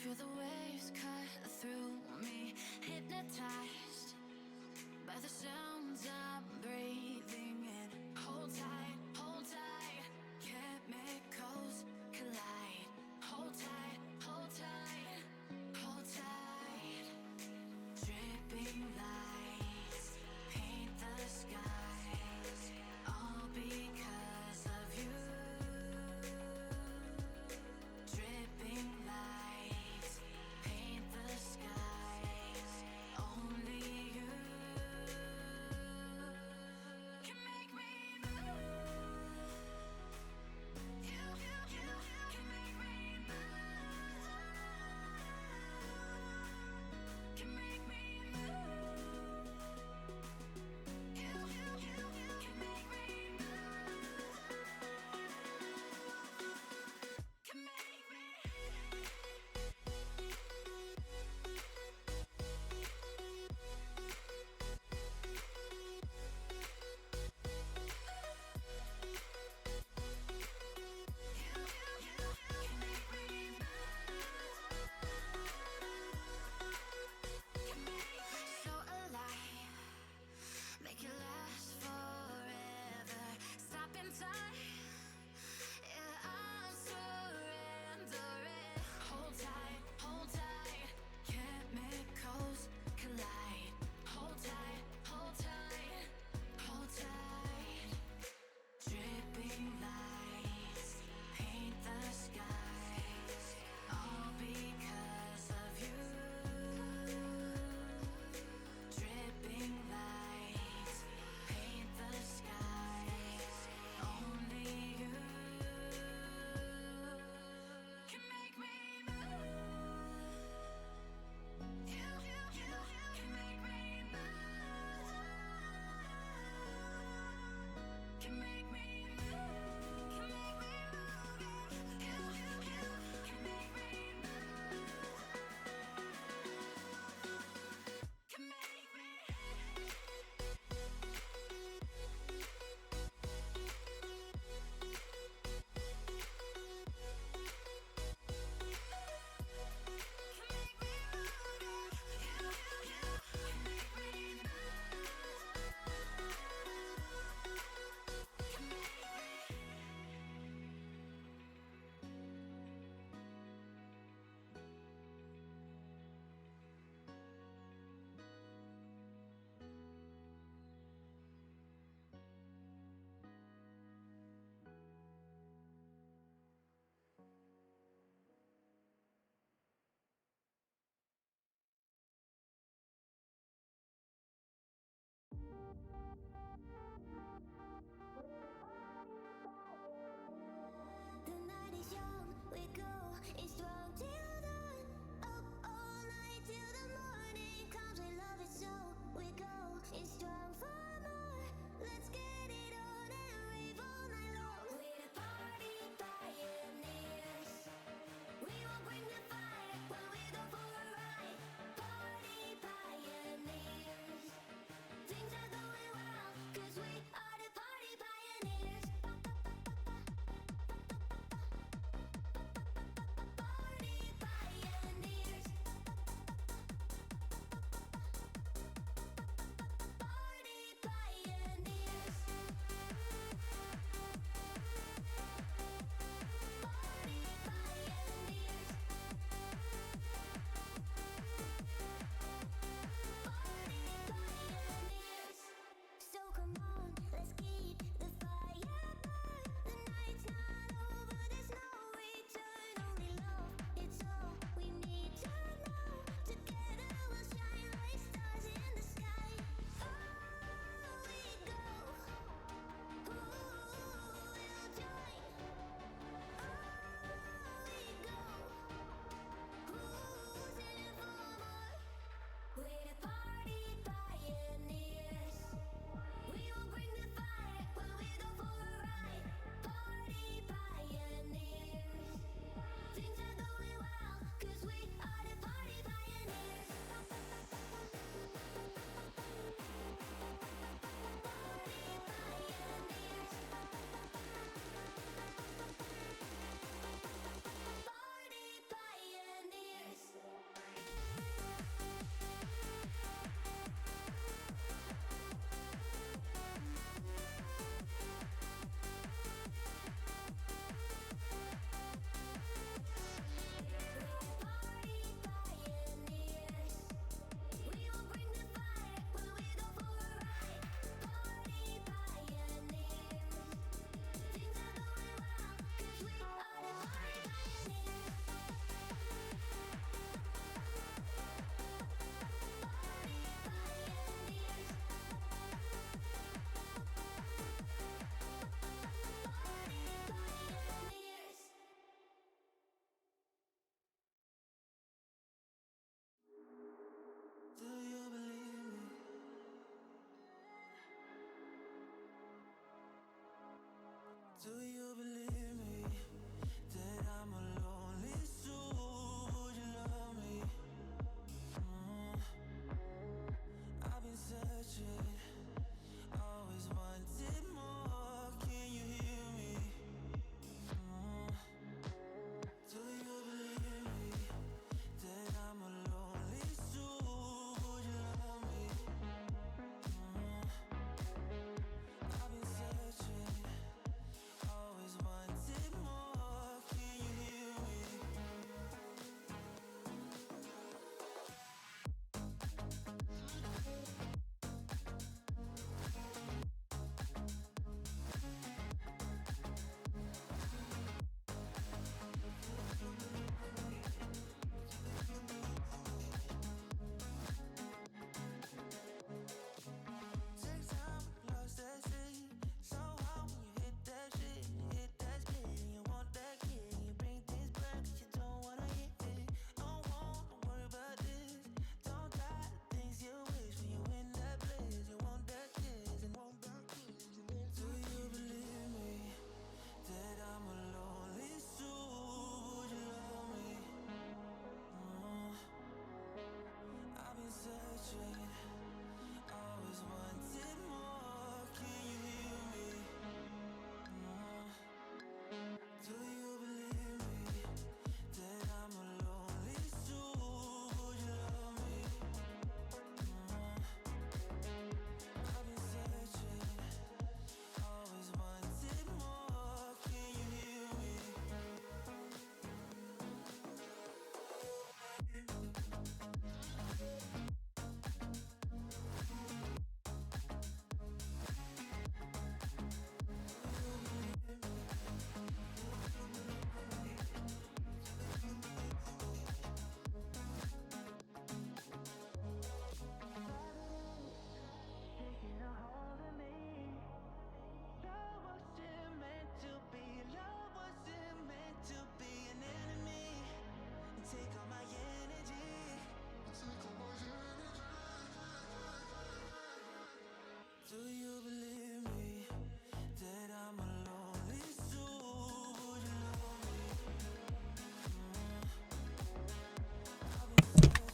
Feel the waves cut through me, hypnotized by the sounds I'm breathing in. Hold tight, chemicals collide. Hold tight, hold tight, hold tight. Dripping lights paint the skies, all because of you. Dripping lights paint the skies, only you can make me move. You can make me move. Can make me move.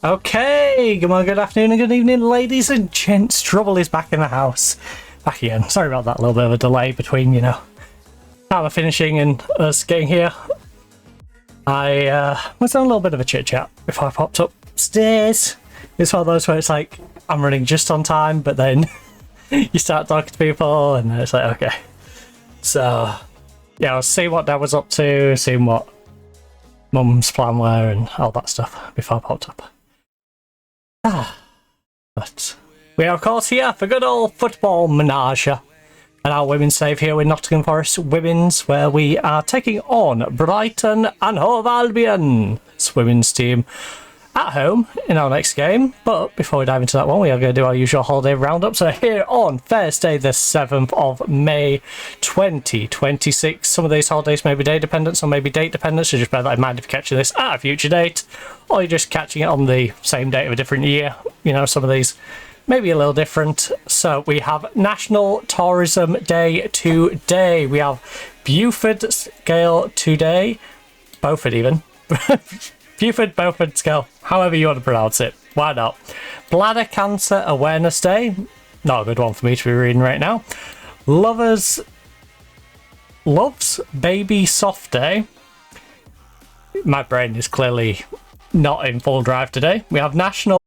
Okay, good morning, good afternoon, and good evening, ladies and gents. Trouble is back in the house. Back again. Sorry about that little bit of a delay between, time of finishing and us getting here. I was on a little bit of a chit chat before I popped upstairs. It's one of those where it's like, I'm running just on time, but then you start talking to people, and it's like, okay. So, yeah, I was seeing what Dad was up to, seeing what Mum's plan were, and all that stuff before I popped up. But we are, of course, here for good old football menage. And our women's save here with Nottingham Forest Women's, where we are taking on Brighton and Hove Albion's women's team at home in our next game. But before we dive into that one, we are going to do our usual holiday roundup. So here on Thursday the 7th of May 2026, some of these holidays may be day dependent, some may be date dependent, so just bear that in mind if you're catching this at a future date, or you're just catching it on the same date of a different year. Some of these may be a little different. So we have National Tourism Day today. We have Buford Scale today. Beaufort even. Buford, Beaufort Scale, however you want to pronounce it. Why not? Bladder Cancer Awareness Day. Not a good one for me to be reading right now. Loves Baby Soft Day. My brain is clearly not in full drive today. We have National...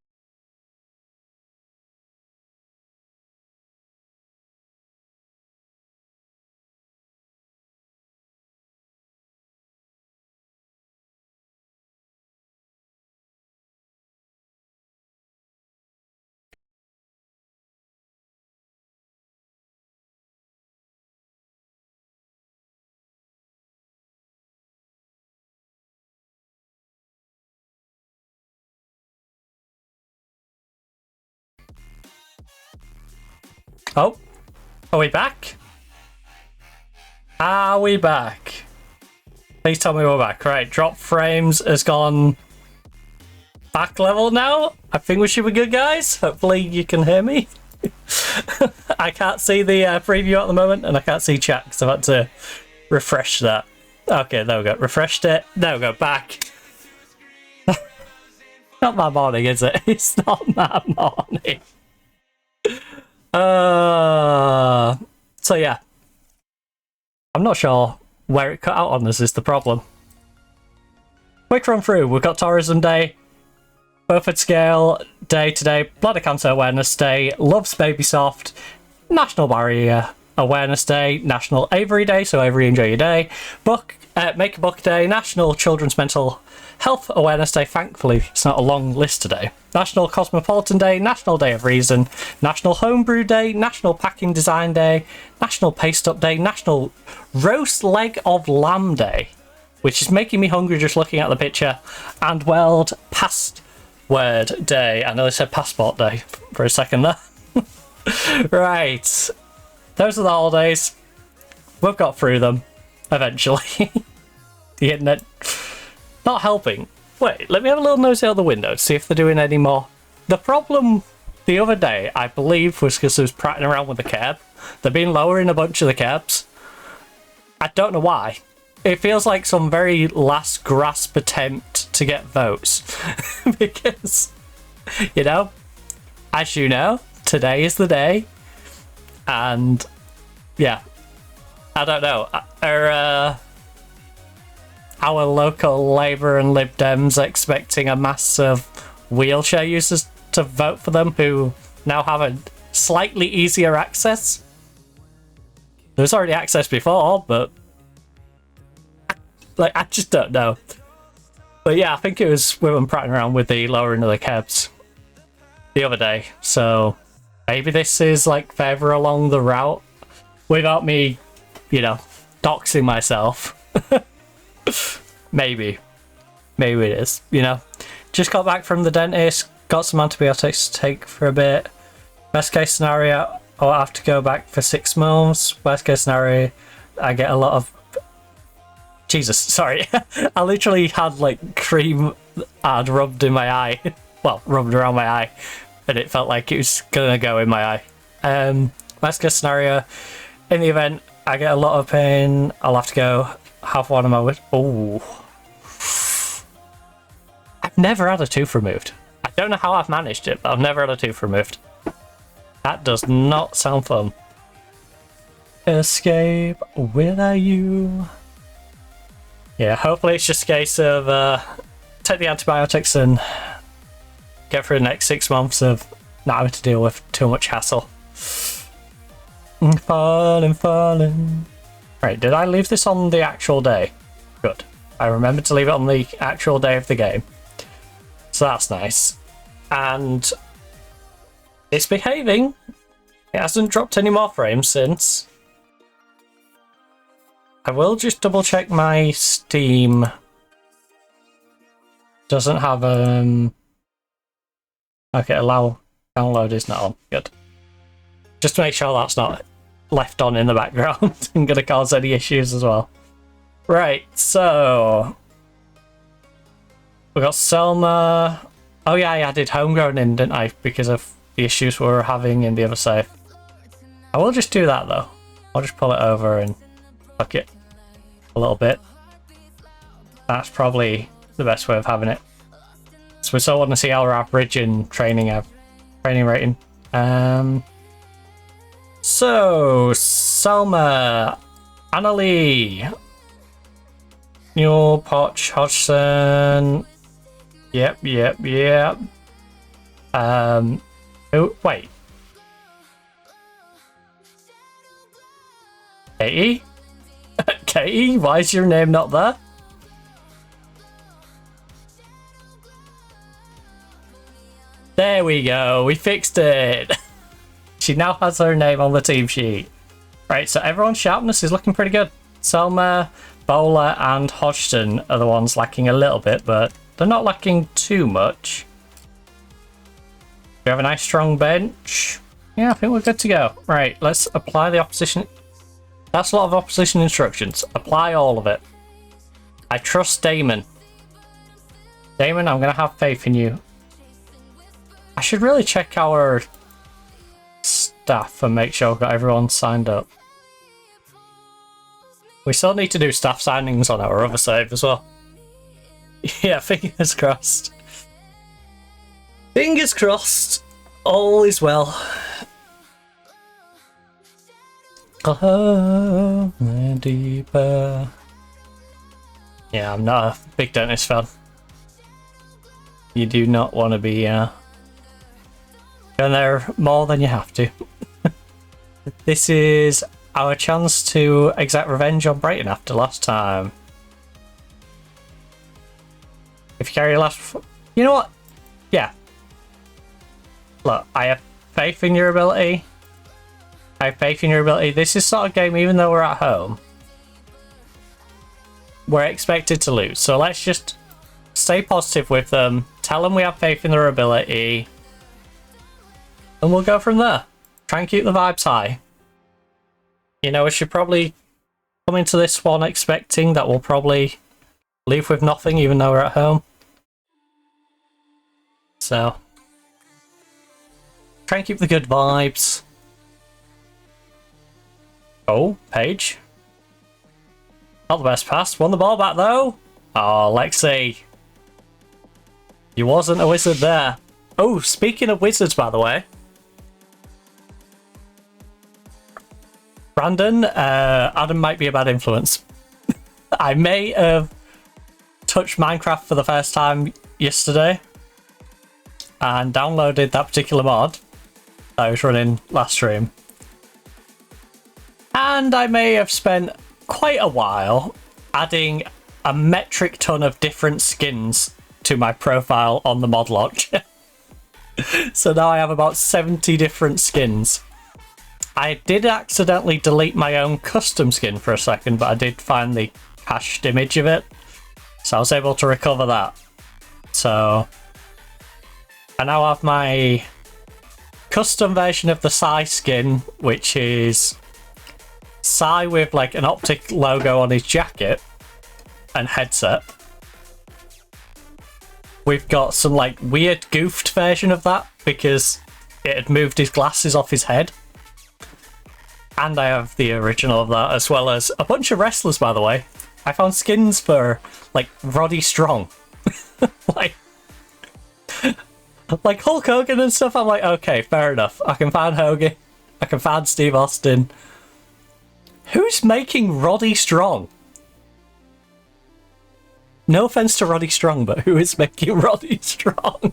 Oh, are we back? Are we back? Please tell me we're back. Right, drop frames has gone back level now. I think we should be good, guys. Hopefully you can hear me. I can't see the preview at the moment, and I can't see chat because I've had to refresh that. Okay, there we go. Refreshed it. There we go. Back. Not that morning, is it? It's not that morning. So yeah, I'm not sure where it cut out on us is the problem. Quick run through. We've got Tourism Day, Beaufort Scale Day today, Bladder Cancer Awareness Day, Loves Baby Soft, National Barrier Awareness Day, National Avery Day, so Avery enjoy your day, Make a Book Day, National Children's Mental Health Awareness Day. Thankfully it's not a long list today. National Cosmopolitan Day, National Day of Reason, National Homebrew Day, National Packing Design Day, National Paste Up Day, National Roast Leg of Lamb Day, which is making me hungry just looking at the picture, and World Password Day. I know they said Passport Day for a second there. Right, those are the holidays. We've got through them eventually. The internet not helping. Wait, let me have a little nosy out the window, see if they're doing any more. The problem the other day, I believe, was because I was prattling around with the cab. They've been lowering a bunch of the cabs. I don't know why. It feels like some very last grasp attempt to get votes. Because, as you know, today is the day. And, yeah. I don't know. Our local Labour and Lib Dems expecting a mass of wheelchair users to vote for them who now have a slightly easier access. There was already access before, but I just don't know. But yeah, I think it was women prattling around with the lowering of the cabs the other day. So maybe this is further along the route without me, doxing myself. Maybe it is, Just got back from the dentist, got some antibiotics to take for a bit. Best case scenario, I'll have to go back for 6 months. Worst case scenario, I get a lot of... Jesus, sorry. I literally had cream I'd rubbed in my eye. Well, rubbed around my eye. And it felt like it was gonna go in my eye. Worst case scenario, in the event I get a lot of pain, I'll have to go have one of my... Oh. I've never had a tooth removed. I don't know how I've managed it, but I've never had a tooth removed. That does not sound fun. Escape without you. Yeah, hopefully it's just a case of take the antibiotics and get through the next 6 months of not having to deal with too much hassle. Falling. Right, did I leave this on the actual day? Good. I remembered to leave it on the actual day of the game. So that's nice. And it's behaving. It hasn't dropped any more frames since. I will just double check my Steam. Doesn't have okay, allow download is not on. Good. Just to make sure that's not left on in the background and gonna cause any issues as well. Right, so we got Selma. Oh yeah, I added homegrown in, didn't I? Because of the issues we were having in the other save. I will just do that though. I'll just pull it over and fuck it a little bit. That's probably the best way of having it. So we still want to see our average in training rating. So Selma, Annalie, Newell, Potch, Hodgson. Yep. Oh wait. Katie? Katie, why is your name not there? There we go, we fixed it. She now has her name on the team sheet. Right, so everyone's sharpness is looking pretty good. Selma, Bowler, and Hodgson are the ones lacking a little bit, but they're not lacking too much. We have a nice strong bench. Yeah, I think we're good to go. Right, let's apply the opposition. That's a lot of opposition instructions. Apply all of it. I trust Damon. Damon, I'm going to have faith in you. I should really check our staff and make sure I've got everyone signed up. We still need to do staff signings on our other save as well. Yeah, fingers crossed. Fingers crossed. All is well. Oh, deeper. Yeah, I'm not a big Dennis fan. You do not want to be going there more than you have to. This is our chance to exact revenge on Brighton after last time. If you carry last... You know what? Yeah. Look, I have faith in your ability. I have faith in your ability. This is sort of game, even though we're at home, we're expected to lose. So let's just stay positive with them. Tell them we have faith in their ability. And we'll go from there. Try and keep the vibes high. You know, we should probably come into this one expecting that we'll probably leave with nothing, even though we're at home. So, try and keep the good vibes. Oh, Paige. Not the best pass. Won the ball back though. Oh, Lexi. You wasn't a wizard there. Oh, speaking of wizards, by the way. Brandon, Adam might be a bad influence. I may have touched Minecraft for the first time yesterday and downloaded that particular mod that I was running last stream. And I may have spent quite a while adding a metric ton of different skins to my profile on the mod launcher. So now I have about 70 different skins. I did accidentally delete my own custom skin for a second, but I did find the cached image of it. So I was able to recover that. So I now have my custom version of the Psy skin, which is Psy with like an optic logo on his jacket and headset. We've got some like weird goofed version of that because it had moved his glasses off his head. And I have the original of that, as well as a bunch of wrestlers, by the way. I found skins for like Roddy Strong. Like Like Hulk Hogan and stuff, I'm like, okay, fair enough. I can find Hogan. I can find Steve Austin. Who's making Roddy Strong? No offense to Roddy Strong, but who is making Roddy Strong?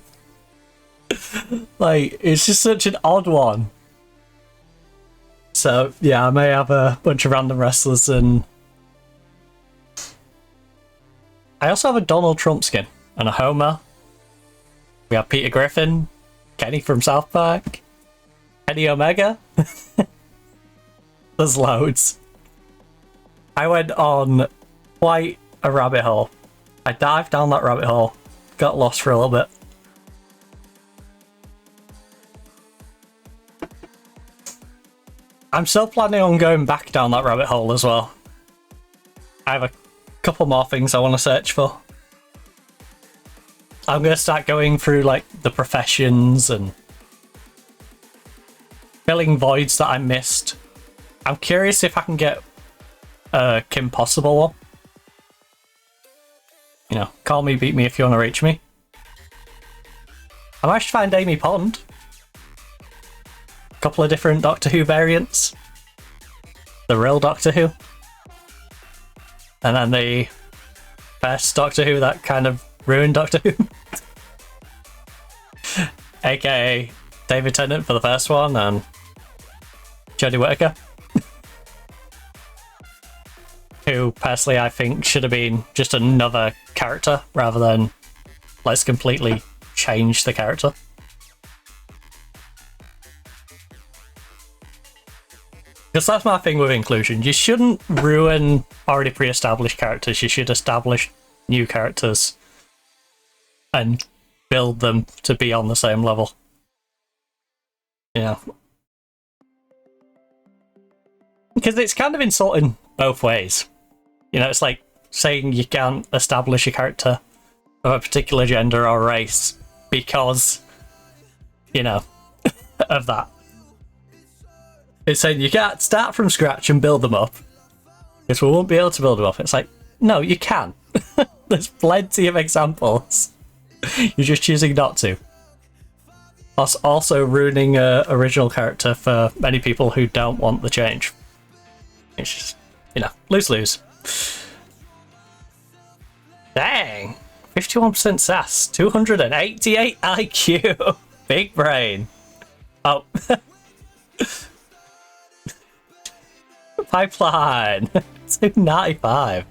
Like, it's just such an odd one. So, yeah, I may have a bunch of random wrestlers, and I also have a Donald Trump skin and a Homer. We have Peter Griffin, Kenny from South Park, Kenny Omega. There's loads. I went on quite a rabbit hole. I dived down that rabbit hole, got lost for a little bit. I'm still planning on going back down that rabbit hole as well. I have a couple more things I want to search for. I'm going to start going through like the professions and filling voids that I missed. I'm curious if I can get a Kim Possible one. You know, call me, beat me if you want to reach me. I managed to find Amy Pond. A couple of different Doctor Who variants. The real Doctor Who. And then the first Doctor Who that kind of ruined Doctor Who. AKA David Tennant for the first one and Jodie Whittaker. Who personally I think should have been just another character rather than let's completely change the character. Because that's my thing with inclusion. You shouldn't ruin already pre-established characters. You should establish new characters and build them to be on the same level. Yeah. Because it's kind of insulting both ways. You know, it's like saying you can't establish a character of a particular gender or race because, you know, of that. It's saying you can't start from scratch and build them up because we won't be able to build them up. It's like, no, you can. There's plenty of examples. You're just choosing not to. Plus, also ruining an original character for many people who don't want the change. It's just, you know, lose-lose. Dang! 51% sass, 288 IQ. Big brain. Oh. Pipeline. 295.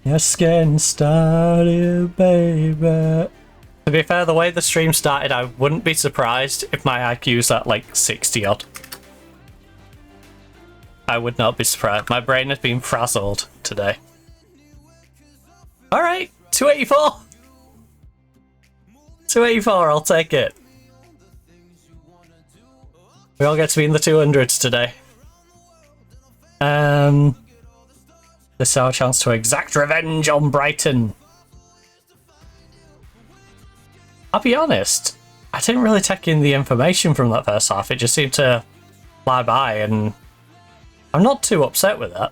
Your skin started, baby. To be fair, the way the stream started, I wouldn't be surprised if my IQ's at like 60 odd. I would not be surprised. My brain has been frazzled today. Alright, 284. 284, I'll take it. We all get to be in the 200s today. This is our chance to exact revenge on Brighton. I'll be honest, I didn't really take in the information from that first half. It just seemed to fly by, and I'm not too upset with that.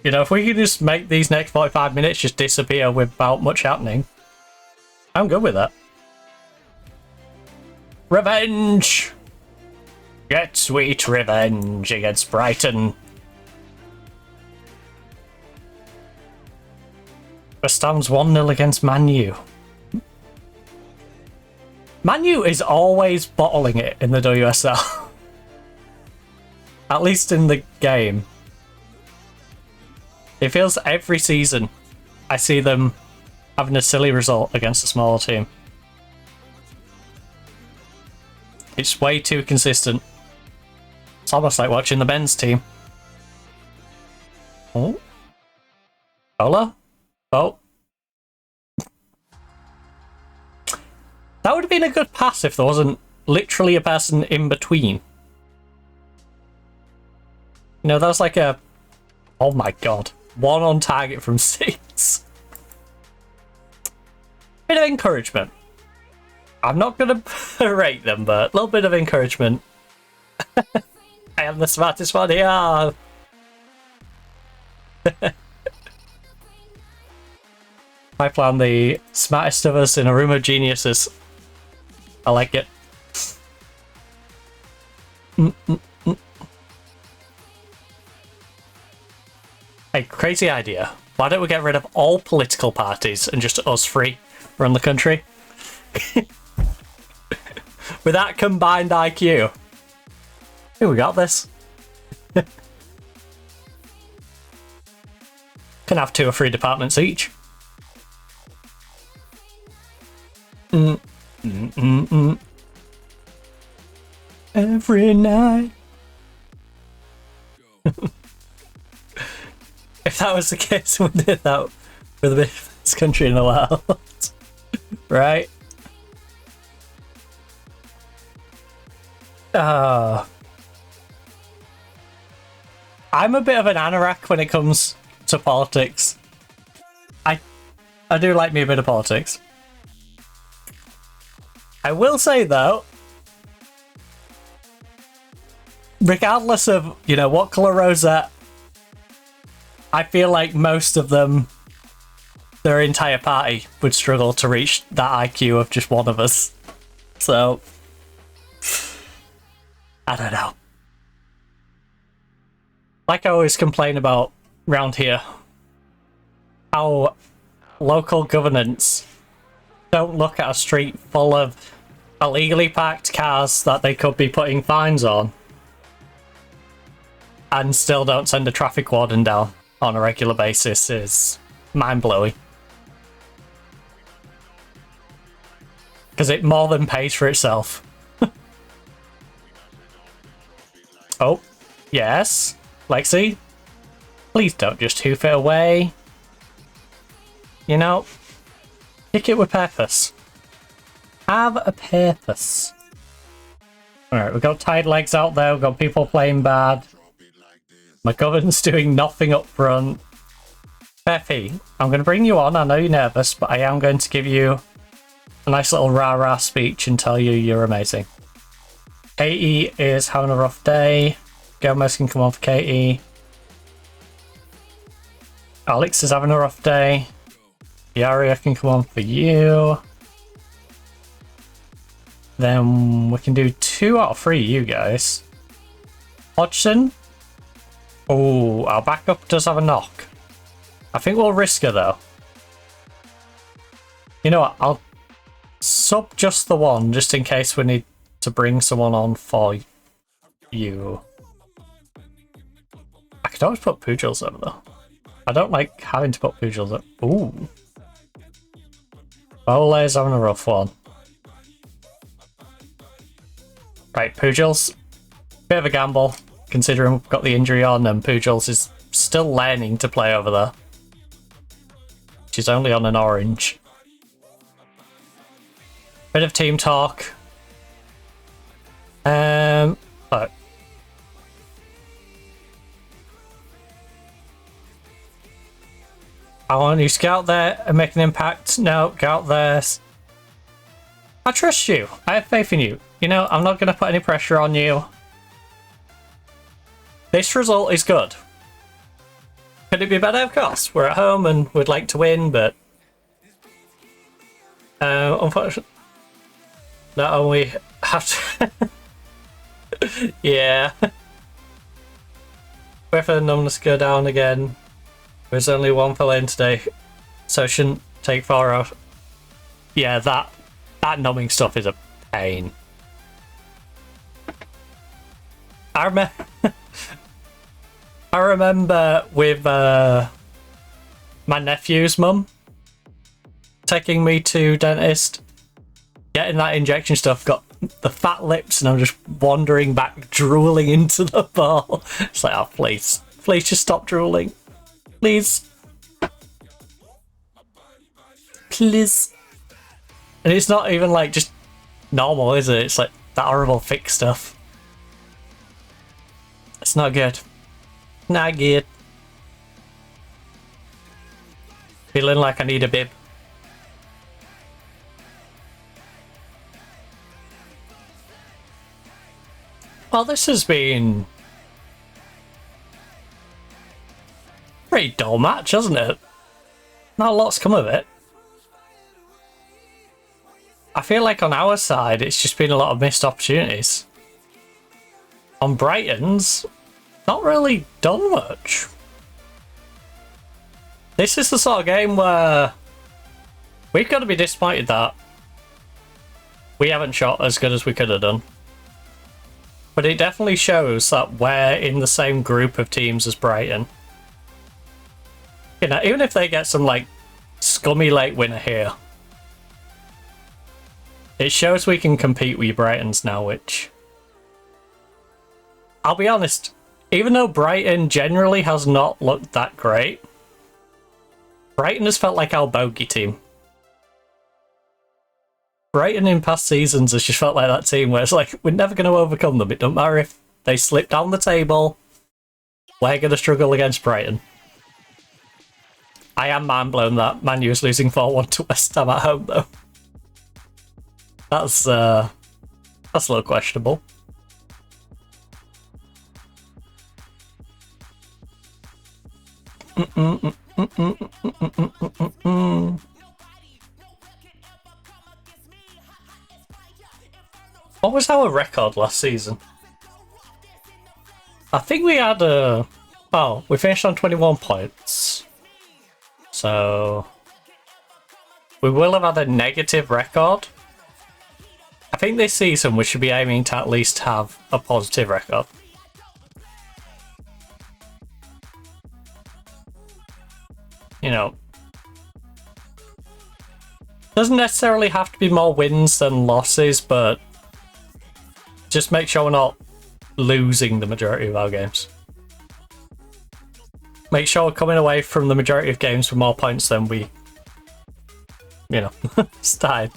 You know, if we could just make these next 45 minutes just disappear without much happening, I'm good with that. Revenge! Get sweet revenge against Brighton. West Ham's 1-0 against Man U. Man U is always bottling it in the WSL. At least in the game. It feels every season I see them having a silly result against a smaller team. It's way too consistent. It's almost like watching the men's team. Oh. Ola? Oh. That would have been a good pass if there wasn't literally a person in between. You know, that was like a... Oh my god. 1 on target from 6. Bit of encouragement. I'm not going to rate them, but a little bit of encouragement. I am the smartest one here. Pipeline, the smartest of us in a room of geniuses. I like it. A crazy idea. Why don't we get rid of all political parties and just us three run the country? With that combined IQ. Hey, we got this. Can have 2 or 3 departments each. Every night. If that was the case, we did that for the biggest country in the world. Right? I'm a bit of an anorak when it comes to politics. I do like me a bit of politics. I will say though, regardless of, you know, what colour rosette, I feel like most of them, their entire party would struggle to reach that IQ of just one of us. So, I don't know. Like I always complain about round here, how local governance don't look at a street full of illegally parked cars that they could be putting fines on and still don't send a traffic warden down on a regular basis is mind-blowing. Because it more than pays for itself. Oh, yes. Lexi, please don't just hoof it away. You know, kick it with purpose. Have a purpose. Alright, we've got tired legs out there, we've got people playing bad. McGovern's doing nothing up front. Peppy, I'm going to bring you on. I know you're nervous, but I am going to give you a nice little rah-rah speech and tell you you're amazing. Katie is having a rough day. Gomez can come on for Katie. Alex is having a rough day. Yaria can come on for you. Then we can do 2 out of 3 you guys. Hodgson. Oh, our backup does have a knock. I think we'll risk her though. You know what? I'll sub just the one just in case we need to bring someone on for you. I could always put Pujals over though. I don't like having to put Pujals up. Ooh. Ole's having a rough one. Right, Pujals. Bit of a gamble, considering we've got the injury on and Pujals is still learning to play over there. She's only on an orange. Bit of team talk. Look. I want you to get out there and make an impact. No, get out there. I trust you. I have faith in you. You know, I'm not going to put any pressure on you. This result is good. Could it be better? Of course. We're at home and we'd like to win, but unfortunately, not only have to... yeah. Wait for the numbness to go down again. There's only one fell in today, so it shouldn't take far out. Yeah, that numbing stuff is a pain. I remember with my nephew's mum taking me to dentist, getting that injection stuff, got the fat lips, and I'm just wandering back, drooling into the ball. It's like, oh, please just stop drooling. Please. Please. And it's not even like just normal, is it? It's like that horrible thick stuff. It's not good. Not good. Feeling like I need a bib. Well, this has been a pretty dull match, hasn't it? Not a lot's come of it. I feel like on our side, it's just been a lot of missed opportunities. On Brighton's, not really done much. This is the sort of game where we've got to be disappointed that we haven't shot as good as we could have done. But it definitely shows that we're in the same group of teams as Brighton. You know, even if they get some, like, scummy late winner here, it shows we can compete with Brightons now, which... I'll be honest, even though Brighton generally has not looked that great, Brighton has felt like our bogey team. Brighton in past seasons has just felt like that team where it's like, we're never going to overcome them. It doesn't matter if they slip down the table, we're going to struggle against Brighton. I am mind-blown that Man U is losing 4-1 to West Ham at home, though. That's a little questionable. What was our record last season? I think we had a... Oh, we finished on 21 points. So... we will have had a negative record. I think this season we should be aiming to at least have a positive record. You know, doesn't necessarily have to be more wins than losses, but just make sure we're not losing the majority of our games. Make sure we're coming away from the majority of games with more points than we, you know, started.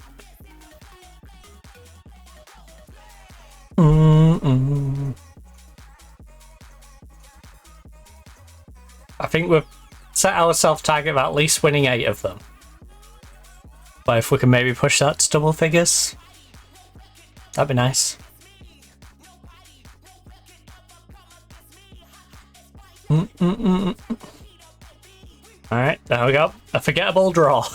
I think we've set ourselves target of at least winning 8 of them. But if we can maybe push that to double figures, that'd be nice. Alright, there we go. A forgettable draw.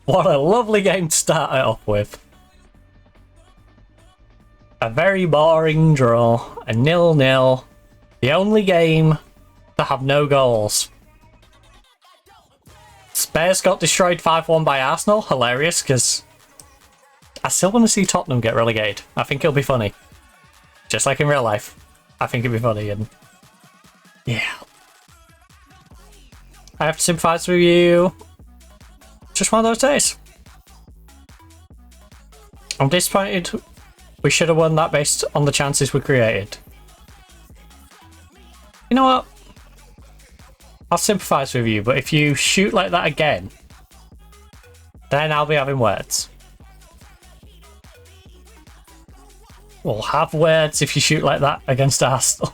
What a lovely game to start it off with. A very boring draw. A 0-0. The only game to have no goals. Spurs got destroyed 5-1 by Arsenal. Hilarious, because I still want to see Tottenham get relegated. I think it'll be funny. Just like in real life. I think it'll be funny, and yeah. I have to sympathise with you. Just one of those days. I'm disappointed we should have won that based on the chances we created. You know what? I'll sympathise with you, but if you shoot like that again, then I'll be having words. We'll have words if you shoot like that against Arsenal.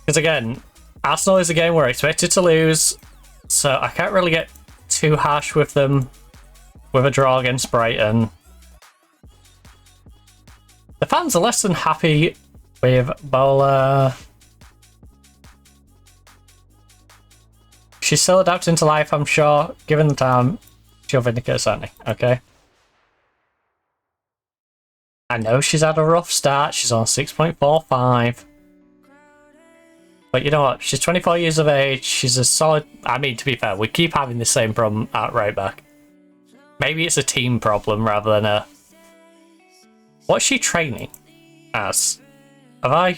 Because again, Arsenal is a game we're expected to lose, so I can't really get too harsh with them with a draw against Brighton. The fans are less than happy with Bola. She's still adapting to life, I'm sure. Given the time, she'll vindicate certainly. Okay. I know she's had a rough start. She's on 6.45. But you know what? She's 24 years of age. She's a solid... I mean, to be fair, we keep having the same problem at right back. Maybe it's a team problem rather than a... What's she training as? Have I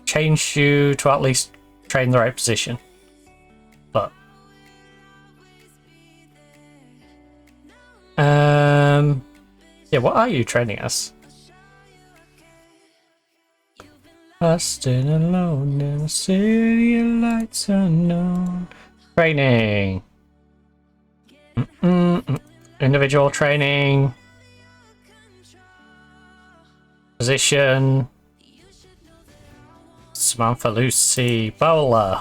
changed you to at least train the right position? But... yeah, what are you training as? Lost and alone in a city of lights unknown. Training. Individual training. Position. Samantha Lucy Bowler.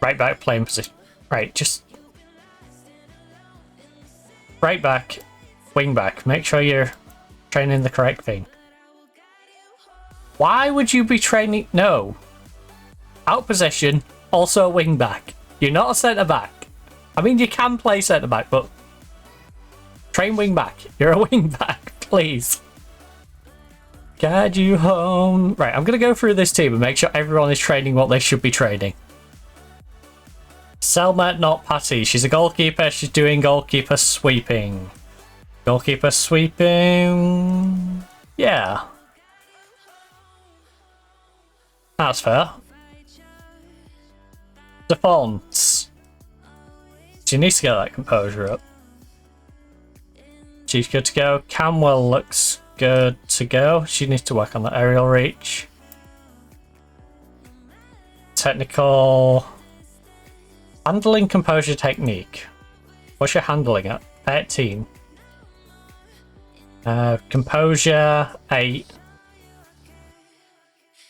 Right back playing position. Right, just... Right back. Wing back. Make sure you're training the correct thing. Why would you be training... No. Out possession. Also a wing back. You're not a centre back. I mean, you can play centre back, but train wing back. You're a wing back, please. Guide you home. Right, I'm going to go through this team and make sure everyone is training what they should be training. Selma, not Patty. She's a goalkeeper. She's doing goalkeeper sweeping. Goalkeeper sweeping. Yeah. That's fair. Defaults. She needs to get that composure up. She's good to go. Camwell looks good to go. She needs to work on the aerial reach. Technical. Handling composure technique. What's your handling at? 13. Composure 8.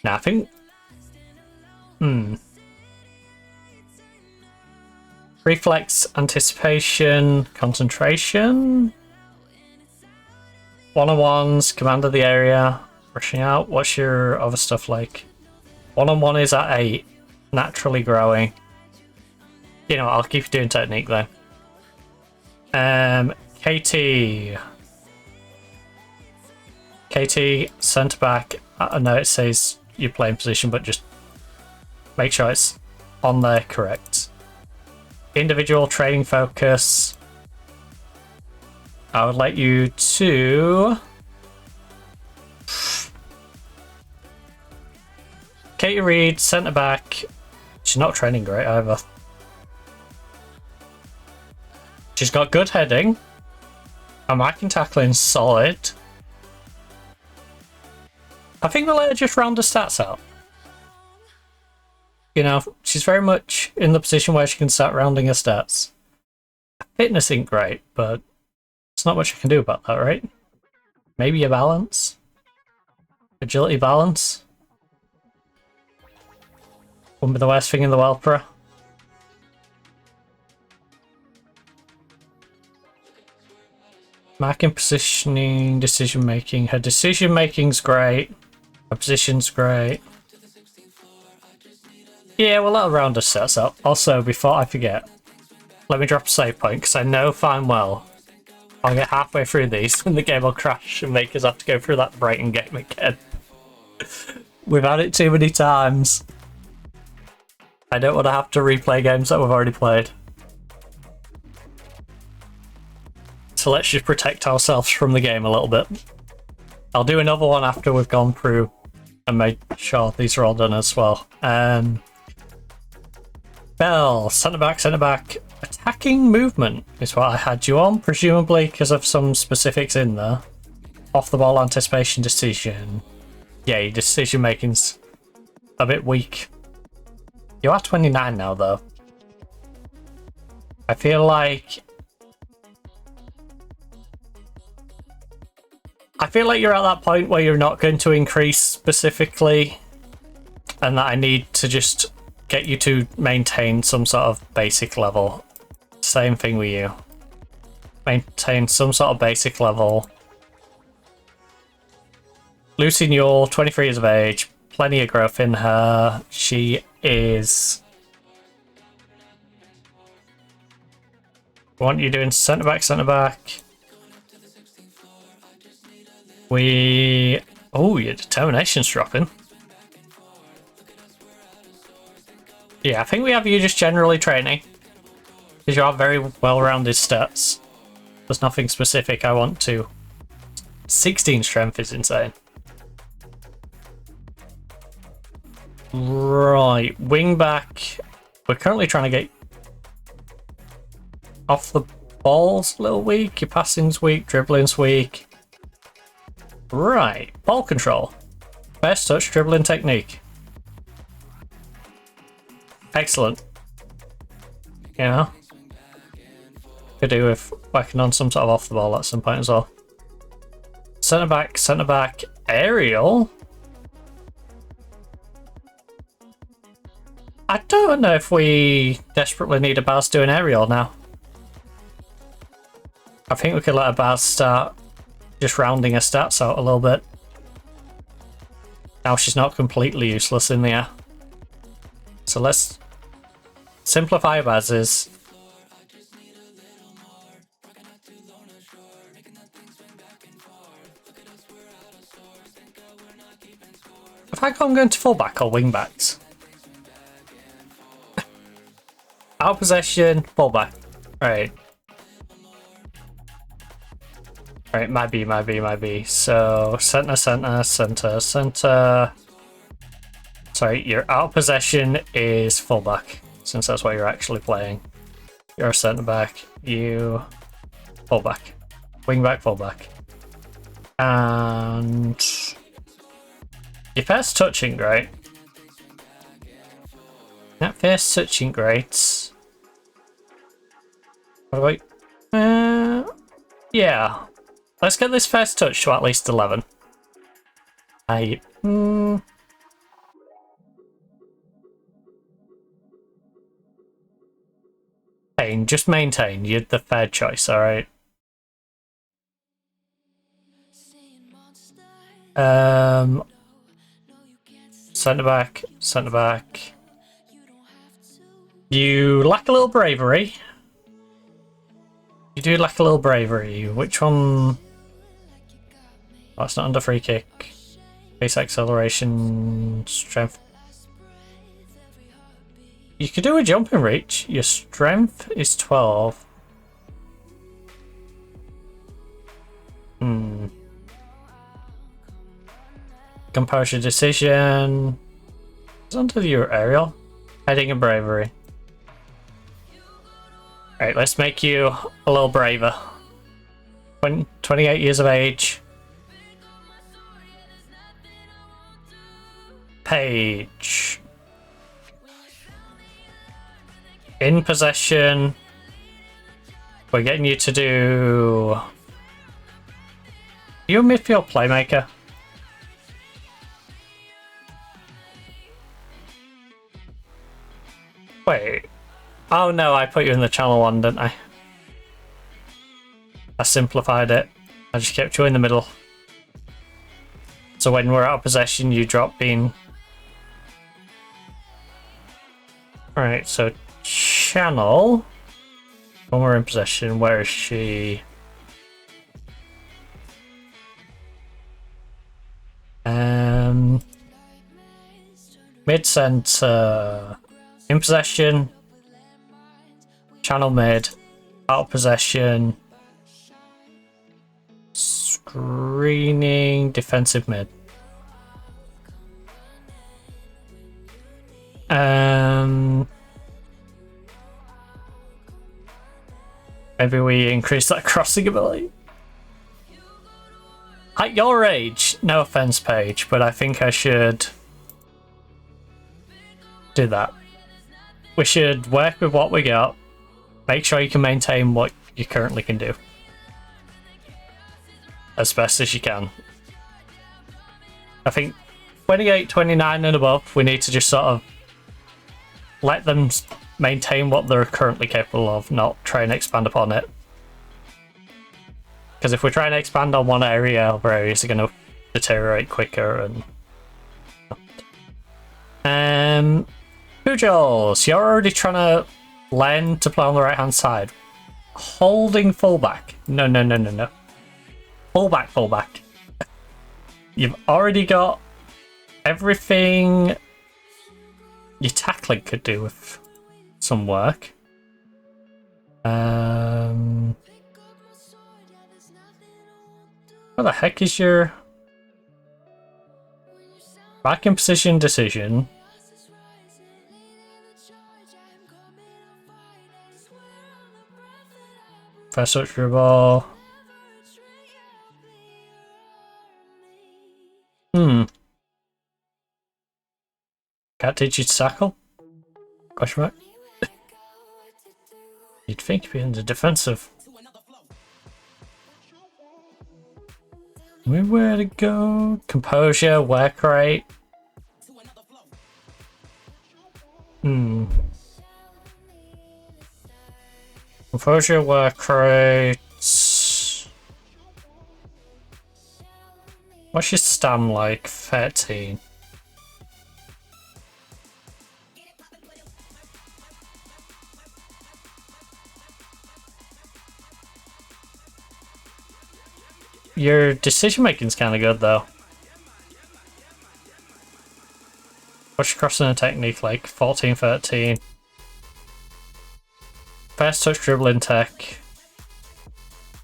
Now I think. Reflex, anticipation, concentration. One-on-ones, command of the area, rushing out. What's your other stuff like? One-on-one is at 8. Naturally growing. You know, I'll keep doing technique then. KT. KT, centre back. I know it says you're playing position, but just make sure it's on there correct. Individual training focus. I would like you to... Katie Reed, centre back. She's not training great either. She's got good heading. Her marking tackling solid. I think we'll let her just round the stats out. You know, she's very much in the position where she can start rounding her stats. Fitness ain't great, but there's not much I can do about that, right? Maybe a balance? Agility balance? Wouldn't be the worst thing in the world for her. Marking, positioning, decision making. Her decision making's great. Her position's great. Yeah, we'll let her round her sets up. Also, before I forget, let me drop a save point, because I know fine well I'll get halfway through these and the game will crash and make us have to go through that Brighton game again. We've had it too many times. I don't want to have to replay games that we've already played. So let's just protect ourselves from the game a little bit. I'll do another one after we've gone through and made sure these are all done as well. Bell, centre back. Attacking movement is what I had you on, presumably because of some specifics in there. Off the ball anticipation, decision. Yeah, your decision making's a bit weak. You are 29 now though. I feel like you're at that point where you're not going to increase specifically, and that I need to just get you to maintain some sort of basic level. Same thing with you. Maintain some sort of basic level. Lucy Newell, 23 years of age, plenty of growth in her. She is... I want you doing centre back. Oh, your determination's dropping. Yeah, I think we have you just generally training. Because you have very well-rounded stats. There's nothing specific I want to. 16 strength is insane. Right, wing back. We're currently trying to get off the balls a little weak. Your passing's weak, dribbling's weak. Right, ball control. Best touch dribbling technique. Excellent. You know, could do with working on some sort of off the ball at some point as well. Centre back, aerial. I don't know if we desperately need a Baz doing aerial now. I think we could let a Baz start just rounding her stats out a little bit. Now she's not completely useless in the air. So let's Simplify your bases. If I go, I'm going to fullback or wingbacks. Out possession, fullback. Right. Right, might be. So, centre. Sorry, your out possession is fullback, since that's what you're actually playing. You're a centre back, you fullback. Wingback, fullback. And your first touching great. That first touching great. What about yeah. Let's get this first touch to at least 11. Just maintain. You're the third choice, alright? Centre back. You lack a little bravery. You do lack a little bravery. Which one? Oh, it's not under free kick. Base acceleration, strength. You could do a jumping reach. Your strength is 12. Composure, decision. It's under your aerial. Heading and bravery. Alright, let's make you a little braver. 28 years of age. Page. In possession. We're getting you to do... You're a midfield playmaker. Wait. Oh no, I put you in the channel one, didn't I? I simplified it. I just kept you in the middle. So when we're out of possession, you drop bean. Alright, so channel. When we're in possession, where is she? Mid-center. In possession. Channel mid. Out of possession. Screening. Defensive mid. Maybe we increase that crossing ability. At your age, no offense, Paige, but I think I should do that. We should work with what we got. Make sure you can maintain what you currently can do. As best as you can. I think 28, 29 and above, we need to just sort of let them maintain what they're currently capable of, not try and expand upon it. Because if we try and expand on one area, other areas are going to deteriorate quicker. And Pujals, you're already trying to learn to play on the right hand side. Holding fullback. No. Fullback. You've already got everything your tackling could do with some work. What the heck is your back in position decision? First touch for ball. Can't teach you to tackle? Question mark. You'd think you'd be in the defensive. Where to go? Composure, work rate. Composure, work rate. What's your stam like? 13. Your decision making's kind of good though. What's your crossing and technique like? 14, 13. Best touch dribbling tech.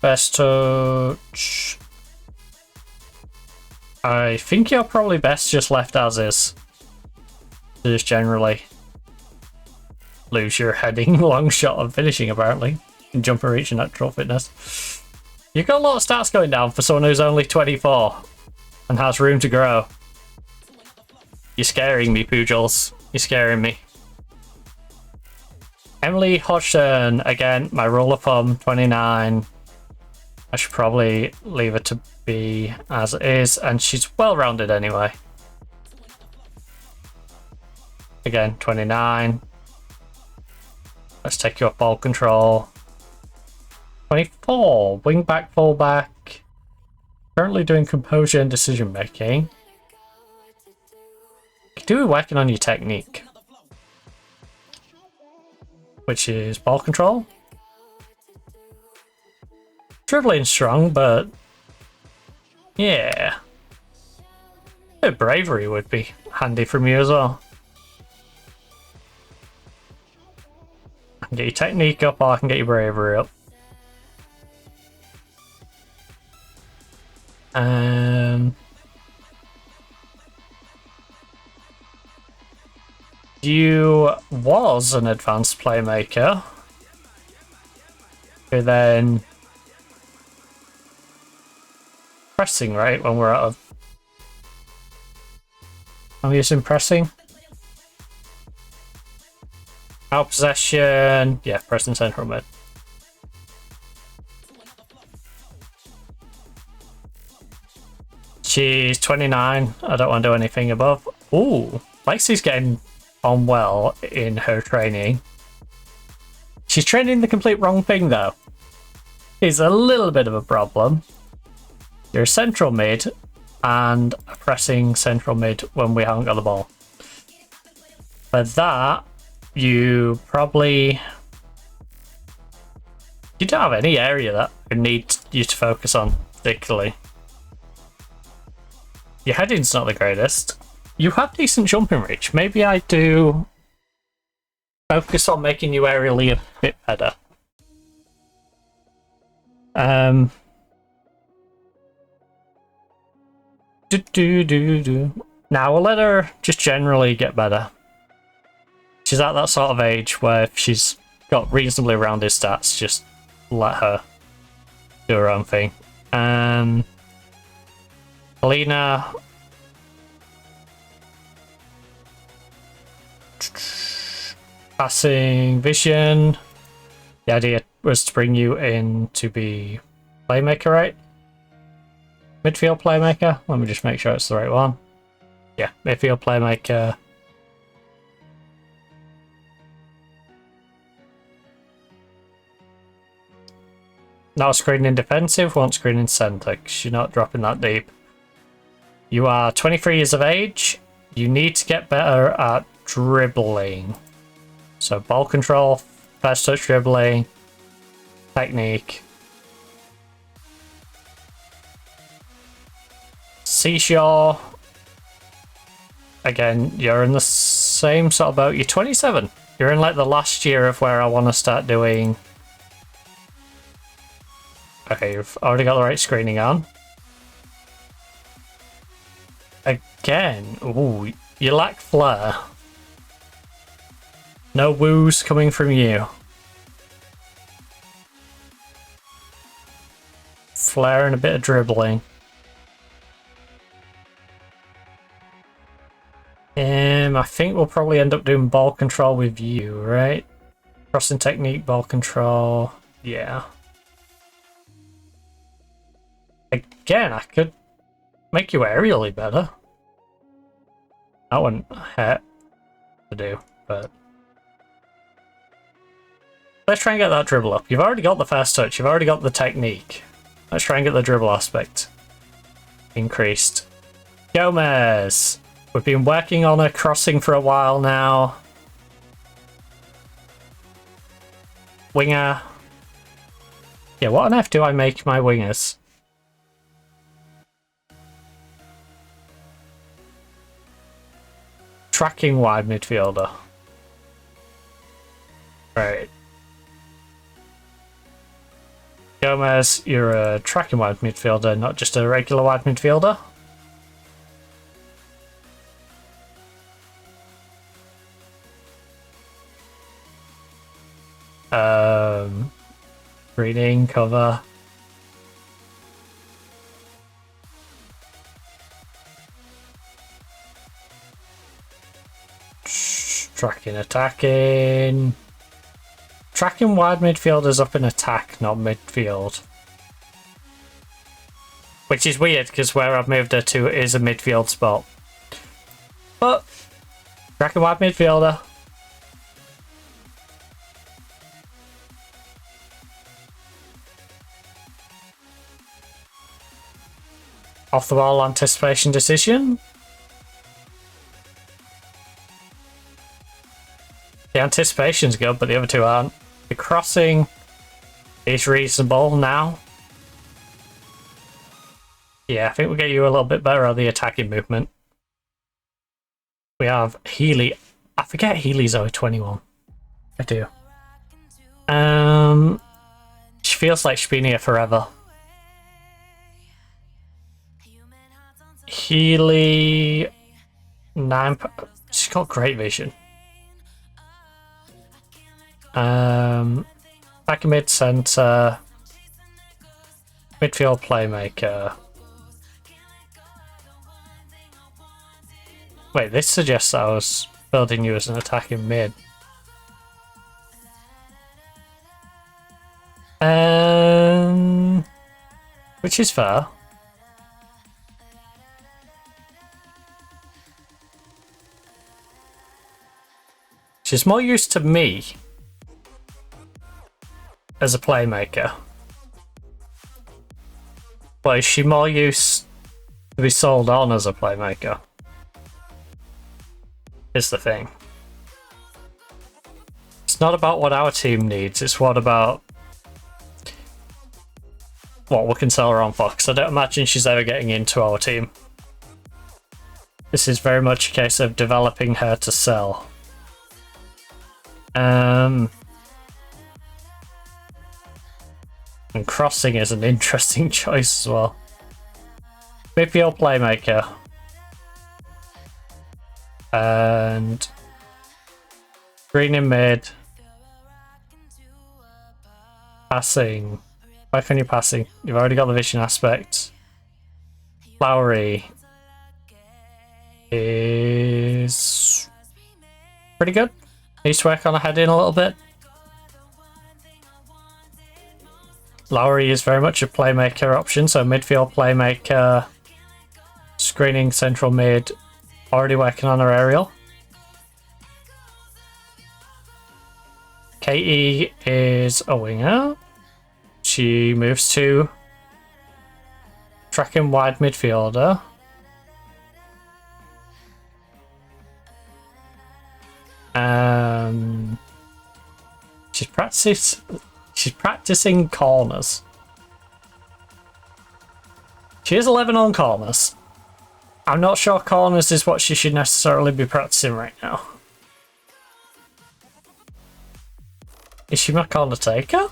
Best touch. I think you're probably best just left as is. Just generally lose your heading, long shot, and finishing apparently. And jump and reach and natural fitness. You've got a lot of stats going down for someone who's only 24 and has room to grow. You're scaring me, Pujals. You're scaring me. Emily Hodgson, again, my rule of thumb, 29. I should probably leave her to be as it is, and she's well-rounded anyway. Again, 29. Let's take you up ball control. 24, wing back, full back. Currently doing composure and decision making. Could do working on your technique, which is ball control. Dribbling strong, but yeah, a bit of bravery would be handy from you as well. I can get your technique up, or I can get your bravery up. You was an advanced playmaker, who then pressing, right? When we're out of, I'm using pressing. Out possession, yeah, pressing central mid. She's 29. I don't want to do anything above. Ooh, Lexie's getting on well in her training. She's training the complete wrong thing though. It's a little bit of a problem. You're a central mid and a pressing central mid when we haven't got the ball. For that, you probably... You don't have any area that I need you to focus on particularly. Your heading's not the greatest. You have decent jumping reach. Maybe I do focus on making you aerially a bit better. Now we'll let her just generally get better. She's at that sort of age where if she's got reasonably rounded stats, just let her do her own thing. Alina, passing vision. The idea was to bring you in to be playmaker, right? Midfield playmaker. Let me just make sure it's the right one. Yeah, midfield playmaker. Now screening defensive, won't screen in centre because you're not dropping that deep. You are 23 years of age. You need to get better at dribbling. So ball control, fast touch dribbling, technique. Seashore. Again, you're in the same sort of boat. You're 27. You're in like the last year of where I want to start doing... Okay, you've already got the right screening on. Again, ooh, you lack flair. No woos coming from you. Flair and a bit of dribbling. I think we'll probably end up doing ball control with you, right? Crossing technique, ball control, yeah. Again, I could make you aerially better. That wouldn't hurt to do, but... Let's try and get that dribble up. You've already got the fast touch, you've already got the technique. Let's try and get the dribble aspect increased. Gomez! We've been working on a crossing for a while now. Winger. Yeah, what on earth do I make my wingers? tracking wide midfielder. Right. Gomez, you're a tracking wide midfielder, not just a regular wide midfielder. Reading, cover. Tracking, attacking. Tracking wide midfielders up in attack, not midfield. Which is weird, because where I've moved her to is a midfield spot. But, tracking wide midfielder. Off the ball anticipation decision. The anticipation's good, but the other two aren't. The crossing is reasonable now. Yeah, I think we'll get you a little bit better at the attacking movement. We have Healy. I forget Healy's only 21. I do. She feels like she's been here forever. Healy, 9. She's got great vision. Back in mid centre, midfield playmaker. Wait, this suggests I was building you as an attacking mid. Which is fair. She's more used to me as a playmaker. But is she more used to be sold on as a playmaker? Is the thing. It's not about what our team needs, it's what about what we can sell her on for, because I don't imagine she's ever getting into our team. This is very much a case of developing her to sell. And crossing is an interesting choice as well. Midfield playmaker. And green in mid. Passing. Why can you passing? You've already got the vision aspect. Lowry is pretty good. Needs to work on the heading a little bit. Lowry is very much a playmaker option, so midfield playmaker, screening central mid, already working on her aerial. KE is a winger. She moves to tracking wide midfielder. She's practicing corners. She is 11 on corners. I'm not sure corners is what she should necessarily be practicing right now. Is she my corner taker?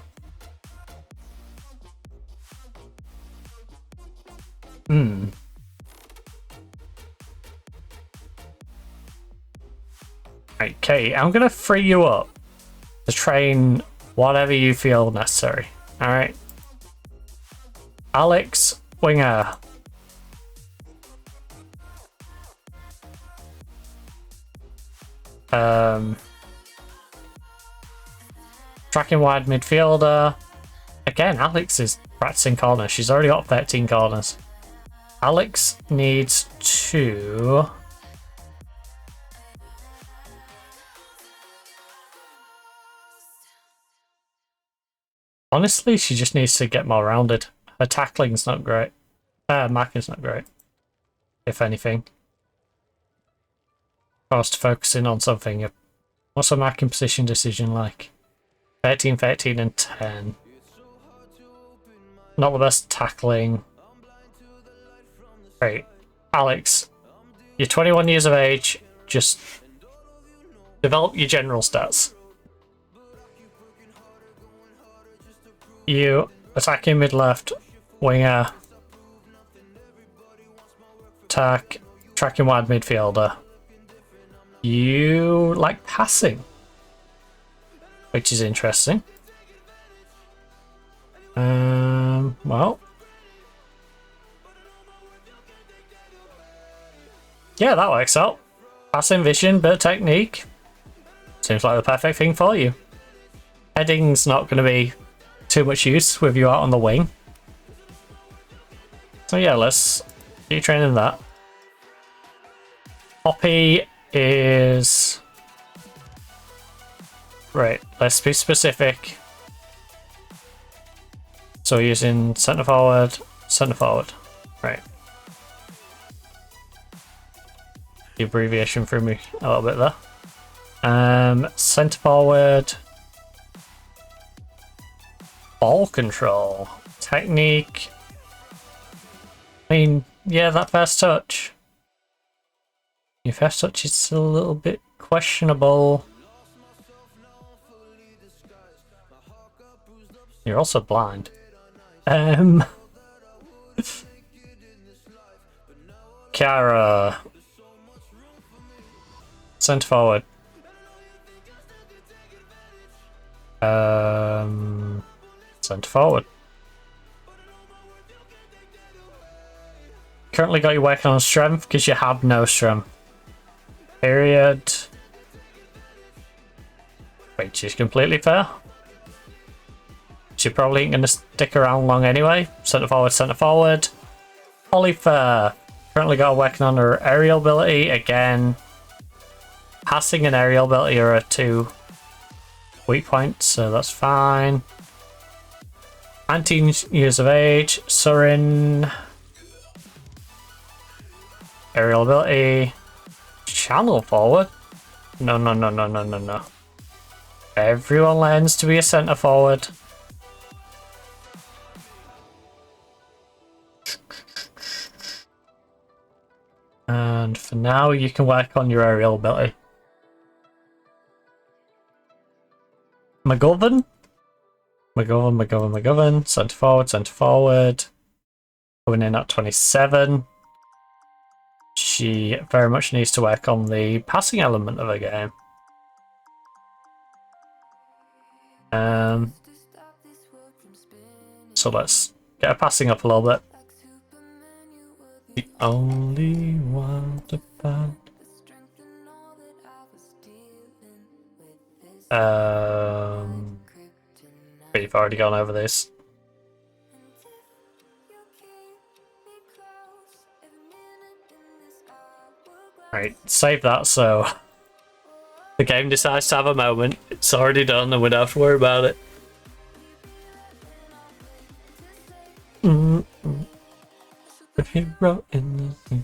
Okay, I'm gonna free you up to train whatever you feel necessary. Alright. Alex, winger. Tracking wide midfielder. Again, Alex is practicing corners. She's already got 13 corners. Alex needs to... Honestly, she just needs to get more rounded. Her tackling's not great. Marking's not great, if anything. Forced to focus in on something. What's her marking position decision like? 13, 13 and 10. Not the best tackling. Great. Alex, you're 21 years of age. just develop your general stats. You attacking mid left, winger, attack, tracking wide midfielder. You like passing, which is interesting. Well, yeah, that works out. Passing, vision, bit of technique. Seems like the perfect thing for you. Heading's not going to be too much use with you out on the wing. So yeah, let's keep training that. Poppy is... Right, let's be specific. So we're using centre forward. Right. The abbreviation threw me a little bit there. Centre forward. Ball control. Technique. I mean, yeah, that first touch. Your first touch is still a little bit questionable. You're also blind. Kara. Centre forward. Centre forward. Currently got you working on strength because you have no strength. Period. Which is completely fair. She probably ain't going to stick around long anyway. Centre forward, centre forward. Polyfair. Currently got her working on her aerial ability. Again, passing and aerial ability are her two weak points, so that's fine. 19 years of age. Surin. Aerial ability. Channel forward. No. Everyone learns to be a centre forward. And for now, you can work on your aerial ability. McGovern. Centre forward. Going in at 27. She very much needs to work on the passing element of the game. So let's get her passing up a little bit. The only one to find. But you've already gone over this. Right, save that so the game decides to have a moment. It's already done and we don't have to worry about it. The hero in the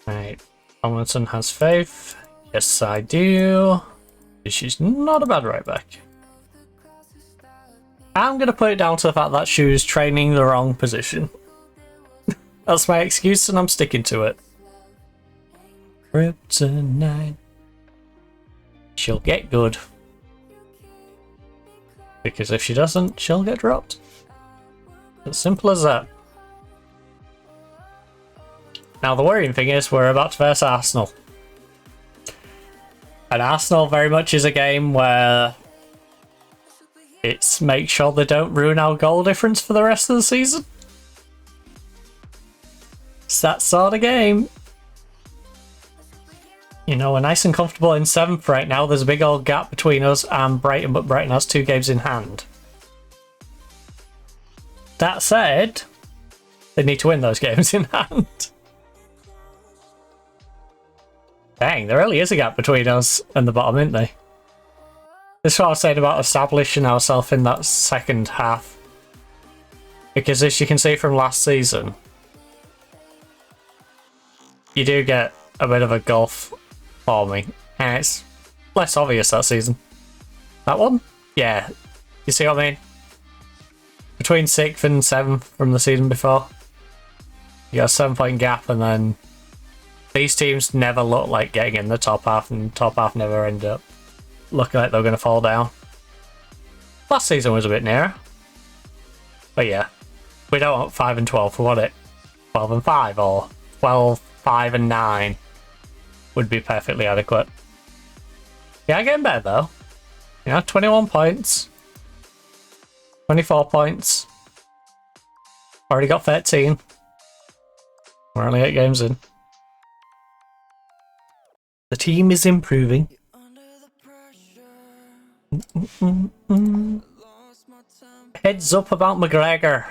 Right, Tomlinson has faith. Yes, I do. She's not a bad right back. I'm going to put it down to the fact that she was training the wrong position. That's my excuse and I'm sticking to it. Kryptonite. She'll get good. Because if she doesn't, she'll get dropped. As simple as that. Now the worrying thing is we're about to face Arsenal. And Arsenal very much is a game where it's make sure they don't ruin our goal difference for the rest of the season. It's that sort of game. You know, we're nice and comfortable in 7th right now. There's a big old gap between us and Brighton, but Brighton has 2 games in hand. That said, they need to win those games in hand. Dang, there really is a gap between us and the bottom, isn't there? This is what I was saying about establishing ourselves in that second half. Because as you can see from last season, you do get a bit of a gulf for me. And it's less obvious that season. That one? Yeah. You see what I mean? Between 6th and 7th from the season before. You got a 7-point gap, and then these teams never look like getting in the top half, and top half never end up looking like they're going to fall down. Last season was a bit nearer. But yeah, we don't want 5 and 12 for what it 12 and 5 or 12, 5 and 9 would be perfectly adequate. Yeah, getting better though. You know, 21 points, 24 points. Already got 13. We're only 8 games in. The team is improving. Heads up about McGregor.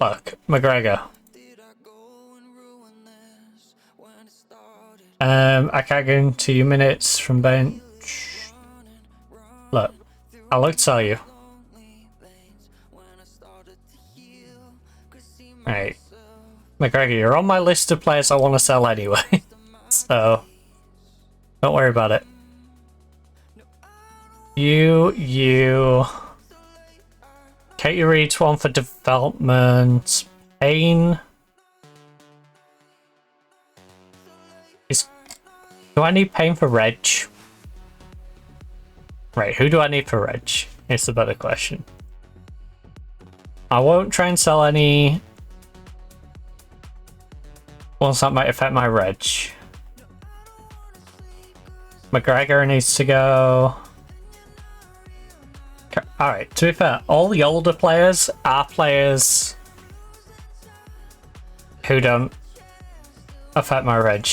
Look, McGregor. I can't guarantee you minutes from bench. Look, I'll look to tell you. Right. McGregor, you're on my list of players I want to sell anyway. So, don't worry about it. You. Katie Reed's one for development. Payne. Do I need Payne for Reg? Right, who do I need for Reg? It's a better question. I won't try and sell any once that might affect my Reg. McGregor needs to go. Alright, to be fair, all the older players are players who don't affect my Reg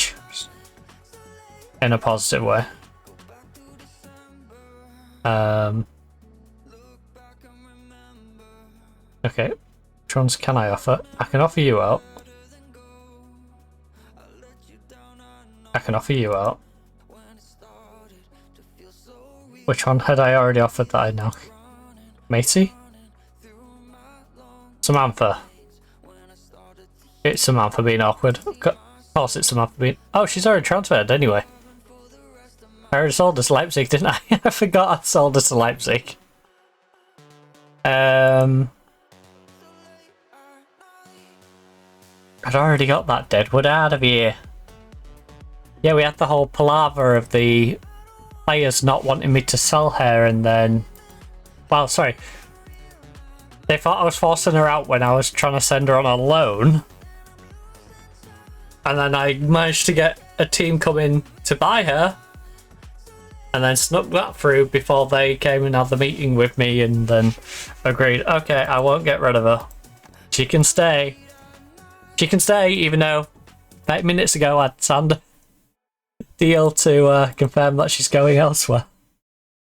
in a positive way. Okay, which ones can I offer? I can offer you out. I can offer you out. Which one had I already offered that I know? Matey? Samantha. It's Samantha being awkward. Of course it's Samantha being... Oh, she's already transferred anyway. I already sold her to Leipzig, didn't I? I forgot I sold her to Leipzig. I'd already got that Deadwood out of here. Yeah, we had the whole palaver of the players not wanting me to sell her, and then... Well, sorry. They thought I was forcing her out when I was trying to send her on a loan. And then I managed to get a team come in to buy her. And then snuck that through before they came and had the meeting with me, and then agreed, okay, I won't get rid of her. She can stay. She can stay, even though 8 minutes ago I'd signed a deal to confirm that she's going elsewhere.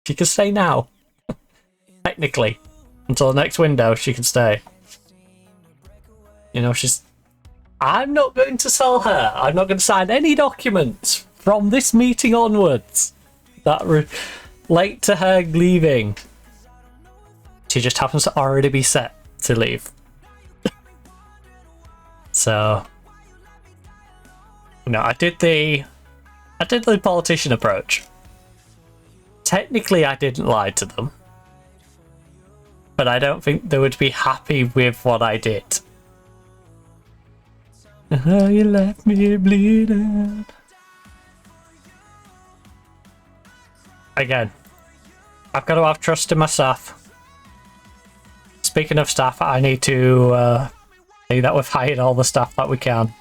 She can stay now. Technically. Until the next window, she can stay. You know, she's... I'm not going to sell her. I'm not going to sign any documents from this meeting onwards that relate to her leaving. She just happens to already be set to leave. So... No, I did the politician approach. Technically, I didn't lie to them. But I don't think they would be happy with what I did. You left me bleeding. Again, I've got to have trust in my staff. Speaking of staff, I need to see that we've hired all the staff that we can.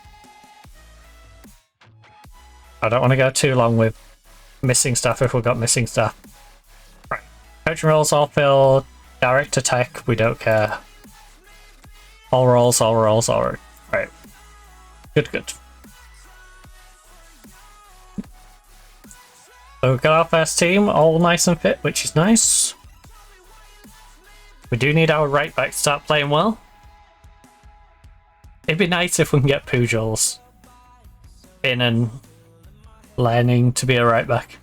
I don't want to go too long with missing staff if we've got missing staff. Right. Coaching roles all filled. Director tech, we don't care. All roles, all roles, all right. Right. Good, good. So we've got our first team, all nice and fit, which is nice. We do need our right back to start playing well. It'd be nice if we can get Pujols in and learning to be a right back.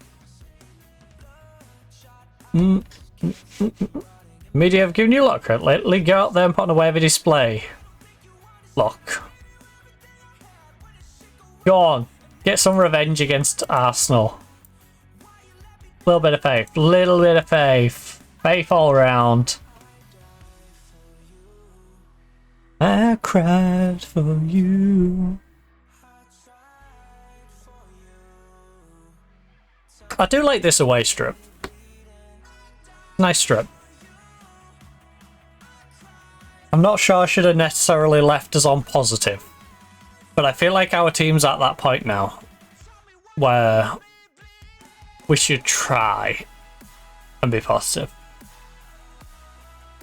Media have given you luck lately. Go out there and put on a wavy display. Look. Go on. Get some revenge against Arsenal. Little bit of faith. Little bit of faith. Faith all around. I cried for you. I do like this away strip. Nice strip. I'm not sure I should have necessarily left us on positive, but I feel like our team's at that point now where we should try and be positive.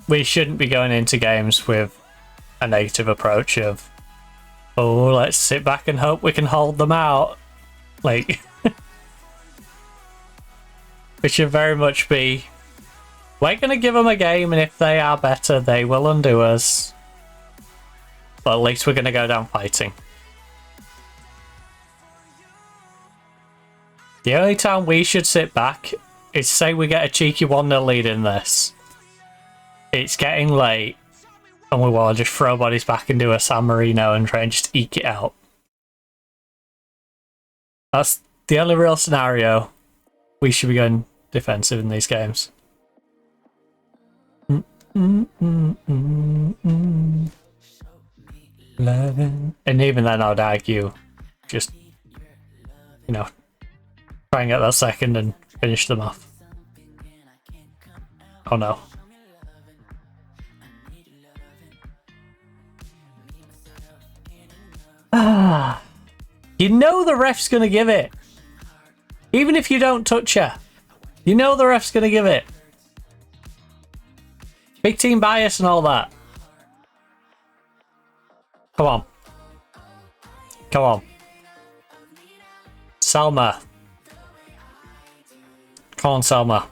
We shouldn't be going into games with a negative approach of, oh, let's sit back and hope we can hold them out. Like, we should very much be, we're going to give them a game, and if they are better, they will undo us. But at least we're going to go down fighting. The only time we should sit back is say we get a cheeky 1-0 lead in this. It's getting late, and we want to just throw bodies back and do a San Marino and try and just eke it out. That's the only real scenario we should be going defensive in these games. And even then I'd argue just, you know, try and get that second and finish them off. Oh no. You know the ref's gonna give it. Even if you don't touch her, you know the ref's gonna give it. Big team bias and all that. Come on. Come on. Selma. Come on, Selma.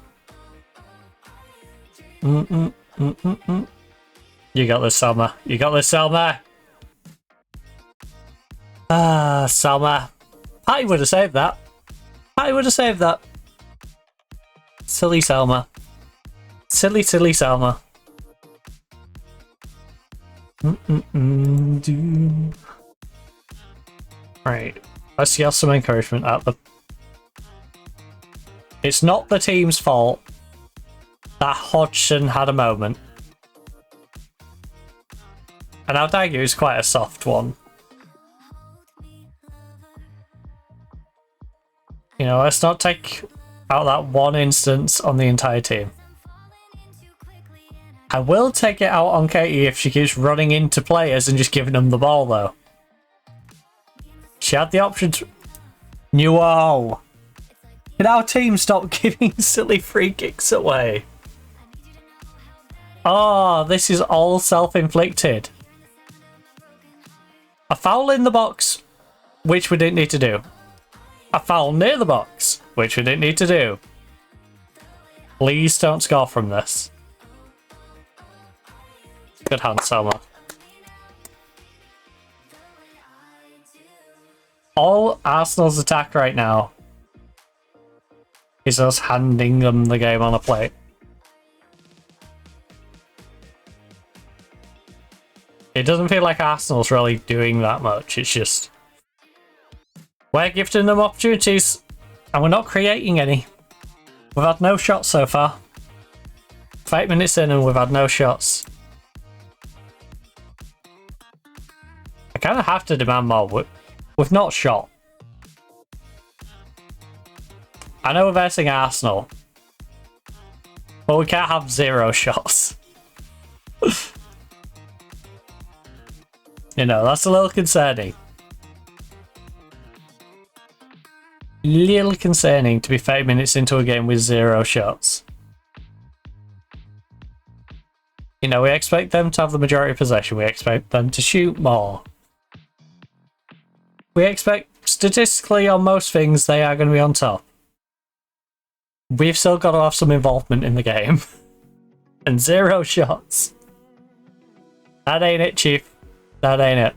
You got this, Selma. You got this, Selma. Ah, Selma. Patty would have saved that. Patty would have saved that. Silly Selma. Silly, silly Selma. Right. Let's get some encouragement at the... It's not the team's fault that Hodgson had a moment. And I'd argue it's quite a soft one. You know, let's not take out that one instance on the entire team. I will take it out on Katie if she keeps running into players and just giving them the ball, though. She had the option to... Newell! Can our team stop giving silly free kicks away? Oh, this is all self-inflicted. A foul in the box, which we didn't need to do. A foul near the box, which we didn't need to do. Please don't score from this. Good hand, Selma. All Arsenal's attack right now is us handing them the game on a plate. It doesn't feel like Arsenal's really doing that much. It's just... we're gifting them opportunities, and we're not creating any. We've had no shots so far. 5 minutes in and we've had no shots. I kind of have to demand more. We've not shot. I know we're versing Arsenal, but we can't have 0 shots. You know, that's a little concerning. Little concerning to be 5 minutes into a game with 0 shots. You know, we expect them to have the majority of possession. We expect them to shoot more. We expect, statistically, on most things, they are going to be on top. We've still got to have some involvement in the game. And 0 shots. That ain't it, Chief. That ain't it.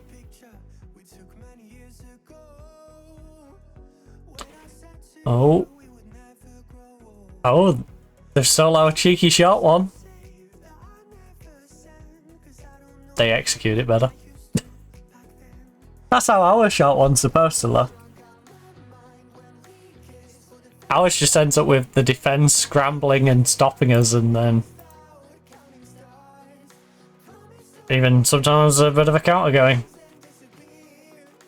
Oh. Oh, there's still our cheeky shot one. They execute it better. That's how our short one's supposed to look. Ours just ends up with the defence scrambling and stopping us, and then even sometimes a bit of a counter going.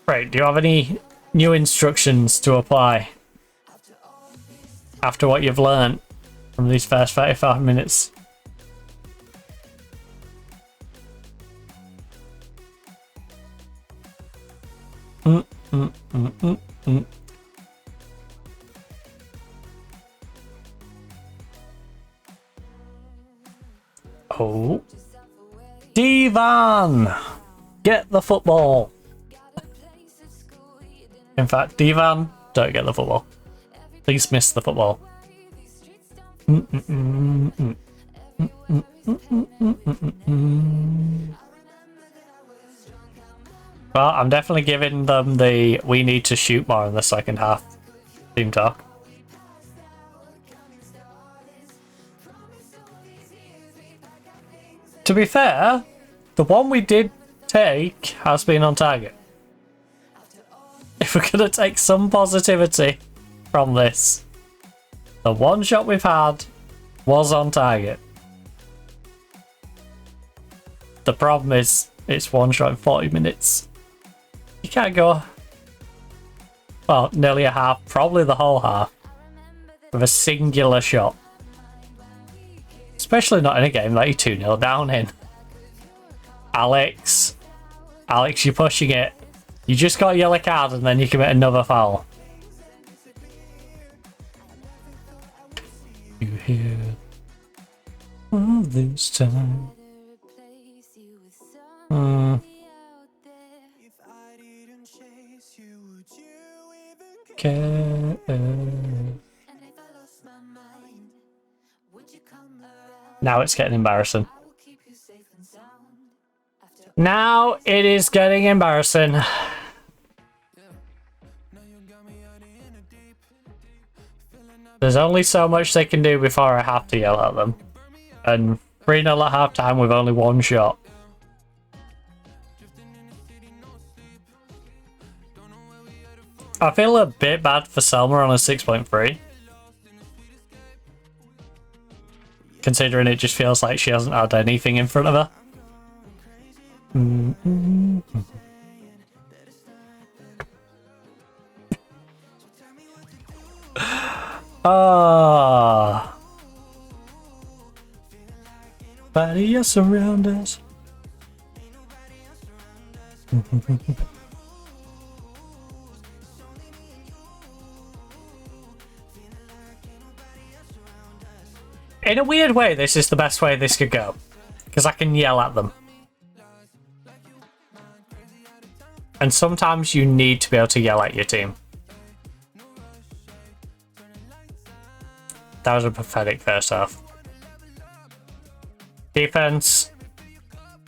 Right, do you have any new instructions to apply after what you've learned from these first 35 minutes? Oh. Divan! Get the football. In fact, Divan, don't get the football. Please miss the football. Well, I'm definitely giving them the we need to shoot more in the second half team talk. To be fair, the one we did take has been on target. If we're going to take some positivity from this, the one shot we've had was on target. The problem is, it's one shot in 40 minutes. You can't go, well, nearly a half, probably the whole half, with a singular shot. Especially not in a game that you're 2-0 down in. Alex, you're pushing it. You just got a yellow card and then you commit another foul. You hear all this time. Care. Now it's getting embarrassing. Now it is getting embarrassing. There's only so much they can do before I have to yell at them. And 3-0 at half time with only one shot. I feel a bit bad for Selma on a 6.3. Considering it just feels like she hasn't had anything in front of her. Ah, body are surround us. In a weird way, this is the best way this could go, because I can yell at them. And sometimes you need to be able to yell at your team. That was a pathetic first half. Defense,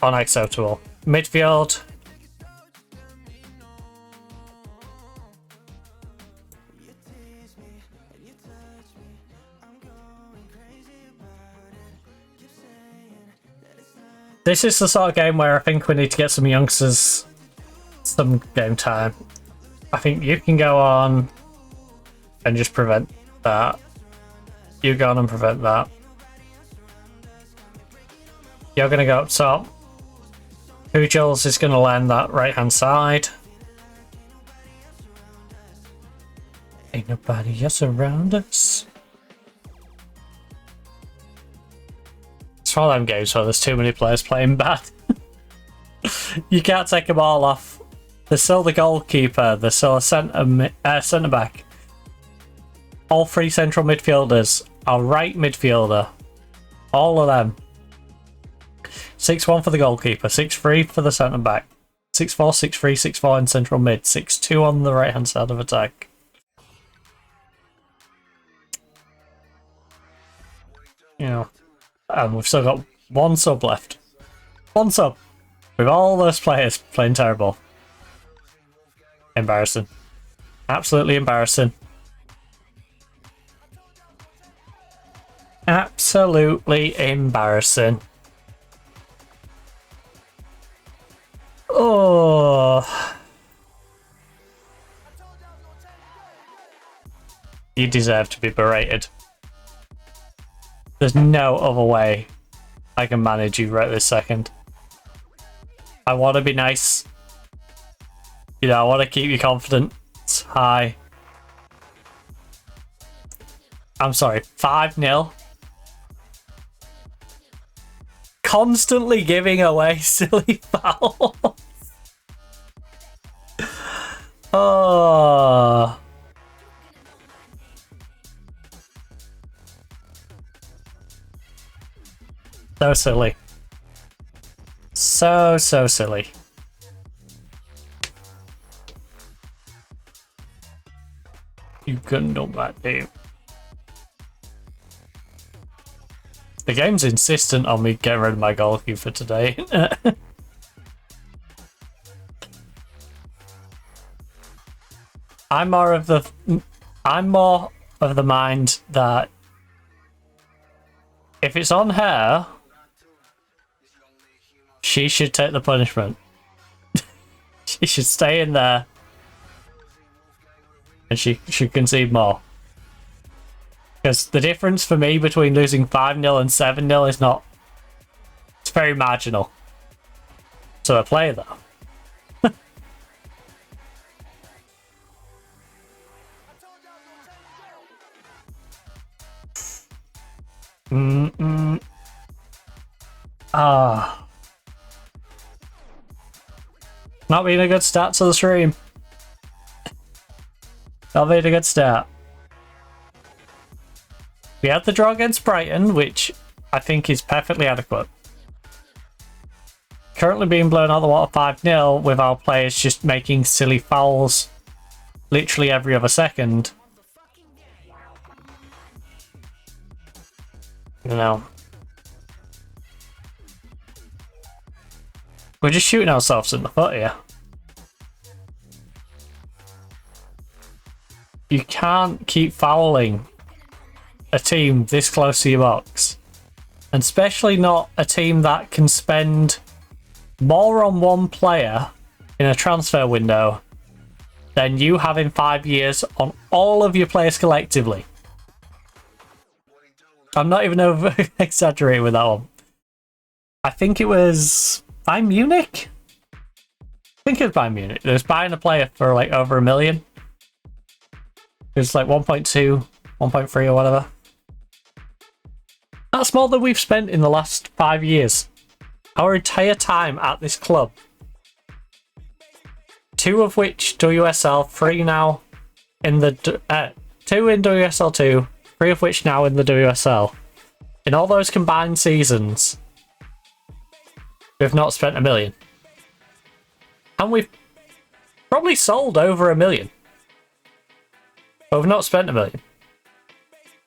unacceptable. Midfield, this is the sort of game where I think we need to get some youngsters some game time. I think you can go on and just prevent that. You go on and prevent that. You're going to go up top. Pujals is going to land that right hand side. Ain't nobody else around us. It's one of them games where there's too many players playing bad. You can't take them all off. There's still the goalkeeper, there's still a centre back. All three central midfielders, a right midfielder. All of them. 6-1 for the goalkeeper, 6-3 for the centre back. 6-4, 6-3, 6-4 in central mid, 6-2 on the right hand side of attack. You know, and we've still got one sub left. One sub. With all those players playing terrible. Embarrassing. Absolutely embarrassing. Absolutely embarrassing. Oh. You deserve to be berated. There's no other way I can manage you right this second. I want to be nice. You know, I want to keep your confidence high. I'm sorry, 5-0. Constantly giving away silly fouls. Oh. So silly. So silly. You couldn't do that, dude. The game's insistent on me getting rid of my goalkeeper today. I'm more of the mind that if it's on her, she should take the punishment. She should stay in there, and she should concede more. Because the difference for me between losing 5-0 and 7-0 is not... It's very marginal. So I play though. Not being a good start to the stream. Not being a good start. We had the draw against Brighton, which I think is perfectly adequate. Currently being blown out of the water 5-0 with our players just making silly fouls literally every other second. You know. We're just shooting ourselves in the foot here. You can't keep fouling a team this close to your box. And especially not a team that can spend more on one player in a transfer window than you have in 5 years on all of your players collectively. I'm not even over exaggerating with that one. I think it was Bayern Munich? I think it was Bayern Munich. It was buying a player for like over $1 million. It was like 1.2, 1.3 or whatever. That's more than we've spent in the last 5 years. Our entire time at this club. 2 of which WSL, 3 now in the 2 in WSL 2, 3 of which now in the WSL. In all those combined seasons, we've not spent $1 million. And we've probably sold over $1 million. But we've not spent $1 million.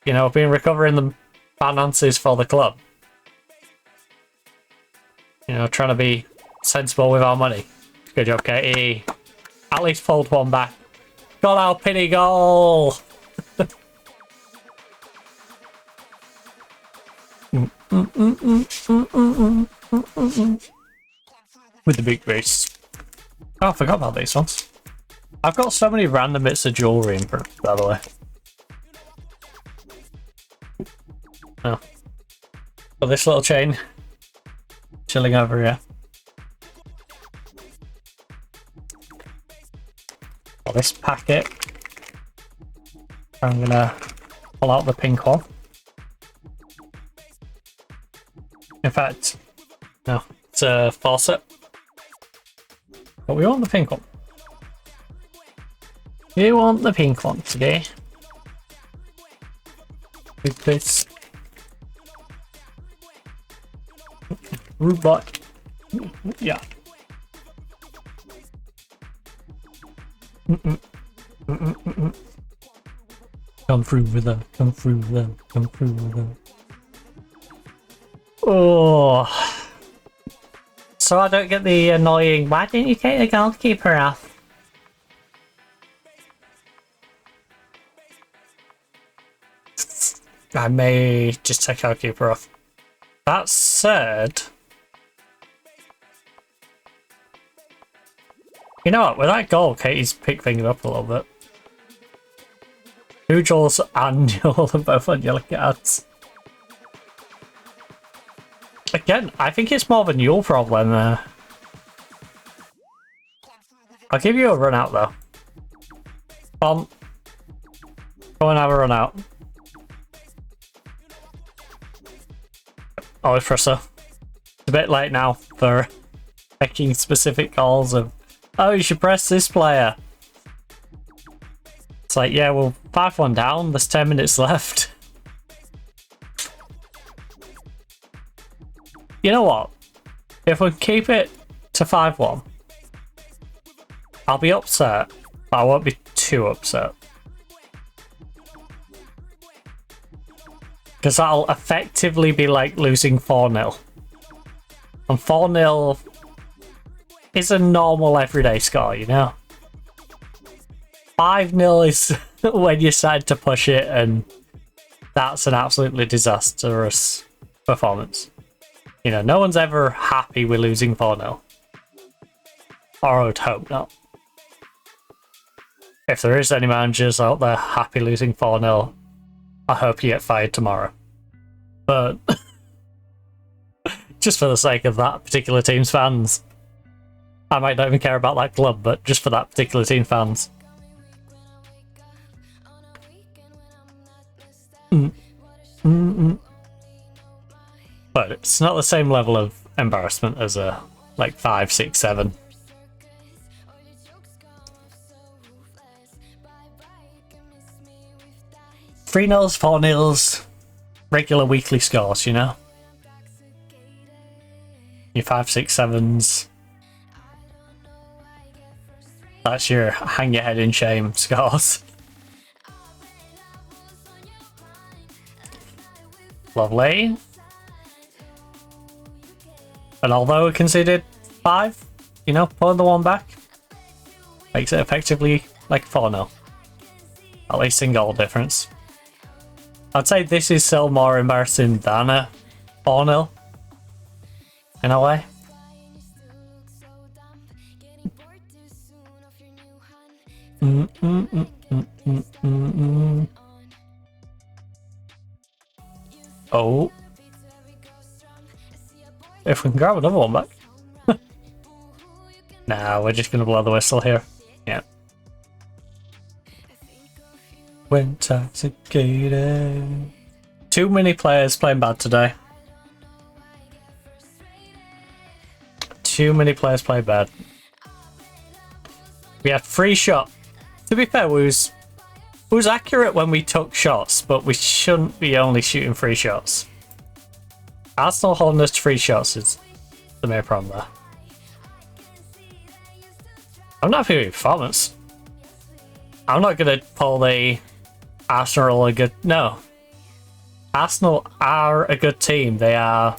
You know, we've been recovering the finances for the club. You know, trying to be sensible with our money. Good job, Katie. At least pulled one back. Got our pity goal! With the big bass. Oh, I forgot about these ones. I've got so many random bits of jewellery in front, by the way. Oh. Got this little chain chilling over here. Got this packet. I'm gonna pull out the pink one. In fact, no, it's a faucet. But we want the pink one. You want the pink one today. With this robot. Yeah. Come through with them. Come through with them. Come through with them. Oh. So I don't get the annoying, why didn't you take the goalkeeper off? I may just take goalkeeper off. That said, you know what, with that goal, Katie's picked things up a little bit. Pujol's and Yule are both on yellow cards. Again, I think it's more of a Yule problem there. I'll give you a run out though. Come on. Go and have a run out. Oh, it's Presser. It's a bit late now for making specific calls of, oh, you should press this player. It's like, yeah, well, 5-1 down, there's 10 minutes left. You know what? If we keep it to 5-1, I'll be upset, but I won't be too upset. Because that'll effectively be like losing 4-0. And 4-0 is a normal everyday score, you know? 5-0 is when you decide to push it, and that's an absolutely disastrous performance. You know, no one's ever happy with losing 4-0. Or I would hope not. If there is any managers out there happy losing 4-0, I hope you get fired tomorrow. But just for the sake of that particular team's fans, I might not even care about that club, but just for that particular team's fans. But it's not the same level of embarrassment as a like 5, 6, 7. Three nils, 4-0s, regular weekly scores, you know? Your 5, 6, 7s. That's your hang your head in shame scores. Lovely. And although we conceded 5, you know, pulling the one back makes it effectively like 4-0. At least in goal difference. I'd say this is still more embarrassing than a 4-0 in a way. Oh. If we can grab another one back. Nah, we're just gonna blow the whistle here. Yeah. When intoxicated. Too many players playing bad today. Too many players play bad. We had 3 shots. To be fair, we was accurate when we took shots, but we shouldn't be only shooting 3 shots. Arsenal holding us to 3 shots is the main problem there. I'm not happy with performance. I'm not going to pull the Arsenal a good... No. Arsenal are a good team. They are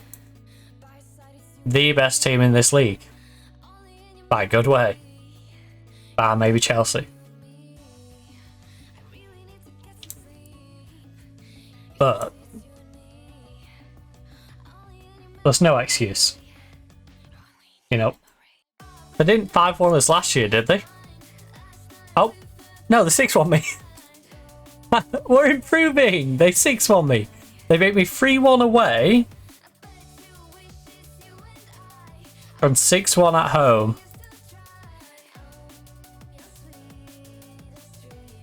the best team in this league. By a good way. Bar maybe Chelsea. But there's no excuse. You know. They didn't 5-1 us last year, did they? Oh. No, they 6-1 me. We're improving. They 6-1 me. They beat me 3-1 away. From 6-1 at home.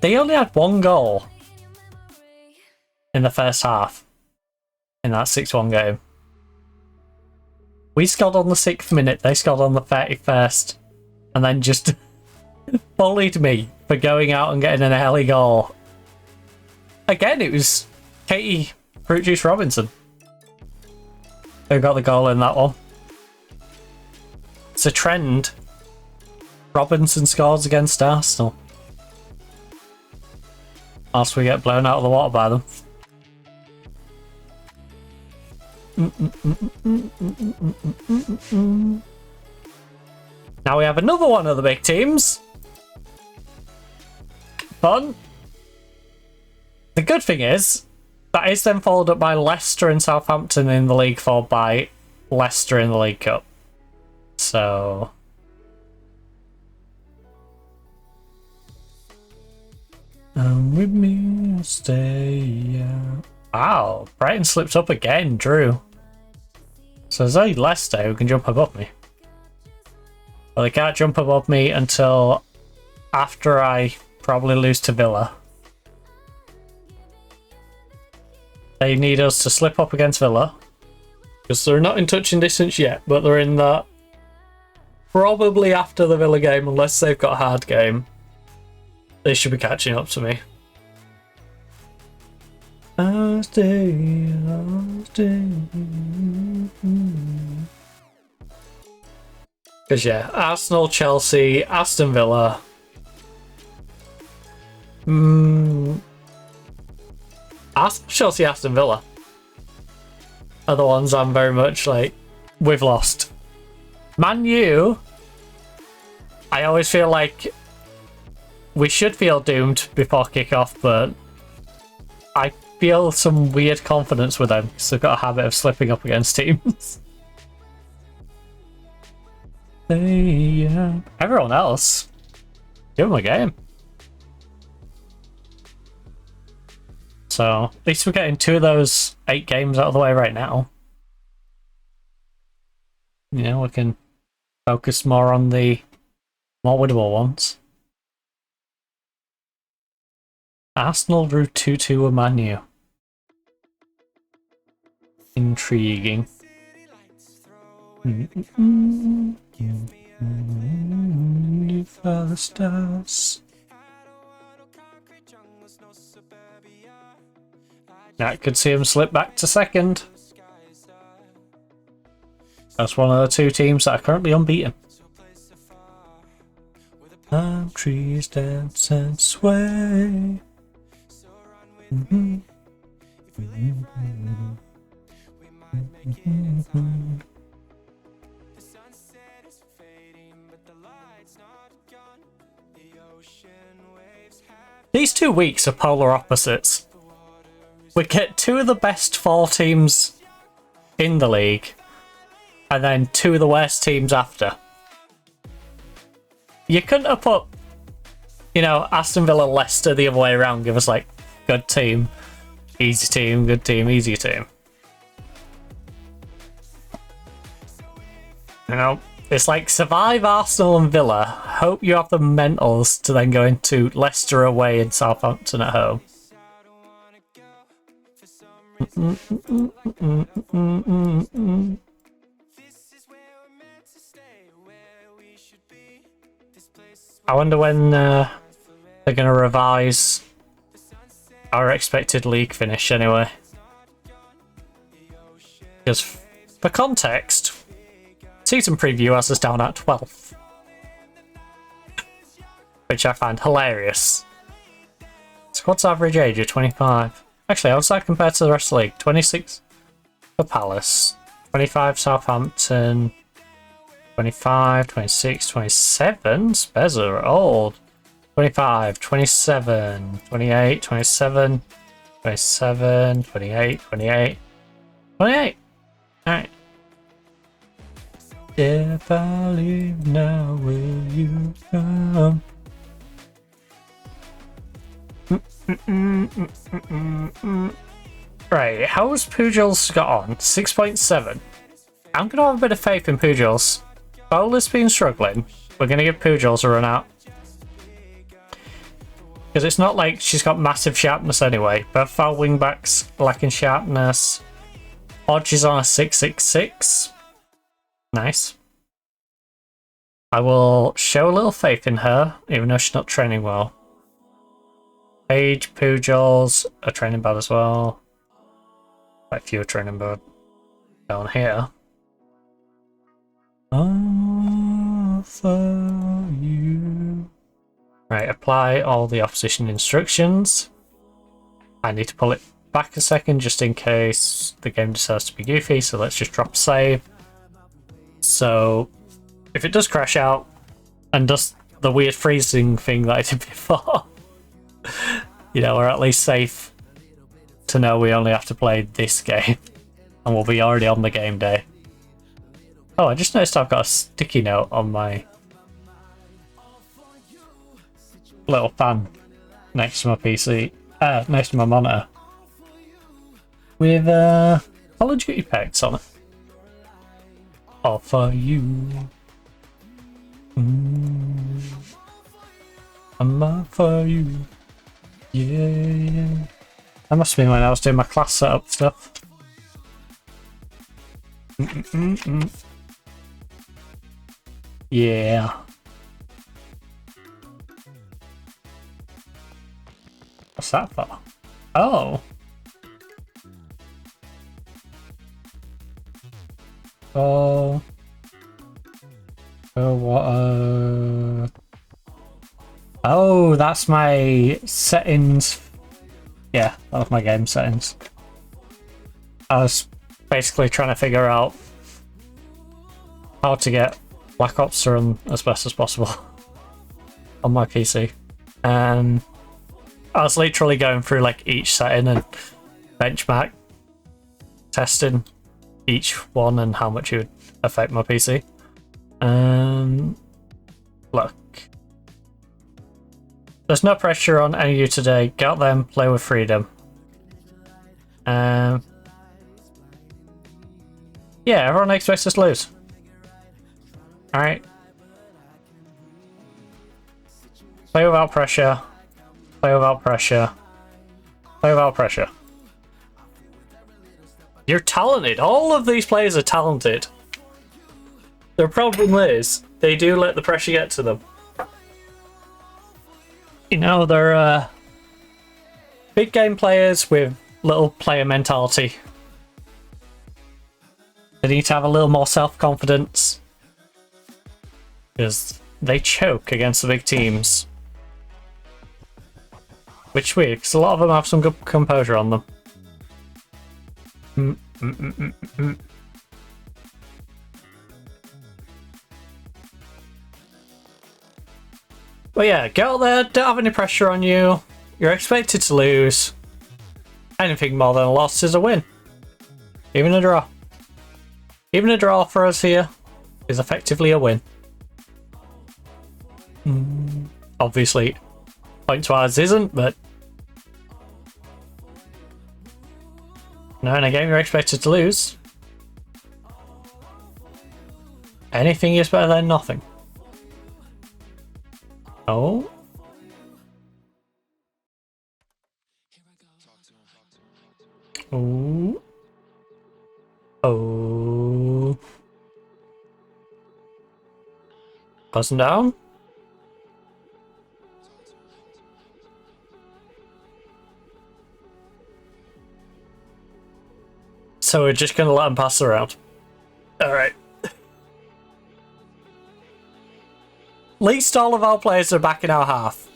They only had 1 goal in the first half in that 6-1 game. We scored on the 6th minute, they scored on the 31st, and then just bullied me for going out and getting an early goal. Again, it was Katie Fruit Juice Robinson who got the goal in that one. It's a trend. Robinson scores against Arsenal. Whilst we get blown out of the water by them. Now we have another one of the big teams. Fun. The good thing is, that is then followed up by Leicester and Southampton in the league, followed by Leicester in the League Cup. So... with me. stay out. Wow, Brighton slipped up again, Drew. So there's only Leicester who can jump above me. Well, they can't jump above me until after I probably lose to Villa. They need us to slip up against Villa. Because they're not in touching distance yet, but they're in that probably after the Villa game, unless they've got a hard game. They should be catching up to me. I'll stay. Because yeah, Arsenal, Chelsea, Aston Villa. Arsenal, Chelsea, Aston Villa are the ones I'm very much like, we've lost. Man U, I always feel like we should feel doomed before kickoff, but I feel some weird confidence with them because they've got a habit of slipping up against teams. Everyone else, give them a game. So at least we're getting 2 of those 8 games out of the way right now. You know, we can focus more on the more winnable ones. Arsenal drew 2-2 with Man U. Intriguing. For the stars. I could see him slip back to second. That's one of the 2 teams that are currently unbeaten. Palm trees dance and sway. These 2 weeks are polar opposites. We get 2 of the best 4 teams in the league, and then 2 of the worst teams after. You couldn't have put, you know, Aston Villa, Leicester the other way around. Give us like, good team, easy team, good team, easy team. You know, it's like survive Arsenal and Villa. Hope you have the mentals to then go into Leicester away and Southampton at home. I wonder when they're going to revise our expected league finish anyway. Because for context, season preview has us down at 12th. Which I find hilarious. Squad's average age of 25. Actually, how does that compare to the rest of the league? 26 for Palace, 25 Southampton, 25, 26, 27. Spurs are old. 25, 27, 28, 27, 27, 28, 28, 28. Alright. If I leave now, will you come? Right, how's Pujols got on? 6.7. I'm going to have a bit of faith in Pujols. Bowler's been struggling. We're going to give Pujols a run out. Because it's not like she's got massive sharpness anyway. Both our wingbacks lacking sharpness. Hodge is on a 666. Nice. I will show a little faith in her, even though she's not training well. Page, Pujols are training bad as well. Quite a few are training bad down here. Oh, for you. Right, apply all the opposition instructions. I need to pull it back a second just in case the game decides to be goofy, so let's just drop save. So if it does crash out and does the weird freezing thing that I did before, you know, we're at least safe to know we only have to play this game and we'll be already on the game day. Oh, I just noticed I've got a sticky note on my little fan next to my PC. next to my monitor with Call of Duty packs on it. All for you. I'm all for you. Yeah. That must have been when I was doing my class setup stuff. Yeah. What's that for? Oh. Oh. Oh, what? Oh, that's my settings. Yeah, that was my game settings. I was basically trying to figure out how to get Black Ops to run as best as possible on my PC. And I was literally going through like each setting and benchmark testing each one and how much it would affect my PC. Look. There's no pressure on any of you today. Get out there and play with freedom. Yeah, everyone expects us to lose. Alright. Play without pressure. Play without pressure. Play without pressure. You're talented. All of these players are talented. The problem is, they do let the pressure get to them. You know, they're big game players with little player mentality. They need to have a little more self-confidence. Because they choke against the big teams. Which is weird, because a lot of them have some good composure on them. But yeah, get out there, don't have any pressure on you. You're expected to lose. Anything more than a loss is a win. Even a draw. Even a draw for us here is effectively a win. Obviously, points-wise isn't, but... No, in a game you're expected to lose. Anything is better than nothing. Oh. Oh. Oh. Buzzing down. So we're just gonna let them pass around. Alright. At least all of our players are back in our half.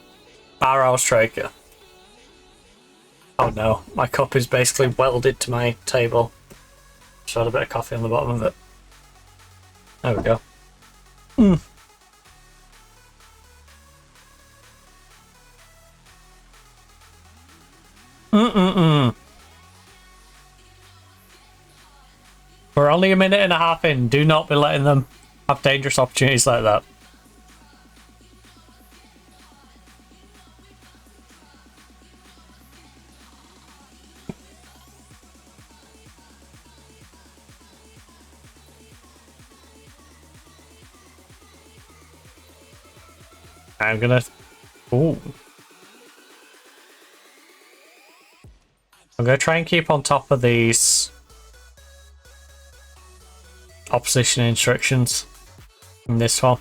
Bar our striker. Oh no, my cup is basically welded to my table. Just had a bit of coffee on the bottom of it. There we go. We're only a minute and a half in. Do not be letting them have dangerous opportunities like that. I'm gonna... Ooh. I'm gonna try and keep on top of these opposition instructions in this one.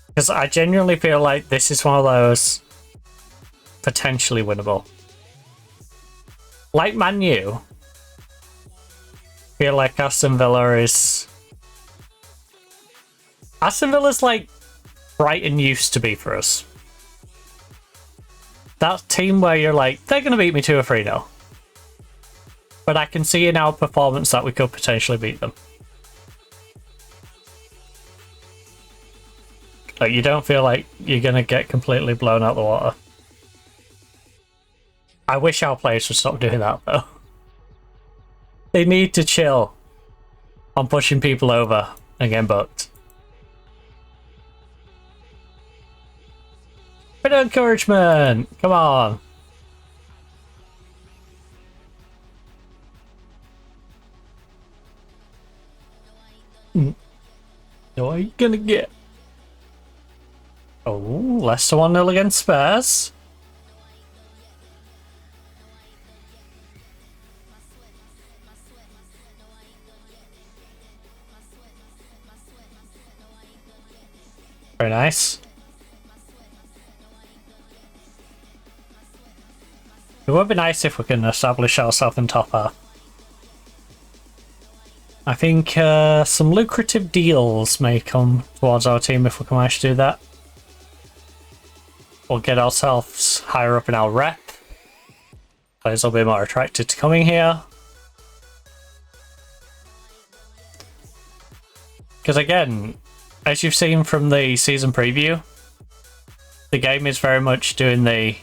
Because I genuinely feel like this is one of those potentially winnable. Like Man U, I feel like Aston Villa is... Aston Villa's like Brighton used to be for us. That team where you're like, they're going to beat me 2 or 3-0. But I can see in our performance that we could potentially beat them. Like, you don't feel like you're going to get completely blown out the water. I wish our players would stop doing that, though. They need to chill on pushing people over and getting booked. Bit of encouragement! Come on! What are you gonna get? Oh, Leicester 1-0 against Spurs. Very nice. It would be nice if we can establish ourselves in top half. I think some lucrative deals may come towards our team if we can manage to do that. We'll get ourselves higher up in our rep. Players will be more attracted to coming here. Because again, as you've seen from the season preview, the game is very much doing the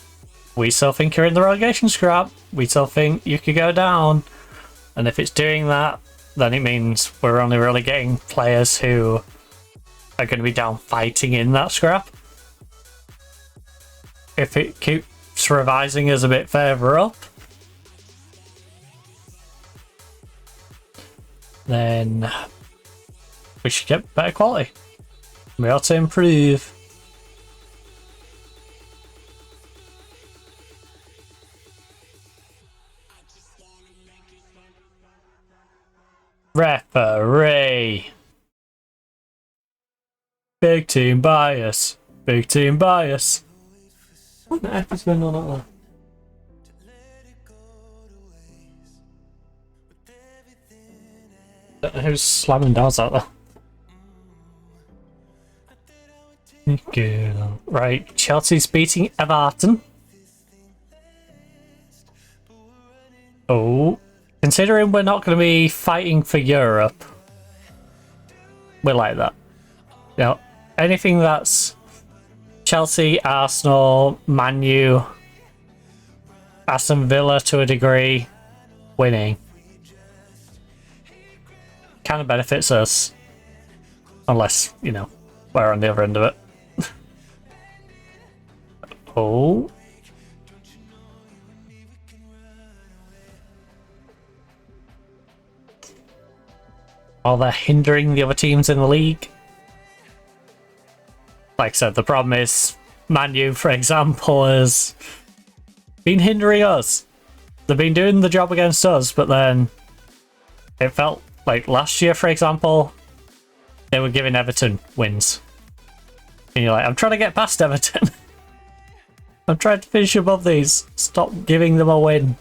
we still think you're in the relegation scrap, we still think you could go down. And if it's doing that, then it means we're only really getting players who are going to be down fighting in that scrap. If it keeps revising us a bit further up, then we should get better quality. We ought to improve. Referee. Big team bias. Big team bias. What the heck is going on out there? Don't know who's slamming doors out there. Good. Right, Chelsea's beating Everton. Oh, considering we're not going to be fighting for Europe, we like that. Now, anything that's Chelsea, Arsenal, Man U, Aston Villa to a degree, winning kind of benefits us, unless, you know, we're on the other end of it. Oh. While they're hindering the other teams in the league. Like I said, the problem is Man U, for example, has been hindering us. They've been doing the job against us, but then it felt like last year, for example, they were giving Everton wins. And you're like, I'm trying to get past Everton. I'm trying to finish above these. Stop giving them a win.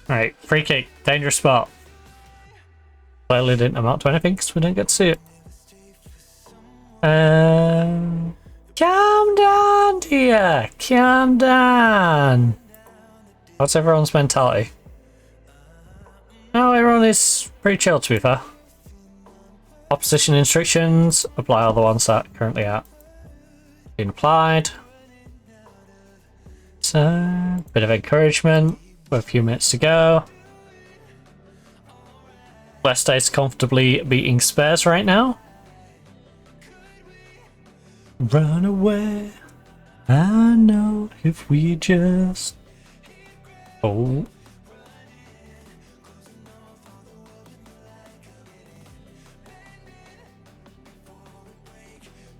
Alright, free kick. Dangerous spot. Clearly didn't amount to anything because we didn't get to see it. Calm down, dear. Calm down. What's everyone's mentality? Oh, everyone is pretty chill, to be fair. Opposition instructions. Apply all the ones that currently are being applied. So, bit of encouragement. With a few minutes to go. Leicester is comfortably beating Spurs right now. Run away. I know if we just... Oh.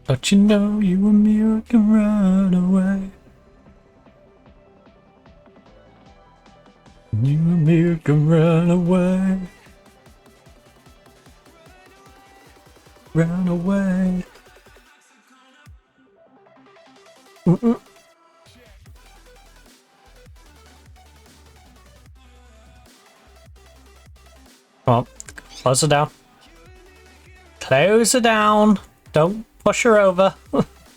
But you know you and me can run away. You and me can run away. Run away. Come on, close her down. Close her down. Don't push her over.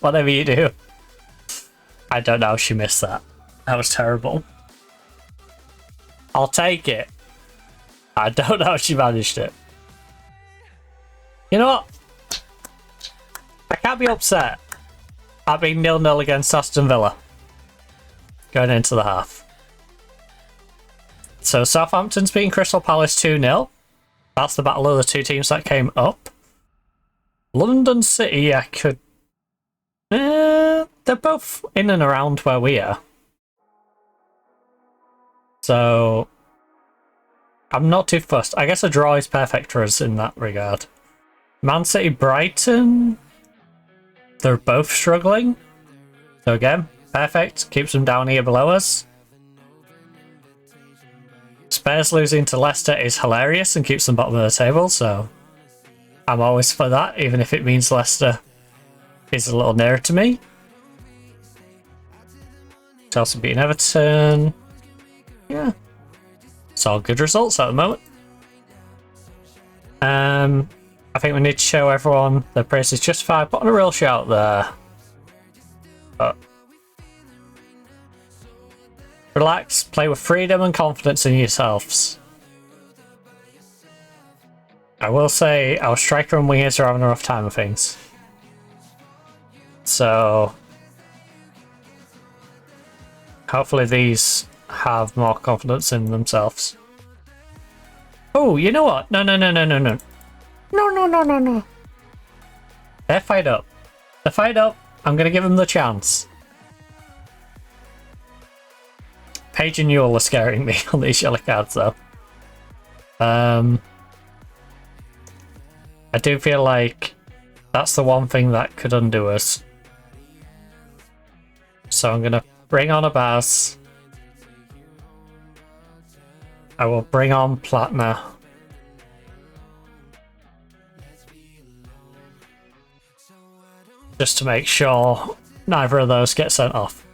Whatever you do. I don't know how she missed that. That was terrible. I'll take it. I don't know how she managed it. You know what? I can't be upset at being 0-0 against Aston Villa. Going into the half. So Southampton's beating Crystal Palace 2-0. That's the battle of the two teams that came up. London City, I could... they're both in and around where we are. So... I'm not too fussed. I guess a draw is perfect for us in that regard. Man City, Brighton... They're both struggling. So again, perfect. Keeps them down here below us. Spurs losing to Leicester is hilarious and keeps them bottom of the table, so I'm always for that, even if it means Leicester is a little nearer to me. Chelsea beating Everton. Yeah. It's all good results at the moment. I think we need to show everyone the praise is justified, putting a real shout there. But relax, play with freedom and confidence in yourselves. I will say our striker and wingers are having a rough time with things. So hopefully these have more confidence in themselves. Oh, you know what? No. No. They're fired up. They're fired up. I'm going to give them the chance. Page and Newell are scaring me on these yellow cards, though. I do feel like that's the one thing that could undo us. So I'm going to bring on a Baz. I will bring on Platner. Just to make sure neither of those get sent off.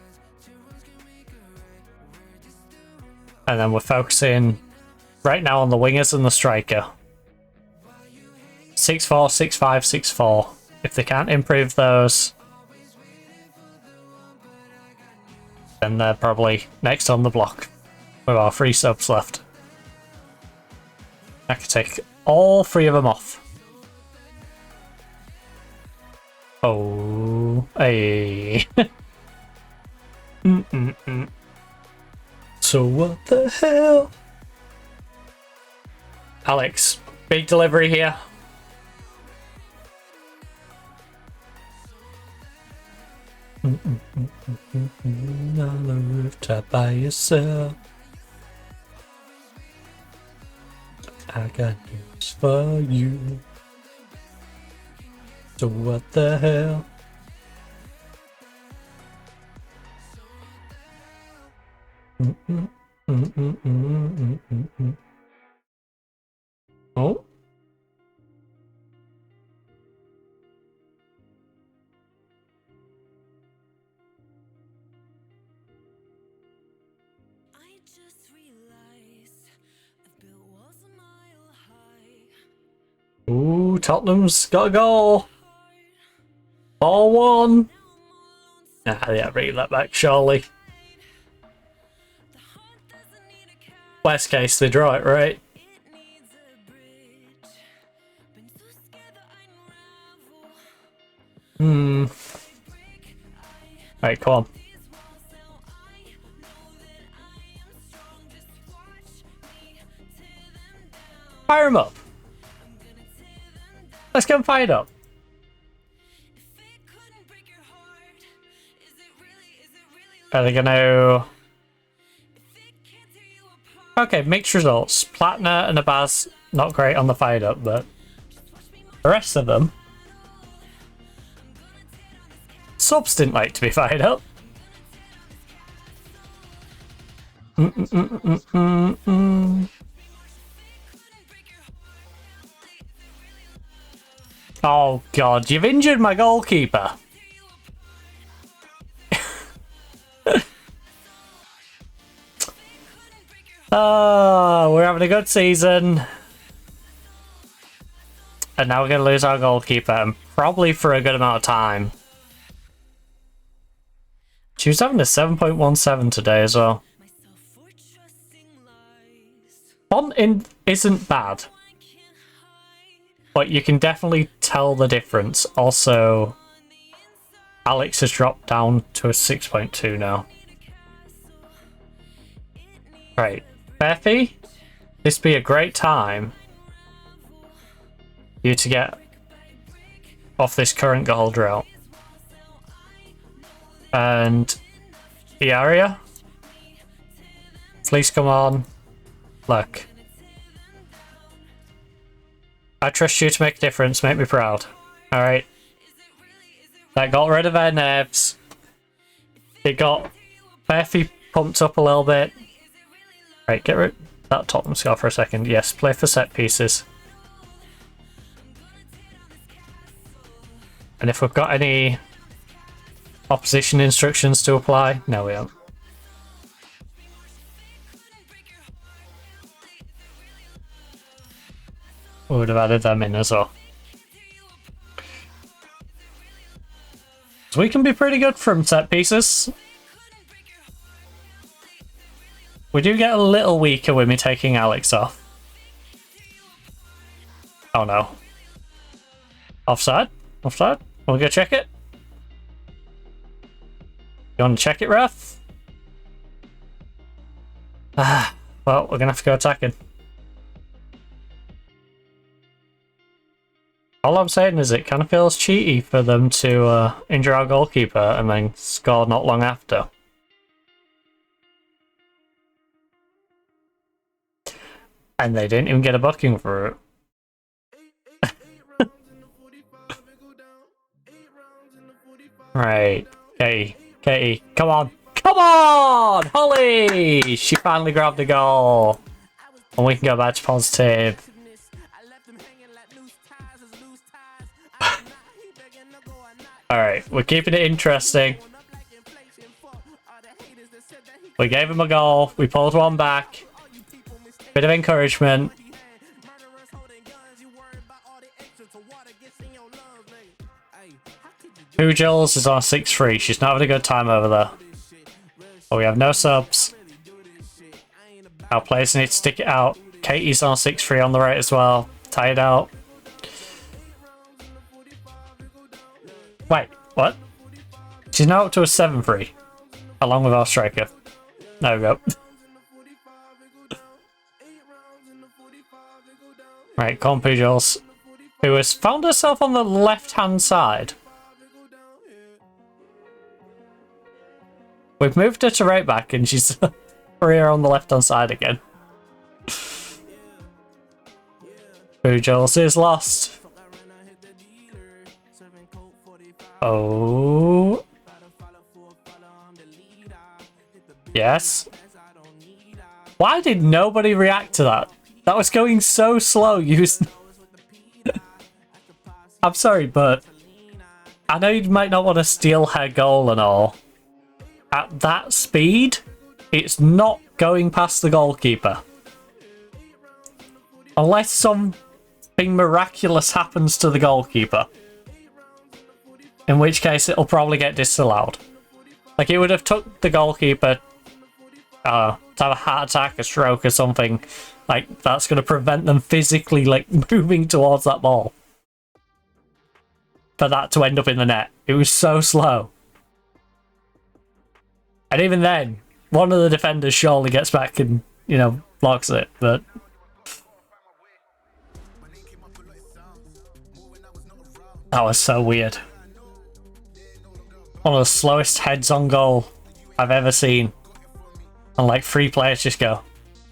And then we're focusing right now on the wingers and the striker. 6-4, 6-5, 6-4. If they can't improve those, then they're probably next on the block with our 3 subs left. I could take all 3 of them off. Oh, hey. So what the hell? Alex, big delivery here. On the rooftop by yourself. I got news for you. So what the hell? Oh. I just realized I've built walls a mile high. Ooh, Tottenham's got a goal. 4-1. Yeah, bring that back, surely. Worst case, they draw it, right? Right, come on. Fire him up. Let's get him fired up. Are they gonna... Okay, mixed results. Platner and Abaz, not great on the fired up, but the rest of them... Subs didn't like to be fired up. Oh god, you've injured my goalkeeper. Oh, we're having a good season. And now we're going to lose our goalkeeper, and probably for a good amount of time. She was having a 7.17 today as well. Font isn't bad, but you can definitely tell the difference. Also, Alex has dropped down to a 6.2 now. Right, Beffy, this be a great time you to get off this current goal drought. And the area. Please come on. Look. I trust you to make a difference. Make me proud. Alright. That got rid of our nerves. It got Murphy pumped up a little bit. Right, get rid of that Tottenham score for a second. Yes, play for set pieces. And if we've got any opposition instructions to apply, no we haven't. We would have added them in as well. So we can be pretty good from set pieces. We do get a little weaker with me taking Alex off. Oh no. Offside? Offside? We'll go check it. You want to check it, ref? Ah, well, we're gonna have to go attacking. All I'm saying is it kind of feels cheaty for them to injure our goalkeeper and then score not long after. And they didn't even get a booking for it. Right. Katie, come on. Come on! Holly! She finally grabbed a goal. And we can go back to positive. Alright, we're keeping it interesting. We gave him a goal. We pulled one back. Bit of encouragement. Pujals is on 6-3. She's not having a good time over there. But we have no subs. Our players need to stick it out. Katie's on 6-3 on the right as well. Tied out. Wait, what? She's now up to a 7-3. Along with our striker. There we go. Right, Pujals, who has found herself on the left-hand side. We've moved her to right back and she's here on the left-hand side again. Pujals is lost. Oh. Yes. Why did nobody react to that? That was going so slow. I'm sorry, but I know you might not want to steal her goal and all. At that speed, it's not going past the goalkeeper. Unless something miraculous happens to the goalkeeper. In which case, it'll probably get disallowed. Like, it would have took the goalkeeper to have a heart attack, a stroke or something. Like, that's going to prevent them physically, like, moving towards that ball. For that to end up in the net. It was so slow. And even then, one of the defenders surely gets back and, you know, blocks it, but... That was so weird. One of the slowest heads on goal I've ever seen. And like 3 players just go,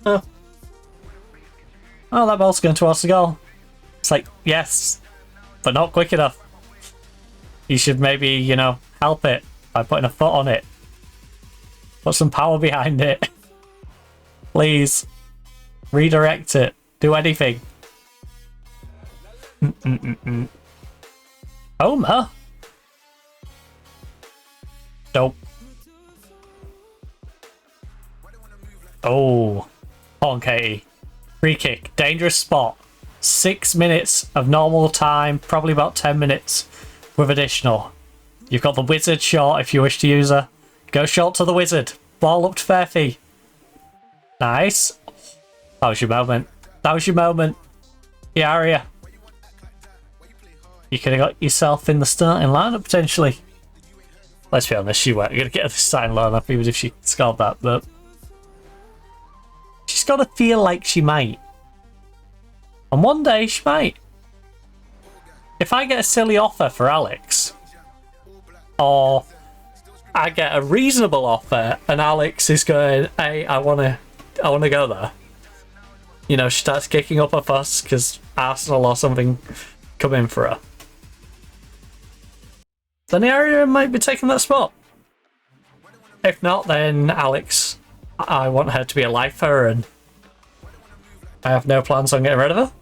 oh, that ball's going towards the goal. It's like, yes, but not quick enough. You should maybe, you know, help it by putting a foot on it. Put some power behind it. Please. Redirect it. Do anything. Homer? Nope. Oh. On Katie. Free kick. Dangerous spot. 6 minutes of normal time. Probably about 10 minutes with additional. You've got the wizard shot if you wish to use her. Go short to the wizard. Ball up to Fairfie. Nice. That was your moment. That was your moment. The area. You could have got yourself in the starting lineup potentially. Let's be honest, she weren't going to get the starting lineup even if she scored that, but she's got to feel like she might. And one day she might. if I get a silly offer for Alex, or I get a reasonable offer and Alex is going, hey, I wanna go there. You know, she starts kicking up a fuss because Arsenal or something come in for her. Then the area might be taking that spot. If not, then Alex, I want her to be a lifer and I have no plans on getting rid of her.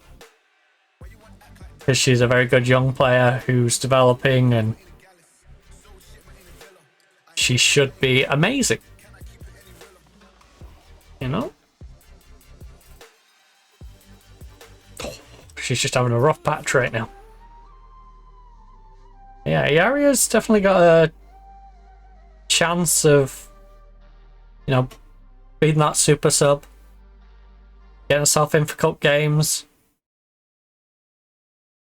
Because she's a very good young player who's developing and she should be amazing. You know? She's just having a rough patch right now. Yeah, Yaria's definitely got a chance of, you know, being that super sub, getting herself in for cup games.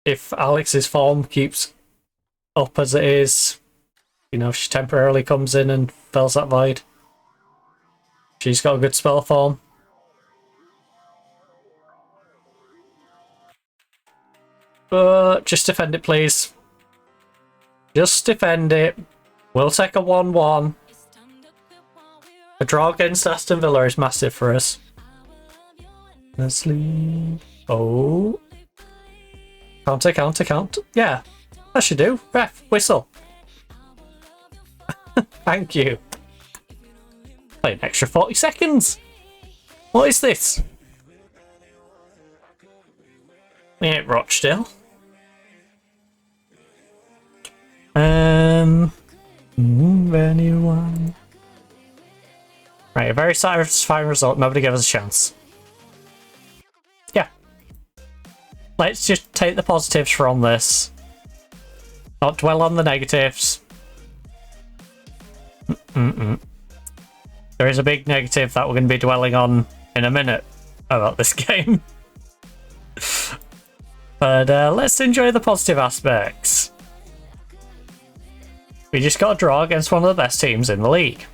If Alex's form keeps up as it is, you know, if she temporarily comes in and fills that void. She's got a good spell form. But just defend it, please. Just defend it. We'll take a 1-1. A draw against Aston Villa is massive for us. Leslie. Oh. Counter. Yeah. That should do. Ref, whistle. Thank you. Play an extra 40 seconds. What is this? We ain't Rochdale. Anyone? Right, a very satisfying result. Nobody gave us a chance. Yeah. Let's just take the positives from this. Not dwell on the negatives. There is a big negative that we're going to be dwelling on in a minute about this game. But let's enjoy the positive aspects. We just got a draw against one of the best teams in the league.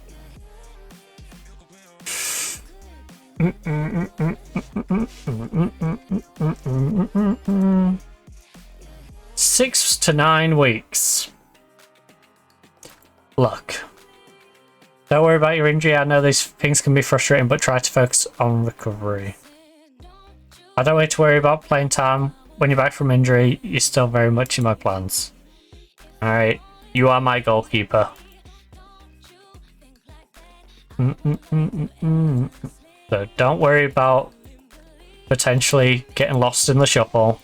6 to 9 weeks. Look. Don't worry about your injury. I know these things can be frustrating, but try to focus on recovery. I don't need to worry about playing time. When you're back from injury, you're still very much in my plans. Alright, you are my goalkeeper. So don't worry about potentially getting lost in the shuffle.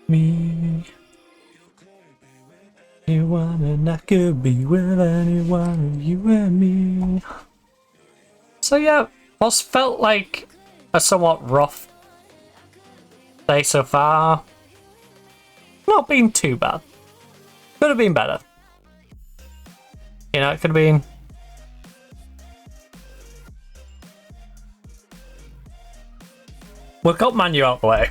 Me, anyone, and I could be with anyone of you and me. So yeah, what's felt like a somewhat rough day so far. Not been too bad. Could have been better. You know, it could have been. We've got Man U out the way.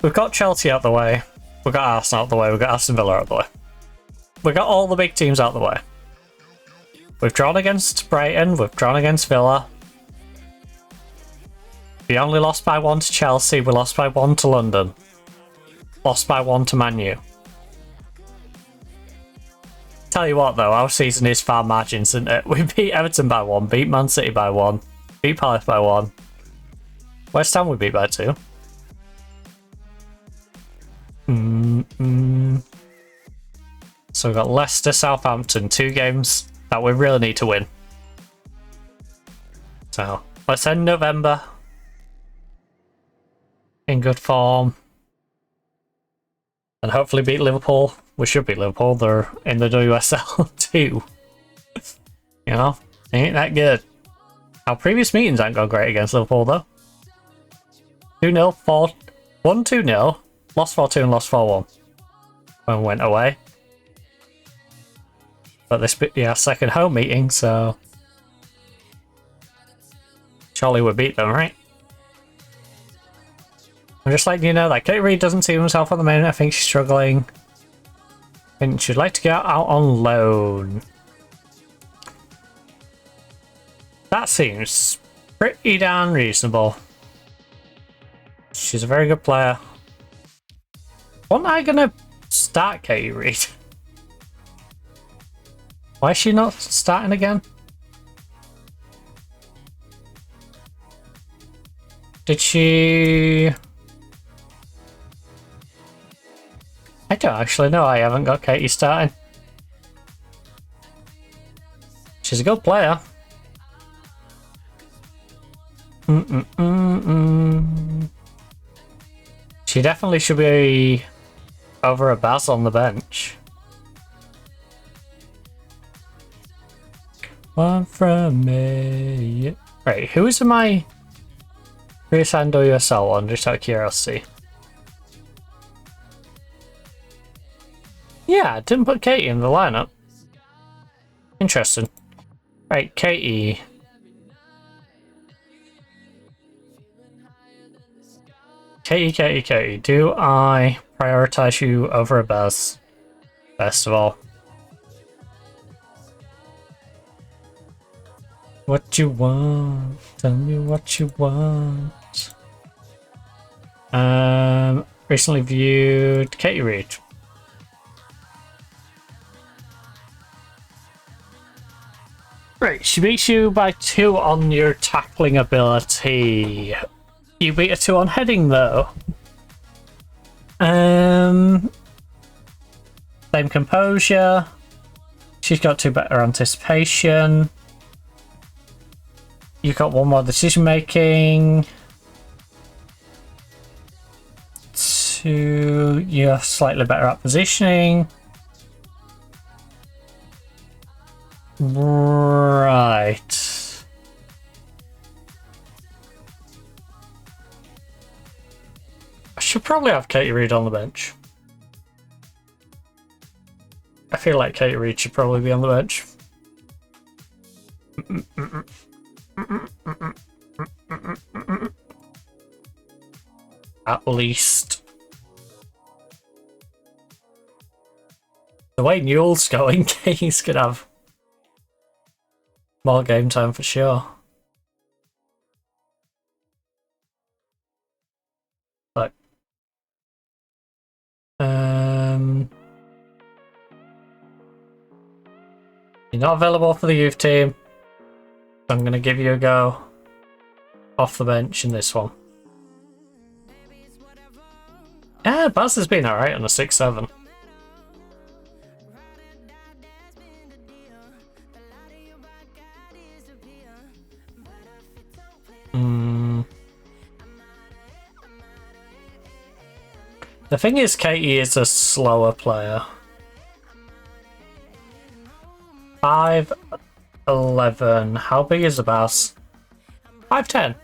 We've got Chelsea out the way. We've got Arsenal out the way. We've got Aston Villa out the way. We've got all the big teams out the way. We've drawn against Brighton. We've drawn against Villa. We only lost by 1 to Chelsea. We lost by 1 to London. Lost by 1 to Man U. Tell you what though, our season is far margins, isn't it? We beat Everton by 1, beat Man City by 1, beat Palace by 1. West Ham we beat by 2. So we've got Leicester, Southampton, 2 games that we really need to win. So let's end November in good form. And hopefully beat Liverpool. We should beat Liverpool. They're in the WSL too. You know, ain't that good. Our previous meetings aren't gone great against Liverpool though. 2-0, 1-2-0, lost 4-2 and lost 4-1 when we went away. But this be our second home meeting, so surely we beat them, right? I'm just letting you know that Kate Reid doesn't see himself at the moment. I think she's struggling. And she'd like to get out on loan. That seems Pretty darn reasonable. She's a very good player. Wasn't I gonna start Katie Reid? Why is she not starting again? Did she... I don't actually know. I haven't got Katie starting. She's a good player. She definitely should be over a Baz on the bench. One from me. Right, who is my reassigned WSL one? Just out of curiosity. Yeah, I didn't put Katie in the lineup. Interesting. Right, Katie. Katie. Do I prioritize you over a Baz? Best of all. What you want? Tell me what you want. Recently viewed Katie Reid. Right, she beats you by 2 on your tackling ability. You beat her 2 on heading though. Same composure. She's got 2 better anticipation. You got 1 more decision making. 2, you're slightly better at positioning. Right. I should probably have Katie Reid on the bench. I feel like Katie Reid should probably be on the bench. At least. The way Newell's going, Katie's gonna have more game time for sure. But you're not available for the youth team, so I'm gonna give you a go off the bench in this one. Yeah, Baz has been alright on a 6-7. The thing is, Katie is a slower player. 5'11". How big is the Baz? 5'10".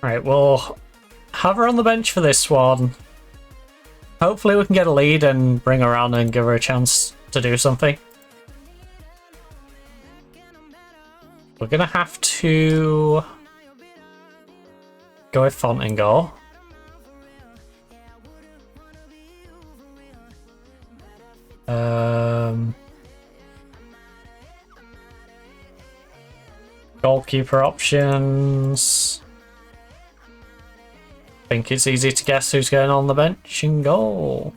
Right, we'll have her on the bench for this one. Hopefully we can get a lead and bring her on and give her a chance to do something. We're gonna have to go with Font in goal. Goalkeeper options. I think it's easy to guess who's going on the bench in goal.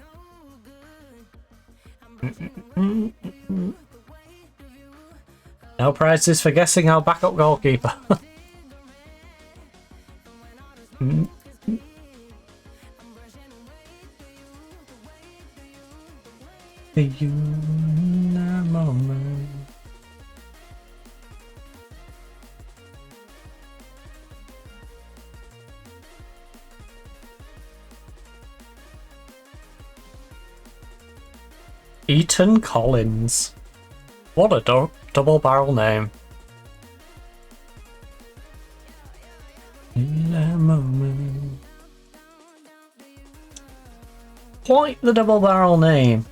No prizes for guessing our backup goalkeeper. Ethan Collins. What a double barrel name. In a moment. quite the double barrel name.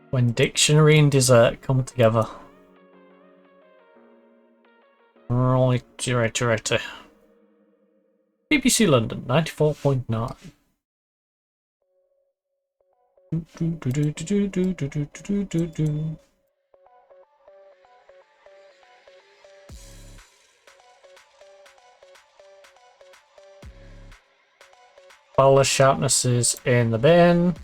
When dictionary and dessert come together. Right. BBC London 94.9. Bowler sharpness is in the bin.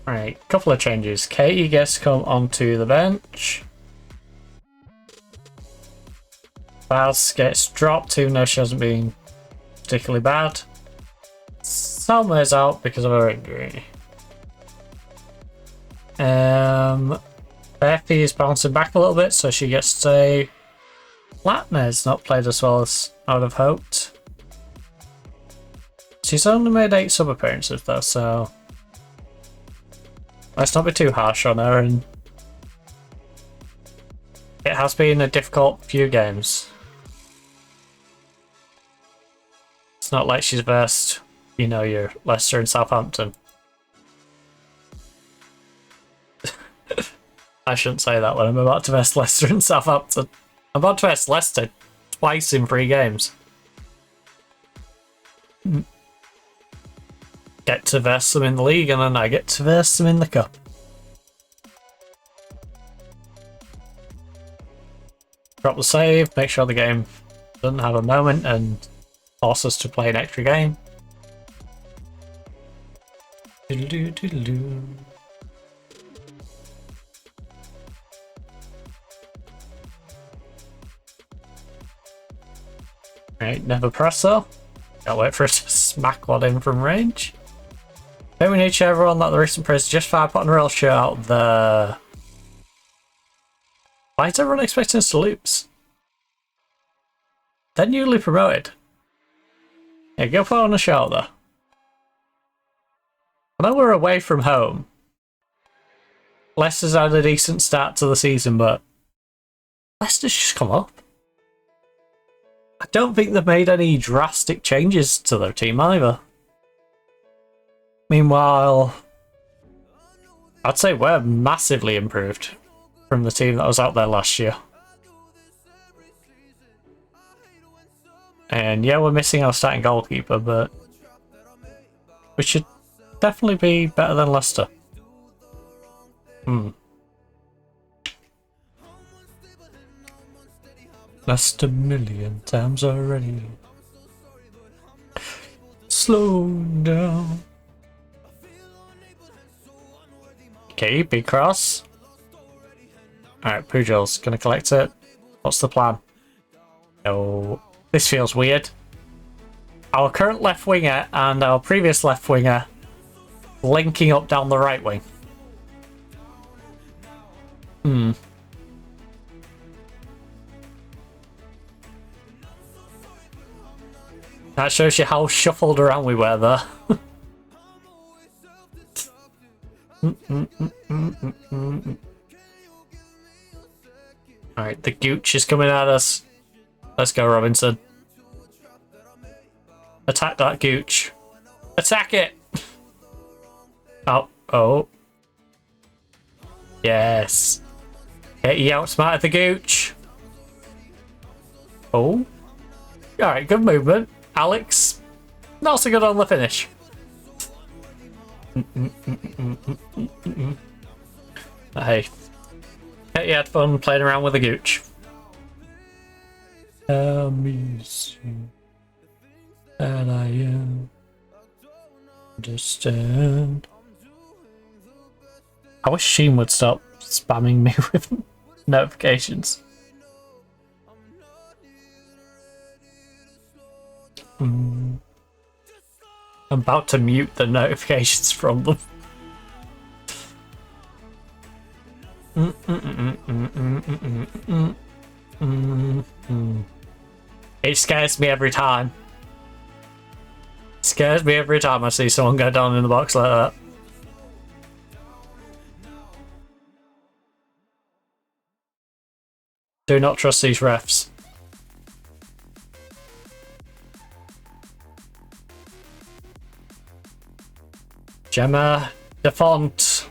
Right, couple of changes. Katie gets to come onto the bench. Baz gets dropped, even though she hasn't been particularly bad. Salma's out because of her injury. Becky is bouncing back a little bit, so she gets to stay. Latner's not played as well as I would have hoped. She's only made 8 sub appearances though, so let's not be too harsh on her. And it has been a difficult few games. It's not like she's versed, you know, your Leicester and Southampton. I shouldn't say that when I'm about to verse Leicester and Southampton. I'm about to verse Leicester twice in 3 games. Get to verse them in the league, and then I get to verse them in the cup. Drop the save, make sure the game doesn't have a moment and force us to play an extra game. Doodle-doo, doodle-doo. Right, never presser. Can't wait for it to smack one in from range. Then we need to show everyone that the recent praise just fired putting a real show out there. Why is everyone expecting us to lose? They're newly promoted. Yeah, go put on a show there. I know we're away from home. Leicester's had a decent start to the season, but Leicester's just come up. I don't think they've made any drastic changes to their team either. Meanwhile, I'd say we're massively improved from the team that was out there last year. And yeah, we're missing our starting goalkeeper, but we should definitely be better than Leicester. Leicester million times already. Slow down. Okay, big cross. Alright, Pujal's gonna collect it. What's the plan? Oh, this feels weird. Our current left winger and our previous left winger linking up down the right wing. That shows you how shuffled around we were there. Alright, the Gooch is coming at us. Let's go, Robinson. Attack that Gooch. Attack it! Oh. Yes. Okay, he outsmarted the Gooch. Oh. Alright, good movement. Alex, not so good on the finish. Hey, you had fun playing around with the Gooch. Tell me soon that I understand. I wish Sheen would stop spamming me with notifications. I'm about to mute the notifications from them. It scares me every time. Scares me every time I see someone go down in the box like that. Do not trust these refs. Gemma Defont.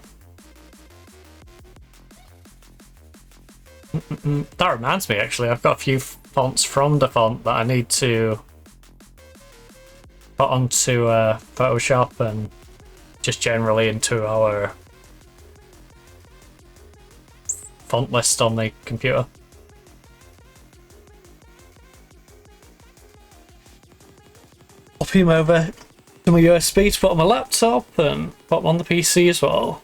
That reminds me, actually, I've got a few fonts from Defont that I need to put onto Photoshop and just generally into our font list on the computer. Pop him over to my USB to put on my laptop and put him on the PC as well.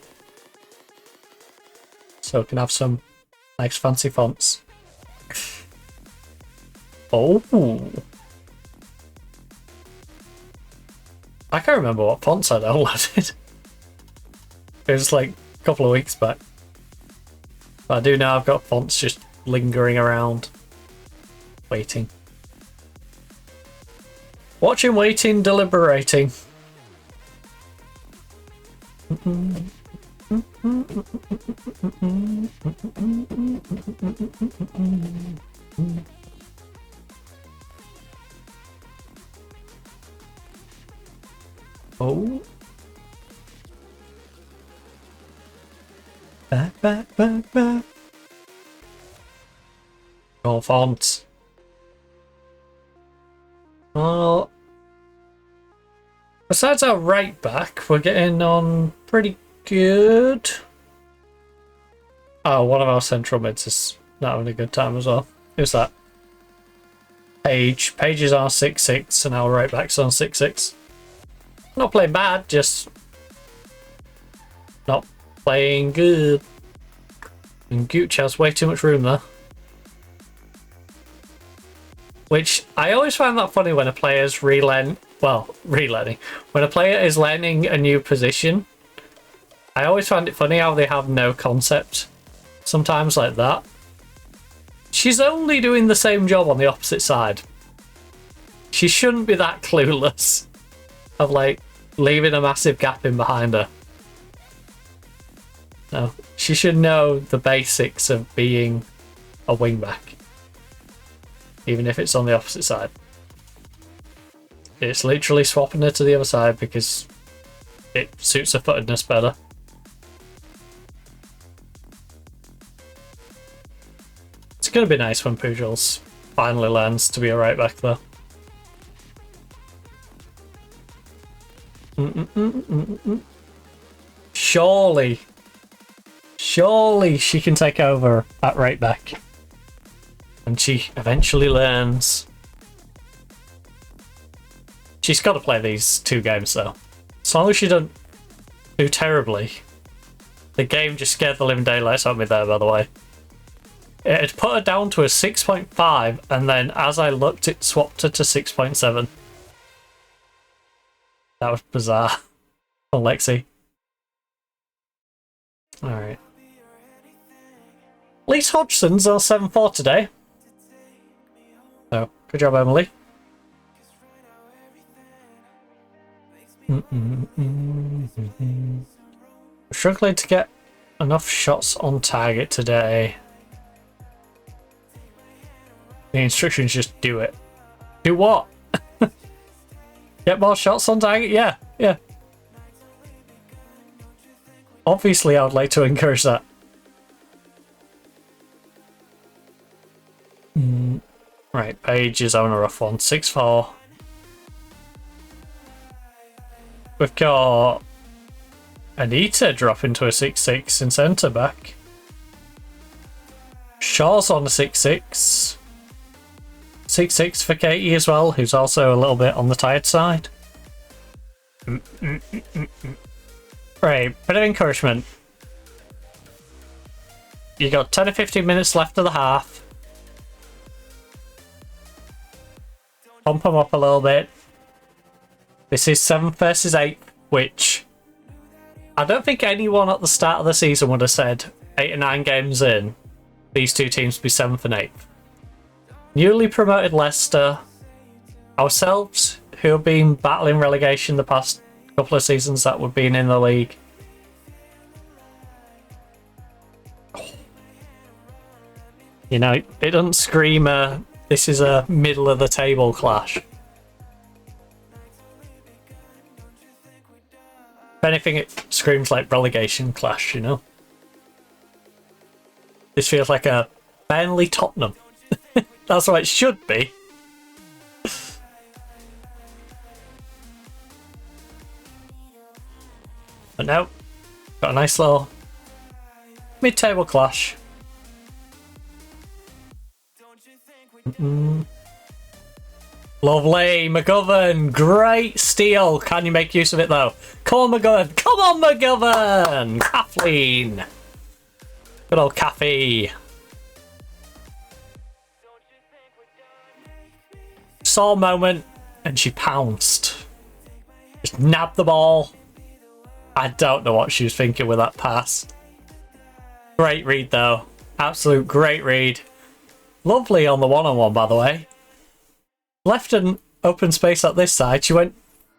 So I can have some nice fancy fonts. Oh. I can't remember what fonts I downloaded. It was like a couple of weeks back. But I do know I've got fonts just lingering around. Waiting. Watching, waiting, deliberating. Oh. Back. Oh, fonts. Well, besides our right back, we're getting on pretty good. Oh, one of our central mids is not having a good time as well. Who's that? Paige. Paige is on 6-6 and our right back's on 6-6. Not playing bad, just not playing good. And Gooch has way too much room there. Which I always find that funny when a player's relearning. When a player is learning a new position, I always find it funny how they have no concept. Sometimes like that. She's only doing the same job on the opposite side. She shouldn't be that clueless of like leaving a massive gap in behind her. No, she should know the basics of being a wingback, even if it's on the opposite side. It's literally swapping her to the other side because it suits her footedness better. It's going to be nice when Pujols finally learns to be a right back though. Surely she can take over at right back. And she eventually learns. She's got to play these 2 games though. As long as she doesn't do terribly. The game just scared the living daylights out of me there, by the way. It had put her down to a 6.5 and then as I looked it swapped her to 6.7. That was bizarre. Oh, Lexi. Alright. Lise Hodgson's on 7-4 today. Oh, good job, Emily. Struggling to get enough shots on target today. The instructions just do it. Do what? Get more shots on target? Yeah. Obviously, I would like to encourage that. Right, Paige is on a rough one. 6-4. We've got Anita dropping to a 6-6 in centre back. Shaw's on a 6-6. 6-6 for Katie as well, who's also a little bit on the tired side. Right, bit of encouragement. You got 10 or 15 minutes left of the half. Pump them up a little bit. This is 7th versus 8th, which I don't think anyone at the start of the season would have said 8 or 9 games in, these 2 teams be 7th and 8th. Newly promoted Leicester, ourselves, who have been battling relegation the past couple of seasons that we've been in the league. You know, it doesn't scream this is a middle of the table clash. If anything, it screams like relegation clash, you know? This feels like a Burnley Tottenham. That's what it should be. But no, got a nice little mid-table clash. Lovely, McGovern, great steal. Can you make use of it though? Come on, McGovern. Come on, McGovern. Kathleen. Good old Kathy. Saw a moment and she pounced. Just nabbed the ball. I don't know what she was thinking with that pass. Great read though. Absolute great read. Lovely on the one-on-one, by the way. Left an open space at this side. She went,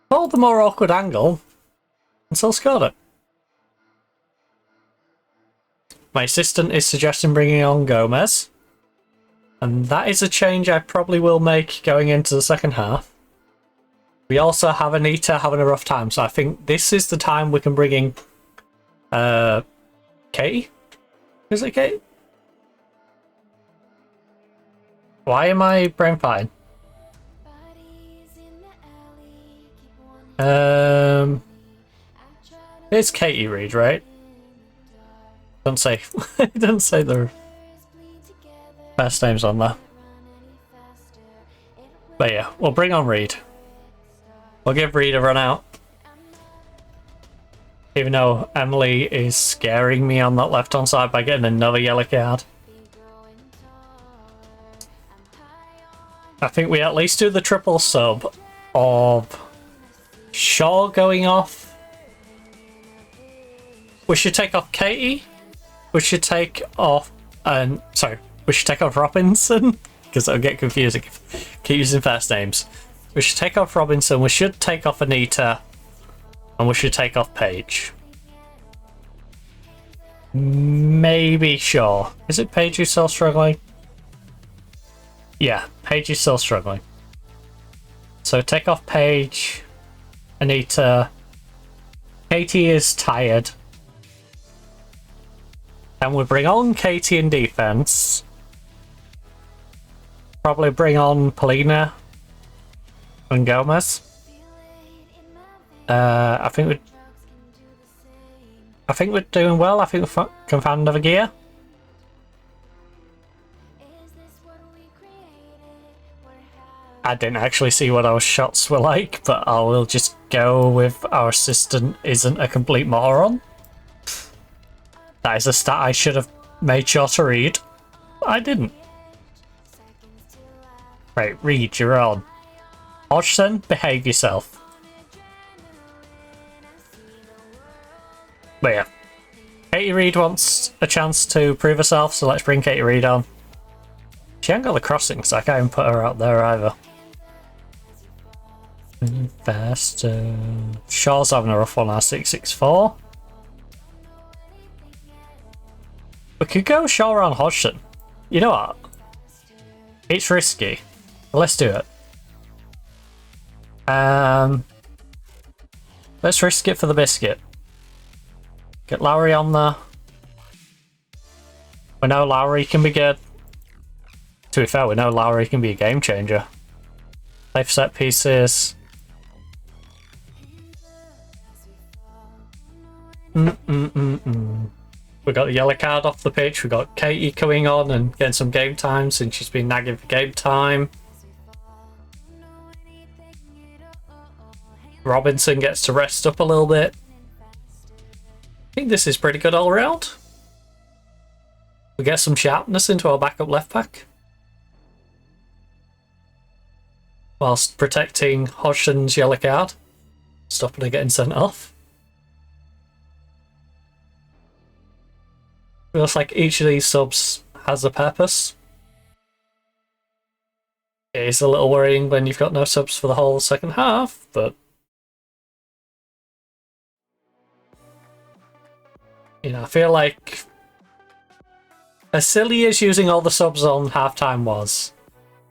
hold the more awkward angle, and still scored it. My assistant is suggesting bringing on Gomez. And that is a change I probably will make going into the second half. We also have Anita having a rough time, so I think this is the time we can bring in Katie? Is it Katie? Why am I brain fine? It's Katie Reed, right? Don't say it doesn't say the first names on there. But yeah, we'll bring on Reed. We'll give Reed a run out. Even though Emily is scaring me on that left-hand side by getting another yellow card. I think we at least do the triple sub of Shaw going off. We should take off Katie. We should take off... sorry, we should take off Robinson. Because it'll get confusing if I keep using first names. We should take off Robinson. We should take off Anita. And we should take off Paige. Maybe Shaw. Is it Paige who's still struggling? Yeah, Paige is still struggling. So take off Paige. Anita. Katie is tired. And we bring on Katie in defense. Probably bring on Polina and Gomez. I think we're doing well. I think we can find another gear. I didn't actually see what our shots were like, but I will just go with our assistant isn't a complete moron. That is a stat I should have made sure to read. I didn't. Right, Reed, you're on. Hodgson, behave yourself. But yeah. Katie Reed wants a chance to prove herself, so let's bring Katie Reed on. She ain't got the crossing, so I can't even put her out there either. Faster. Shaw's having a rough one, our 664. We could go Shaw on Hodgson. You know what? It's risky. Let's do it. Let's risk it for the biscuit. Get Lowry on there. We know Lowry can be good. To be fair, we know Lowry can be a game changer. Safe set pieces. We got the yellow card off the pitch. We got Katie coming on and getting some game time since she's been nagging for game time. Robinson gets to rest up a little bit. I think this is pretty good all around. We get some sharpness into our backup left back. Whilst protecting Hodgson's yellow card. Stopping her getting sent off. Feels like each of these subs has a purpose. It is a little worrying when you've got no subs for the whole second half, but you know, I feel like as silly as using all the subs on halftime was,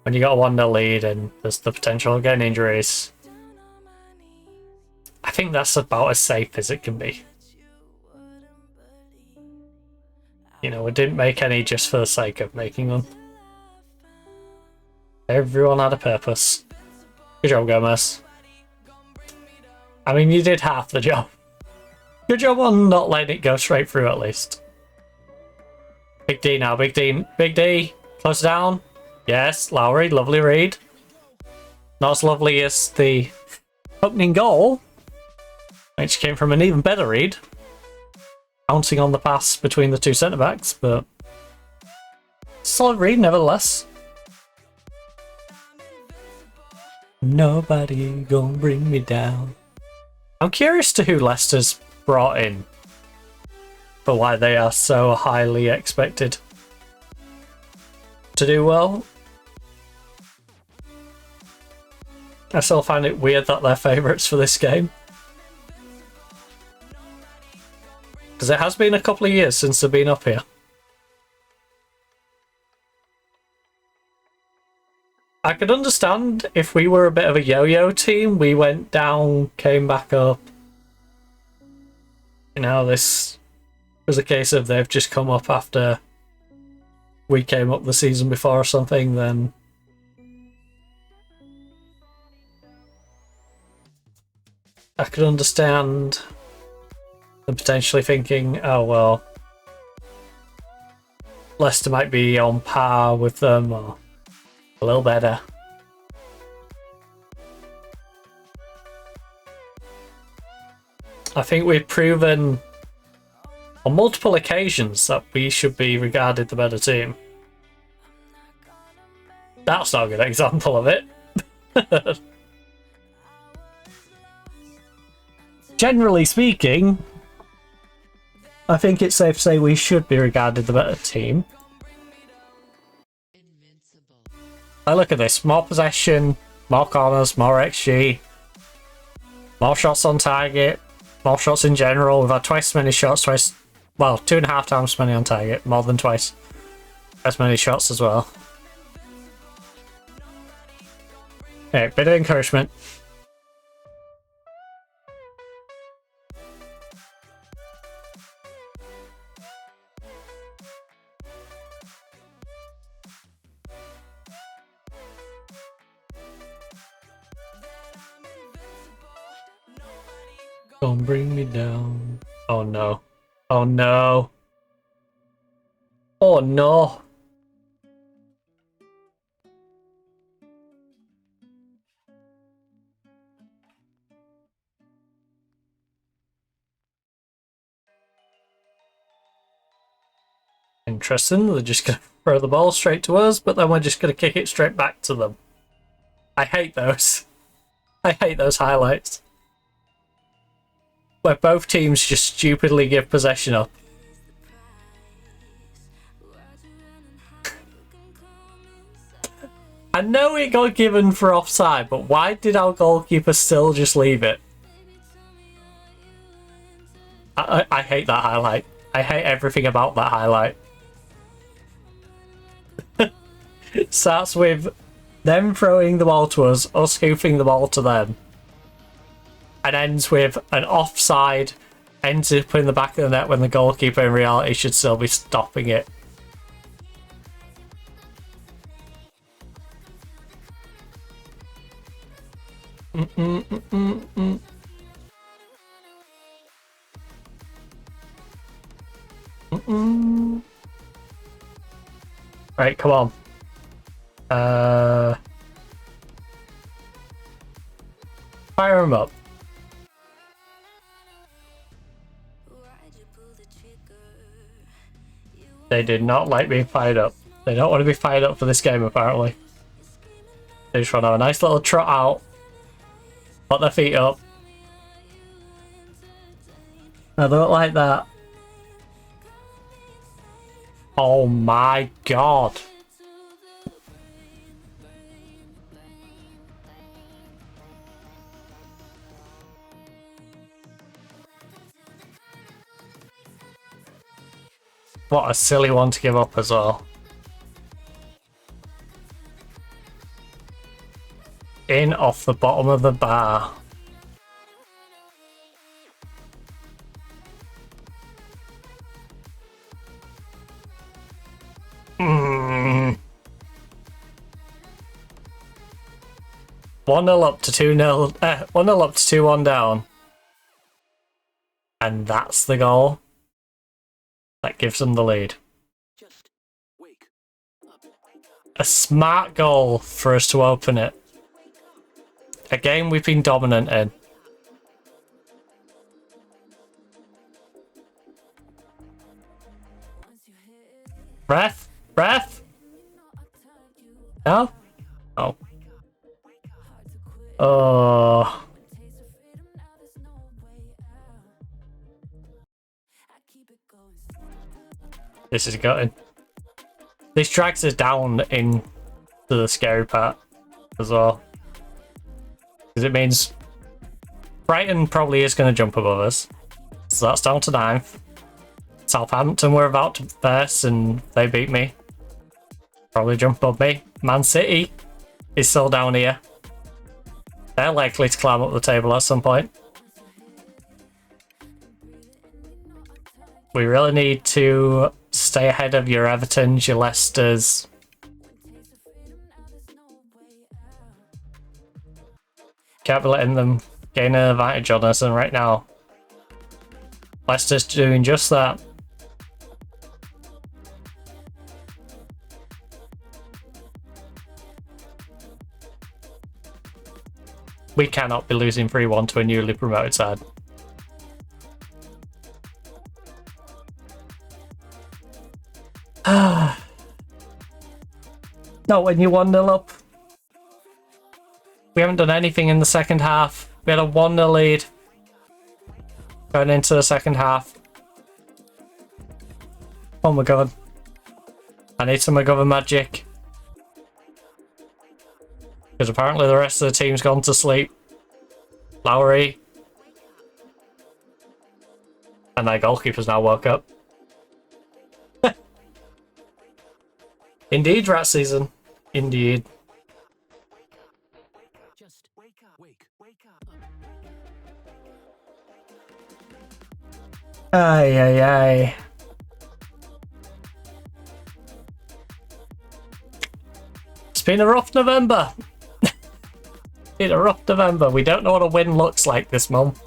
when you got a 1-0 lead and there's the potential of getting injuries, I think that's about as safe as it can be. You know, we didn't make any just for the sake of making them. Everyone had a purpose. Good job, Gomez. I mean, you did half the job. Good job on not letting it go straight through, at least. Big D now, Big D. Big D, close down. Yes, Lowry, lovely read. Not as lovely as the opening goal, which came from an even better read. Bouncing on the pass between the two centre-backs, but solid read nevertheless. Nobody gonna bring me down. I'm curious to who Leicester's brought in for why they are so highly expected to do well. I still find it weird that they're favourites for this game, because it has been a couple of years since they've been up here. I could understand if we were a bit of a yo-yo team. We went down, came back up. You know, this was a case of they've just come up after we came up the season before or something, then I could understand them potentially thinking, oh well, Leicester might be on par with them or a little better. I think we've proven on multiple occasions that we should be regarded the better team. That's not a good example of it. Generally speaking, I think it's safe to say we should be regarded the better team. Look at this, more possession, more corners, more XG, more shots on target, more shots in general. We've had twice as many shots, well, 2.5 times as many on target, more than twice as many shots as well. Hey, bit of encouragement. Don't bring me down. Oh no. Oh no. Oh no. Interesting, they're just gonna throw the ball straight to us, but then we're just gonna kick it straight back to them. I hate those. I hate those highlights, where both teams just stupidly give possession up. I know it got given for offside, but why did our goalkeeper still just leave it? I hate that highlight. I hate everything about that highlight. It starts with them throwing the ball to us hoofing the ball to them, and ends with an offside, ends up in the back of the net when the goalkeeper in reality should still be stopping it. Right, come on. Fire him up. They did not like being fired up. They don't want to be fired up for this game, apparently. They just want to have a nice little trot out, put their feet up. I don't like that. Oh my god. What a silly one to give up as well. In off the bottom of the bar. Mm. 1-0 up to 2-0. 1-0 up to 2-1 down. And that's the goal. That gives them the lead. A smart goal for us to open it. A game we've been dominant in. Ref? Ref? No? Oh. Oh. This is gutting. This drags us down into the scary part as well. Because it means Brighton probably is going to jump above us. So that's down to 9th. Southampton were about to first and they beat me. Probably jump above me. Man City is still down here. They're likely to climb up the table at some point. We really need to stay ahead of your Evertons, your Leicesters. Can't be letting them gain an advantage on us, and right now Leicester's doing just that. We cannot be losing 3-1 to a newly promoted side. Not when you're 1-0 up. We haven't done anything in the second half. We had a 1-0 lead going into the second half. Oh my god. I need some McGovern magic. Because apparently the rest of the team's gone to sleep. Lowry. And their goalkeeper's now woke up. Indeed, rat season. Indeed. Just wake up. Wake up. Ay, ay, ay. It's been a rough November. Been a rough November. We don't know what a win looks like this month.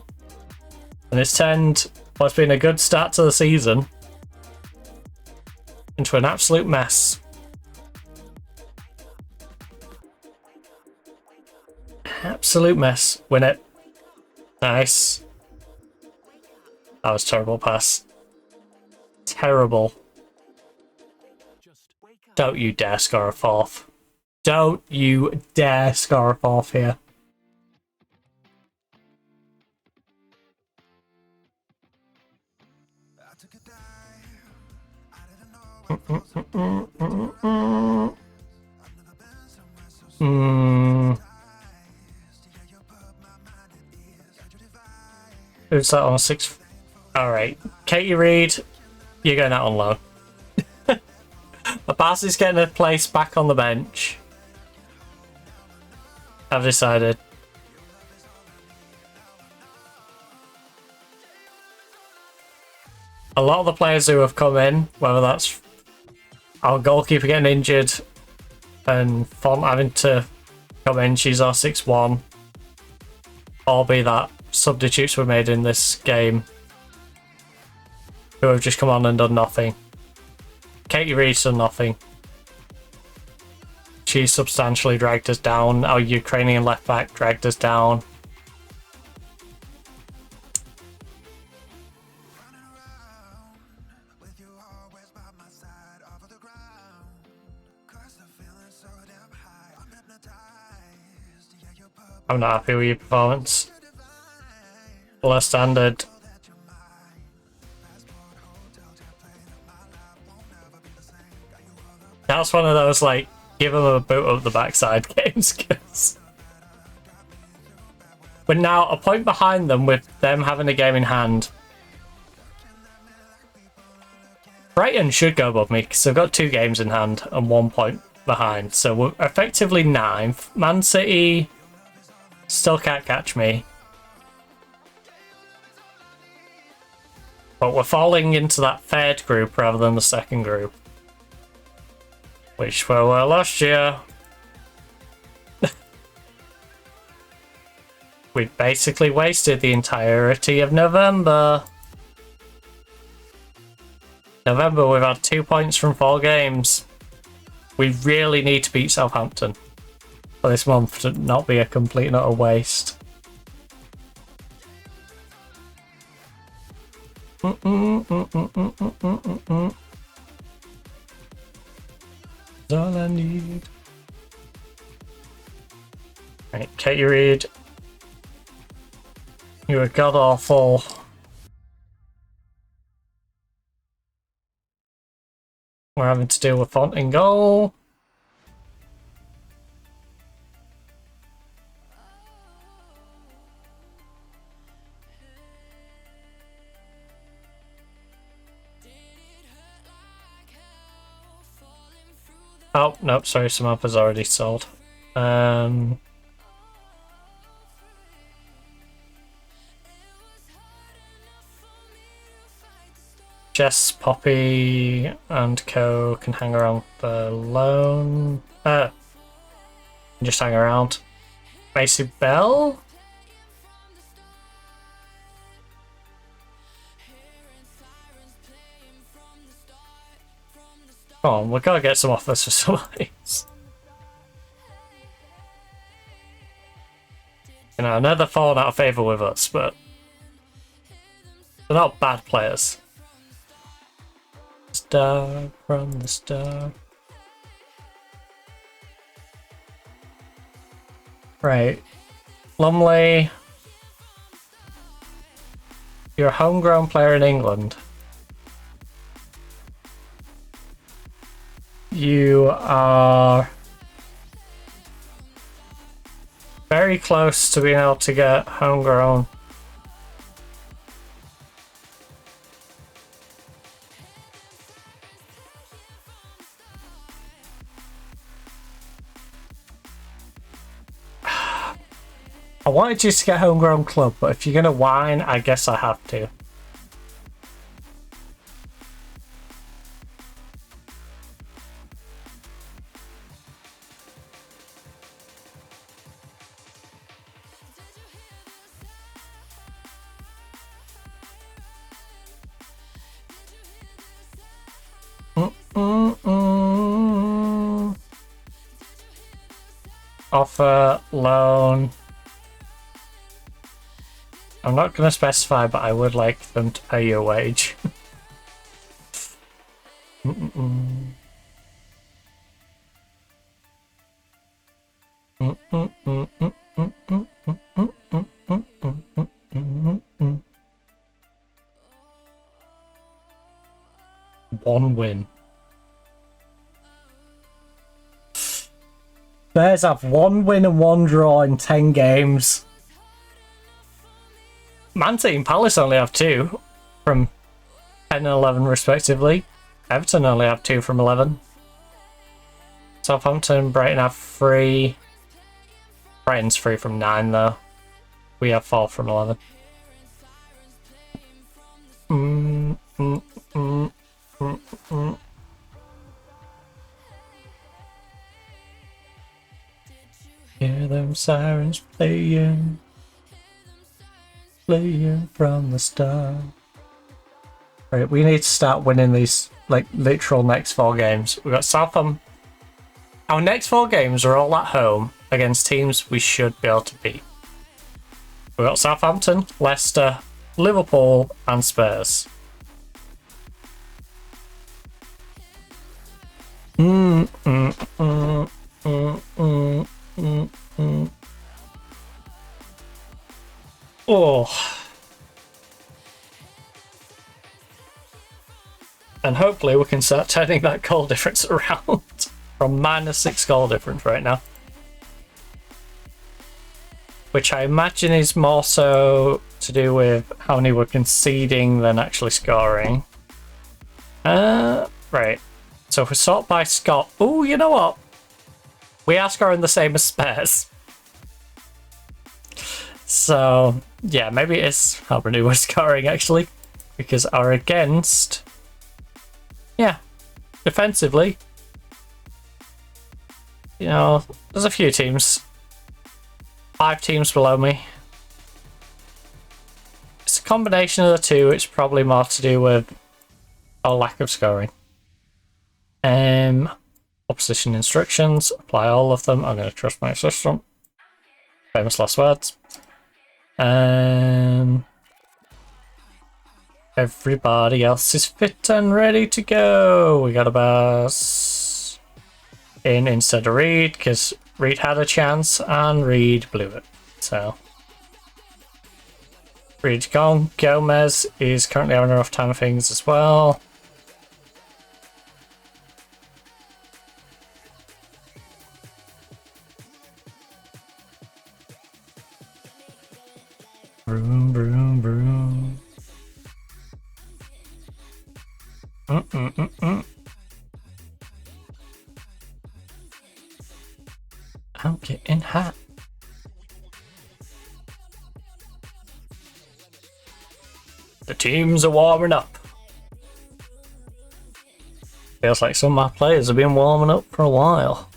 And it's turned what's been a good start to the season into an absolute mess. Absolute mess. Win it. Nice. That was terrible pass. Terrible. Don't you dare score a fourth. Don't you dare score a fourth here. Who's that on 6? Alright. Katie Reid, you're going out on loan. Abbas is getting a place back on the bench. I've decided. A lot of the players who have come in, whether that's our goalkeeper getting injured and Font having to come in, she's our 6-1, or be that substitutes were made in this game who have just come on and done nothing. Katie Reid's done nothing. She substantially dragged us down. Our Ukrainian left back dragged us down. I'm not happy with your performance. Below standard. That's one of those, like, give them a boot up the backside games, because we're now a point behind them with them having a game in hand. Brighton should go above me because they've got 2 games in hand and 1 point behind. So we're effectively 9th. Man City still can't catch me. But we're falling into that 3rd group rather than the 2nd group. Which we were last year. We basically wasted the entirety of November. November, we've had 2 points from 4 games. We really need to beat Southampton for this month to not be a complete and utter waste. That's all I need. Right, Katie Reid. You were god awful. We're having to deal with Font in goal. Oh, nope, sorry, Samantha's already sold. Jess, Poppy, and Co can hang around the loan. Just hang around. Macy Bell? Come on, we've got to get some offers for somebody. You know, I know they're falling out of favour with us, but they're not bad players. Star from the star. Right. Lumley. You're a homegrown player in England. You are very close to being able to get homegrown. I wanted you to get homegrown club, but if you're gonna whine, I guess I have to. Offer, loan. I'm not going to specify, but I would like them to pay you a wage. One win. Bears have 1 win and 1 draw in 10 games. Man City and Palace only have 2 from 10 and 11 respectively. Everton only have 2 from 11. Southampton and Brighton have 3. Brighton's 3 from 9 though. We have 4 from 11. Hear them sirens playing from the start. Right, we need to start winning these, like, literal next 4 games. We've got Southampton. Our next 4 games are all at home against teams we should be able to beat. We've got Southampton, Leicester, Liverpool, and Spurs. Oh. And hopefully we can start turning that goal difference around from -6 goal difference right now. Which I imagine is more so to do with how many we're conceding than actually scoring. Right. So if we sort by Scott... Oh, you know what? We are scoring the same as Spurs. So, yeah, maybe it's Albany we're scoring, actually. Because our against... Yeah. Defensively. You know, there's a few teams. 5 teams below me. It's a combination of the two. It's probably more to do with a lack of scoring. Opposition instructions. Apply all of them. I'm going to trust my system. Famous last words. Everybody else is fit and ready to go. We got a bus in instead of Reed because Reed had a chance and Reed blew it. So Reed's gone. Gomez is currently having a rough time of things as well. Broom, broom, broom. I'm getting hot. The teams are warming up. Feels like some of my players have been warming up for a while.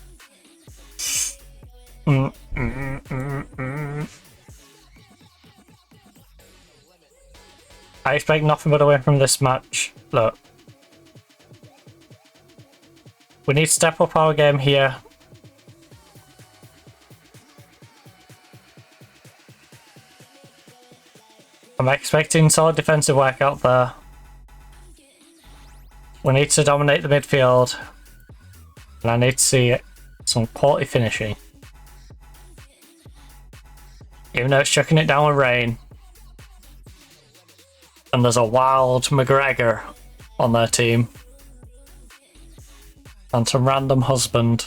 I expect nothing but a win from this match. Look. We need to step up our game here. I'm expecting solid defensive work out there. We need to dominate the midfield. And I need to see some quality finishing. Even though it's chucking it down with rain. And there's a wild McGregor on their team. And some random husband.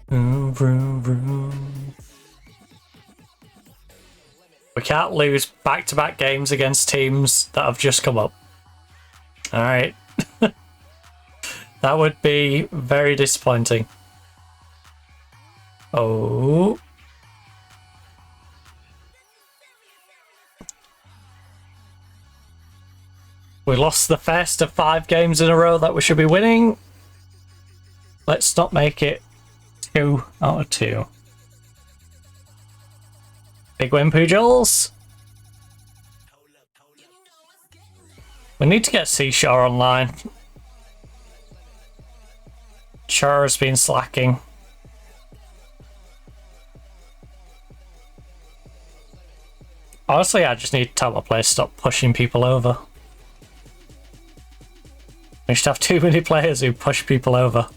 Vroom, vroom, vroom. We can't lose back-to-back games against teams that have just come up. Alright. That would be very disappointing. Oh. We lost the first of 5 games in a row that we should be winning. Let's not make it 2 out of 2. Big win, Pujols. We need to get Seashore online. Shore has been slacking. Honestly, I just need to tell my players to stop pushing people over. We should have too many players who push people over.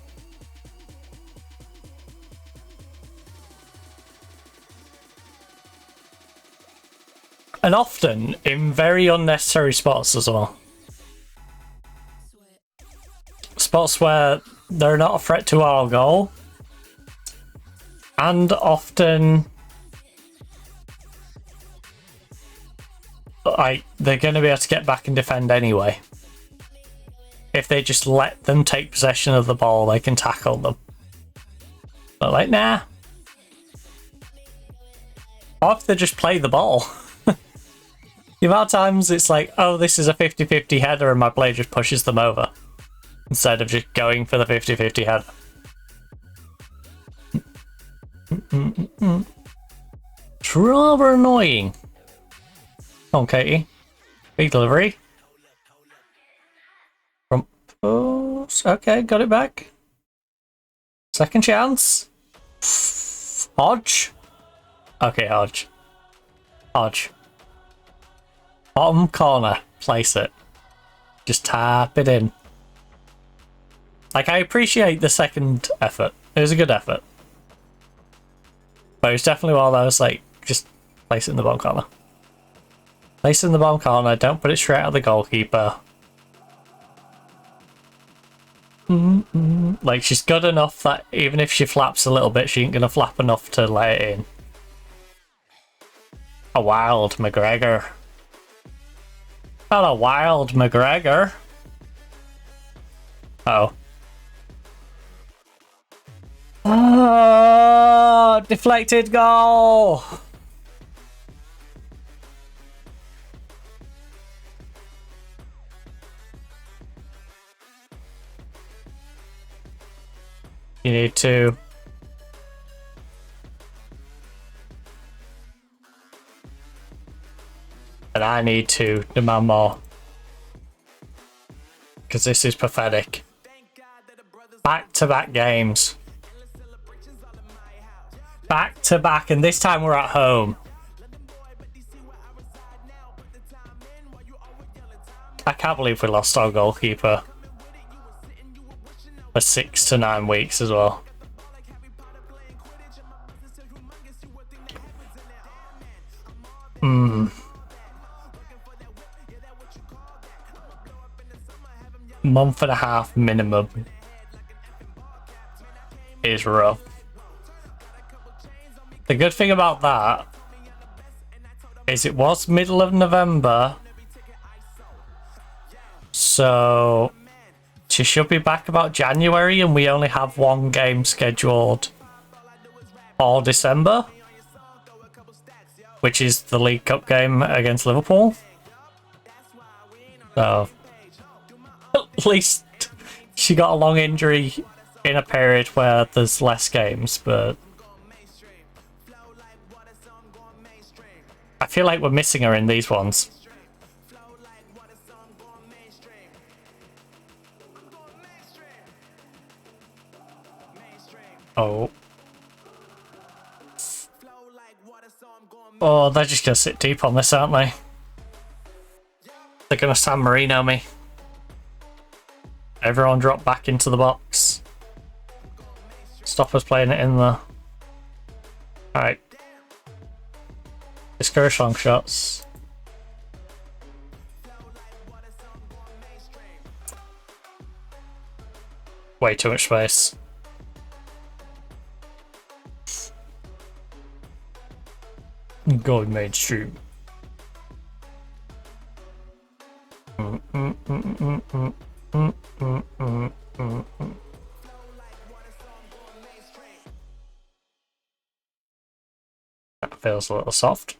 And often in very unnecessary spots as well. Spots where they're not a threat to our goal. And often like they're going to be able to get back and defend anyway. If they just let them take possession of the ball, they can tackle them. But like, nah. Or if they just play the ball. The amount of times it's like, oh, this is a 50-50 header and my player just pushes them over. Instead of just going for the 50-50 header. It's rather annoying. Come on, Katie. Big delivery. Okay, got it back. Second chance. Hodge. Okay, Hodge. Hodge. Bottom corner. Place it. Just tap it in. Like, I appreciate the second effort. It was a good effort. But it was definitely one of those, like, just place it in the bottom corner. Place it in the bottom corner. Don't put it straight at the goalkeeper. Like, she's good enough that even if she flaps a little bit, she ain't gonna flap enough to let it in. A wild McGregor. Not a wild McGregor. Oh. Oh, deflected goal. You need to. And I need to demand more. Because this is pathetic. Back-to-back games. Back-to-back, and this time we're at home. I can't believe we lost our goalkeeper. For 6 to 9 weeks as well. Month and a half minimum is rough. The good thing about that is it was middle of November, so she should be back about January, and we only have one game scheduled for December, which is the League Cup game against Liverpool. So at least she got a long injury in a period where there's less games, but I feel like we're missing her in these ones. Oh. Oh, they're just gonna sit deep on this, aren't they? They're gonna San Marino me. Everyone drop back into the box. Stop us playing it in there. Alright. Discourage long shots. Way too much space. Going mainstream. That feels a little soft.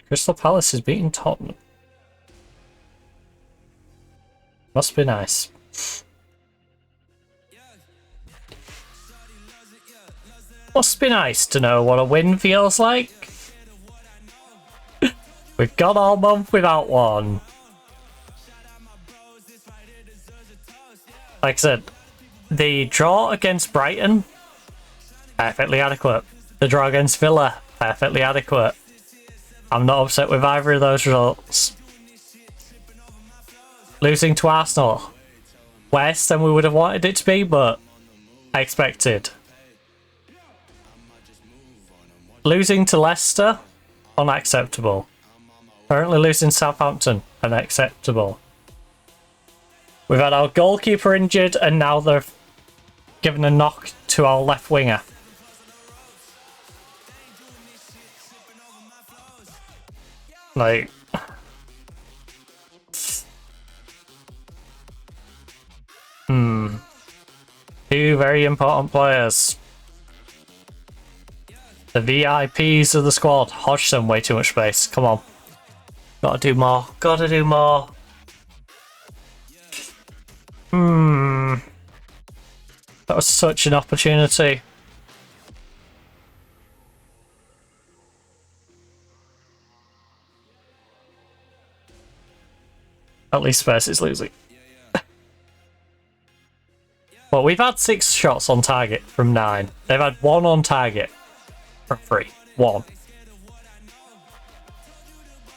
Crystal Palace is beating Tottenham. Must be nice. Must be nice to know what a win feels like. We've gone all month without one. Like I said, the draw against Brighton, perfectly adequate. The draw against Villa, perfectly adequate. I'm not upset with either of those results. Losing to Arsenal, worse than we would have wanted it to be, but expected. Losing to Leicester, unacceptable. Currently losing Southampton, unacceptable. We've had our goalkeeper injured, and now they've given a knock to our left winger. Like, two very important players. The VIPs of the squad. Hodgson, way too much space. Come on. Gotta do more. Gotta do more. That was such an opportunity. At least Spurs is losing. Well, we've had 6 shots on target from 9. They've had 1 on target from 3. 1.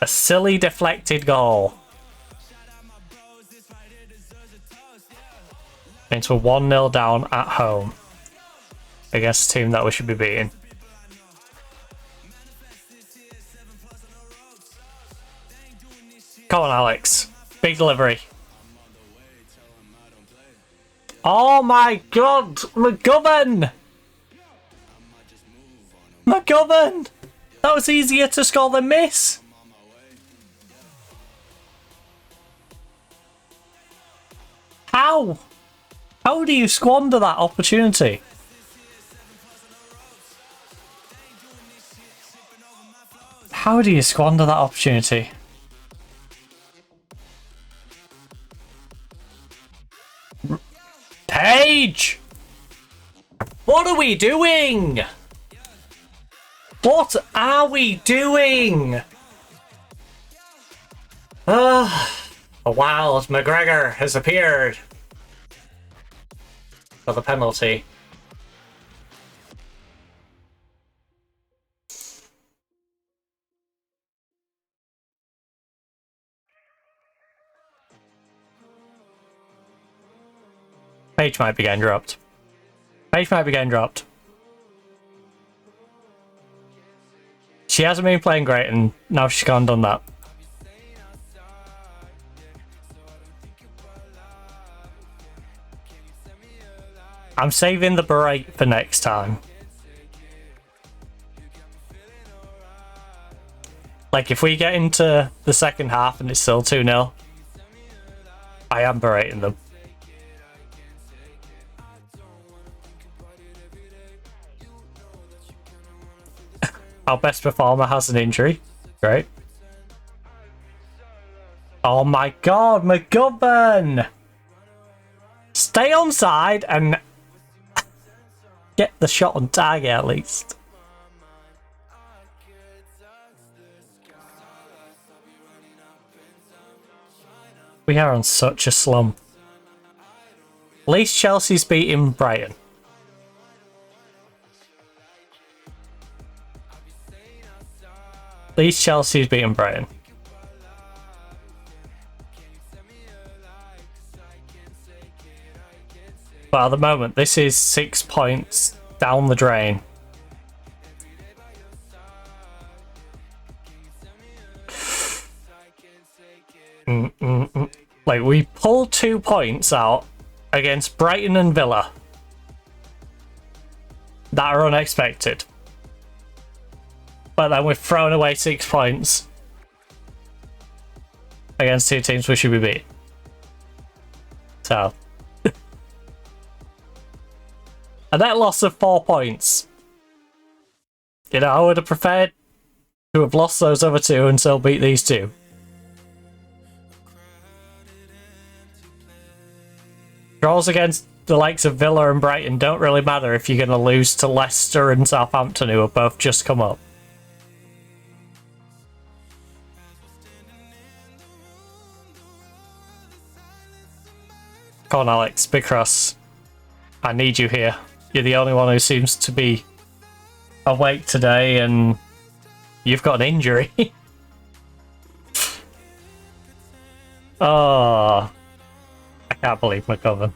A silly deflected goal. Means we're 1-0 down at home against a team that we should be beating. Come on, Alex. Big delivery. Oh my god! McGovern! McGovern! That was easier to score than miss. How? How do you squander that opportunity? How do you squander that opportunity? Paige! What are we doing? What are we doing? A wild McGregor has appeared for the penalty. Paige might be getting dropped. Paige might be getting dropped. She hasn't been playing great and now she's gone and done that. I'm saving the berate for next time. Like, if we get into the second half and it's still 2-0, I am berating them. Our best performer has an injury. Great. Oh my god, McGovern! Stay on side and get the shot on target at least. We are on such a slump. At least Chelsea's beating Brighton. At least Chelsea's beating Brighton. But at the moment, this is 6 points down the drain. Like, we pulled 2 points out against Brighton and Villa that are unexpected. But then we've thrown away 6 points against 2 teams we should be beating. So, a net loss of 4 points. You know, I would have preferred to have lost those other 2 and still beat these 2. Draws against the likes of Villa and Brighton don't really matter if you're going to lose to Leicester and Southampton, who have both just come up. Come on, Alex, big cross. I need you here. You're the only one who seems to be awake today, and you've got an injury. Oh, I can't believe McGovern.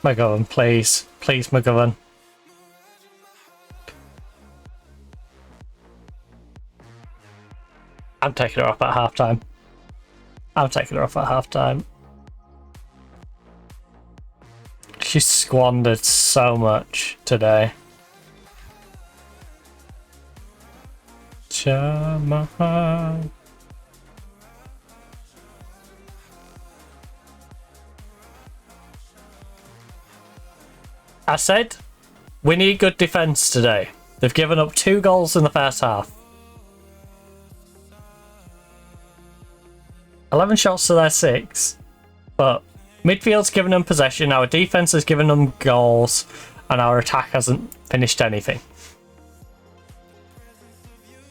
McGovern, please. Please, McGovern. I'm taking her off at halftime. I'm taking her off at halftime. She squandered so much today. Chamahan. I said, we need good defence today. They've given up 2 goals in the first half. 11 shots to their 6. But midfield's given them possession, our defence has given them goals, and our attack hasn't finished anything.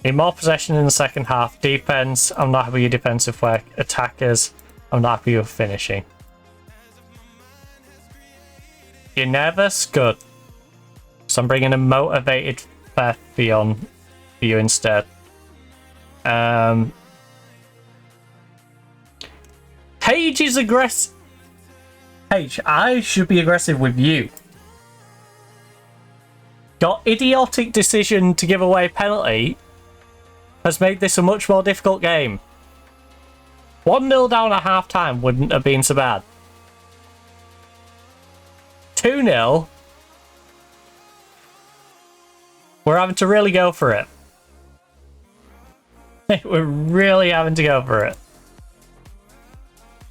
Need more possession in the second half. Defence, I'm not happy with your defensive work. Attackers, I'm not happy with finishing. You're nervous? Good. So I'm bringing a motivated Fairfield on for you instead. Paige is aggressive. H, I should be aggressive with you. Your idiotic decision to give away a penalty has made this a much more difficult game. 1-0 down at half-time wouldn't have been so bad. 2-0. We're having to really go for it. We're really having to go for it.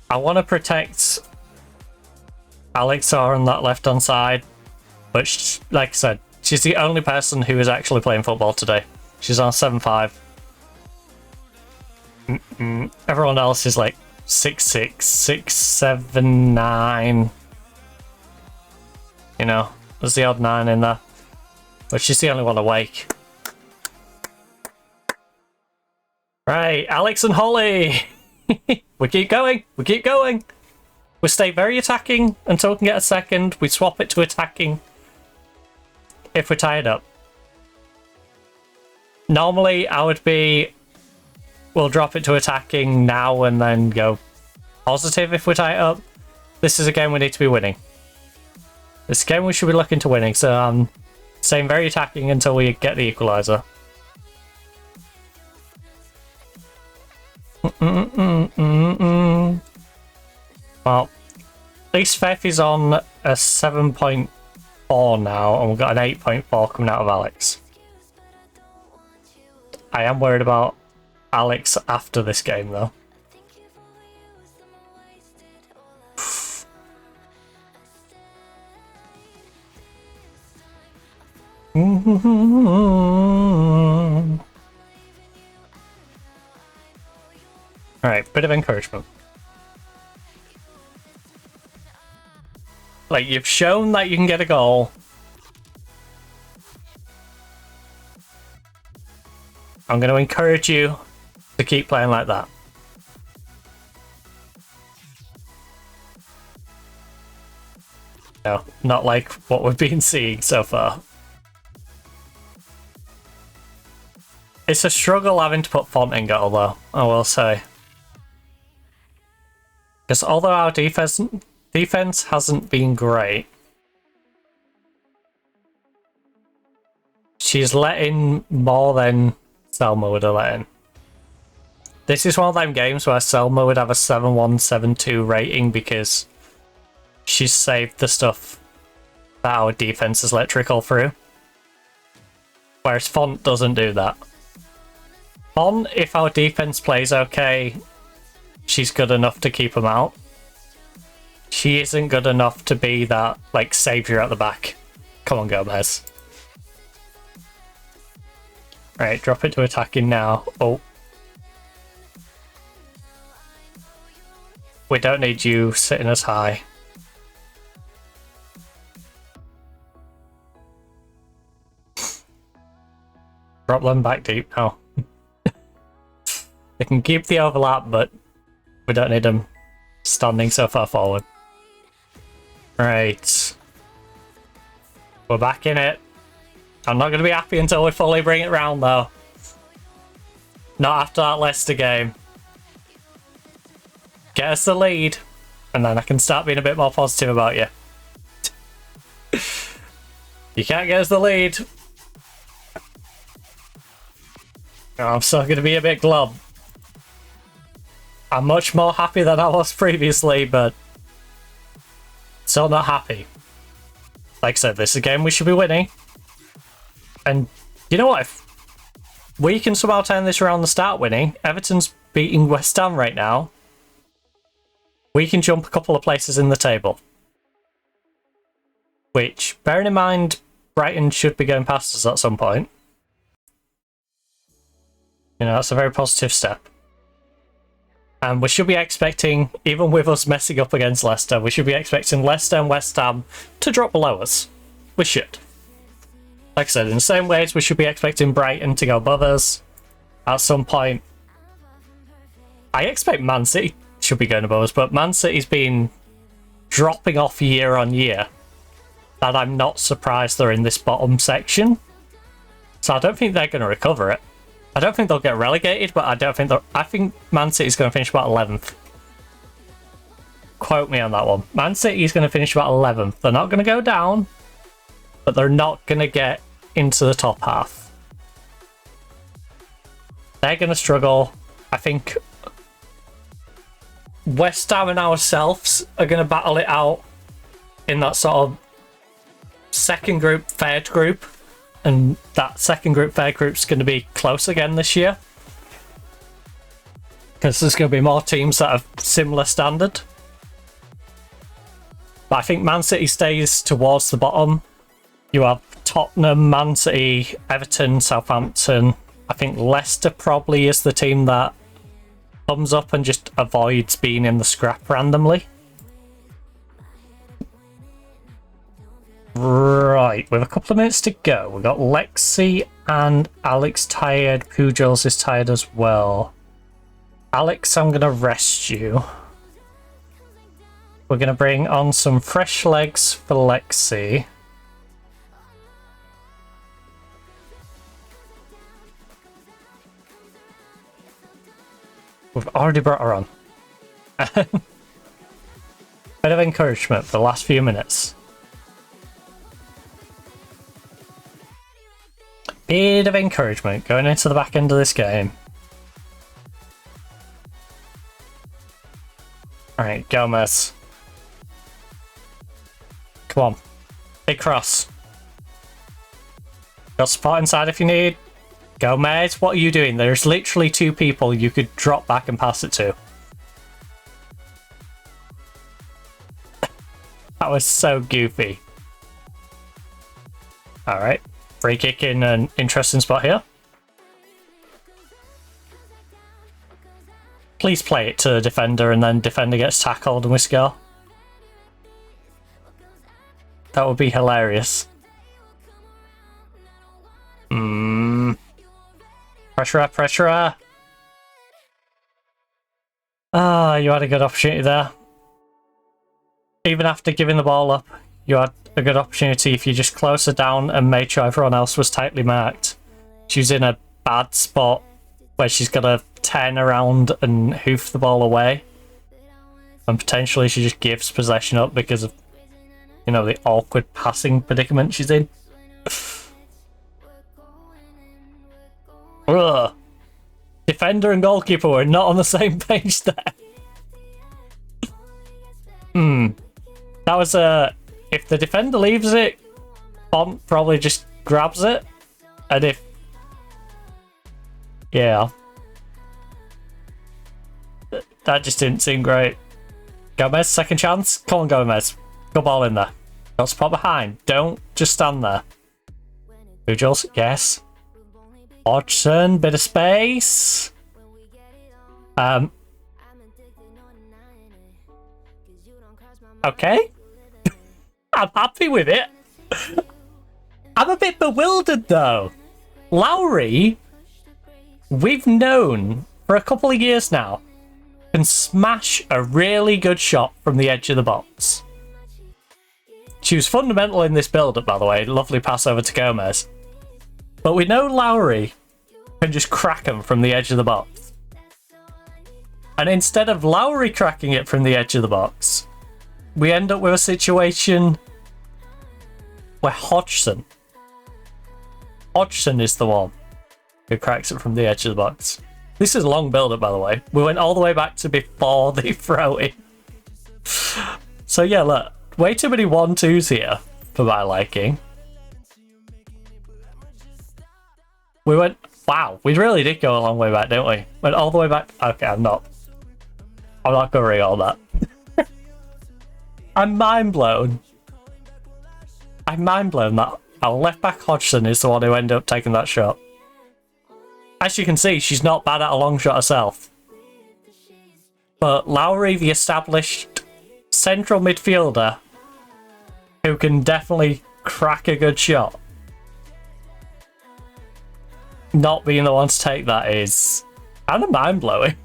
I want to protect Alexa on that left-hand side. But like I said, she's the only person who is actually playing football today. She's on 7-5. Everyone else is like 6'6", 6'7", 9. You know, there's the odd 9 in there. But she's the only one awake. Right, Alex and Holly. We keep going. We keep going. We stay very attacking until we can get a second. We swap it to attacking if we're tied up. Normally, I would be... We'll drop it to attacking now and then go positive if we're tied up. This is a game we need to be winning. This is a game we should be looking to winning, so I'm staying very attacking until we get the equaliser. Well, at least Fef is on a 7.4 now, and we've got an 8.4 coming out of Alex. I am worried about Alex after this game, though. Alright, bit of encouragement. Like, you've shown that you can get a goal. I'm going to encourage you to keep playing like that. No, not like what we've been seeing so far. It's a struggle having to put Font in goal, though, I will say. Because although our defense hasn't been great, she's letting more than Selma would have let in. This is one of them games where Selma would have a 7-1, 7-2 rating because she's saved the stuff that our defense has let trickle through. Whereas Font doesn't do that. Font, if our defense plays okay, she's good enough to keep them out. She isn't good enough to be that, like, saviour at the back. Come on, Gomez. Right, drop it to attacking now. Oh. We don't need you sitting as high. Drop them back deep now. They can keep the overlap, but we don't need them standing so far forward. Right. We're back in it. I'm not going to be happy until we fully bring it round, though. Not after that Leicester game. Get us the lead, and then I can start being a bit more positive about you. You can't get us the lead. I'm still going to be a bit glum. I'm much more happy than I was previously, but still not happy. Like I said, this is a game we should be winning. And you know what? If we can somehow turn this around and start winning, Everton's beating West Ham right now. We can jump a couple of places in the table. Which, bearing in mind, Brighton should be going past us at some point. You know, that's a very positive step. And we should be expecting, even with us messing up against Leicester, we should be expecting Leicester and West Ham to drop below us. We should. Like I said, in the same ways, we should be expecting Brighton to go above us at some point. I expect Man City should be going above us, but Man City's been dropping off year on year. That I'm not surprised they're in this bottom section. So I don't think they're going to recover it. I don't think they'll get relegated, but I don't think I think Man City's going to finish about 11th. quote me on that one. Man City's going to finish about 11th. They're not going to go down, but they're not going to get into the top half. They're going to struggle. I think West Ham and ourselves are going to battle it out in that sort of second group, third group. And that second group, third group's going to be close again this year. Because there's going to be more teams that have similar standard. But I think Man City stays towards the bottom. You have Tottenham, Man City, Everton, Southampton. I think Leicester probably is the team that comes up and just avoids being in the scrap randomly. Right, with a couple of minutes to go. We've got Lexi and Alex tired. Pujals is tired as well. Alex, I'm going to rest you. We're going to bring on some fresh legs for Lexi. We've already brought her on. Bit of encouragement for the last few minutes. Bit of encouragement going into the back end of this game. Alright, Gomez. Come on. Big cross. Got support inside if you need. Gomez, what are you doing? There's literally two people you could drop back and pass it to. That was so goofy. Alright. Free kick in an interesting spot here. Please play it to the defender and then defender gets tackled and we score. That would be hilarious. Pressure, pressure. Ah, you had a good opportunity there. Even after giving the ball up, you had a good opportunity if you just closed her down and made sure everyone else was tightly marked. She's in a bad spot where she's got to turn around and hoof the ball away. And potentially she just gives possession up because of, you know, the awkward passing predicament she's in. Ugh. Defender and goalkeeper were not on the same page there. That was if the defender leaves it, Font probably just grabs it. And if... yeah. That just didn't seem great. Gomez, second chance. Come on, Gomez. Go ball in there. Got spot behind. Don't just stand there. Pujals, yes. Hodgson, bit of space. Okay. I'm happy with it. I'm a bit bewildered though. Lowry, we've known for a couple of years now, can smash a really good shot from the edge of the box. She was fundamental in this build-up, by the way. Lovely pass over to Gomez. But we know Lowry can just crack them from the edge of the box. And instead of Lowry cracking it from the edge of the box, we end up with a situation where Hodgson is the one who cracks it from the edge of the box. This is a long build-up, by the way. We went all the way back to before the throw-in. So yeah, look. Way too many 1-2s here for my liking. We went... wow, we really did go a long way back, didn't we? Went all the way back... okay, I'm not covering all that. I'm mind blown. I'm mind blown that our left back Hodgson is the one who ended up taking that shot. As you can see, she's not bad at a long shot herself. But Lowry, the established central midfielder, who can definitely crack a good shot, not being the one to take that is kind of mind blowing.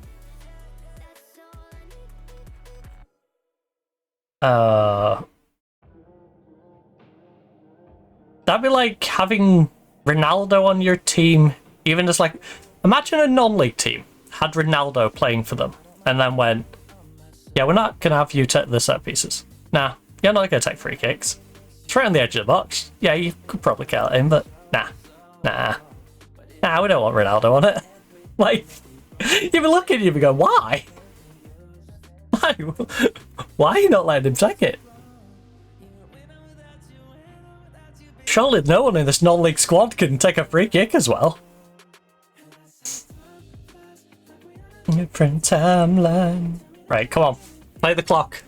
That'd be like having Ronaldo on your team, even as like, imagine a non-league team had Ronaldo playing for them and then went, Yeah, we're not going to have you take the set pieces. Nah, you're not going to take free kicks. It's right on the edge of the box. Yeah, you could probably count it in, but nah. Nah, we don't want Ronaldo on it. Like, you've been looking, you've been going, why? Why are you not letting him take it? Surely no one in this non-league squad can take a free kick as well. Different timeline. Right, come on. Play the clock.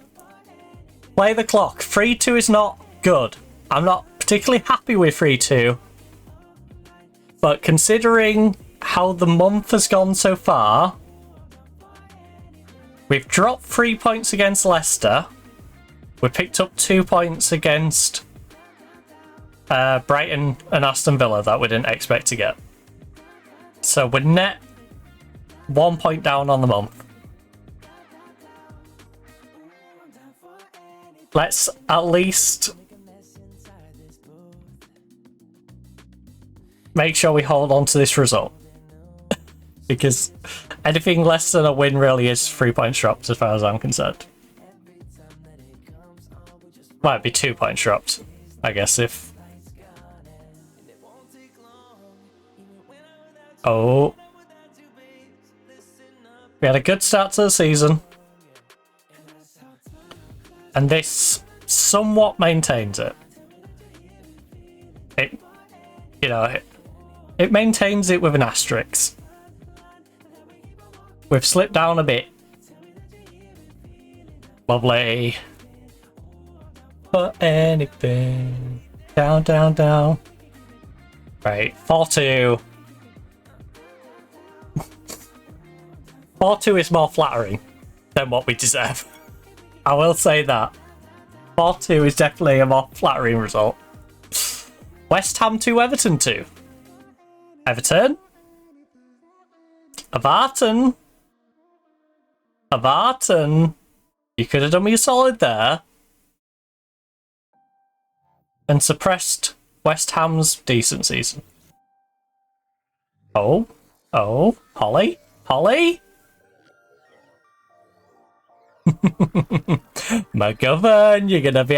Play the clock. 3-2 is not good. I'm not particularly happy with 3-2. But considering how the month has gone so far, we've dropped 3 points against Leicester. We picked up 2 points against Brighton and Aston Villa that we didn't expect to get. So we're net 1 point down on the month. Let's at least make sure we hold on to this result. Because anything less than a win really is 3 points dropped as far as I'm concerned. Might be 2 points dropped, I guess, if... Oh. We had a good start to the season. And this somewhat maintains it. It maintains it with an asterisk. We've slipped down a bit. Lovely. For anything. Down, down, down. Right, 4-2. 4-2 is more flattering than what we deserve. I will say that. 4-2 is definitely a more flattering result. West Ham 2, Everton 2. Everton? Everton? Everton? You could have done me a solid there. And suppressed West Ham's decent season. Oh? Oh? Holly? Holly? McGovern, you're gonna be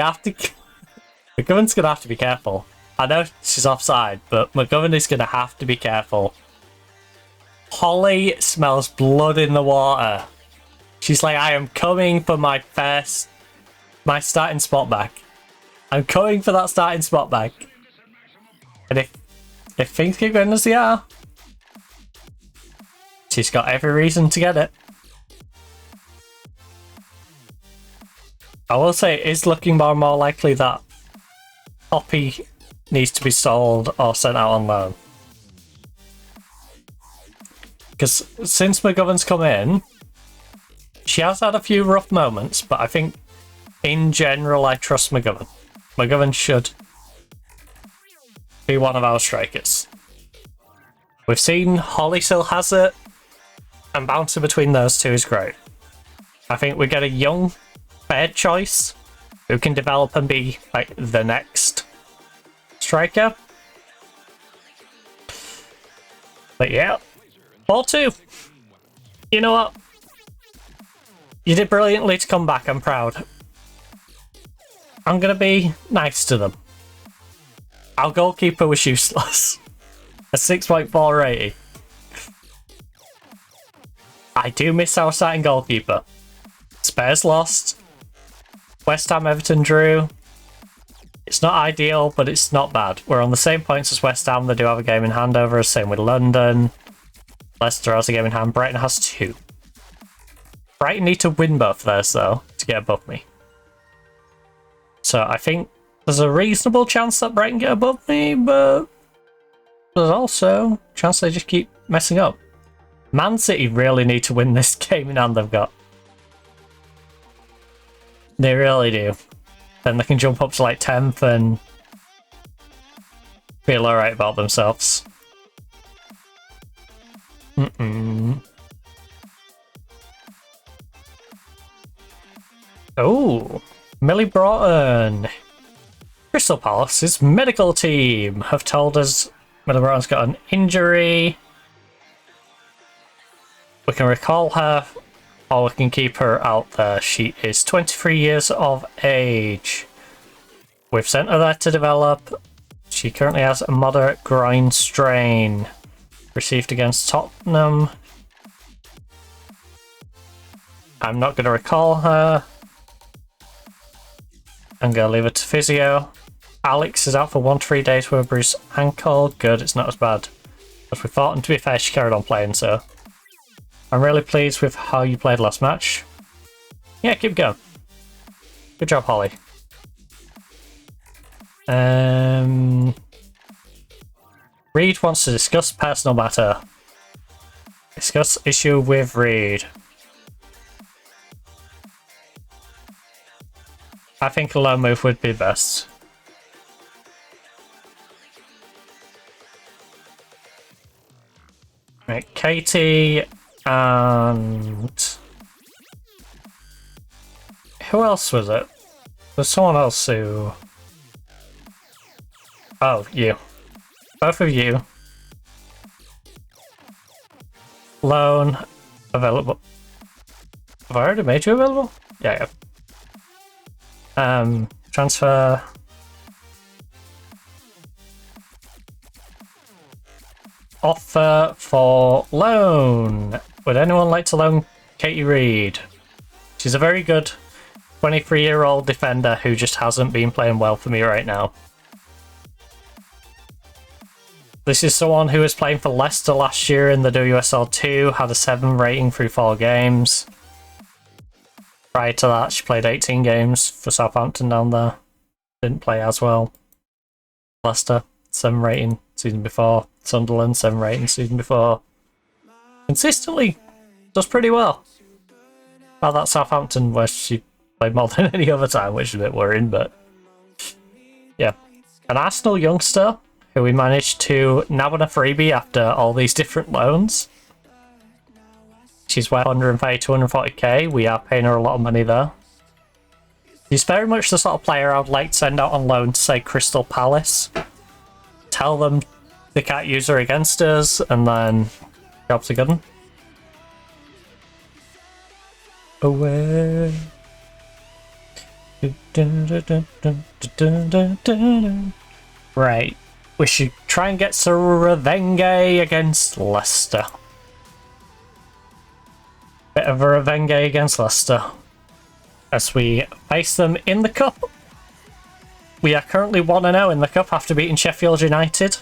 McGovern's gonna have to be careful. I know she's offside, but McGovern is gonna have to be careful. Holly smells blood in the water. She's like, I am coming for my starting spot back. I'm coming for that starting spot back. And if things keep going as they are, she's got every reason to get it. I will say it is looking more and more likely that Poppy needs to be sold or sent out on loan. Because since McGovern's come in, she has had a few rough moments, but I think in general I trust McGovern. McGovern should be one of our strikers. We've seen Holly still has it, and bouncing between those two is great. I think we get a young, fair choice who can develop and be like the next striker. But yeah, 4-2. You know what? You did brilliantly to come back. I'm proud. I'm gonna be nice to them. Our goalkeeper was useless. A 6.4 rating. I do miss our starting goalkeeper. Spurs lost. West Ham, Everton drew. It's not ideal, but it's not bad. We're on the same points as West Ham. They do have a game in hand over us. Same with London. Leicester has a game in hand. Brighton has 2. Brighton need to win both of theirs, though, to get above me. So I think there's a reasonable chance that Brighton get above me, but there's also a chance they just keep messing up. Man City really need to win this game in hand they've got. They really do. Then they can jump up to like 10th and feel alright about themselves. Oh, Millie Broughton. Crystal Palace's medical team have told us Millie Broughton's got an injury. We can recall her or we can keep her out there. She is 23 years of age. We've sent her there to develop. She currently has a moderate groin strain. Received against Tottenham. I'm not going to recall her. I'm going to leave her to physio. Alex is out for 1-3 days with a bruised ankle. Good, it's not as bad as we thought. And to be fair, she carried on playing, so I'm really pleased with how you played last match. Yeah, keep going. Good job, Holly. Reed wants to discuss personal matter. Discuss issue with Reed. I think a low move would be best. Right, Katie and... who else was it? There's someone else who... oh, you. Both of you. Loan available. Have I already made you available? Yeah, yeah. Transfer. Offer for loan. Would anyone like to loan Katie Reed? She's a very good 23-year-old defender who just hasn't been playing well for me right now. This is someone who was playing for Leicester last year in the WSL2, had a 7 rating through 4 games. Prior to that, she played 18 games for Southampton down there. Didn't play as well. Leicester, 7 rating season before. Sunderland, 7 rating season before. Consistently does pretty well. Well, that Southampton where she played more than any other time, which is a bit worrying, but yeah. An Arsenal youngster who we managed to nab on a freebie after all these different loans. She's worth 130, 240k. We are paying her a lot of money there. She's very much the sort of player I would like to send out on loan to, say, Crystal Palace. Tell them they can't use her against us, and then job's a good one. Away. Right. We should try and get revenge against Leicester. Bit of a revenge against Leicester as we face them in the cup. We are currently 1-0 in the cup after beating Sheffield United.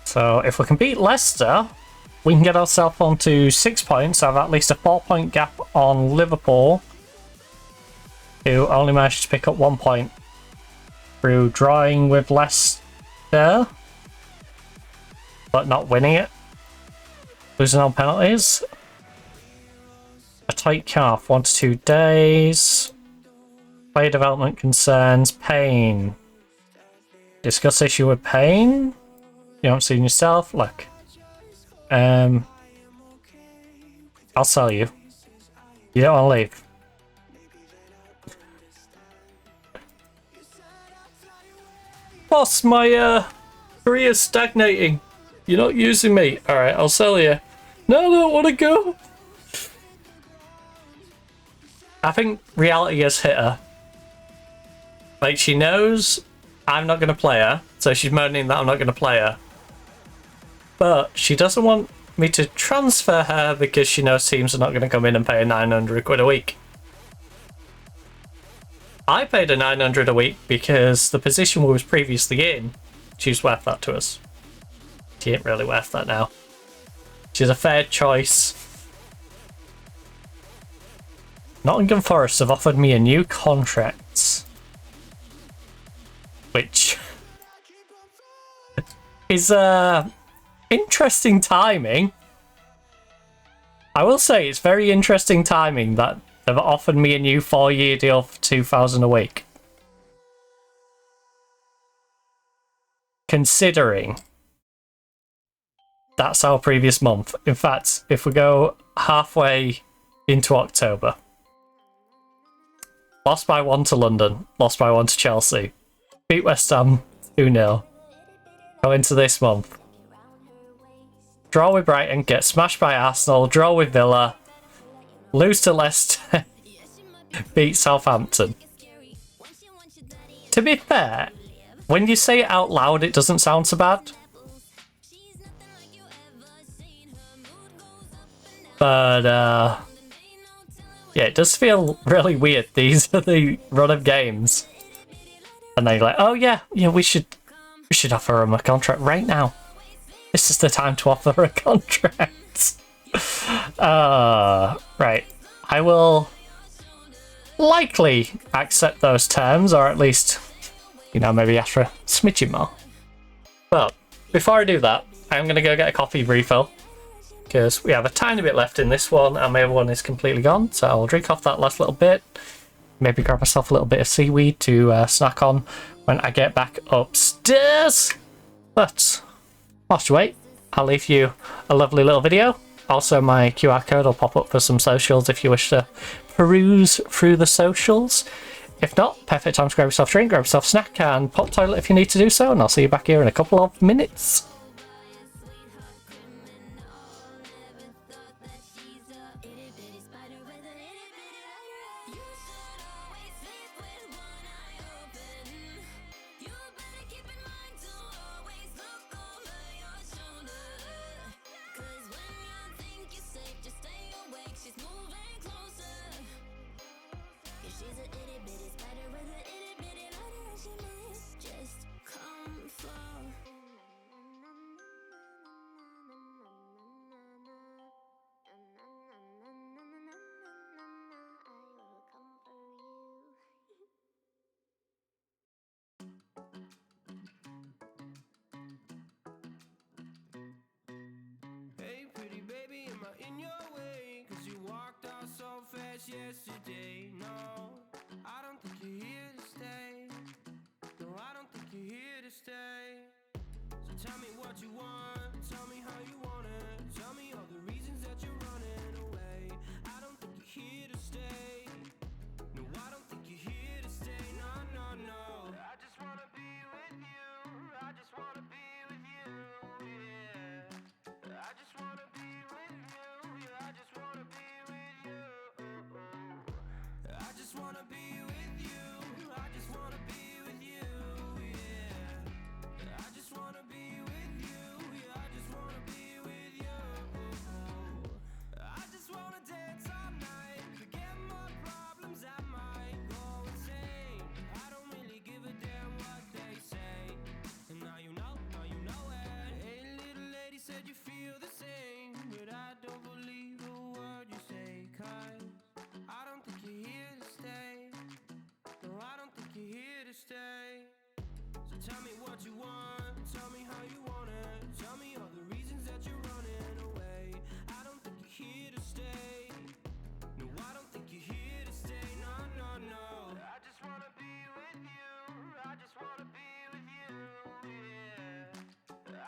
So if we can beat Leicester, we can get ourselves onto 6 points, have at least a 4-point gap on Liverpool, who only managed to pick up 1 point through drawing with Leicester, but not winning it. Losing on penalties. A tight calf, 1 to 2 days. Player development concerns, pain. Discuss issue with pain. You haven't seen yourself? Look. I'll sell you. You don't want to leave. Boss, my career's stagnating. You're not using me. Alright, I'll sell you. No, I don't want to go. I think reality has hit her. Like, she knows I'm not going to play her, so she's moaning that I'm not going to play her. But she doesn't want me to transfer her because she knows teams are not going to come in and pay her 900 quid a week. I paid her 900 a week because the position we was previously in, she's worth that to us. She ain't really worth that now. She's a fair choice. Nottingham Forest have offered me a new contract, which is interesting timing. I will say it's very interesting timing that they've offered me a new 4-year deal for 2,000 a week. Considering that's our previous month. In fact, if we go halfway into October, lost by 1 to London, lost by 1 to Chelsea, beat West Ham 2-0, go into this month, draw with Brighton, get smashed by Arsenal, draw with Villa, lose to Leicester, beat Southampton. To be fair, when you say it out loud, it doesn't sound so bad. But, yeah, it does feel really weird. These are the run of games. And then you're like, oh yeah, we should offer him a contract right now. This is the time to offer a contract. Right. I will likely accept those terms, or at least, maybe ask for a smidgen more. But before I do that, I'm going to go get a coffee refill, because we have a tiny bit left in this one, and my other one is completely gone, so I'll drink off that last little bit, maybe grab myself a little bit of seaweed to snack on when I get back upstairs. But whilst you wait, I'll leave you a lovely little video. Also, my QR code will pop up for some socials if you wish to peruse through the socials. If not, perfect time to grab yourself a drink, grab yourself a snack, and pop toilet if you need to do so, and I'll see you back here in a couple of minutes. Yesterday, no, I don't think you're here to stay. No, I don't think you're here to stay. So tell me what you want, tell me how you want it. Tell me all the reasons that you're running away. I don't think you're here to stay. No, I don't think you're here to stay. No, no, no. I just wanna be with you. I just wanna be with you. Yeah. I just wanna be with you. Yeah, I just wanna be with you. I just wanna be with you. I just wanna be with you. Yeah. I just wanna be with you. Yeah, I just wanna be with you. I just wanna dance all night, forget my problems, I might go insane. I don't really give a damn what they say. And now you know it. Hey, little lady said you feel the same, but I don't believe a word you say, 'cause I don't think you're here to stay. No, I don't think you're here to stay. So tell me what you want, tell me how you want it. Tell me all the reasons that you're running away. I don't think you're here to stay. No, I don't think you're here to stay. No, no, no. I just wanna be with you. I just wanna be with you. Yeah.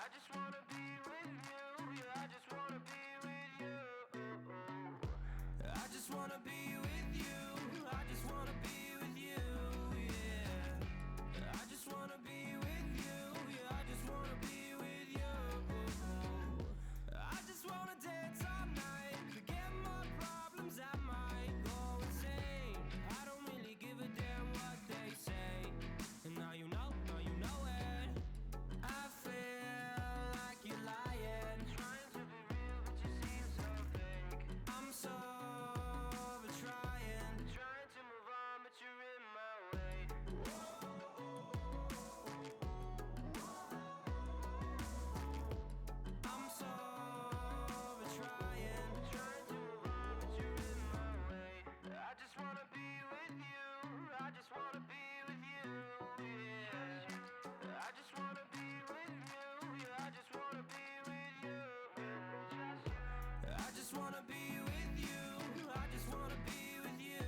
I just wanna be with you. Yeah, I just wanna be with you. I just wanna be with you. I just wanna be with you. Yeah. I just wanna be with you. Yeah, I just wanna be with you. I just wanna dance all night, forget my problems, I might go insane. I don't really give a damn what they say. And now you know it. I feel like you're lying, trying to be real, but you seem so fake. I'm so over trying to move on, but you're in my way. I'm so over trying to move on, but you're in my way. I just wanna be with you. I just wanna be with you. Yeah. I just wanna be with you. Yeah, I just wanna be with you. I just wanna be with you. I just wanna be with you.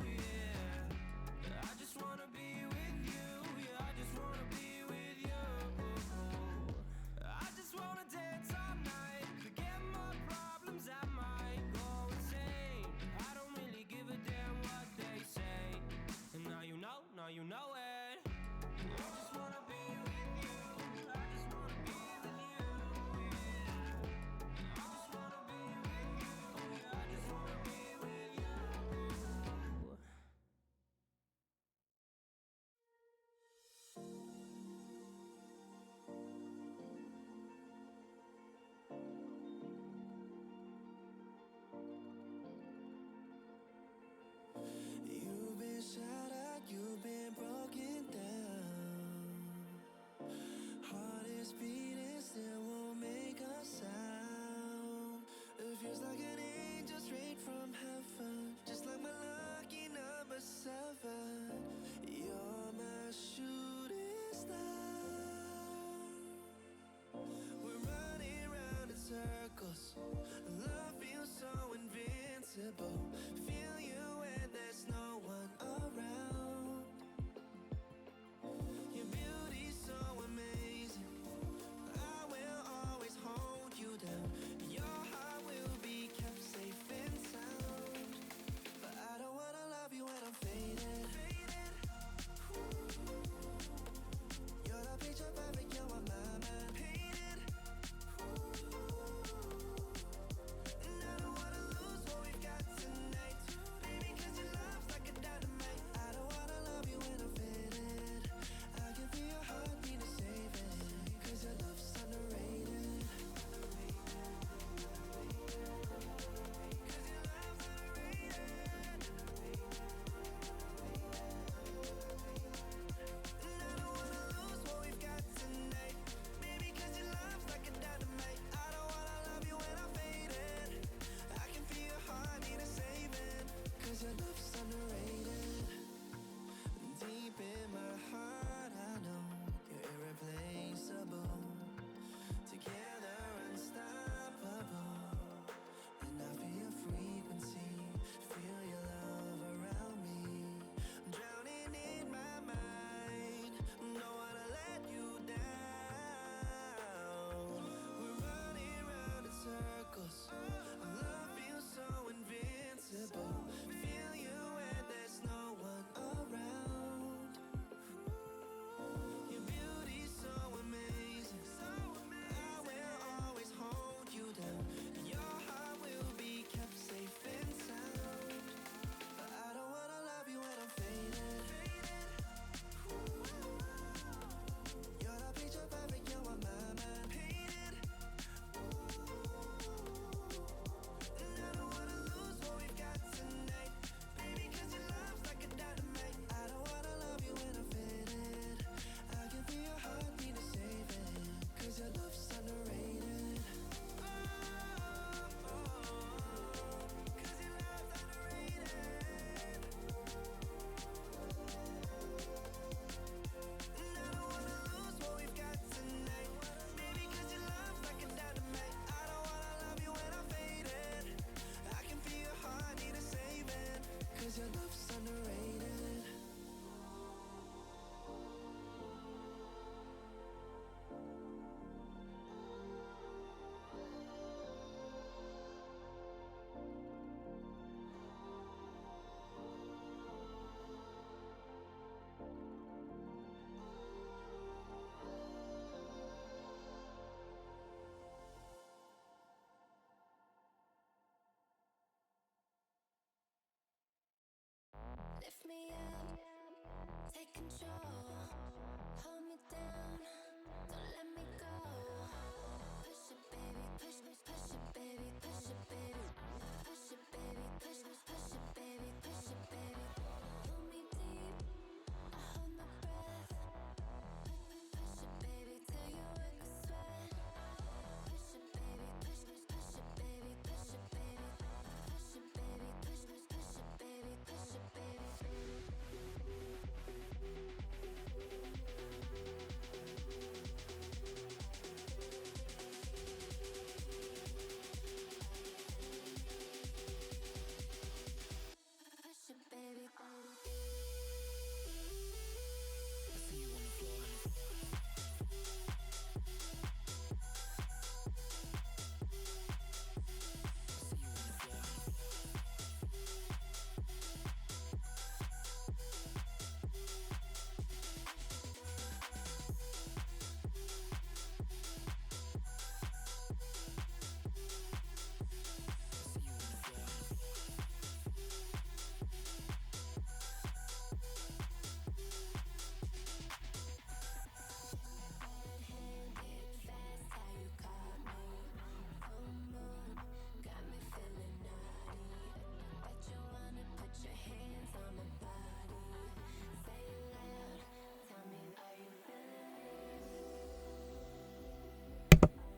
Yeah. I just wanna be with you. Yeah, I just wanna be with you. I just wanna dance all night, forget my problems, I might go insane. I don't really give a damn what they say. And now you know it. I just wanna be with you. I just wanna be with you. Yeah.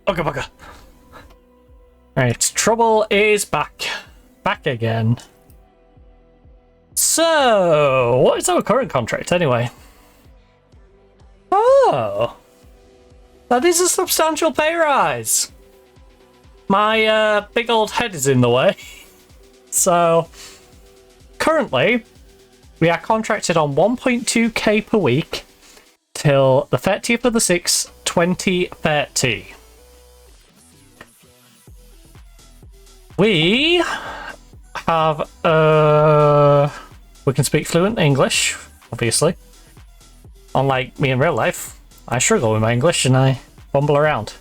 Bugger, bugger. Right, trouble is back. Back again. So, what is our current contract anyway? Oh, that is a substantial pay rise. My big old head is in the way. So, currently, we are contracted on 1.2k per week till the 30th of the 6th, 2030. We have, we can speak fluent English, obviously. Unlike me in real life, I struggle with my English and I bumble around.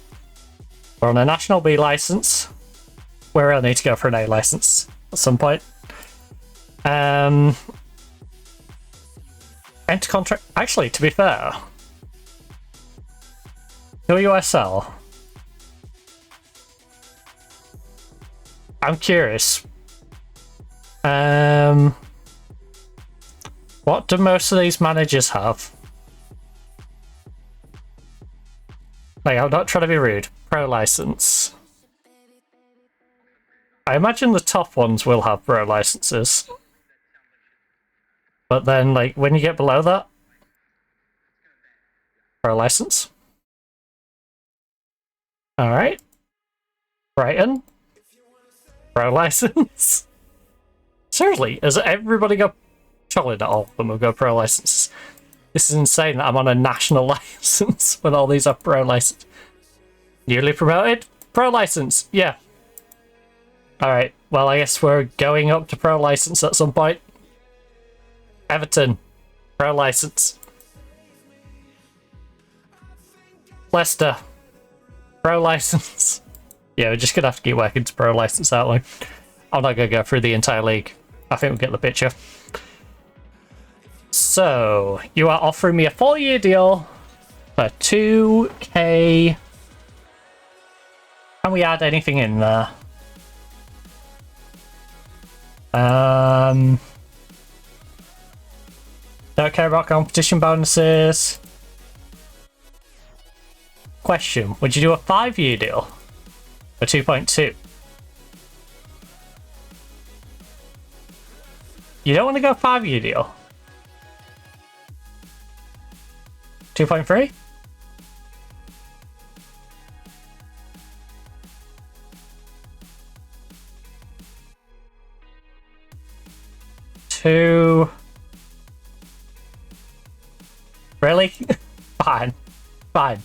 We're on a National B license. We will need to go for an A license at some point. Enter contract. Actually, to be fair, WSL. I'm curious. What do most of these managers have? Like, I'm not trying to be rude. Pro license. I imagine the top ones will have pro licenses. But then, like, when you get below that, pro license. Alright. Brighton. Pro license. Seriously, has everybody got... Surely not all of them have got pro licenses. This is insane that I'm on a national license when all these are pro license. Newly promoted? Pro license, yeah. Alright, well I guess we're going up to pro license at some point. Everton, pro license. Leicester, pro license. Yeah, we're just gonna have to keep working to pro license, aren't we? I'm not gonna go through the entire league. I think we'll get the picture. So, you are offering me a 4-year deal for 2k. Can we add anything in there? Don't care about competition bonuses. Question, would you do a 5-year deal for 2.2? You don't want to go 5-year deal? 2.3? Two. Really? Fine. Fine.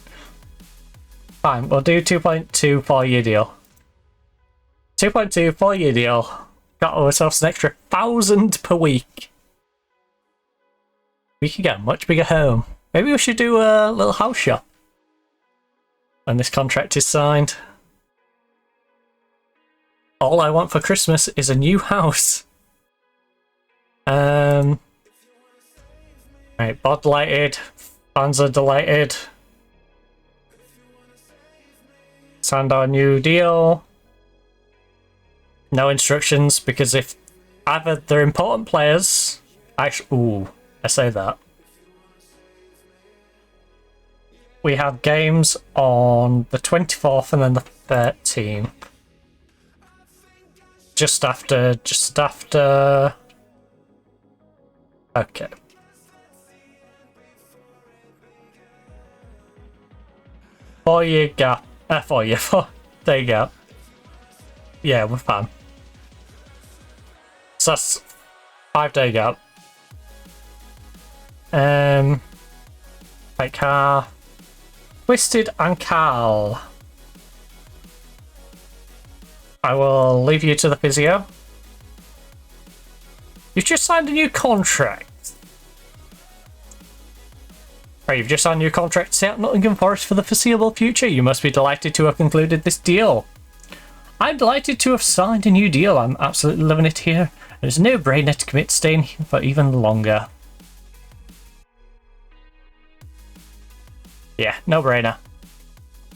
Fine. We'll do 2.2 4-year deal. 2.2 4-year deal. Got ourselves an extra 1,000 per week. We could get a much bigger home. Maybe we should do a little house shop when this contract is signed. All I want for Christmas is a new house. Right, bod delighted, fans are delighted. Signed our new deal. No instructions, because if either they're important players, actually, ooh, I say that. We have games on the 24th and then the 13th. Just after. Okay. Four day gap. Yeah, we're fine. So that's 5-day gap. Like car. Twisted and Carl. I will leave you to the physio. You've just signed a new contract. Right, you've just signed a new contract to stay at Nottingham Forest for the foreseeable future. You must be delighted to have concluded this deal. I'm delighted to have signed a new deal. I'm absolutely loving it here. There's no brainer to commit to staying here for even longer. Yeah, no brainer.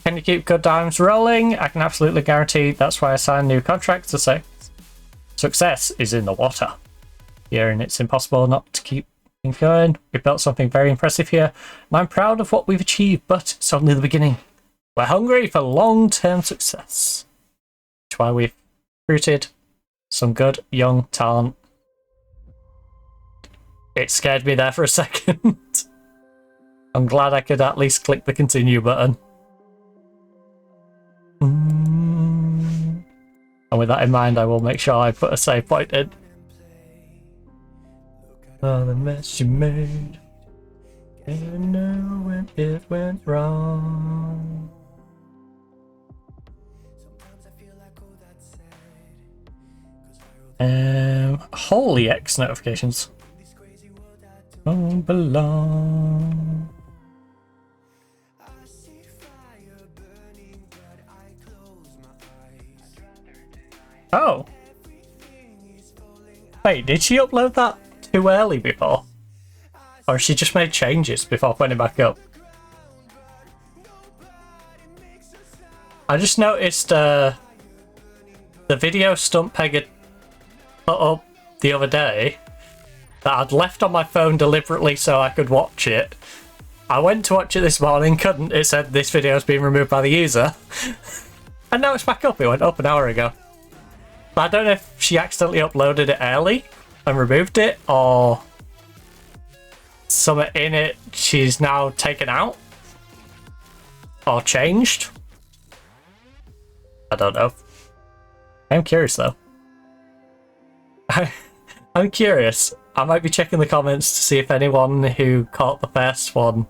Can you keep good times rolling? I can absolutely guarantee that's why I signed new contracts to say success is in the water here, and it's impossible not to keep things going. We've built something very impressive here, and I'm proud of what we've achieved, but it's only the beginning. We're hungry for long-term success. That's why we've recruited some good young talent. It scared me there for a second. I'm glad I could at least click the continue button. And with that in mind, I will make sure I put a save point in. Oh, the mess you made. You know when it went wrong. Holy X notifications. Don't belong. Oh. Wait, did she upload that too early before? Or she just made changes before putting it back up? I just noticed the video Stunt Peg had put up the other day that I'd left on my phone deliberately so I could watch it. I went to watch it this morning, couldn't. It said this video has been removed by the user. And now it's back up. It went up an hour ago. But I don't know if she accidentally uploaded it early and removed it, or something in it she's now taken out or changed. I don't know. I'm curious though. I'm curious. I might be checking the comments to see if anyone who caught the first one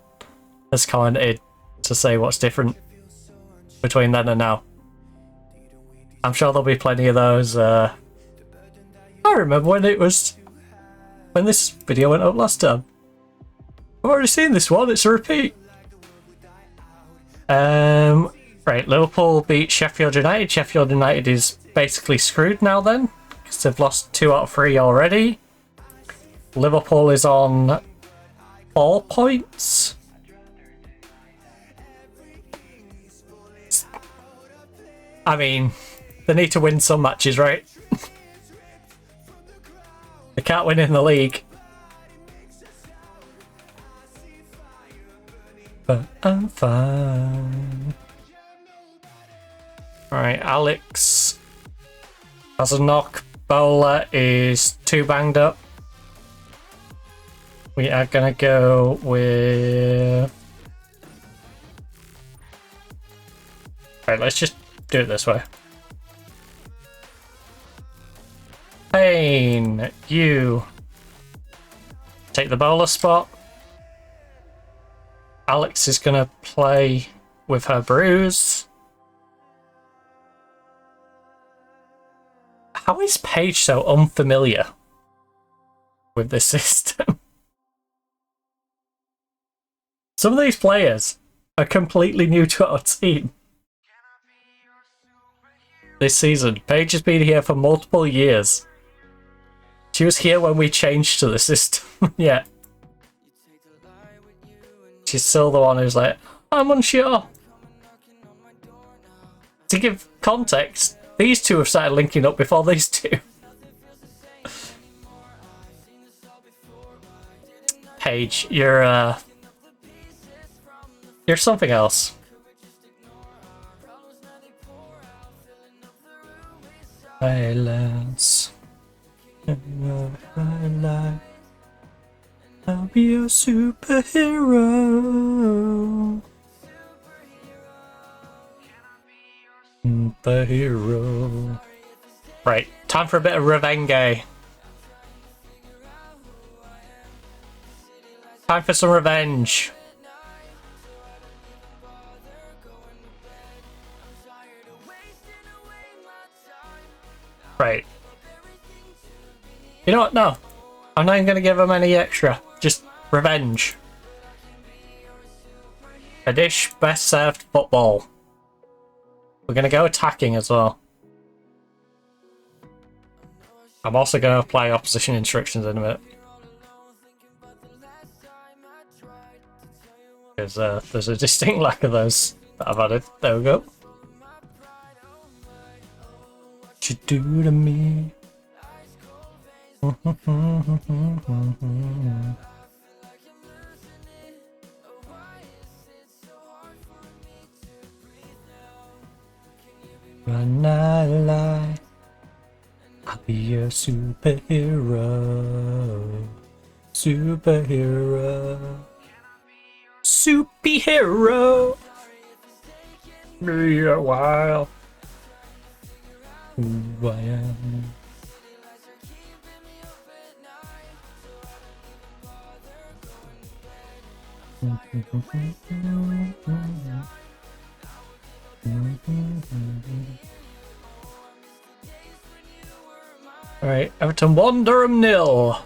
has commented to say what's different between then and now. I'm sure there'll be plenty of those. I remember when this video went up last time. I've already seen this one, it's a repeat. Right, Liverpool beat Sheffield United. Sheffield United is basically screwed now then, because they've lost 2 out of 3 already. Liverpool is on 4 points. I mean, they need to win some matches, right? They can't win in the league. But I'm fine. Alright, Alex has a knock. Bowler is too banged up. We are gonna go with... Right, let's just do it this way. Payne, you take the bowler spot. Alex is gonna play with her bruise. How is Paige so unfamiliar with this system? Some of these players are completely new to our team this season. Paige has been here for multiple years. She was here when we changed to the system. Yeah. She's still the one who's like, I'm unsure. To give context, these two have started linking up before these two. Paige, you're something else. Silence. I'll be your superhero. Superhero. Right, time for a bit of revenge. Time for some revenge. Right. You know what? No. I'm not even going to give them any extra. Just revenge. A dish best served football. We're going to go attacking as well. I'm also going to apply opposition instructions in a minute. Because there's a distinct lack of those that I've added. There we go. What you do to me? run I lie. I'll be a superhero. Superhero. Superhero. Be a while. Who I am. Alright, Everton 1, Durham 0.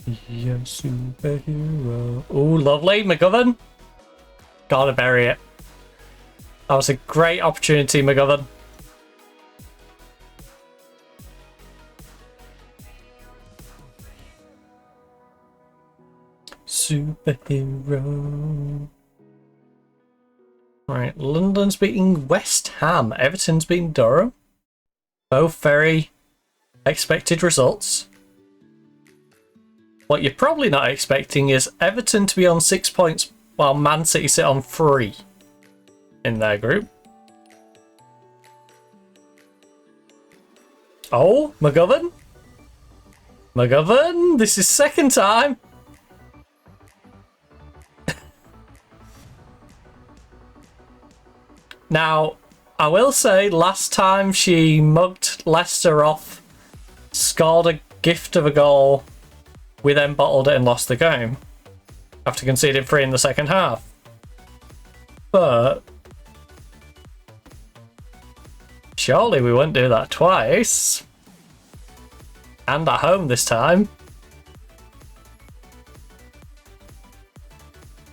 Be a superhero. Ooh, lovely, McGovern. Gotta bury it. That was a great opportunity, McGovern. Superhero. Right, London's beating West Ham. Everton's beating Durham. Both very expected results. What you're probably not expecting is Everton to be on 6 points while Man City sit on 3 in their group. Oh, McGovern. McGovern, this is second time. Now, I will say, last time she mugged Leicester off, scored a gift of a goal, we then bottled it and lost the game after conceding 3 in the second half. But surely we wouldn't do that twice. And at home this time.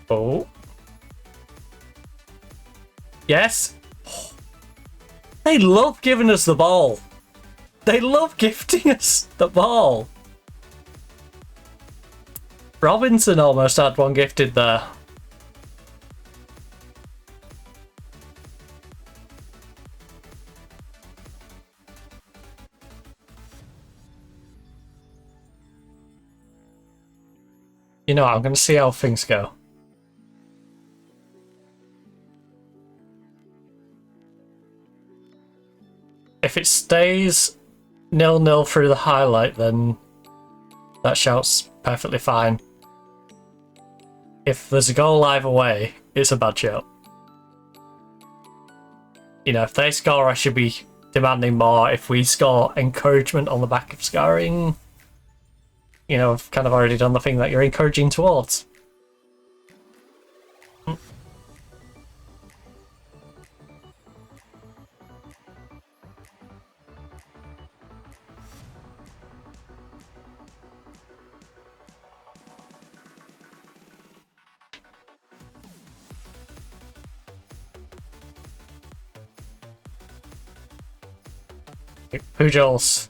Oh. Yes. They love giving us the ball. They love gifting us the ball. Robinson almost had one gifted there. You know, I'm going to see how things go. If it stays 0-0 through the highlight, then that shout's perfectly fine. If there's a goal either way, it's a bad shout. You know, if they score, I should be demanding more. If we score, encouragement on the back of scoring. You know, I've kind of already done the thing that you're encouraging towards. Pujols.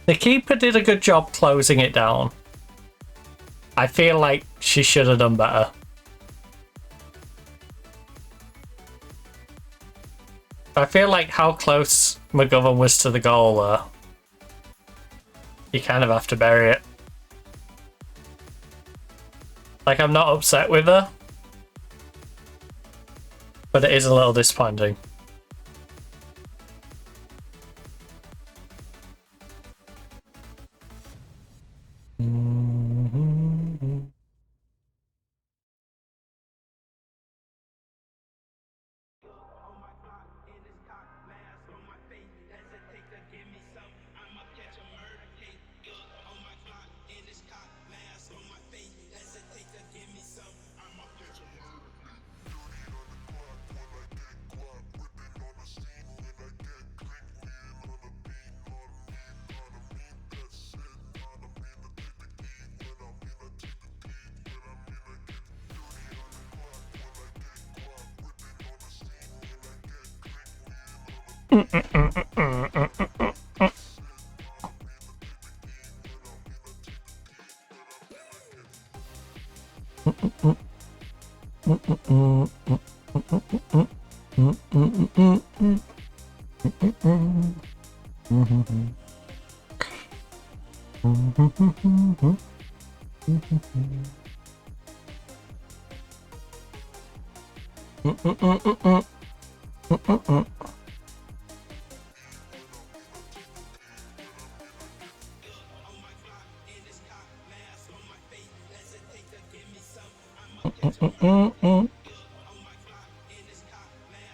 The keeper did a good job closing it down. I feel like she should have done better. I feel like how close McGovern was to the goal there. You kind of have to bury it. Like, I'm not upset with her, but it is a little disappointing.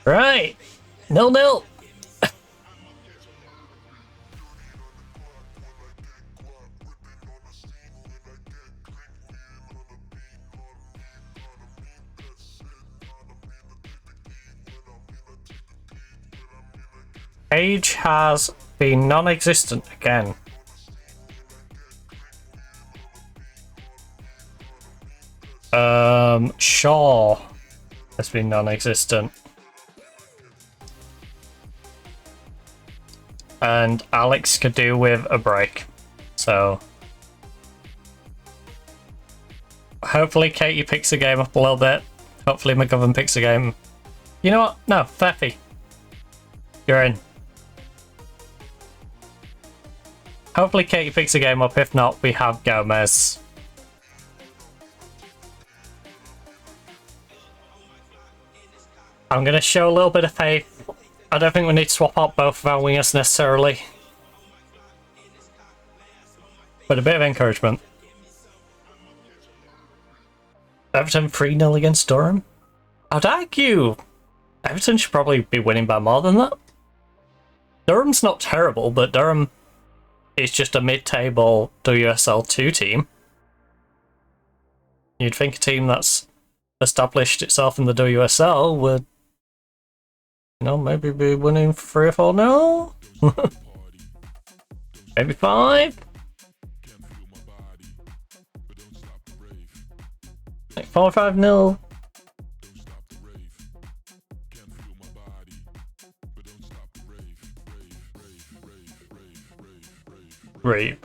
Right, 0-0. Age has been non-existent again. Shaw has been non-existent. And Alex could do with a break. So hopefully Katie picks the game up a little bit. Hopefully McGovern picks the game. You know what? No, Feffy. You're in. Hopefully Katie picks the game up. If not, we have Gomez. I'm going to show a little bit of faith. I don't think we need to swap out both of our wingers necessarily. But a bit of encouragement. Everton 3-0 against Durham? I'd argue Everton should probably be winning by more than that. Durham's not terrible, but Durham is just a mid-table WSL 2 team. You'd think a team that's established itself in the WSL would, you know, maybe be winning 3 or 4-0? Maybe 5? Like 4 or 5-0? Rave.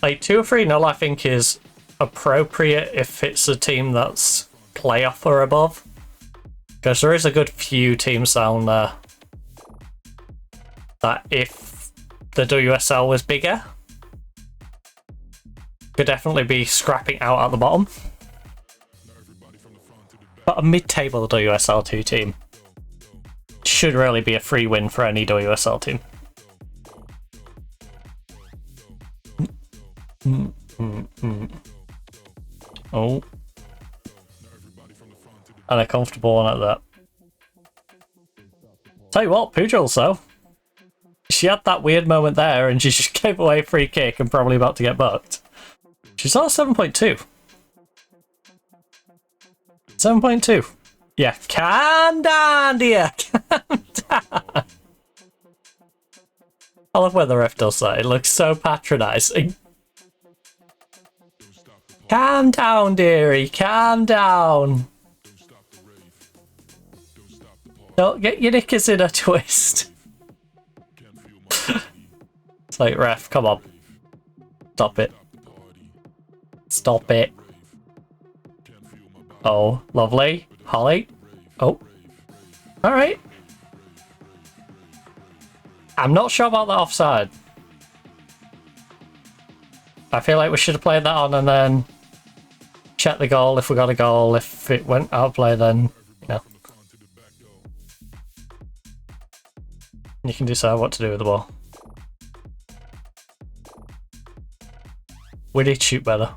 Like 2 or 3-0 I think is appropriate if it's a team that's playoff or above. Because there is a good few teams down there that if the WSL was bigger could definitely be scrapping out at the bottom. But a mid-table WSL 2 team should really be a free win for any WSL team. Oh. And a comfortable one at that. Tell you what, Pujol though. She had that weird moment there and she just gave away a free kick and probably about to get bucked. She's on 7.2. 7.2. Yeah, calm down, dear. Calm down. I love when the ref does that. It looks so patronising. Calm down, dearie. Calm down. Don't get your knickers in a twist. It's like, ref, come on. Stop it. Stop it. Oh, lovely. Holly. Oh. Alright. I'm not sure about that offside. I feel like we should have played that on and then check the goal if we got a goal. If it went out of play, then, you know. You can decide what to do with the ball. We need to shoot better.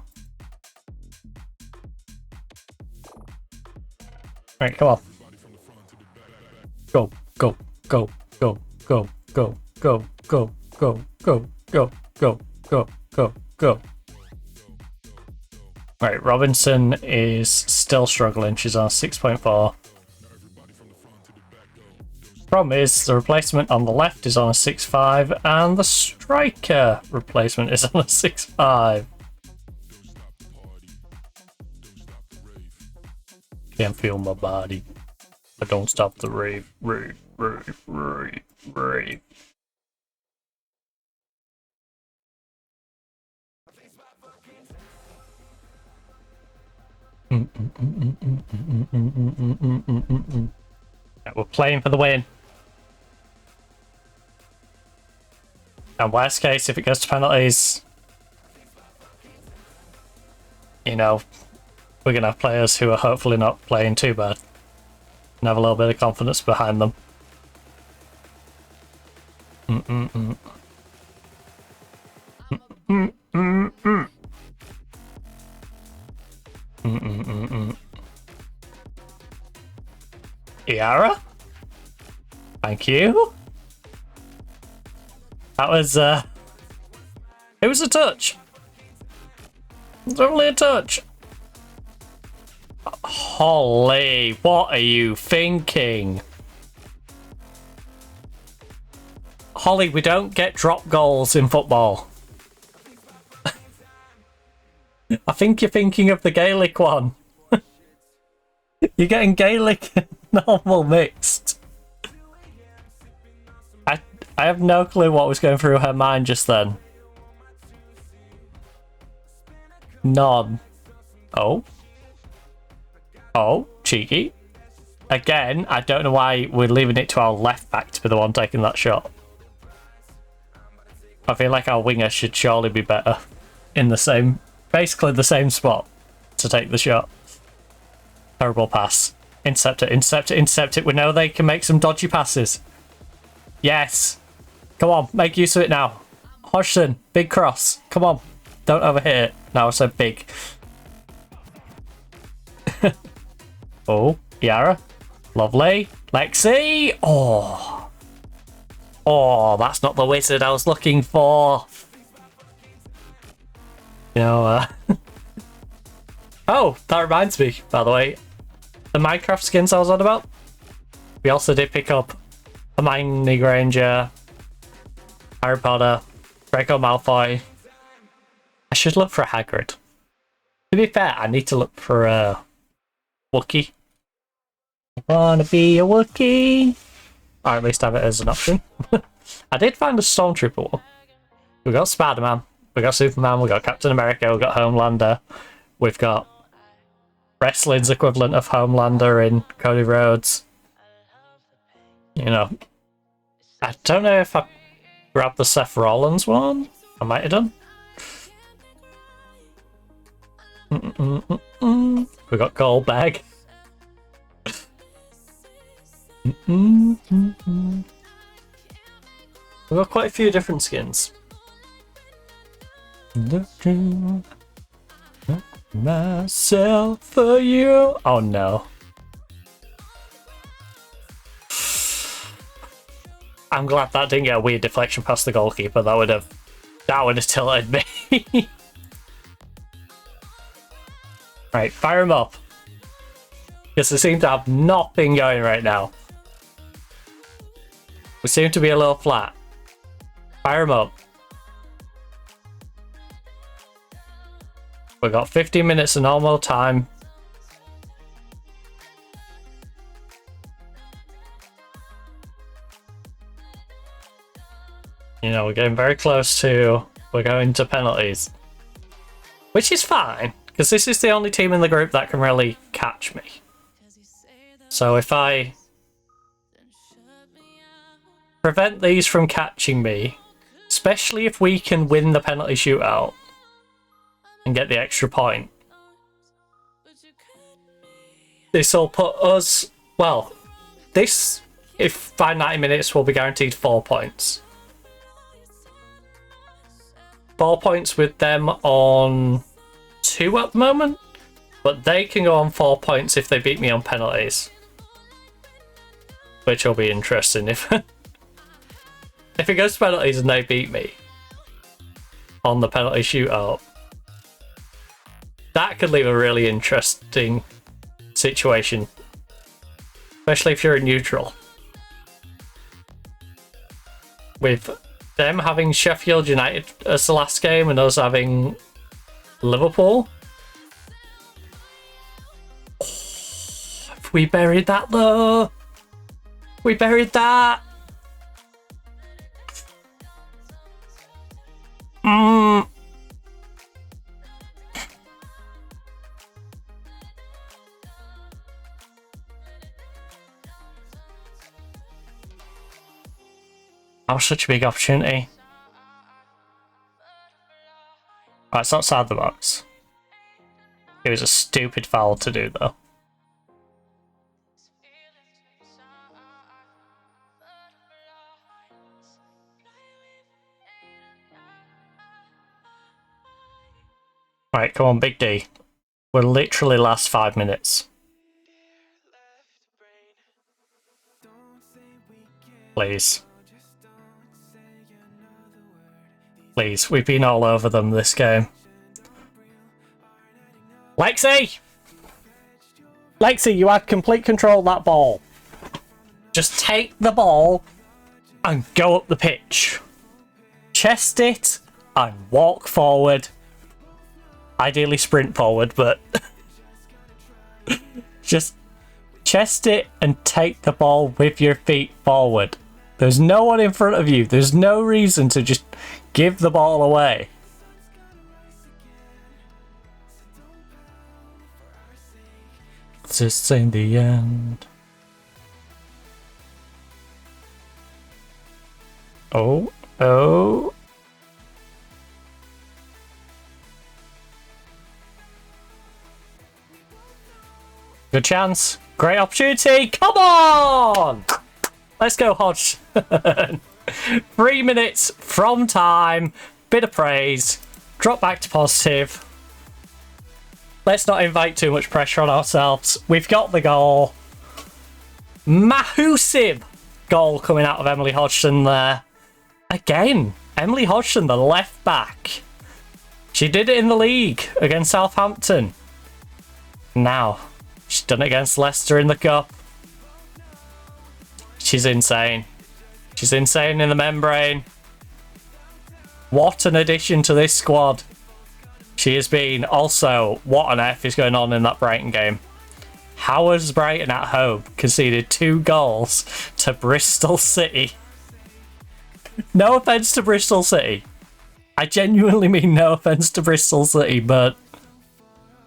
Right, come on. Go, go, go, go, go, go, go, go, go, go, go, go, go, go, go. Right, Robinson is still struggling. She's on 6.4. Problem is, the replacement on the left is on a 6.5, and the striker replacement is on a 6.5. Can't feel my body. I don't stop the rave. Yeah, we're playing for the win. And worst case, if it goes to penalties, you know, we're going to have players who are hopefully not playing too bad and have a little bit of confidence behind them. Yara? Thank you. That was, it was a touch. It was only a touch. Holly, what are you thinking? Holly, we don't get drop goals in football. I think you're thinking of the Gaelic one. You're getting Gaelic and normal mixed. I have no clue what was going through her mind just then. None. Oh. Oh, cheeky. Again, I don't know why we're leaving it to our left back to be the one taking that shot. I feel like our winger should surely be better in the same, basically the same spot to take the shot. Terrible pass. Intercept it, intercept it, intercept it. We know they can make some dodgy passes. Yes. Come on, make use of it now. Hodgson, big cross. Come on. Don't overhit it. Now I said big. Oh, Yara. Lovely. Lexi. Oh. Oh, that's not the wizard I was looking for. You know, Oh, that reminds me, by the way. The Minecraft skins I was on about. We also did pick up Hermione Granger, Harry Potter, Draco Malfoy. I should look for Hagrid. To be fair, I need to look for a Wookiee. I wanna be a Wookiee. Or at least have it as an option. I did find a Stormtrooper one. We got Spider-Man, we got Superman, we got Captain America, we got Homelander, we've got wrestling's equivalent of Homelander in Cody Rhodes. You know, I don't know if I grabbed the Seth Rollins one. I might have done. We got Goldberg. We've got quite a few different skins. Looking at myself for you. Oh no. I'm glad that didn't get a weird deflection past the goalkeeper. That would have tilted me. Right, fire him up. Because they seem to have nothing going right now. We seem to be a little flat. Fire him up. We've got 15 minutes of normal time. You know, we're getting very close to... We're going to penalties. Which is fine, because this is the only team in the group that can really catch me. So if I prevent these from catching me, especially if we can win the penalty shootout and get the extra point, this will put us, well, this, if by 90 minutes, will be guaranteed 4 points. 4 points with them on 2 at the moment, but they can go on 4 points if they beat me on penalties. Which will be interesting if if it goes to penalties and they beat me on the penalty shootout. That could leave a really interesting situation. Especially if you're a neutral. With them having Sheffield United as the last game and us having Liverpool. Oh, if we buried that though. We buried that. That was such a big opportunity. Right, it's outside the box. It was a stupid foul to do, though. Right, come on, Big D. We're literally last 5 minutes. Please. Please, we've been all over them this game. Lexi! Lexi, you had complete control of that ball. Just take the ball and go up the pitch. Chest it and walk forward. Ideally sprint forward, but just chest it and take the ball with your feet forward. There's no one in front of you. There's no reason to just give the ball away. It's in the end. Oh, oh. Good chance. Great opportunity. Come on! Let's go, Hodge. 3 minutes from time. Bit of praise. Drop back to positive. Let's not invite too much pressure on ourselves. We've got the goal. Massive goal coming out of Emily Hodgson there. Again, Emily Hodgson, the left back. She did it in the league against Southampton. Now, she's done it against Leicester in the cup. She's insane. She's insane in the membrane. What an addition to this squad she has been. Also, what on earth is going on in that Brighton game? How has Brighton at home conceded 2 goals to Bristol City? No offence to Bristol City. I genuinely mean no offence to Bristol City, but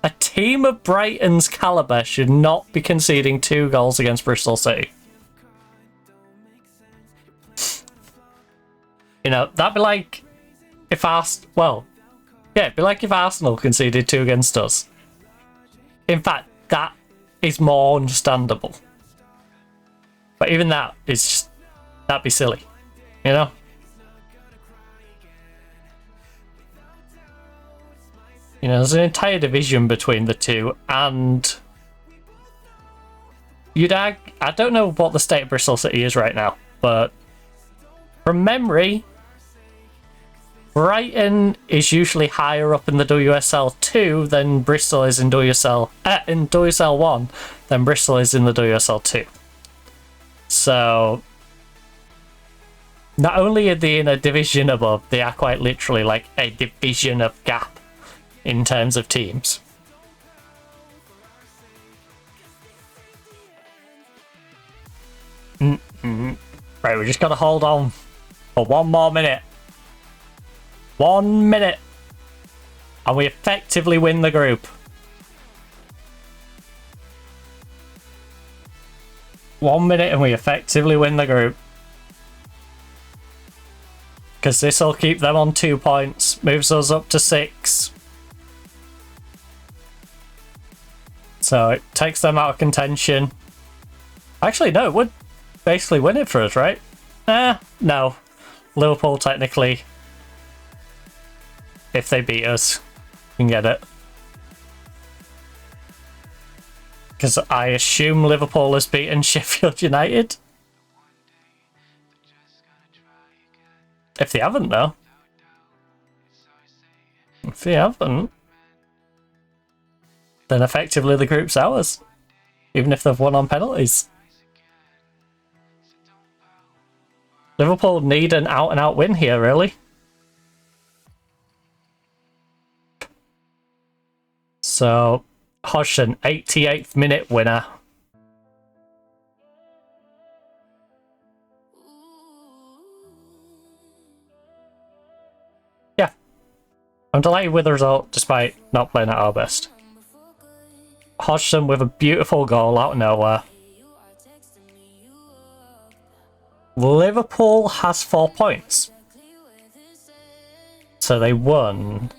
a team of Brighton's calibre should not be conceding 2 goals against Bristol City. You know, that'd be like if it'd be like if Arsenal conceded 2 against us. In fact, that is more understandable. But even that is just, that'd be silly, you know? You know, there's an entire division between the two, and I don't know what the state of Bristol City is right now, but from memory, Brighton is usually higher up in the WSL 2 than Bristol is in WSL 1 than Bristol is in the WSL 2. So not only are they in a division above, they are quite literally like a division of gap in terms of teams. Right, we just got to hold on for 1 more minute. 1 minute. And we effectively win the group. 1 minute and we effectively win the group. Because this will keep them on 2 points. Moves us up to 6. So it takes them out of contention. Actually, no, it would basically win it for us, right? No. Liverpool technically, if they beat us, can get it. Because I assume Liverpool has beaten Sheffield United. If they haven't, though. If they haven't, then effectively the group's ours. Even if they've won on penalties. Liverpool need an out-and-out win here, really. So, Hodgson, 88th minute winner. Yeah. I'm delighted with the result, despite not playing at our best. Hodgson with a beautiful goal out of nowhere. Liverpool has 4 points. So they won.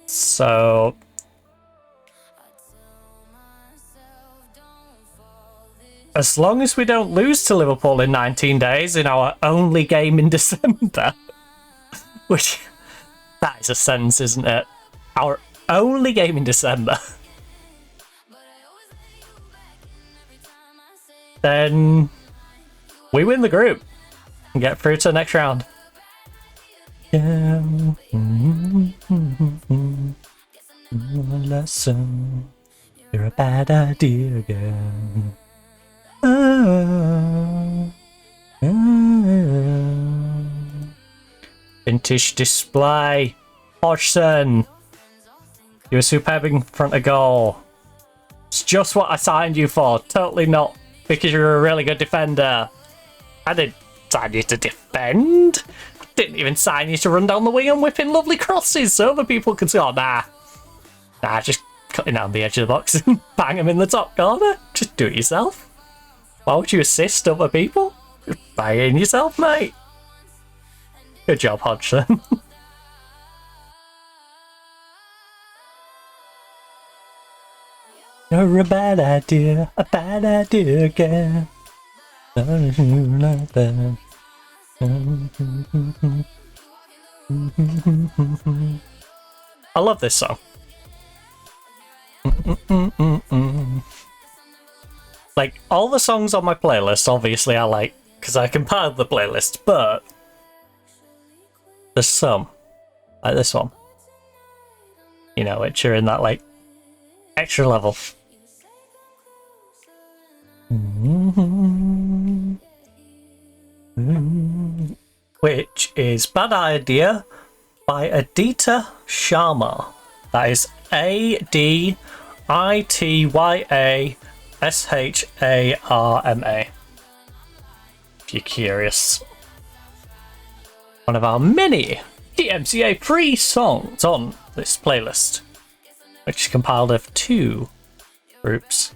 So as long as we don't lose to Liverpool in 19 days in our only game in December, which that is a sentence, isn't it? Our only game in December. Then we win the group and get through to the next round. Yeah. Lesson. You're a bad idea again. Vintage display. Hodgson. You were superb in front of goal. It's just what I signed you for. Totally not because you're a really good defender. I didn't sign you to defend. Didn't even sign you to run down the wing and whip in lovely crosses so other people could say, oh, nah, just cutting down the edge of the box and bang them in the top corner. Just do it yourself. Why would you assist other people? Just bang it in yourself, mate. Good job, Hodgson. You're a bad idea again. I love this song. Like, all the songs on my playlist, obviously I like, because I compiled the playlist, but there's some, like this one, you know, which are in that, like, extra level. Which is Bad Idea by Aditya Sharma. That is ADITYASHARMA. If you're curious. One of our many DMCA free songs on this playlist, which is compiled of 2 groups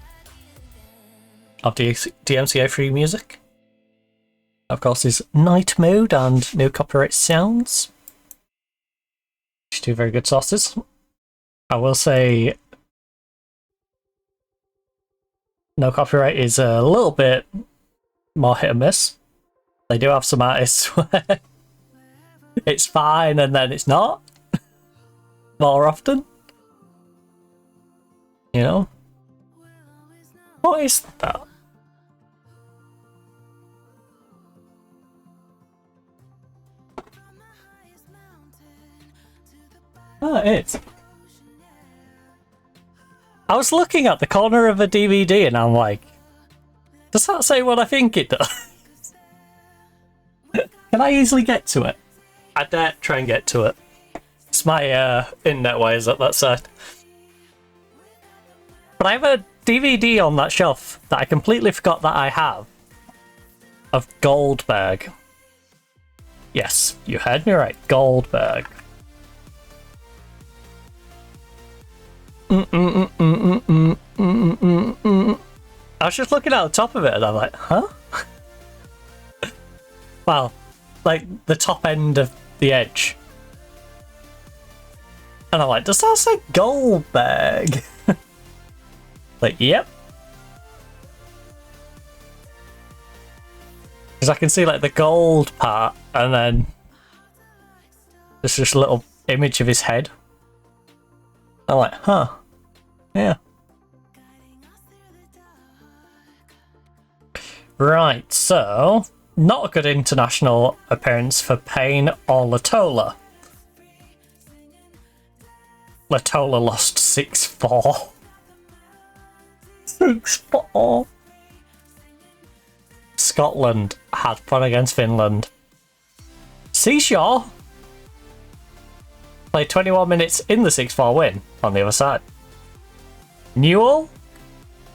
of DMCA free music. Of course, is Night Mode and No Copyright Sounds. 2 very good sources. I will say No Copyright is a little bit more hit and miss. They do have some artists where it's fine and then it's not. More often. You know? What is that? Oh, it is. I was looking at the corner of a DVD and I'm like, does that say what I think it does? Can I easily get to it? I dare try and get to it. It's my internet wires at that side. But I have a DVD on that shelf that I completely forgot that I have of Goldberg. Yes, you heard me right, Goldberg. I was just looking at the top of it and I'm like, huh? Well, like the top end of the edge. And I'm like, does that say Goldberg? Like, yep. Because I can see like the gold part and then there's just a little image of his head. I'm like, huh. Yeah. Right, so not a good international appearance for Payne or Latola. Latola lost 6-4. 6-4. Scotland had fun against Finland. Seashore played 21 minutes in the 6-4 win on the other side. Newell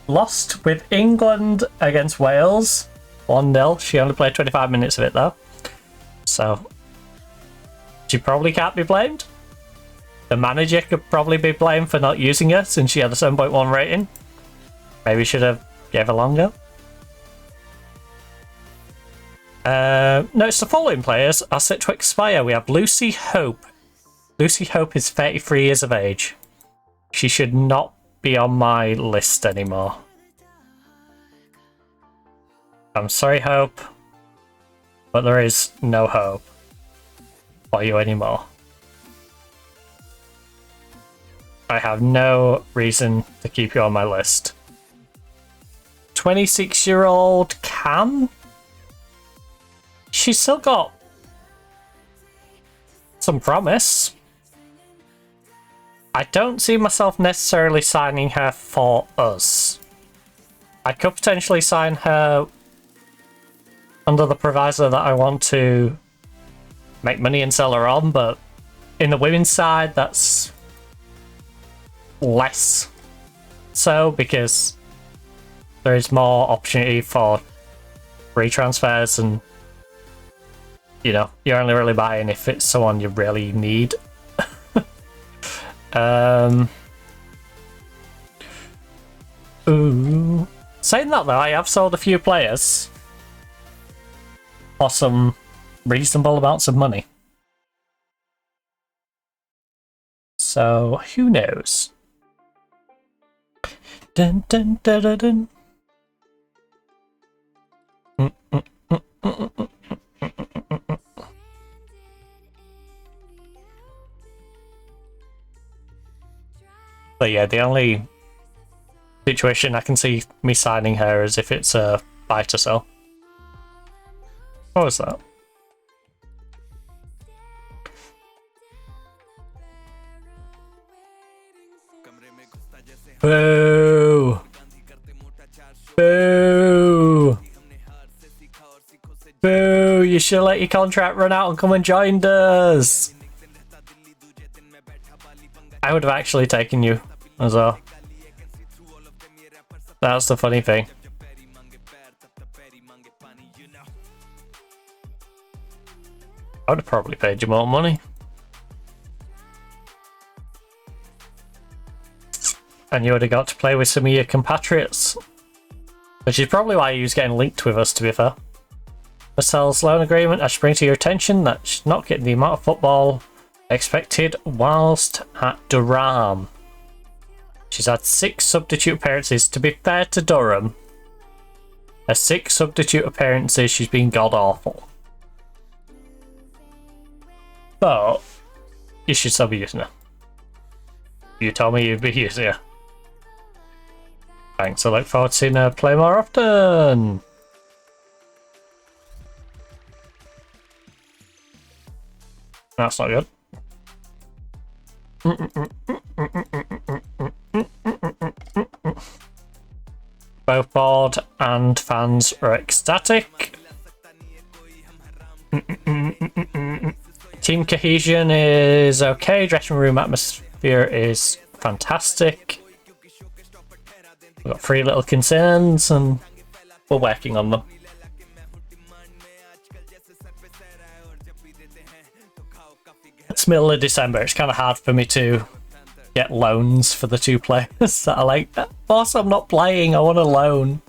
lost with England against Wales 1-0. She only played 25 minutes of it though. So she probably can't be blamed. The manager could probably be blamed for not using her since she had a 7.1 rating. Maybe should have gave her longer. No, it's the following players are set to expire. We have Lucy Hope. Lucy Hope is 33 years of age. She should not be on my list anymore. I'm sorry, Hope, but there is no hope for you anymore. I have no reason to keep you on my list. 26-year-old Cam? She's still got some promise. I don't see myself necessarily signing her for us. I could potentially sign her under the proviso that I want to make money and sell her on, but in the women's side, that's less so because there is more opportunity for free transfers, and you know, you're only really buying if it's someone you really need. Ooh. Saying that though, I have sold a few players for some reasonable amounts of money. So who knows? Dun dun dun dun dun. But yeah, the only situation I can see me signing her is if it's a buy to sell. What was that? Boo! Boo! Boo! You should let your contract run out and come and join us! I would have actually taken you as well. That's the funny thing. I would have probably paid you more money. And you would have got to play with some of your compatriots. Which is probably why he was getting linked with us, to be fair. Marcel's loan agreement, I should bring to your attention that she's not getting the amount of football expected whilst at Durham. She's had 6 substitute appearances. To be fair to Durham, her 6 substitute appearances, she's been god-awful. But you should still be using her. You told me you'd be using her. Thanks, I look forward to seeing her play more often. That's not good. Both board and fans are ecstatic. Team cohesion is okay. Dressing room atmosphere is fantastic. We've got 3 little concerns and we're working on them. It's middle of December. It's kind of hard for me to get loans for the 2 players that are like, boss, I'm not playing, I want a loan.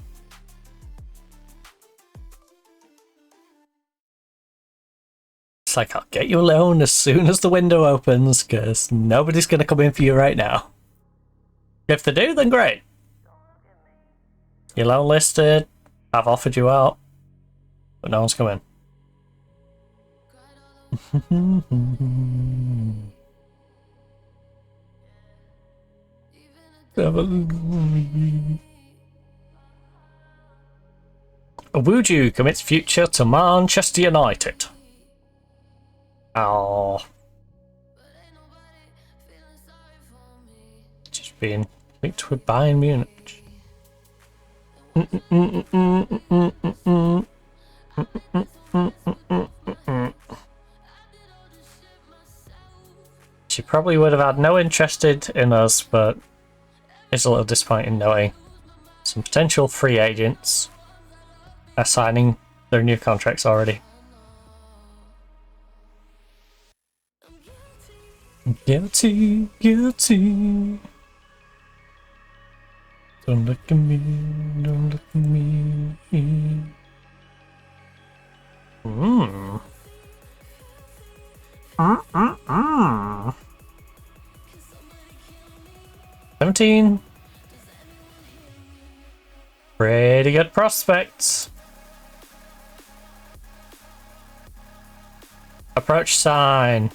It's like, I'll get you a loan as soon as the window opens, because nobody's going to come in for you right now. If they do, then great. You're loan listed, I've offered you out, but no one's come in. Wuju commits future to Manchester United. Oh. Just being linked with Bayern Munich. She probably would have had no interest in us, but it's a little disappointing knowing some potential free agents are signing their new contracts already. Guilty, guilty. Don't look at me, don't look at me. Hmm. 17. Pretty good prospects. Approach sign.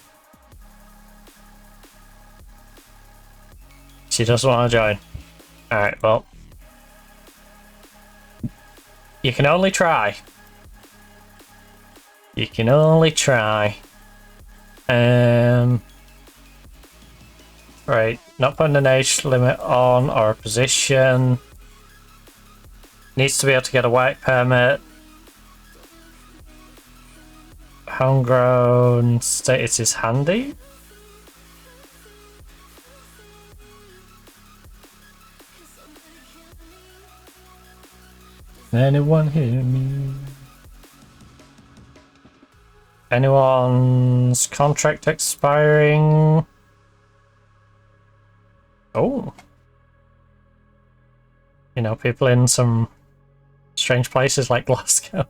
She doesn't want to join. Alright, well. You can only try. You can only try. Right, not putting an age limit on or a position. Needs to be able to get a work permit. Homegrown status is handy. Anyone hear me? Anyone's contract expiring? Oh. You know, people in some strange places like Glasgow.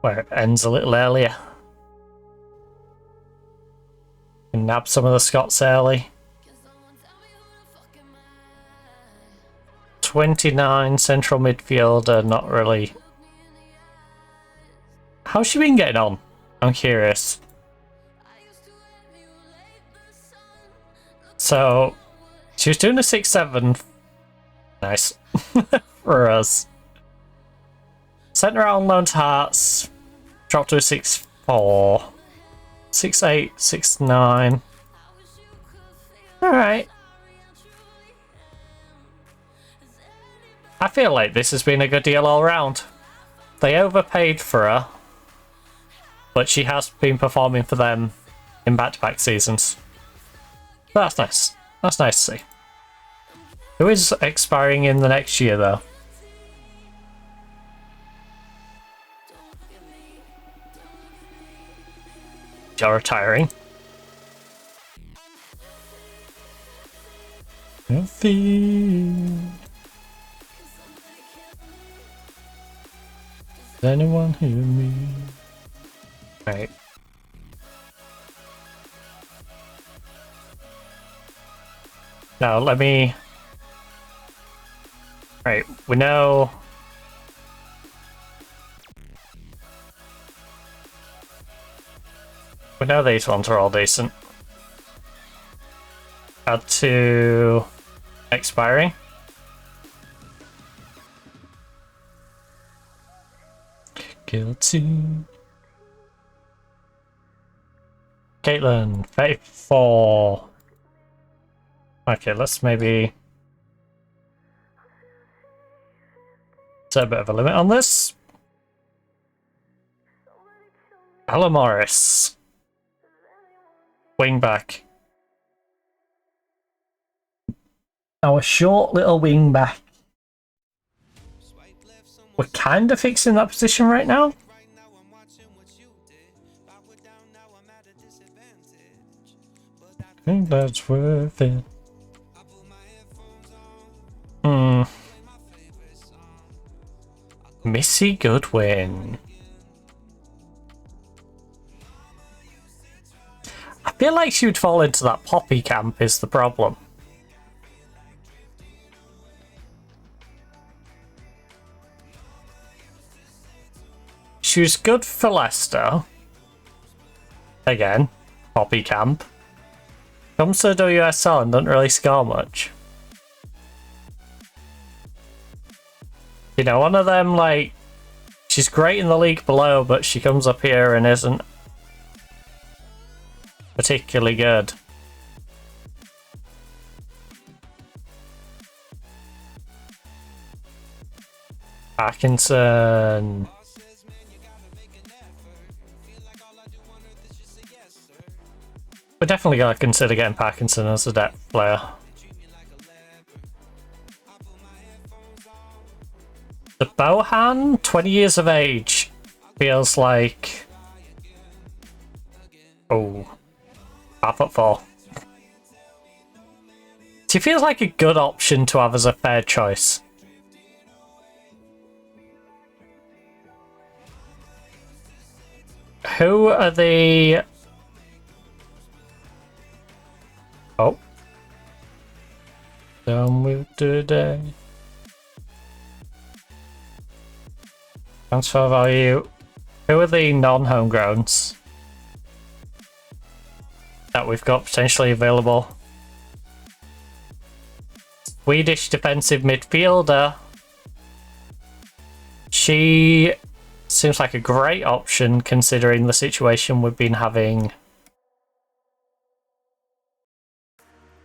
Where it ends a little earlier. Can nab some of the Scots early. 29 central midfielder, not really. How's she been getting on? I'm curious. So, she was doing a 6-7. Nice. For us. Sent her out on loan to Hearts. Dropped to a 6-4. 6-8, 6-9. Alright. I feel like this has been a good deal all round. They overpaid for her, but she has been performing for them in back-to-back seasons. That's nice. That's nice to see. Who is expiring in the next year, though? You're retiring. Does anyone hear me? Right. Now let me... Right, we know... We know these ones are all decent. Add to... expiring. Guilty. Caitlin, 34. Okay, let's maybe set a bit of a limit on this. Ella Morris. Wing back. Our short little wing back. We're kind of fixing that position right now. I think that's worth it. Missy Goodwin. I feel like she would fall into that poppy camp is the problem. She was good for Leicester. Again, poppy camp. Comes to WSL and doesn't really score much. You know, one of them, like, she's great in the league below, but she comes up here and isn't particularly good. Parkinson. We definitely gotta consider getting Parkinson as a depth player. The Bohan, 20 years of age, feels like... Oh. 5'4". She feels like a good option to have as a fair choice. Who are the... Oh. Done with today. Transfer value. Who are the non-homegrowns that we've got potentially available? Swedish defensive midfielder. She seems like a great option considering the situation we've been having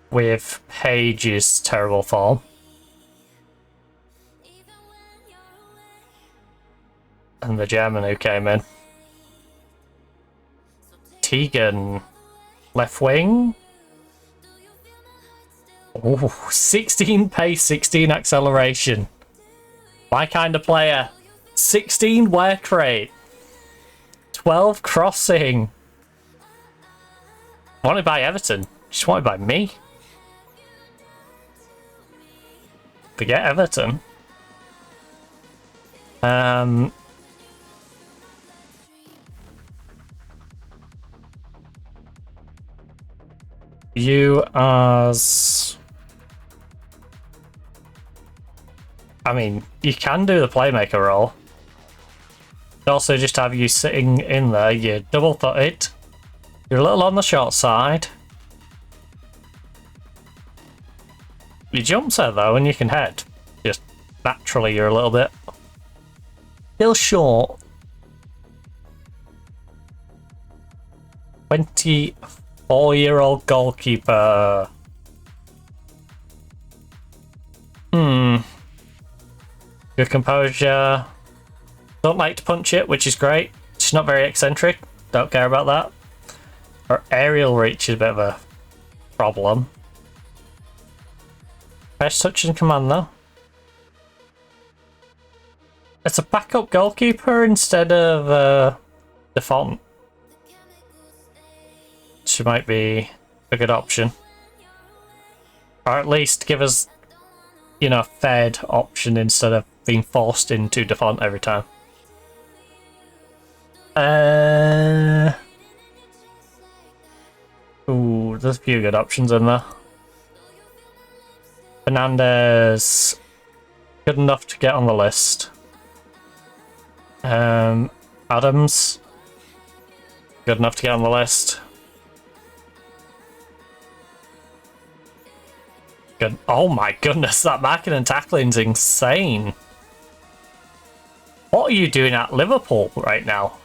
with Page's terrible form. And the German who came in. Tegan. Left wing. Oh, 16 pace, 16 acceleration. My kind of player. 16 work rate. 12 crossing. Wanted by Everton. Just wanted by me. Forget Everton. You as... I mean, you can do the playmaker role. Also just have you sitting in there, you're double-footed. You're a little on the short side. Your jumps there though, and you can head. Just naturally you're a little bit... still short. 24-year-old goalkeeper. Good composure. Don't like to punch it, which is great. She's not very eccentric. Don't care about that. Her aerial reach is a bit of a problem. Best touch and command though. It's a backup goalkeeper instead of the Font. She might be a good option. Or at least give us, you know, a fed option instead of being forced into Defont every time. Ooh, there's a few good options in there. Fernandez, good enough to get on the list. Adams, good enough to get on the list. Good. Oh my goodness, that marking and tackling's insane. What are you doing at Liverpool right now?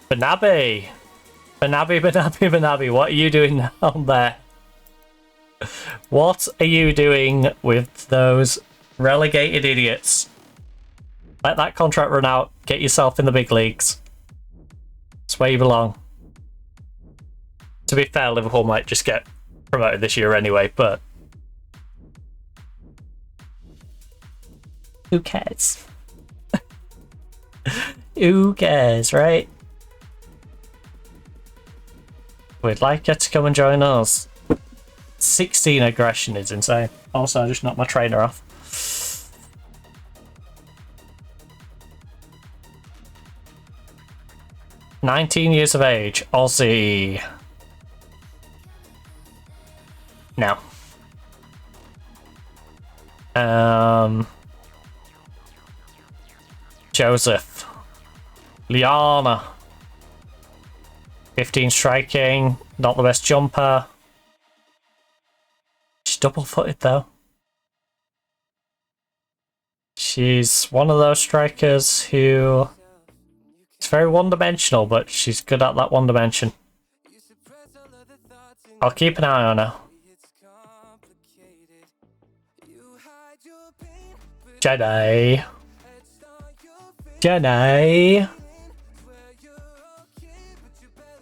Banabi, what are you doing down there? What are you doing with those relegated idiots? Let that contract run out, get yourself in the big leagues. It's where you belong. To be fair, Liverpool might just get promoted this year anyway, but who cares? Who cares, right? We'd like you to come and join us. 16 aggression is insane. Also, I just knocked my trainer off. "19 years of age, Aussie." No. Joseph. Liana. 15 striking, not the best jumper. She's double-footed though. She's one of those strikers who is very one-dimensional, but she's good at that one dimension. I'll keep an eye on her. Jenny.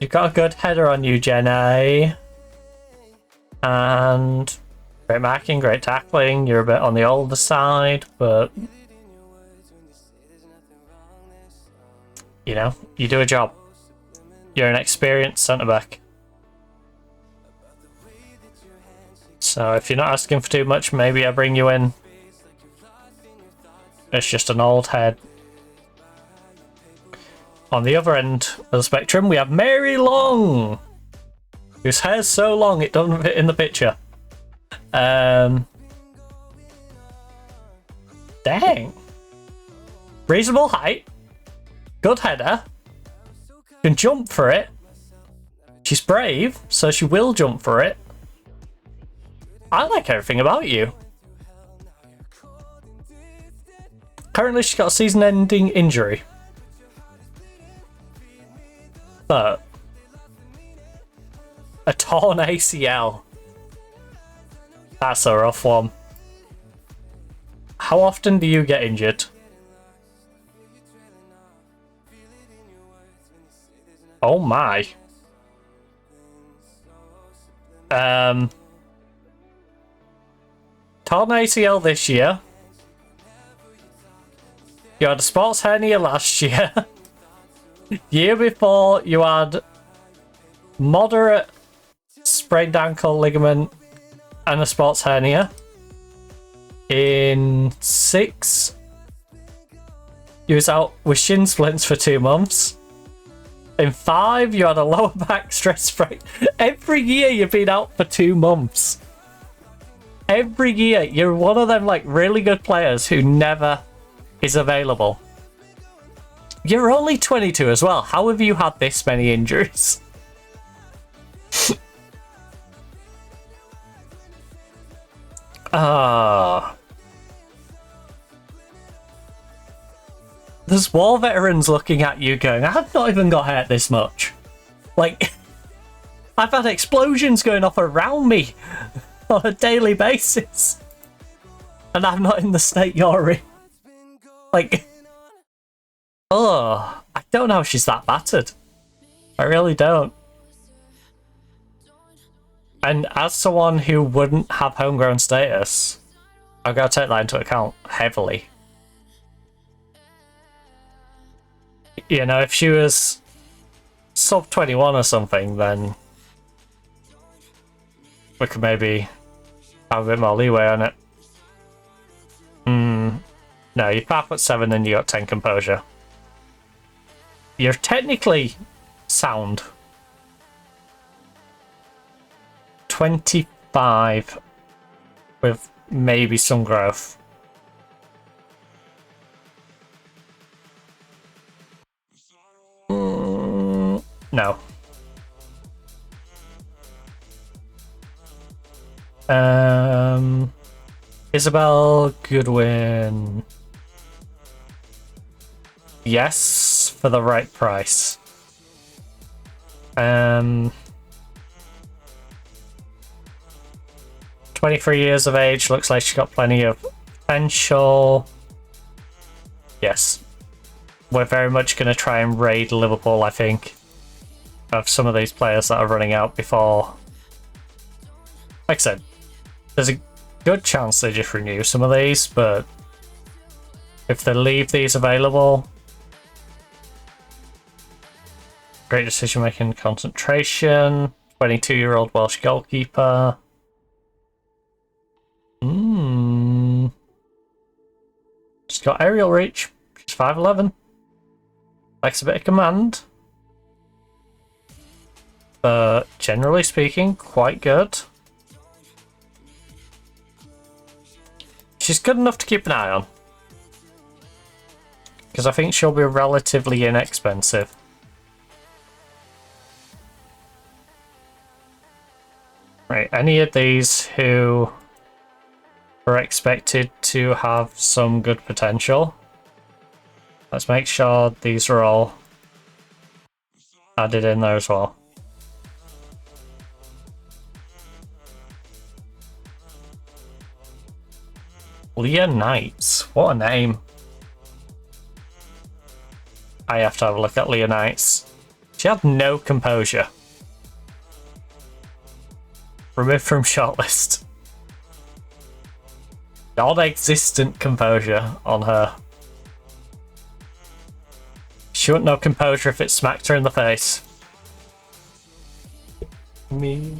You've got a good header on you, Jenny. And great marking, great tackling. You're a bit on the older side, but you know, you do a job. You're an experienced centre-back. So if you're not asking for too much, maybe I bring you in. It's just an old head On the other end of the spectrum, we have Mary Long, whose hair's so long it doesn't fit in the picture. Dang. Reasonable height. Good header. Can jump for it. She's brave, so she will jump for it. I like everything about you. Currently, she's got a season-ending injury. But a torn ACL. That's a rough one. How often do you get injured? Oh my. Torn ACL this year. You had a sports hernia last year. Year before, you had moderate sprained ankle ligament and a sports hernia. In 6, you was out with shin splints for 2 months. In 5, you had a lower back stress fracture. Every year you've been out for 2 months. Every year, you're one of them like really good players who never is available. You're only 22 as well. How have you had this many injuries? There's war veterans looking at you going, I've not even got hurt this much. Like, I've had explosions going off around me on a daily basis. And I'm not in the state you're in. Like, I don't know if she's that battered. I really don't. And as someone who wouldn't have homegrown status, I've got to take that into account heavily. You know, if she was sub 21 or something, then we could maybe have a bit more leeway on it. No, you're 5'7" and you got 10 composure. You're technically sound. 25 with maybe some growth. No. Isabel Goodwin. Yes, for the right price. 23 years of age, looks like she's got plenty of potential. Yes. We're very much going to try and raid Liverpool, I think, of some of these players that are running out before. Like I said, there's a good chance they just renew some of these, but if they leave these available, great decision making, concentration, 22-year-old Welsh goalkeeper. She's got aerial reach. She's 5'11". Likes a bit of command. But generally speaking, quite good. She's good enough to keep an eye on. Because I think she'll be relatively inexpensive. Right, any of these who are expected to have some good potential. Let's make sure these are all added in there as well. Leah Knights, what a name. I have to have a look at Leah Knights. She had no composure. Removed from shortlist. Non-existent composure on her. She wouldn't know composure if it smacked her in the face. Me.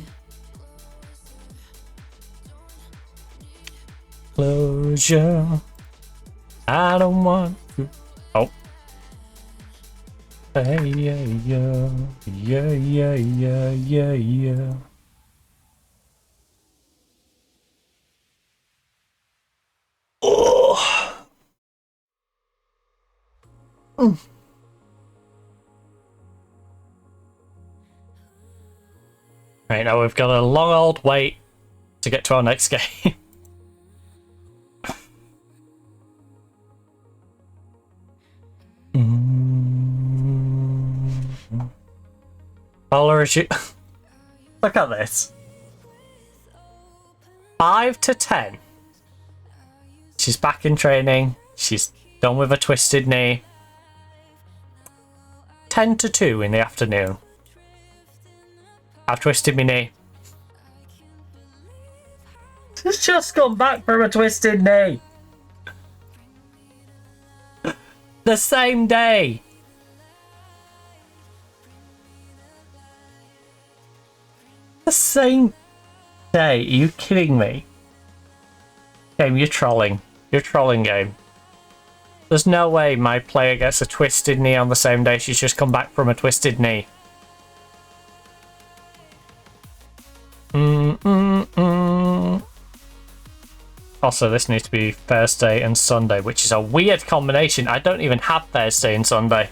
Closure. I don't want to. Oh. Hey, yeah, yeah, yeah, yeah, yeah, yeah, yeah. Oh. Right, now we've got a long old wait to get to our next game. Paula, you... Look at this. 5 to 10. She's back in training. She's done with a twisted knee. 10 to 2 in the afternoon. I've twisted my knee. She's just come back from a twisted knee. The same day. The same day. Are you kidding me? Game, you're trolling. You're trolling, game. There's no way my player gets a twisted knee on the same day she's just come back from a twisted knee. Also, this needs to be Thursday and Sunday, which is a weird combination. I don't even have Thursday and Sunday.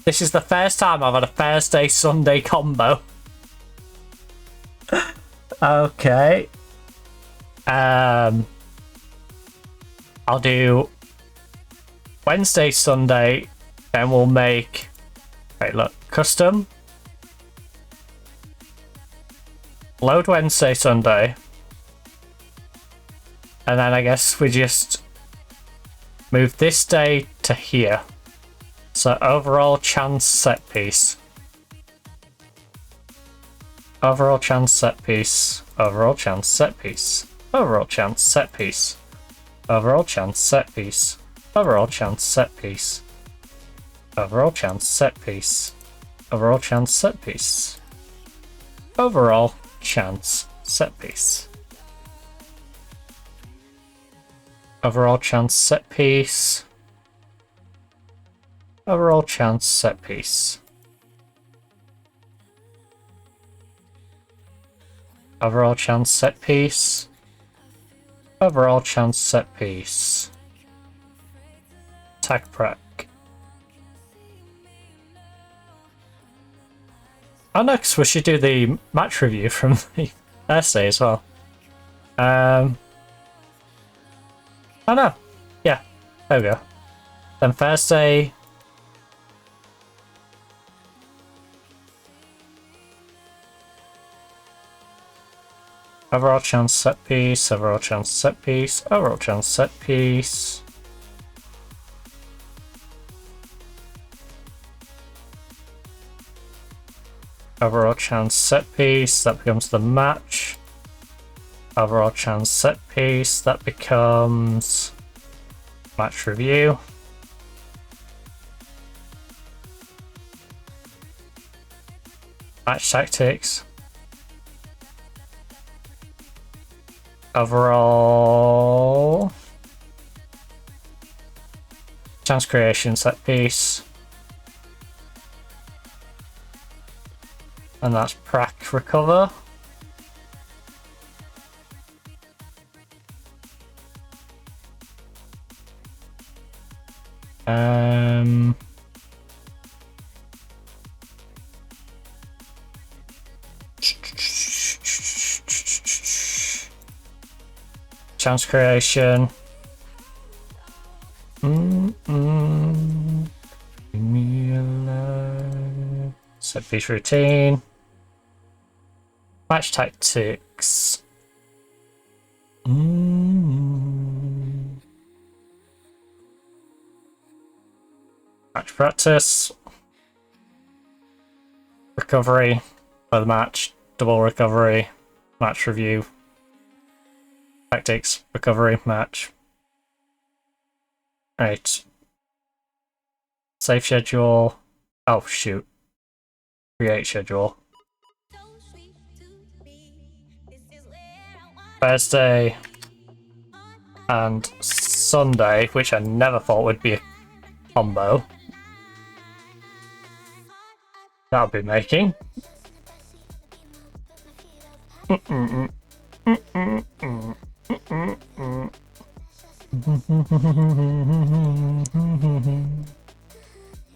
This is the first time I've had a Thursday-Sunday combo. Okay. I'll do Wednesday, Sunday, then we'll make... Right, look. Custom. Load Wednesday, Sunday. And then I guess we just move this day to here. So overall chance set piece. Overall chance set piece. Overall chance set piece. Overall chance set piece. Overall chance set piece. Overall chance set piece. Overall chance set piece. Overall chance set piece. Overall chance set piece. Overall chance set piece. Overall chance set piece. Overall chance set piece. Overall chance set piece. Tag prac. Oh, next we should do the match review from the Thursday as well. Oh no. Yeah. There we go. Then Thursday. Overall chance set piece. Overall chance set piece. Overall chance set piece. Overall chance set piece. That becomes the match. Overall chance set piece, that becomes match review. Match tactics. Overall chance creation set piece. And that's prac recover. Chance creation. Set piece routine. Match tactics. Match practice. Recovery for the match. Double recovery. Match review. Tactics. Recovery. Match. Right. Save schedule. Oh, shoot. Create schedule. Thursday and Sunday, which I never thought would be a combo. That'll be making.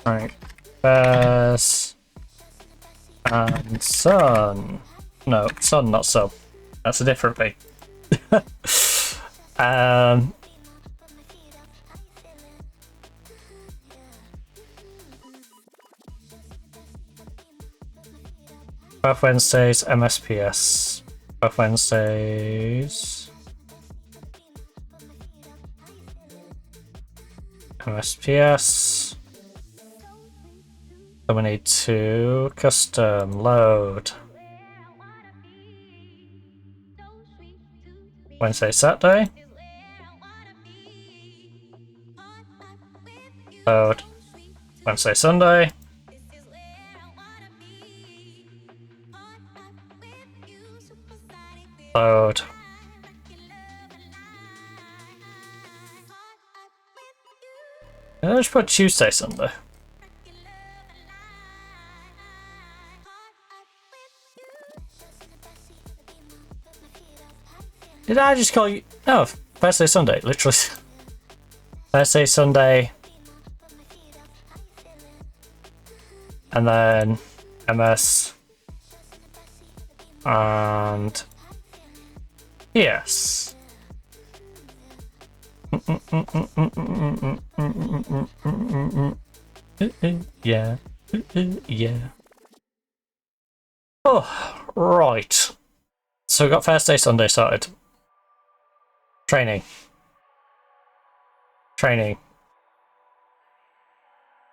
Right. Bears and sun. No, sun, not so. That's a different thing. Both Wednesdays, MSPS. Both Wednesdays. MSPS. So we need to custom load. Wednesday, Saturday. Load. Wednesday, Sunday. Load. Let's put Tuesday, Sunday. Did I just call you? No, Thursday, Sunday, literally. Thursday, Sunday. And then MS. And yes. Yeah. Yeah. Oh, right. So we got Thursday, Sunday started. Training.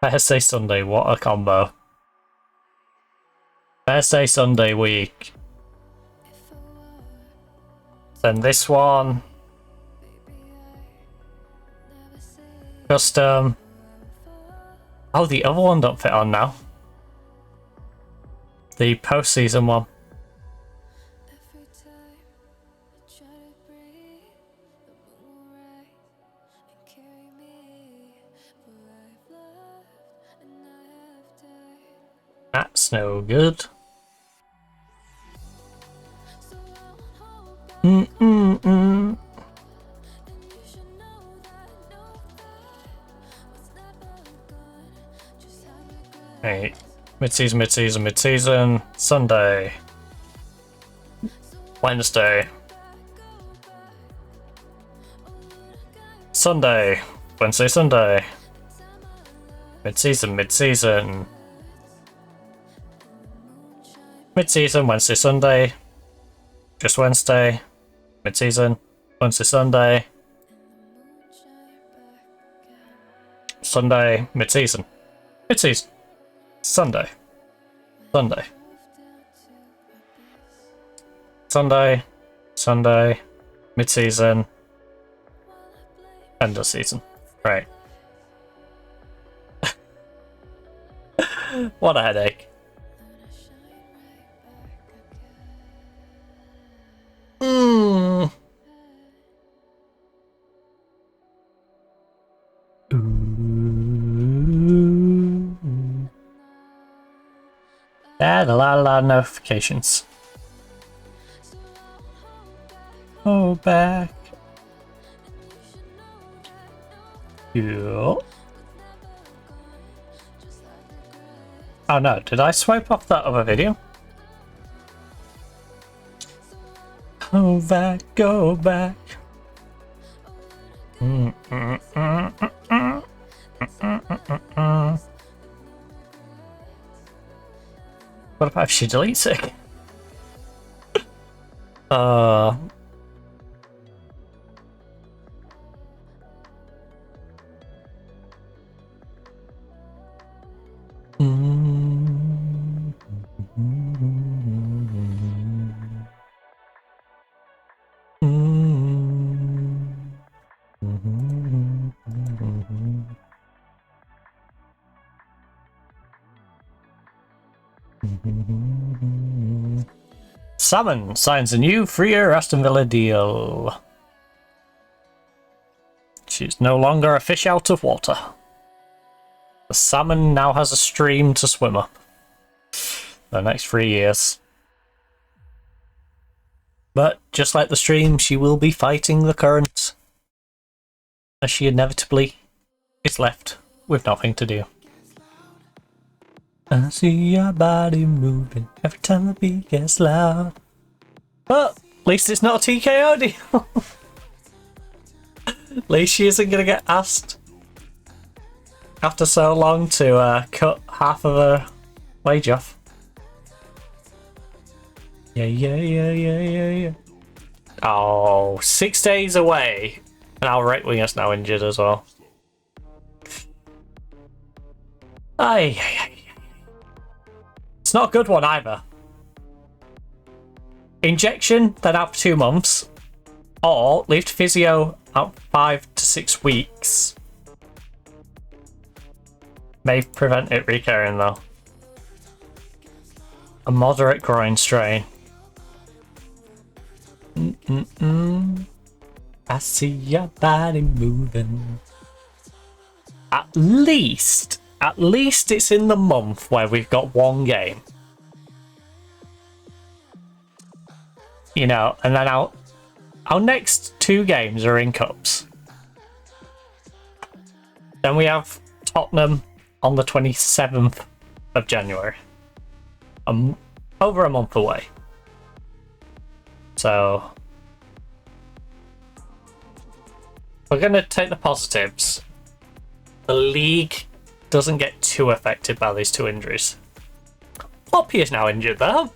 Thursday, Sunday, what a combo. Thursday, Sunday week. Then this one. Custom. Oh, the other one don't fit on now. The post-season one. That's no good. Hey, mid-season. Sunday. Wednesday. Sunday. Wednesday, Sunday. Mid-season. Mid-season, Wednesday, Sunday. Just Wednesday. Mid-season. Wednesday, Sunday. Sunday. Mid-season. Mid-season. Sunday. Sunday. Sunday. Sunday. Mid-season. End of season. Right. What a headache. Add a lot of notifications. Oh, back. Yeah. Oh no, did I swipe off that other video? Go back, go back. What about if she deletes it? Salmon signs a new 3-year Aston Villa deal. She's no longer a fish out of water. The salmon now has a stream to swim up. the next 3 years. But just like the stream, she will be fighting the current, as she inevitably is left with nothing to do. I see your body moving every time the beat gets loud. But at least it's not a TKO deal. At least she isn't going to get asked after so long to cut half of her wage off. Yeah. Oh, 6 days away. And our right winger's now injured as well. Aye. It's not a good one either. Injection, then out for 2 months. Or leave to physio out 5 to 6 weeks. May prevent it recurring though. A moderate groin strain. I see your body moving. At least it's in the month where we've got 1 game. You know, and then our next 2 games are in cups. Then we have Tottenham on the 27th of January. Over a month away. So we're going to take the positives. The league doesn't get too affected by these 2 injuries. Poppy is now injured though.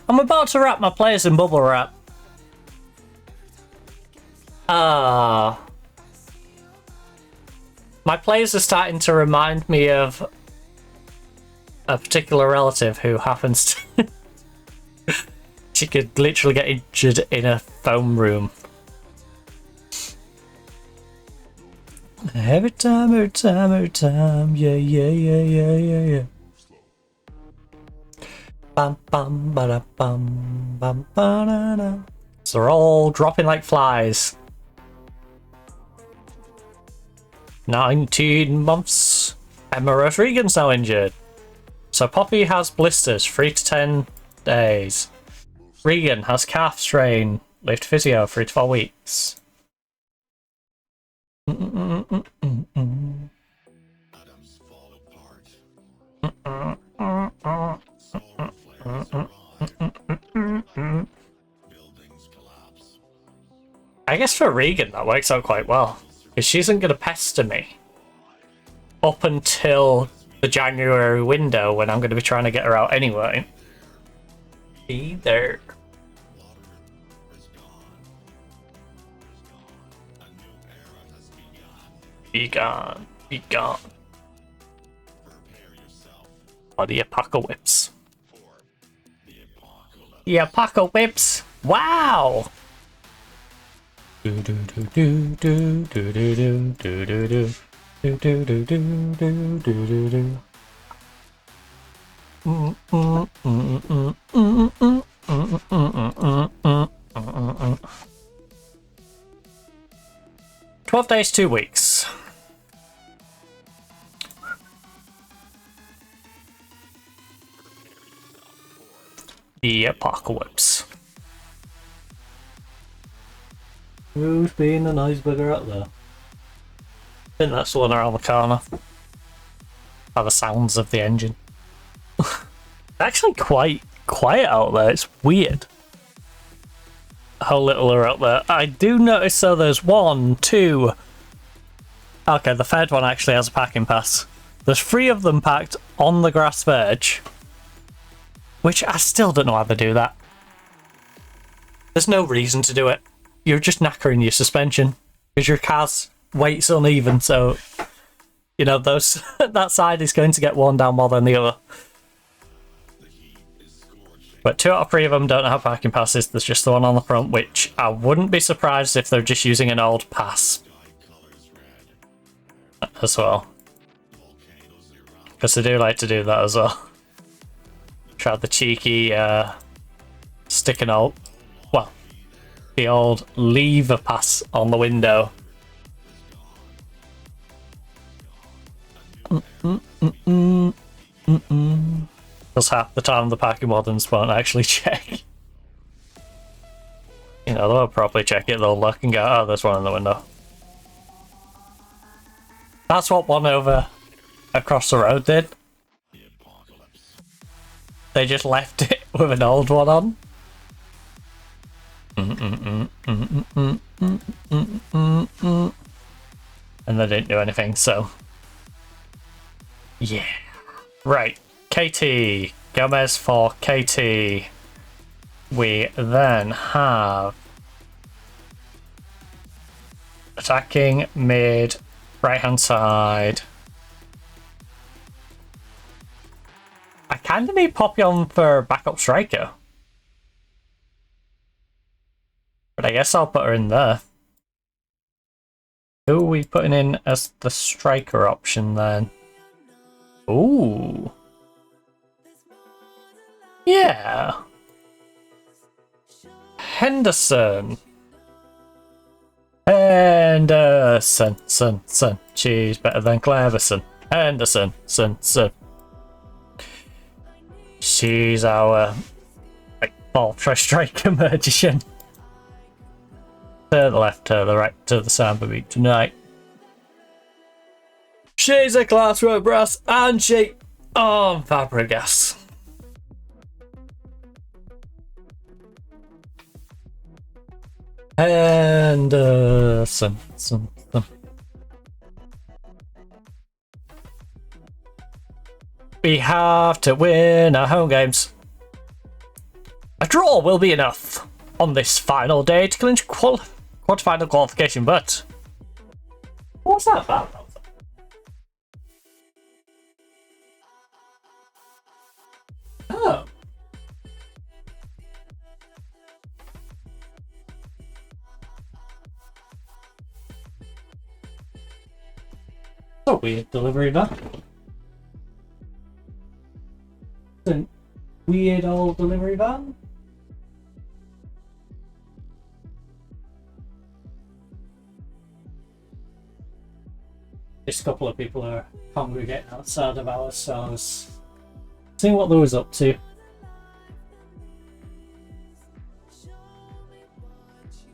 I'm about to wrap my players in bubble wrap. My players are starting to remind me of a particular relative who happens to... She could literally get injured in a foam room. Every time, yeah. Bam bam ba bam bam ba da. So they're all dropping like flies. 19 months. Emma Rodriguez now injured. So Poppy has blisters, 3 to 10 days. Regan has calf strain, lift physio, 3 to 4 weeks. I guess for Regan that works out quite well, because she isn't going to pester me up until the January window when I'm going to be trying to get her out anyway. Be there. Be gone. Be gone. Or the apocalypse. The apocalypse. Wow. Do do do do do do do do do do do do do do do do do. 12 days, 2 weeks. The apocalypse. Who's being a nice bugger out there? I think that's the one around the corner. By the sounds of the engine. Actually quite quiet out there, it's weird how little are out there. I do notice though there's 1, 2... Okay, the third one actually has a packing pass. There's 3 of them packed on the grass verge, which I still don't know how they do that. There's no reason to do it. You're just knackering your suspension because your car's weight's uneven, so you know those that side is going to get worn down more than the other. But 2 out of 3 of them don't have parking passes. There's just the one on the front, which I wouldn't be surprised if they're just using an old pass as well, because they do like to do that as well. Try the cheeky sticking out, well, the old lever pass on the window. Because half the time the packing wardens won't actually check. You know, they'll probably check it, they'll look and go, oh, there's one in the window. That's what one over across the road did. They just left it with an old one on. And they didn't do anything, so... Yeah. Right. KT. Gomez for KT. We then have... Attacking mid, right hand side. I kind of need Poppy on for backup striker. But I guess I'll put her in there. Who are we putting in as the striker option then? Ooh. Yeah. Henderson. Son. She's better than Cleverson. Henderson. Son. She's our ultra striker magician. To the left, to the right, to the side of me tonight. She's a class brass and she on Fabregas. Son. We have to win our home games. A draw will be enough on this final day to clinch quarterfinal qualification, but... What's that about? Oh. Oh, weird delivery van. It's a weird old delivery van. Just a couple of people are congregating outside of ours, so I was seeing what they was up to.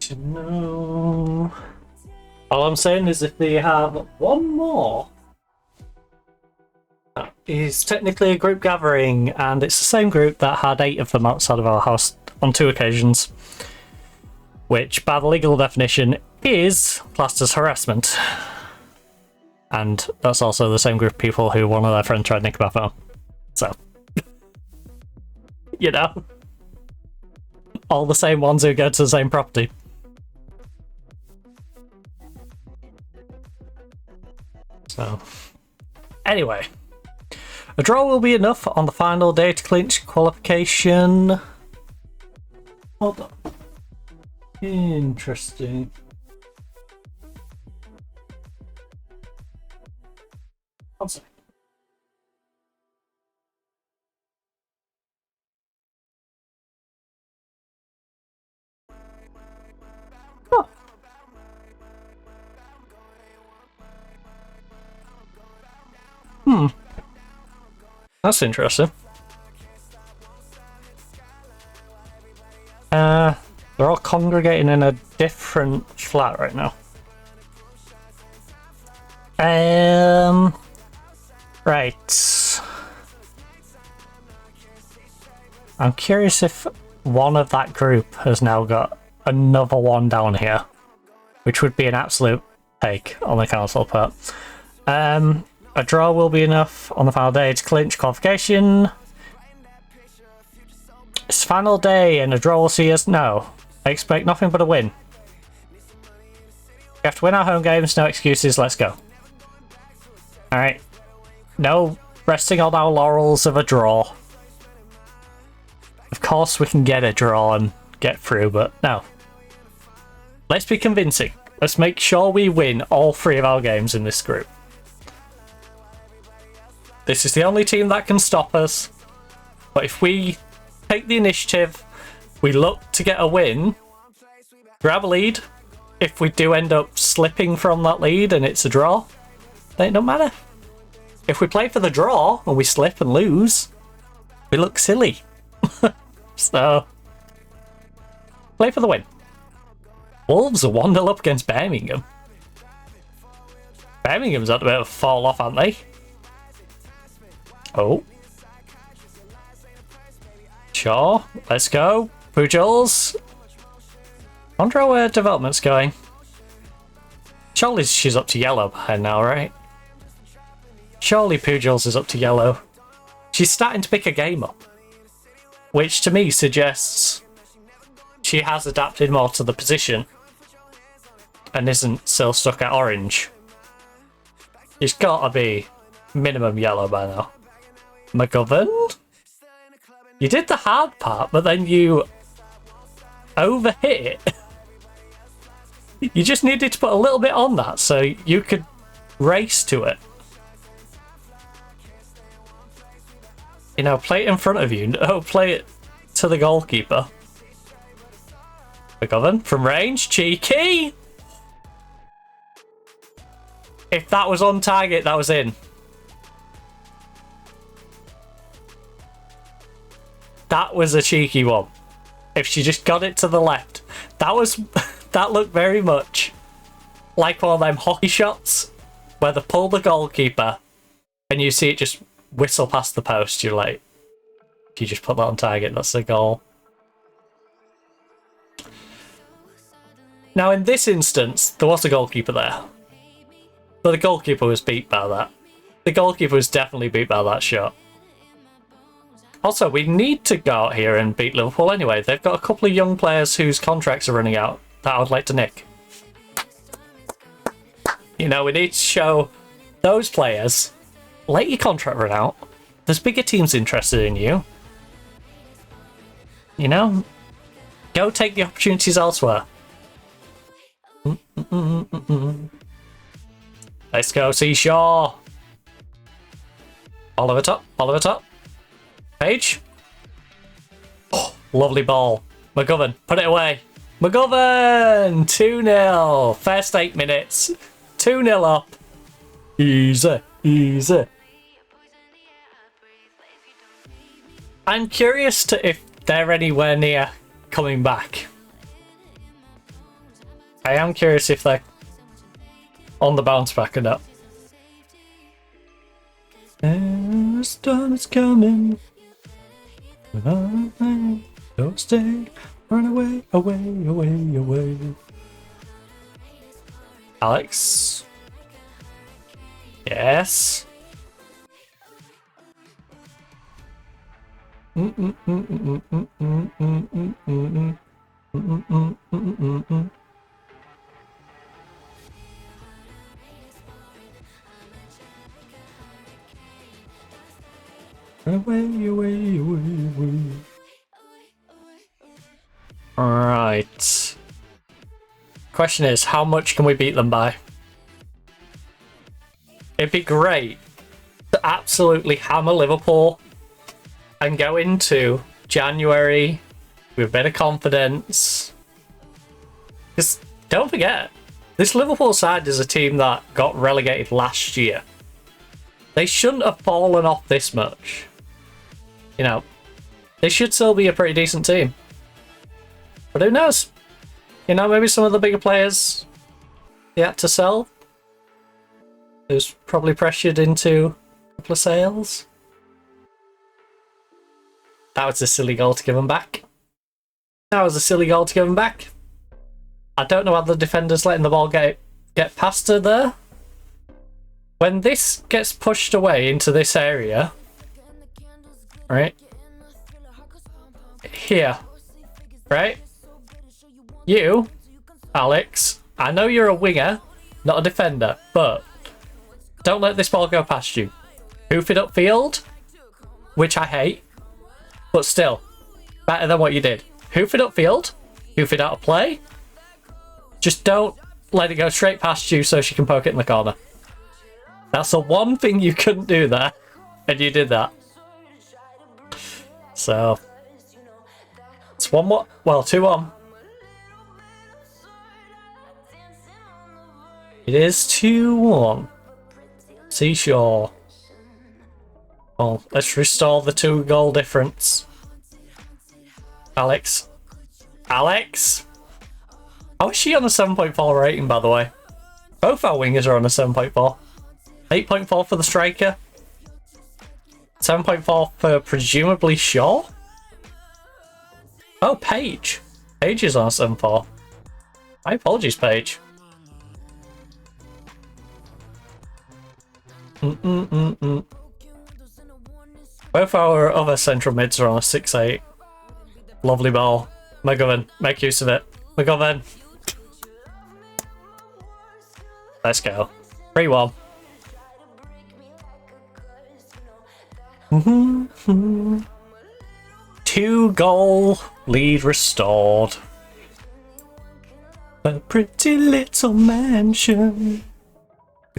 To know. All I'm saying is if they have one more, that is technically a group gathering, and it's the same group that had 8 of them outside of our house on 2 occasions, which by the legal definition is classed as harassment. And that's also the same group of people who one of their friends tried to nick my phone. So, you know, all the same ones who go to the same property. So, anyway, a draw will be enough on the final day to clinch qualification. Hold on. Interesting. One second. Oh. That's interesting. They're all congregating in a different flat right now. Right. I'm curious if one of that group has now got another one down here, which would be an absolute take on the council part. A draw will be enough on the final day to clinch qualification. It's final day and a draw will see us. No, I expect nothing but a win. We have to win our home games, no excuses, let's go. Alright. No resting on our laurels of a draw. Of course we can get a draw and get through, but no. Let's be convincing. Let's make sure we win all 3 of our games in this group. This is the only team that can stop us. But if we take the initiative, we look to get a win, grab a lead. If we do end up slipping from that lead and it's a draw, then it don't matter. if we play for the draw and we slip and lose, we look silly. So, play for the win. Wolves are 1-0 up against Birmingham. Birmingham's had a bit of a fall off, haven't they? Oh. Sure, let's go. Pujols. I wonder where development's going. Surely she's up to yellow by now, right? Surely Pujols is up to yellow. She's starting to pick a game up, which to me suggests she has adapted more to the position and isn't still stuck at orange. She's got to be minimum yellow by now. McGovern? You did the hard part, but then you overhit it. You just needed to put a little bit on that so you could race to it. You know, play it in front of you. No, play it to the goalkeeper. McGovern from range. Cheeky! If that was on target, that was in. That was a cheeky one. If she just got it to the left. That was... that looked very much like one of them hockey shots where they pull the goalkeeper and you see it just whistle past the post. You're like, you just put that on target, that's the goal. Now in this instance, there was a goalkeeper there. But the goalkeeper was beat by that. The goalkeeper was definitely beat by that shot. Also, we need to go out here and beat Liverpool anyway. They've got a couple of young players whose contracts are running out that I would like to nick. You know, we need to show those players, let your contract run out. There's bigger teams interested in you. You know, go take the opportunities elsewhere. Let's go, Seashore. Oliver top, Oliver top. Page. Oh, lovely ball. McGovern, put it away. McGovern! 2-0. First 8 minutes. 2-0 up. Easy, easy. I'm curious to if they're anywhere near coming back. I am curious if they're on the bounce back or not. And the storm is coming. Don't stay. Run away, away, away, away. Alex. Yes. Away, away, away, away. Right. Question is, how much can we beat them by? It'd be great to absolutely hammer Liverpool and go into January with a bit of confidence. Because don't forget, this Liverpool side is a team that got relegated last year. They shouldn't have fallen off this much. You know, they should still be a pretty decent team. But who knows? You know, maybe some of the bigger players they had to sell. It was probably pressured into a couple of sales. That was a silly goal to give them back. That was a silly goal to give them back. I don't know how the defender's letting the ball get past her there. When this gets pushed away into this area, right? Here, right? You, Alex, I know you're a winger, not a defender, but don't let this ball go past you. Hoof it upfield, which I hate, but still, better than what you did. Hoof it upfield, hoof it out of play. Just don't let it go straight past you so she can poke it in the corner. That's the one thing you couldn't do there, and you did that. So, it's 1-1, well, 2-1. It is 2-1. Seashore. Well, let's restore the 2-goal difference. Alex. Alex? How is she on a 7.4 rating, by the way? Both our wingers are on a 7.4. 8.4 for the striker. 7.4 for presumably Shaw? Oh, Paige. Paige is on a 7.4. My apologies, Paige. Both our other central mids are on a 6.8. Lovely ball. McGovern, make use of it. McGovern. Let's go. 3-1. 2-goal lead restored. A pretty little mansion.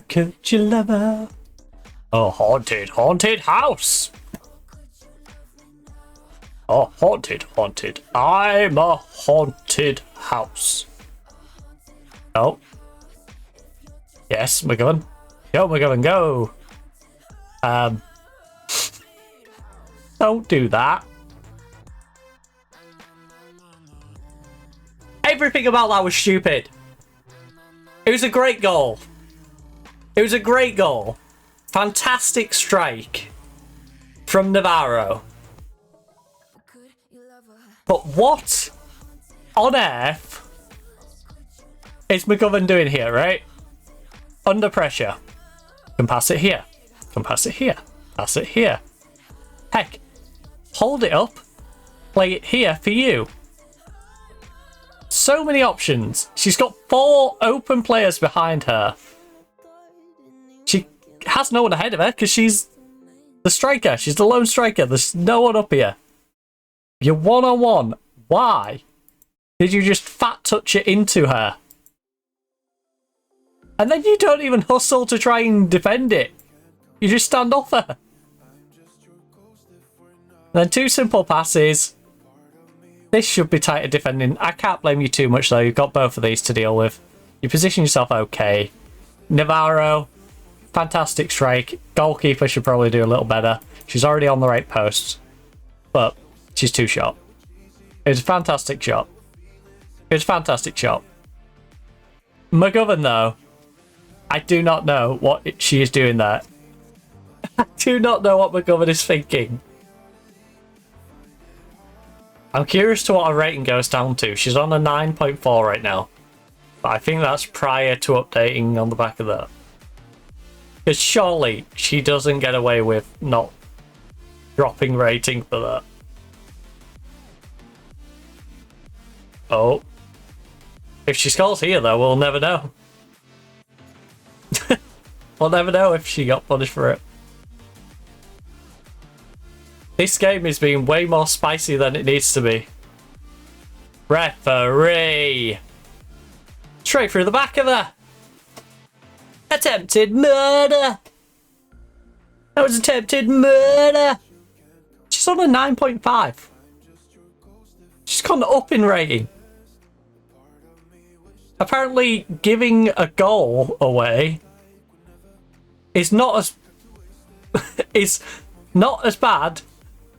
Could you love her? A haunted house. A haunted. I'm a haunted house. Oh. Yes, McGovern. Go, McGovern, go. Don't do that. Everything about that was stupid. It was a great goal. It was a great goal. Fantastic strike from Navarro. But what on earth is McGovern doing here, right? Under pressure. Can pass it here. Can pass it here. Pass it here. Heck. Hold it up. Play it here for you. So many options. She's got 4 open players behind her. She has no one ahead of her because she's the striker. She's the lone striker. There's no one up here. You're one-on-one. Why did you just fat touch it into her? And then you don't even hustle to try and defend it. You just stand off her. And then 2 simple passes. This should be tighter defending. I can't blame you too much though. You've got both of these to deal with. You position yourself okay. Navarro, fantastic strike. Goalkeeper should probably do a little better. She's already on the right post. But she's too short. It was a fantastic shot. It was a fantastic shot. McGovern though, I do not know what she is doing there. I do not know what McGovern is thinking. I'm curious to what her rating goes down to. She's on a 9.4 right now. But I think that's prior to updating on the back of that. Because surely she doesn't get away with not dropping rating for that. Oh. If she scores here though, we'll never know. We'll never know if she got punished for it. This game is being way more spicy than it needs to be. Referee! Straight through the back of her! Attempted murder! That was attempted murder! She's on a 9.5. She's gone up in rating. Apparently giving a goal away is not as is not as bad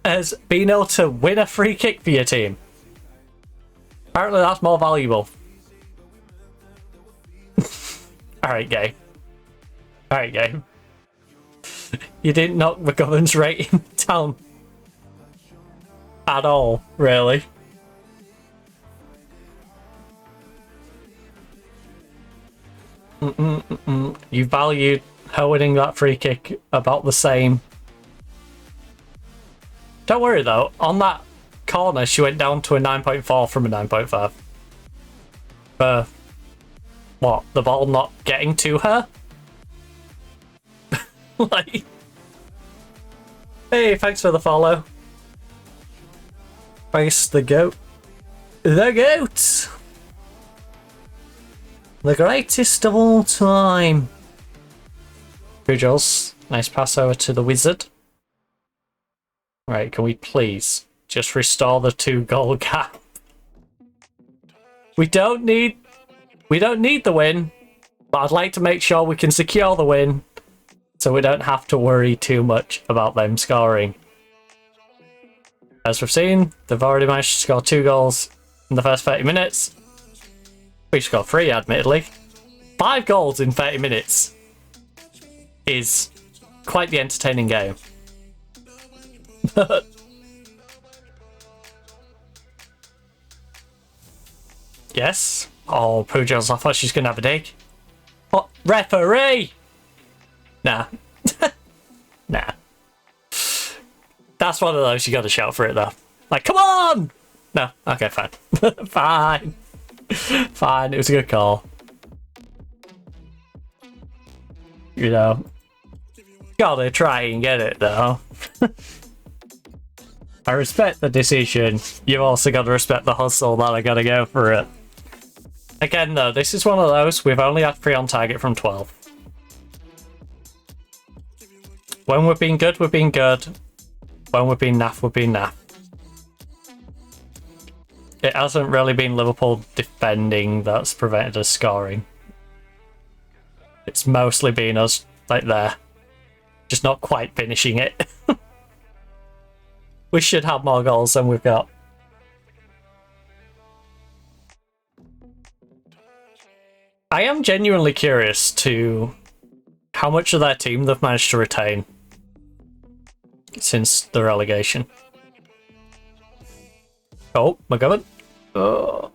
as being able to win a free kick for your team. Apparently that's more valuable. Alright, game. Alright, game. You didn't knock McGovern's rating down at all, really. You valued her winning that free kick about the same. Don't worry though, on that corner she went down to a 9.4 from a 9.5. What, the ball not getting to her? Like, hey, thanks for the follow. Thanks, the goat. The goat! The greatest of all time. Good, nice pass over to the wizard. Right, can we please just restore the 2-goal gap? We don't need the win, but I'd like to make sure we can secure the win So we don't have to worry too much about them scoring. As we've seen, they've already managed to score 2 goals in the first 30 minutes. We scored 3, admittedly. 5 goals in 30 minutes is quite the entertaining game. Yes. Oh, Pujols, I thought she was going to have a dig. What? Referee! Nah. Nah. That's one of those you got to shout for it, though. Like, come on! No. Okay, fine. Fine. Fine, it was a good call. You know. Gotta try and get it, though. I respect the decision. You've also got to respect the hustle that I gotta go for it. Again, though, this is one of those, we've only had 3 on target from 12. When we've been good, we've been good. When we've been naff, we've been naff. It hasn't really been Liverpool defending that's prevented us scoring. It's mostly been us, like there. Just not quite finishing it. We should have more goals than we've got. I am genuinely curious to how much of their team they've managed to retain since the relegation. Oh, McGovern. Oh.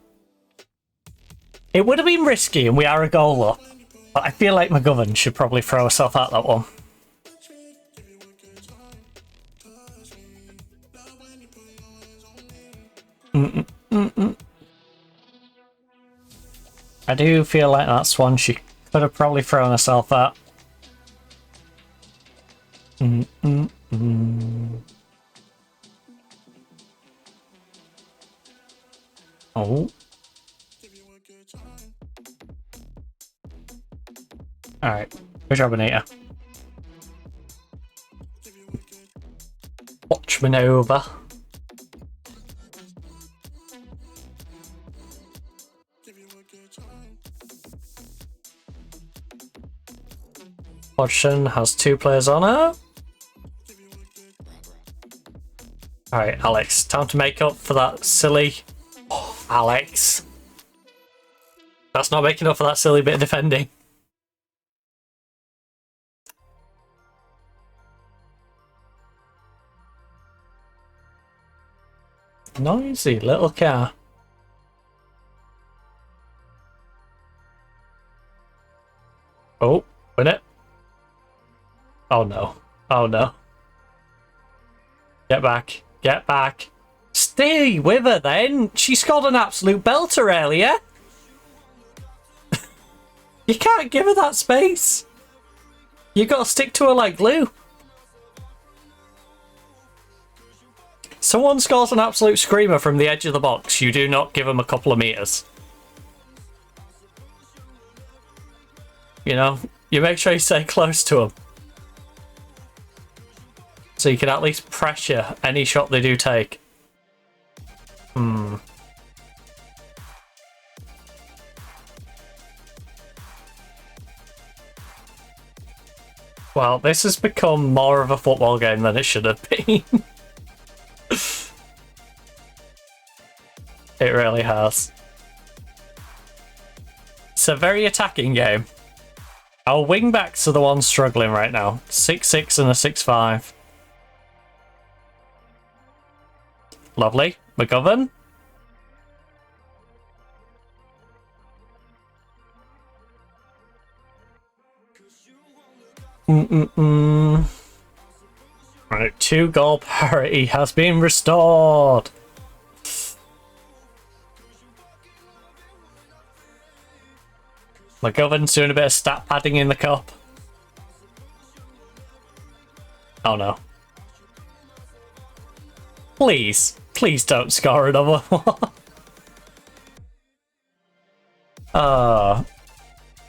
It would have been risky and we are a goal up, but I feel like McGovern should probably throw herself at that one. I do feel like that's one she could have probably thrown herself at. Oh. Alright. Good job, Anita. Watchman over. Hodgson has 2 players on her. Alright, Alex. Time to make up for that silly... Oh, Alex. That's not making up for that silly bit of defending. Noisy little car. Oh, win it. Oh no. Oh no. Get back. Get back. Stay with her then. She scored an absolute belter earlier. You can't give her that space. You gotta stick to her like glue. Someone scores an absolute screamer from the edge of the box. You do not give them a couple of meters. You know, you make sure you stay close to them. So you can at least pressure any shot they do take. Well, this has become more of a football game than it should have been. It really has. It's a very attacking game. Our wingbacks are the ones struggling right now. 6'6" and a 6'5". Lovely. McGovern. Right, 2-goal parity has been restored. McGovern's doing a bit of stat padding in the cup. Oh no. Please. Please don't score another one.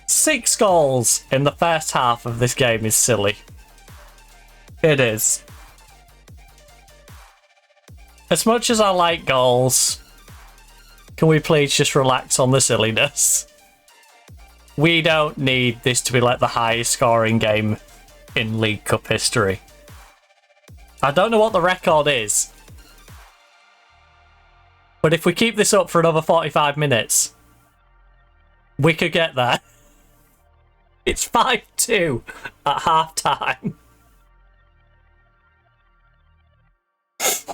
6 goals in the first half of this game is silly. It is. As much as I like goals, can we please just relax on the silliness? We don't need this to be like the highest scoring game in League Cup history. I don't know what the record is, but if we keep this up for another 45 minutes, we could get there. It's 5-2 at half time. It's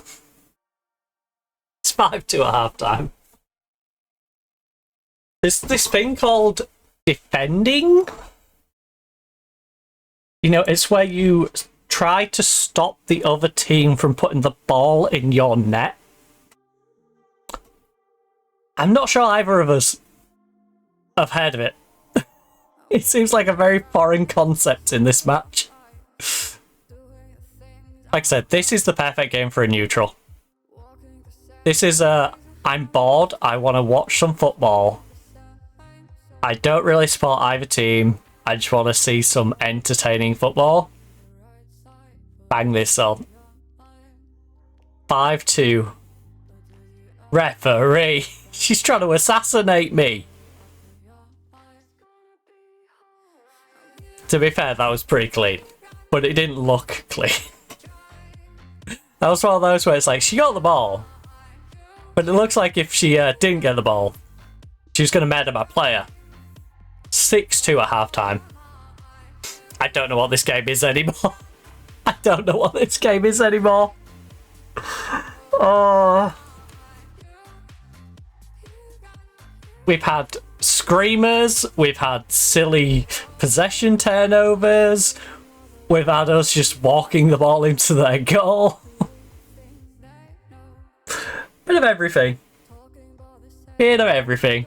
5-2 at half time. There's this thing called defending. You know, it's where you try to stop the other team from putting the ball in your net. I'm not sure either of us have heard of it. It seems like a very foreign concept in this match. Like I said, this is the perfect game for a neutral. This is I'm bored, I want to watch some football. I don't really support either team. I just want to see some entertaining football. Bang this on. 5-2. Referee. She's trying to assassinate me. To be fair, that was pretty clean. But it didn't look clean. That was one of those where it's like, she got the ball. But it looks like if she didn't get the ball, she was going to murder my player. 6-2 at halftime. I don't know what this game is anymore. I don't know what this game is anymore. Oh. We've had screamers, we've had silly possession turnovers, we've had us just walking the ball into their goal. Bit of everything. Bit of everything.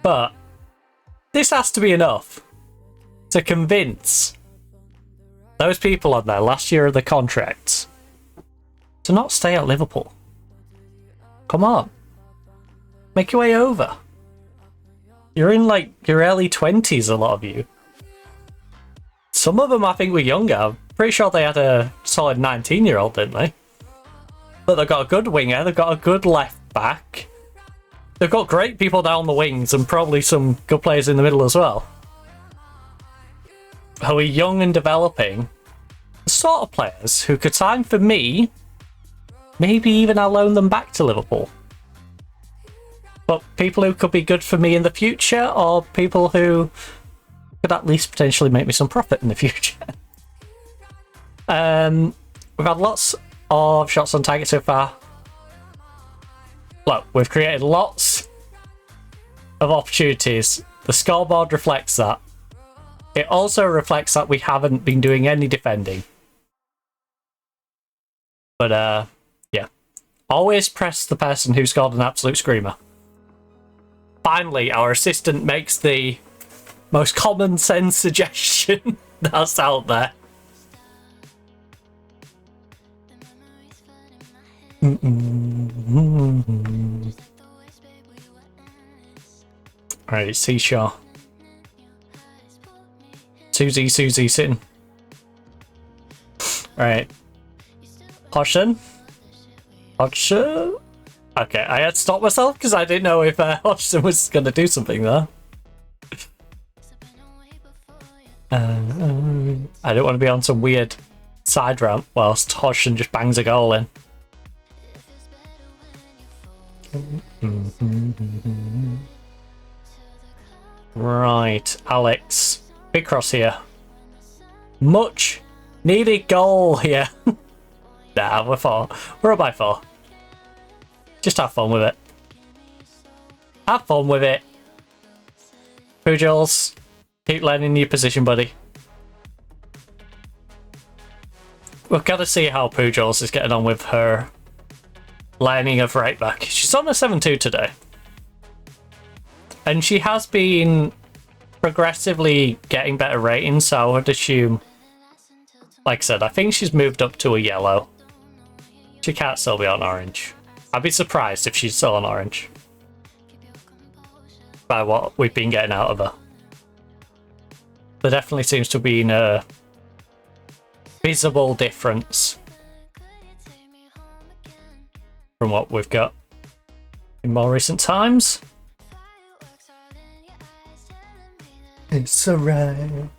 But this has to be enough to convince those people on their last year of the contracts to not stay at Liverpool. Come on. Make your way over. You're in like your early 20s, a lot of you. Some of them I think were younger. I'm pretty sure they had a solid 19-year-old, didn't they? But they've got a good winger, they've got a good left back. They've got great people down the wings and probably some good players in the middle as well. Who are young and developing. The sort of players who could sign for me. Maybe even I'll loan them back to Liverpool. But people who could be good for me in the future, or people who could at least potentially make me some profit in the future. We've had lots of shots on target so far. Look, we've created lots of opportunities. The scoreboard reflects that. It also reflects that we haven't been doing any defending. But, yeah. Always press the person who scored an absolute screamer. Finally, our assistant makes the most common sense suggestion that's out there. Alright, Seashore. Susie sitting. Alright. Hodgson? Hodgson? Okay, I had to stop myself because I didn't know if Hodgson was going to do something there. I don't want to be on some weird side ramp whilst Hodgson just bangs a goal in. Right, Alex. Big cross here. Much needed goal here. Nah, we're up by 4. Just have fun with it. Have fun with it. Pujols, keep learning your position, buddy. We've got to see how Pujols is getting on with her learning of right back. She's on a 7-2 today. And she has been progressively getting better ratings, so I would assume, like I said, I think she's moved up to a yellow. She can't still be on orange. I'd be surprised if she's still on orange by what we've been getting out of her. There definitely seems to be a visible difference from what we've got in more recent times. It's alright.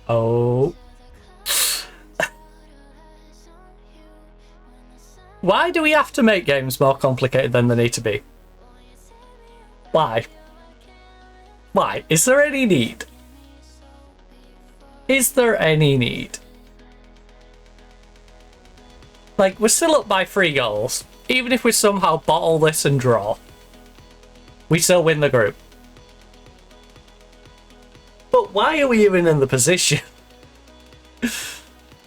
Oh. Why do we have to make games more complicated than they need to be? Why? Why? Is there any need? Is there any need? Like, we're still up by 3 goals. Even if we somehow bottle this and draw, we still win the group. But why are we even in the position?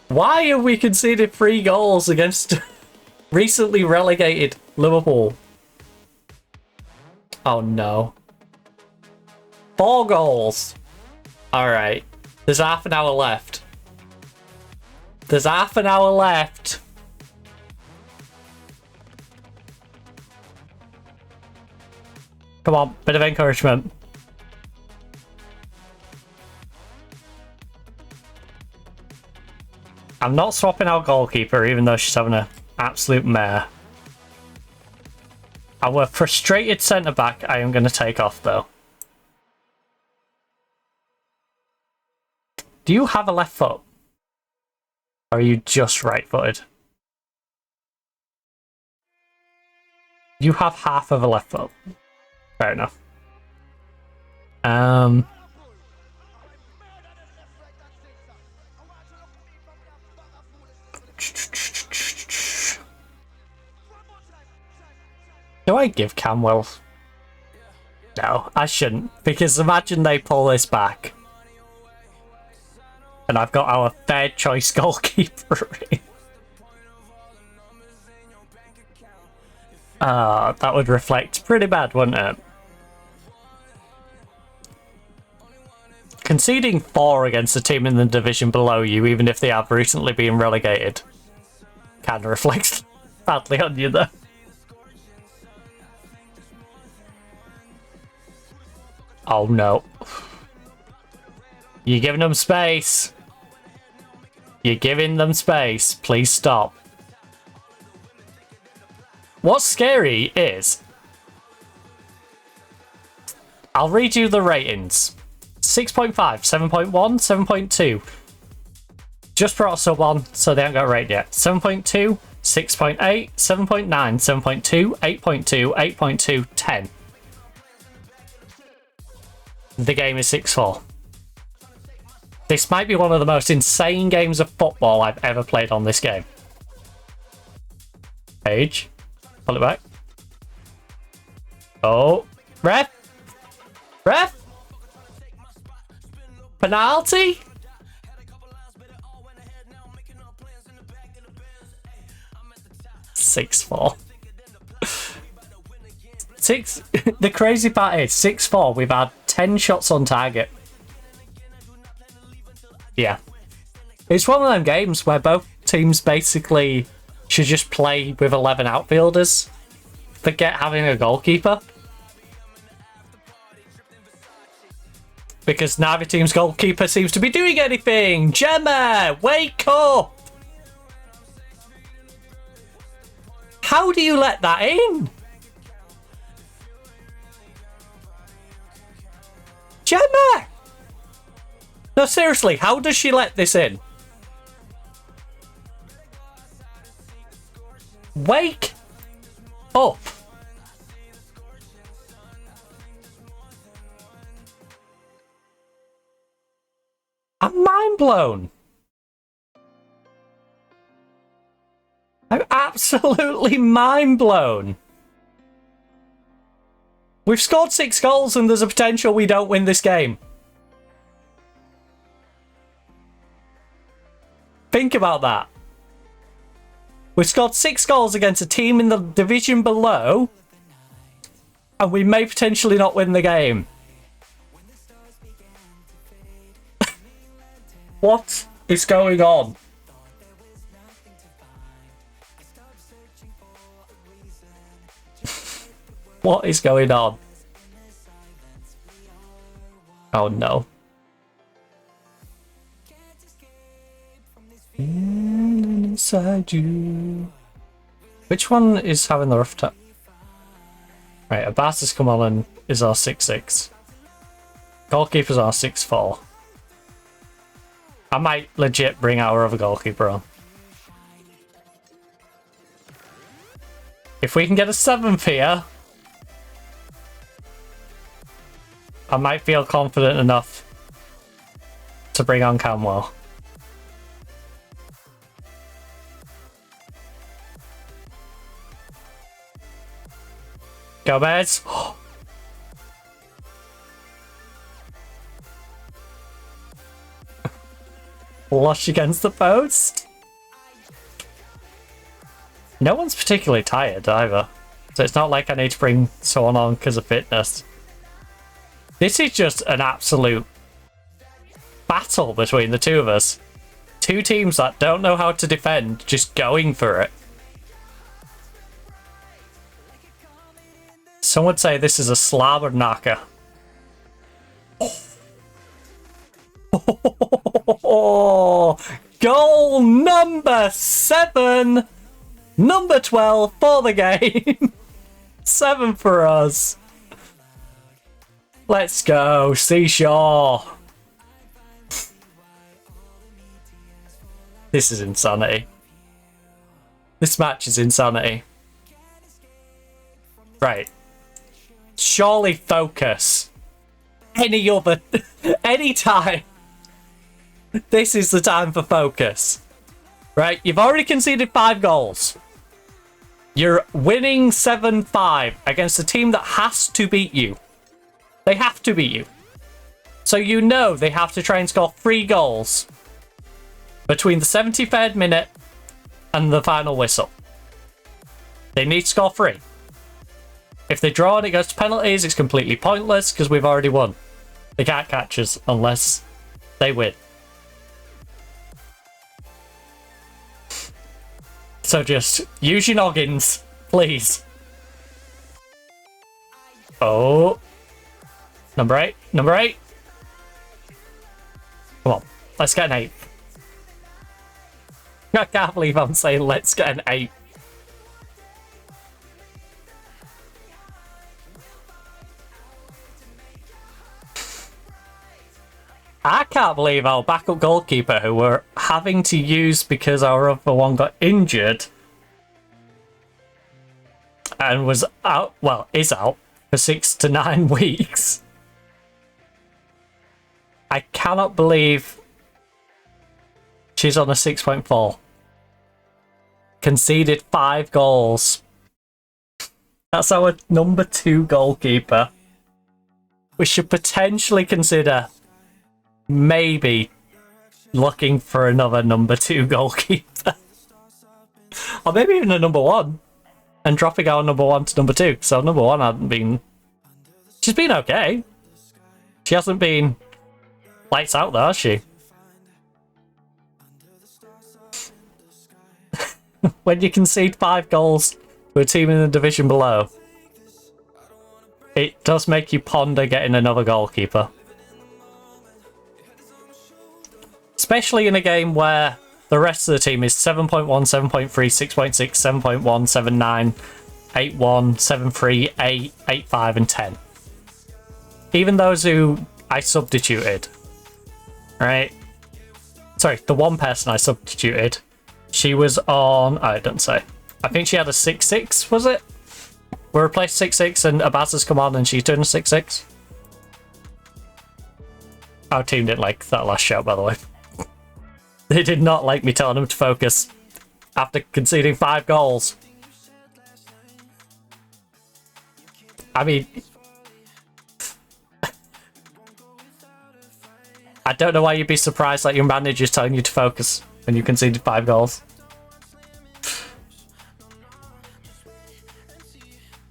Why have we conceded 3 goals against recently relegated Liverpool? Oh no. 4 goals. Alright. There's half an hour left. There's half an hour left. Come on, bit of encouragement. I'm not swapping our goalkeeper, even though she's having an absolute mare. Our frustrated centre-back I am going to take off, though. Do you have a left foot? Or are you just right-footed? You have half of a left foot. Fair enough. Do I give Camwell? No, I shouldn't. Because imagine they pull this back. And I've got our third choice goalkeeper in. That would reflect pretty bad, wouldn't it? Conceding 4 against a team in the division below you, even if they have recently been relegated, kind of reflects badly on you, though. Oh no. You're giving them space. You're giving them space. Please stop. What's scary is... I'll read you the ratings. 6.5, 7.1, 7.2. Just brought a sub on, so they haven't got a rate yet. 7.2, 6.8, 7.9, 7.2, 8.2, 8.2, 10. The game is 6-4. This might be one of the most insane games of football I've ever played on this game. Page. Pull it back. Oh. Ref. Ref. Penalty. Six four. The crazy part is 6-4. We've had 10 shots on target. Yeah. It's one of them games where both teams basically should just play with 11 outfielders. Forget having a goalkeeper. Because neither team's goalkeeper seems to be doing anything. Gemma, wake up! How do you let that in? Gemma! No, seriously, how does she let this in? Wake up! I'm mind blown. I'm absolutely mind blown. We've scored 6 goals and there's a potential we don't win this game. Think about that. We've scored 6 goals against a team in the division below, and we may potentially not win the game. What is going on? What is going on? Oh no. Inside you. Which one is having the rough time? Right, Abbas has come on and is our 6'6". Goalkeeper's our 6'4". I might legit bring our other goalkeeper on. If we can get a 7th here, I might feel confident enough to bring on Camwell. Gomez. Lush against the post. No one's particularly tired either, so it's not like I need to bring someone on because of fitness. This is just an absolute battle between the two of us. Two teams that don't know how to defend, just going for it. Some would say this is a slobber knocker. Oh, goal number 7, number 12 for the game. 7 for us. Let's go, Seashore. This is insanity. This match is insanity. Right. Surely focus. Any time. This is the time for focus. Right, you've already conceded 5 goals. You're winning 7-5 against a team that has to beat you. They have to beat you. So you know they have to try and score 3 goals between the 73rd minute and the final whistle. They need to score 3. If they draw and it goes to penalties, it's completely pointless because we've already won. They can't catch us unless they win. So just use your noggins, please. Oh. Number 8. Number 8. Come on. Let's get an 8. I can't believe I'm saying let's get an 8. I can't believe our backup goalkeeper, who we're having to use because our other one got injured and was out, well, is out for 6 to 9 weeks. I cannot believe she's on a 6.4. Conceded 5 goals. That's our number 2 goalkeeper. We should potentially consider maybe looking for another number 2 goalkeeper. Or maybe even a number 1. And dropping our number 1 to number 2. So number 1 hasn't been... She's been okay. She hasn't been lights out though, has she? When you concede 5 goals to a team in the division below, it does make you ponder getting another goalkeeper. Especially in a game where the rest of the team is 7.1, 7.3, 6.6, 7.1, 7.9, 8.1, 7.3, 8, 8.5 and 10. Even those who I substituted, right? Sorry, the one person I substituted, she was on, I don't say. I think she had a 6.6, was it? We replaced 6.6 and Abbas has come on and she's doing a 6.6. Our team didn't like that last shout, by the way. They did not like me telling them to focus after conceding 5 goals. I mean, I don't know why you'd be surprised that your manager's telling you to focus when you conceded 5 goals.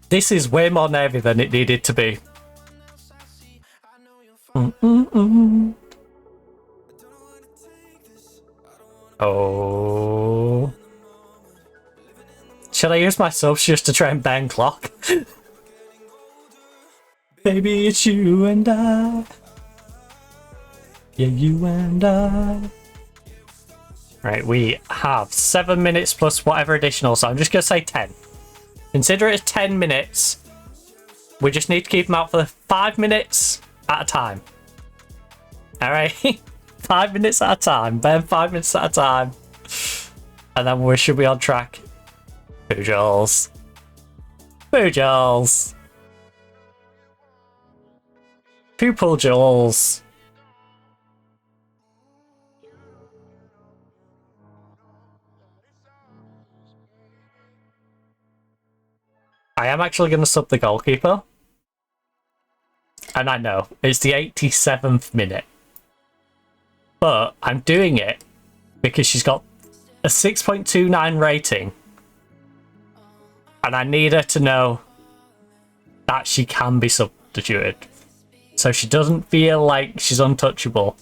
This is way more navy than it needed to be. Oh. Should I use my subs just to try and bang clock? Baby, it's you and I. Yeah, you and I. Right, we have 7 minutes plus whatever additional, so I'm just going to say 10. Consider it 10 minutes We just need to keep them out for 5 minutes at a time. Alright? 5 minutes at a time. Ben, 5 minutes at a time. And then we should be on track. Pujals. Pujals. Pujals. I am actually going to sub the goalkeeper. And I know, it's the 87th minute. But I'm doing it because she's got a 6.29 rating. And I need her to know that she can be substituted. So she doesn't feel like she's untouchable.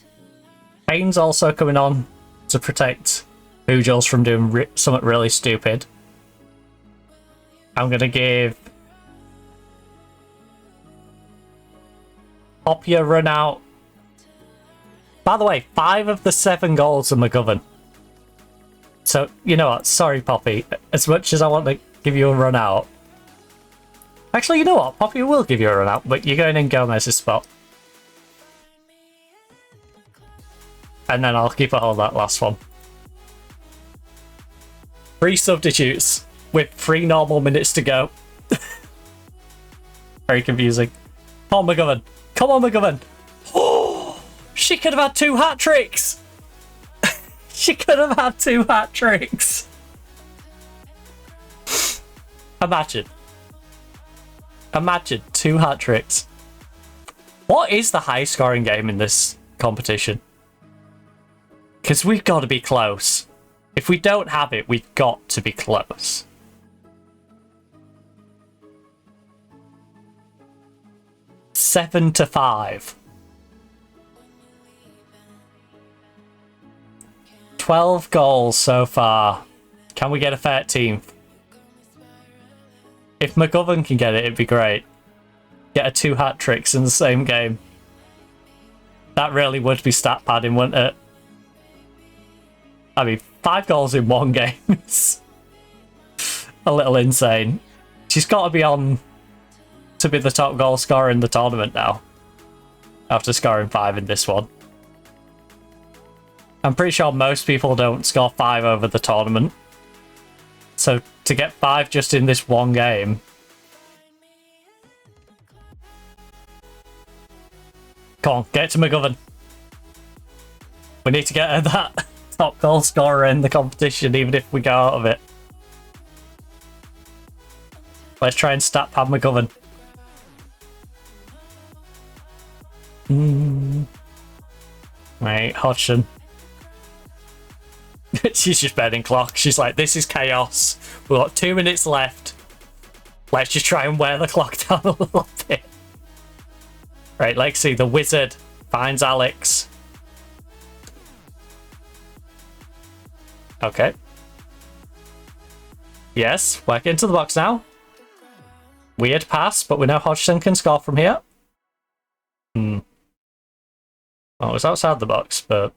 Payne's also coming on to protect Pujals from doing something really stupid. I'm going to give Poppy a run out. By the way, 5 of the 7 goals are McGovern. So, you know what? Sorry, Poppy. As much as I want to give you a run out. Actually, you know what? Poppy will give you a run out, but you're going in Gomez's spot. And then I'll keep a hold of that last one. 3 substitutes with 3 normal minutes to go. Very confusing. Come on, McGovern. Come on, McGovern. Oh, she could have had 2 hat-tricks. She could have had 2 hat-tricks. Imagine. Imagine 2 hat-tricks. What is the highest scoring game in this competition? Because we've got to be close. If we don't have it, we've got to be close. Seven to 5. 12 goals so far. Can we get a 13th? If McGovern can get it, it'd be great. Get a 2 hat-tricks in the same game. That really would be stat padding, wouldn't it? I mean, 5 goals in 1 game is a little insane. She's got to be on to be the top goal scorer in the tournament now. After scoring 5 in this one. I'm pretty sure most people don't score 5 over the tournament. So to get 5 just in this 1 game. Come on, get to McGovern. We need to get her that top goal scorer in the competition, even if we go out of it. Let's try and stat pad McGovern. Right, Hodgson. She's just betting clock. She's like, this is chaos. We've got 2 minutes left. Let's just try and wear the clock down a little bit. Right, Lexi, the wizard, finds Alex. Okay. Yes, work into the box now. Weird pass, but we know Hodgson can score from here. Oh, it was outside the box, but...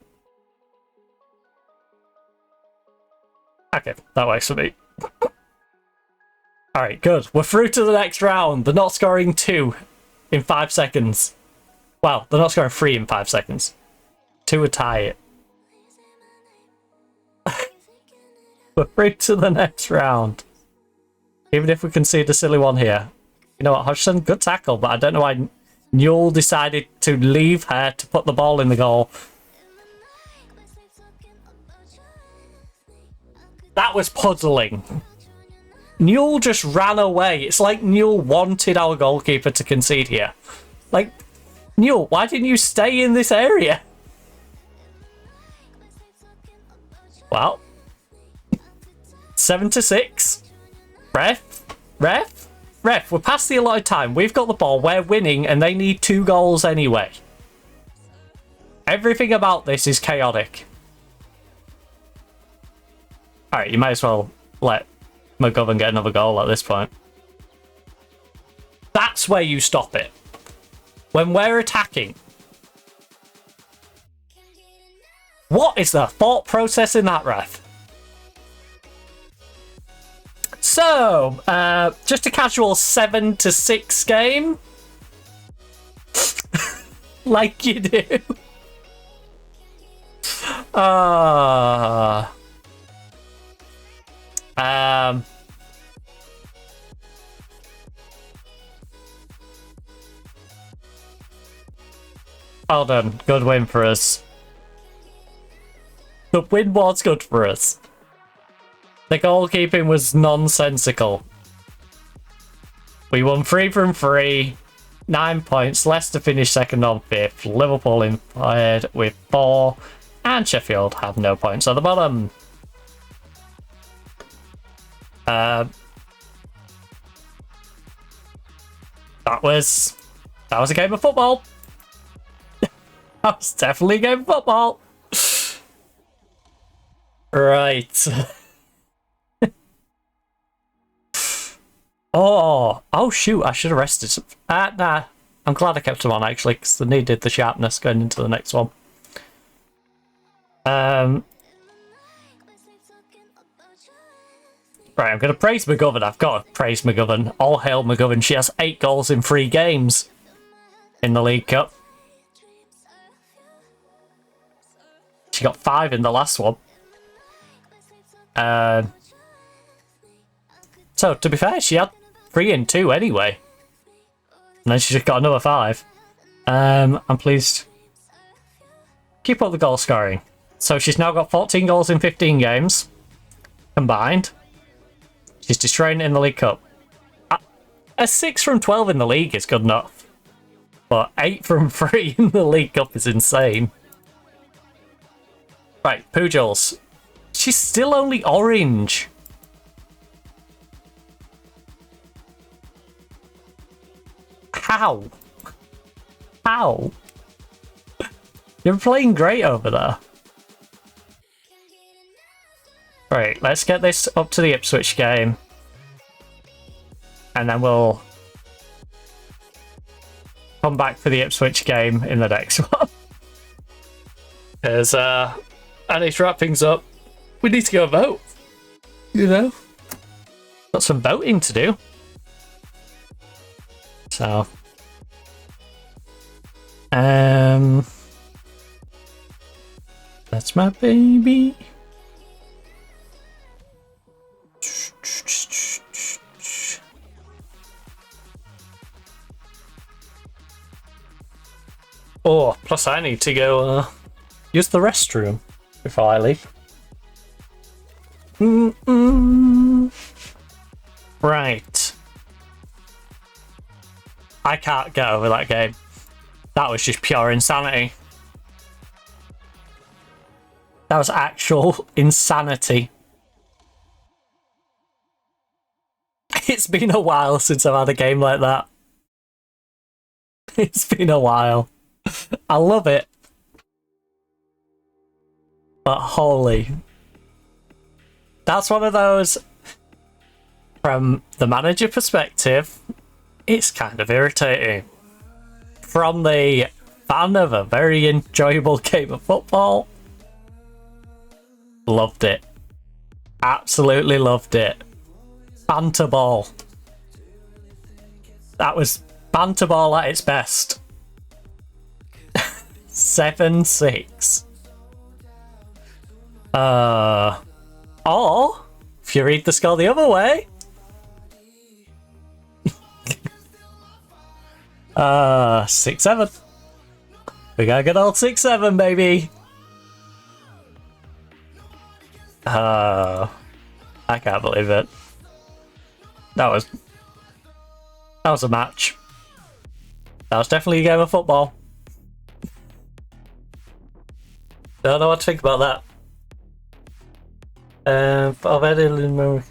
Okay, that works for me. Alright, good. We're through to the next round. They're not scoring 2 in 5 seconds. Well, they're not scoring 3 in 5 seconds. 2 would tie it. We're through to the next round. Even if we concede a silly one here. You know what, Hodgson? Good tackle, but I don't know why Newell decided to leave her to put the ball in the goal. That was puzzling. Newell just ran away. It's like Newell wanted our goalkeeper to concede here. Like, Newell, why didn't you stay in this area? Well, 7 to 6. Ref, we're past the allotted time. We've got the ball, we're winning, and they need 2 goals anyway. Everything about this is chaotic. Alright, you might as well let McGovern get another goal at this point. That's where you stop it. When we're attacking. What is the thought process in that, ref? So, just a casual 7-6 game. Like you do. Well done. Good win for us. The win was good for us. The goalkeeping was nonsensical. We won 3 from 3. 9 points. Leicester finished second on 5th. Liverpool in third with 4. And Sheffield have no points at the bottom. That was a game of football. That was definitely a game of football. Right. Oh shoot, I should have rested some. Nah, I'm glad I kept them on actually, because they needed the sharpness going into the next one. Right, I'm going to praise McGovern. I've got to praise McGovern. All hail McGovern. She has 8 goals in 3 games in the League Cup. She got 5 in the last one. So, to be fair, she had 3 and 2 anyway. And then she just got another 5. I'm pleased. Keep up the goal scoring. So she's now got 14 goals in 15 games. Combined. She's destroying it in the League Cup. A 6 from 12 in the league is good enough. But 8 from 3 in the League Cup is insane. Right, Pujols. She's still only orange. How? How? You're playing great over there. Right, let's get this up to the Ipswich game. And then we'll come back for the Ipswich game in the next one. Because I need to wrap things up. We need to go vote. You know? Got some voting to do. So. That's my baby. Oh, plus I need to go use the restroom before I leave. Right. I can't get over that game. That was just pure insanity. That was actual insanity. It's been a while since I've had a game like that. It's been a while. I love it. But holy. That's one of those, from the manager perspective, it's kind of irritating. From the fan of a very enjoyable game of football, loved it. Absolutely loved it. Banter ball. That was banter ball at its best. 7-6. Or, if you read the score the other way, 6-7. We got a good old 6-7, baby. I can't believe it. That was a match. That was definitely a game of football. Don't know what to think about that. I've had it in memory.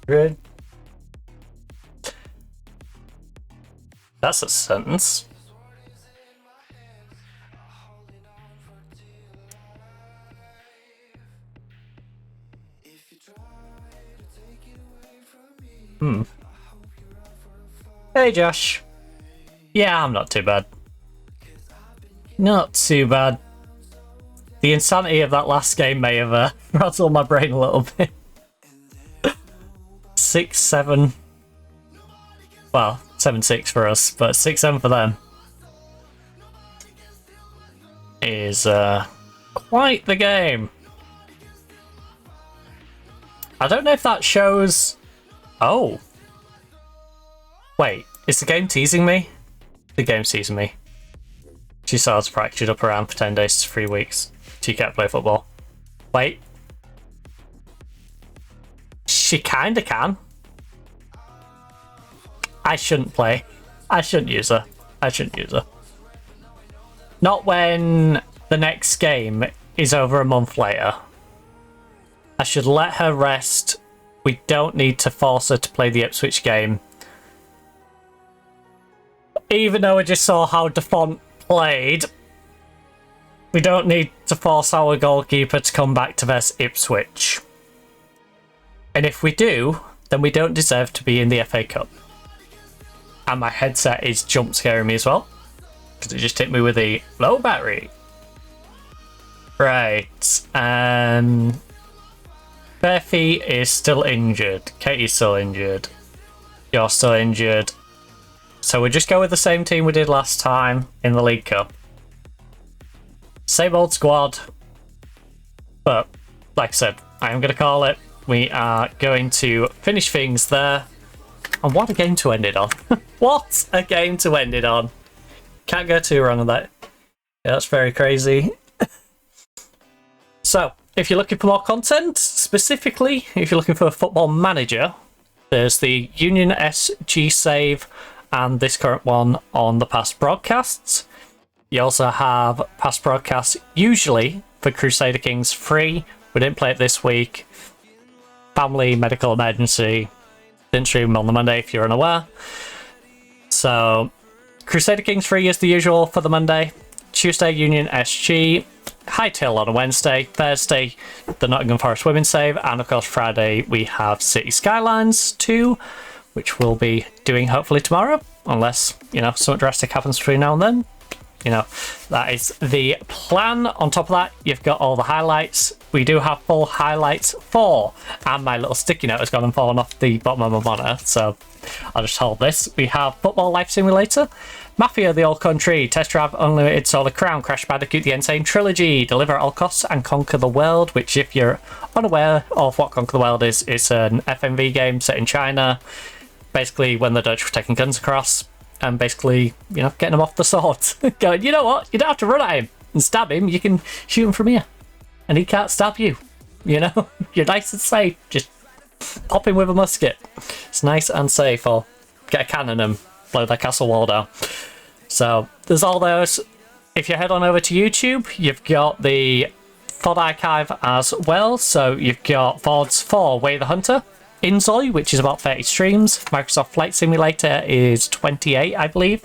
Good. That's a sentence. Hey Josh. Yeah, I'm not too bad. Not too bad. The insanity of that last game may have rattled my brain a little bit. 6-7. Well, 7-6 for us, but 6-7 for them is quite the game. I don't know if that shows... Oh. Wait, is the game teasing me? The game's teasing me. She starts fractured up around for 10 days to 3 weeks. She can't play football. Wait. She kinda can. I shouldn't play. I shouldn't use her. I shouldn't use her. Not when the next game is over a month later. I should let her rest. We don't need to force her to play the Ipswich game. Even though we just saw how Defont played, we don't need to force our goalkeeper to come back to versus Ipswich. And if we do, then we don't deserve to be in the FA Cup. And my headset is jump scaring me as well, because it just hit me with a low battery. Right, Berfie is still injured. Katie's still injured. You're still injured. So we'll just go with the same team we did last time in the League Cup. Same old squad. But, like I said, I am going to call it. We are going to finish things there. And what a game to end it on. What a game to end it on. Can't go too wrong with that. Yeah, that's very crazy. So, if you're looking for more content, specifically, if you're looking for a Football Manager, there's the Union SG save and this current one on the past broadcasts. You also have past broadcasts, usually for Crusader Kings free. We didn't play it this week. Family, medical emergency. Didn't stream on the Monday if you're unaware. So, Crusader Kings free is the usual for the Monday. Tuesday, Union SG. Hightail on a Wednesday. Thursday, the Nottingham Forest Women save. And of course, Friday, we have City Skylines 2, which we'll be doing hopefully tomorrow. Unless, you know, something drastic happens between now and then. You know, that is the plan. On top of that, you've got all the highlights. We do have full highlights for, and my little sticky note has gone and fallen off the bottom of my monitor, so I'll just hold this. We have Football Life Simulator, Mafia the Old Country, Test Drive Unlimited, Solar Crown, Crash Bandicoot the Insane Trilogy, Deliver at All Costs, and Conquer the World, which, if you're unaware of what Conquer the World is, it's an FMV game set in China. Basically, when the Dutch were taking guns across, and basically, you know, getting him off the sword. Going, you know what? You don't have to run at him and stab him. You can shoot him from here. And he can't stab you. You know? You're nice and safe. Just pop him with a musket. It's nice and safe. Or get a cannon and blow their castle wall down. So, there's all those. If you head on over to YouTube, you've got the VOD archive as well. So, you've got VODs for Way the Hunter. Inzoi, which is about 30 streams. Microsoft Flight Simulator is 28, I believe.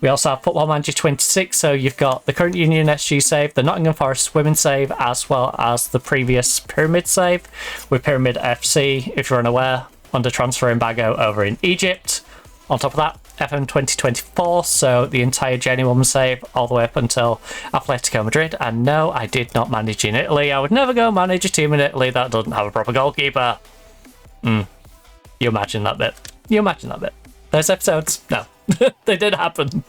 We also have Football Manager 26, so you've got the current Union SG save, the Nottingham Forest Women save, as well as the previous Pyramid save with Pyramid FC, if you're unaware, under transfer embargo over in Egypt. On top of that, FM2024, so the entire Jenny Woman save all the way up until Atletico Madrid. And no, I did not manage in Italy. I would never go manage a team in Italy that doesn't have a proper goalkeeper. You imagine that bit. You imagine that bit. Those episodes? No. They did happen.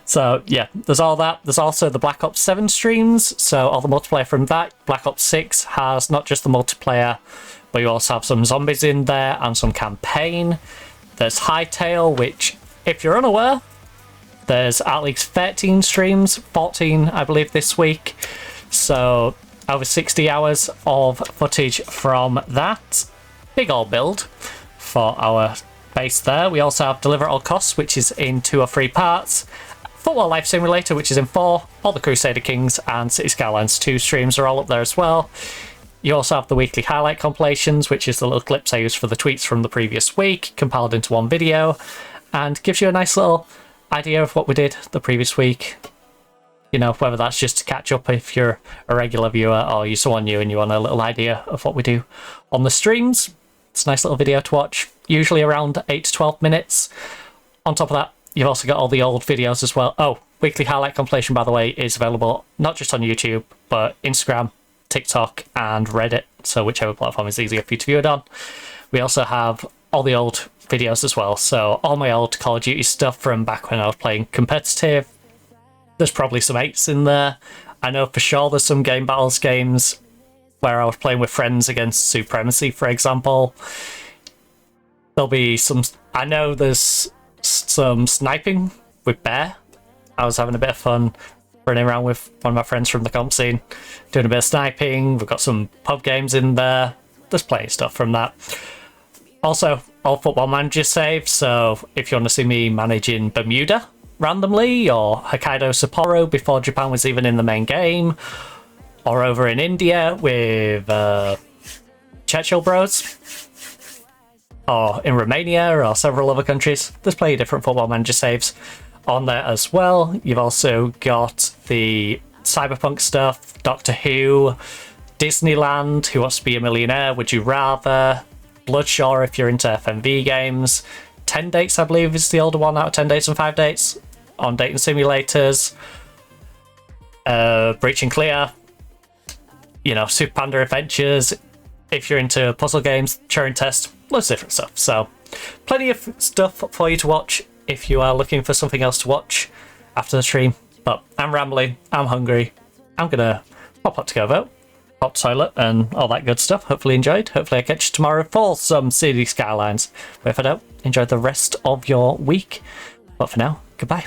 So, yeah, there's all that. There's also the Black Ops 7 streams, so all the multiplayer from that. Black Ops 6 has not just the multiplayer, but you also have some zombies in there and some campaign. There's Hightail, which, if you're unaware, there's at least 13 streams, 14, I believe, this week. So, over 60 hours of footage from that. Big old build for our base there. We also have Deliver at All Costs, which is in 2 or 3 parts. Football Life Simulator, which is in 4. All the Crusader Kings and City Skylines 2 streams are all up there as well. You also have the weekly highlight compilations, which is the little clips I used for the tweets from the previous week, compiled into one video, and gives you a nice little idea of what we did the previous week. You know, whether that's just to catch up if you're a regular viewer or you're someone new and you want a little idea of what we do on the streams. It's a nice little video to watch, usually around 8 to 12 minutes. On top of that, you've also got all the old videos as well. Oh, weekly highlight compilation, by the way, is available not just on YouTube, but Instagram, TikTok, and Reddit. So whichever platform is easier for you to view it on. We also have all the old videos as well. So all my old Call of Duty stuff from back when I was playing competitive. There's probably some 8s in there. I know for sure there's some Game Battles games where I was playing with friends against Supremacy, for example. There'll be some... I know there's some sniping with Bear. I was having a bit of fun running around with one of my friends from the comp scene, doing a bit of sniping. We've got some pub games in there. There's plenty of stuff from that. Also, all Football Manager saves, so if you want to see me managing Bermuda randomly, or Hokkaido Sapporo before Japan was even in the main game, or over in India with Churchill Bros, or in Romania, or several other countries, there's plenty of different Football Manager saves on there as well. You've also got the Cyberpunk stuff, Doctor Who, Disneyland, Who Wants to Be a Millionaire, Would You Rather, Bloodshore if you're into FMV games, 10 Dates I believe is the older one out of 10 Dates and 5 Dates on dating simulators, Breach and Clear, you know, Super Panda Adventures if you're into puzzle games, Turing Test, loads of different stuff. So plenty of stuff for you to watch if you are looking for something else to watch after the stream. But I'm rambling, I'm hungry, I'm gonna pop up to go vote, pop to toilet and all that good stuff. Hopefully enjoyed. Hopefully I catch you tomorrow for some City Skylines. But if I don't, enjoy the rest of your week. But for now, goodbye.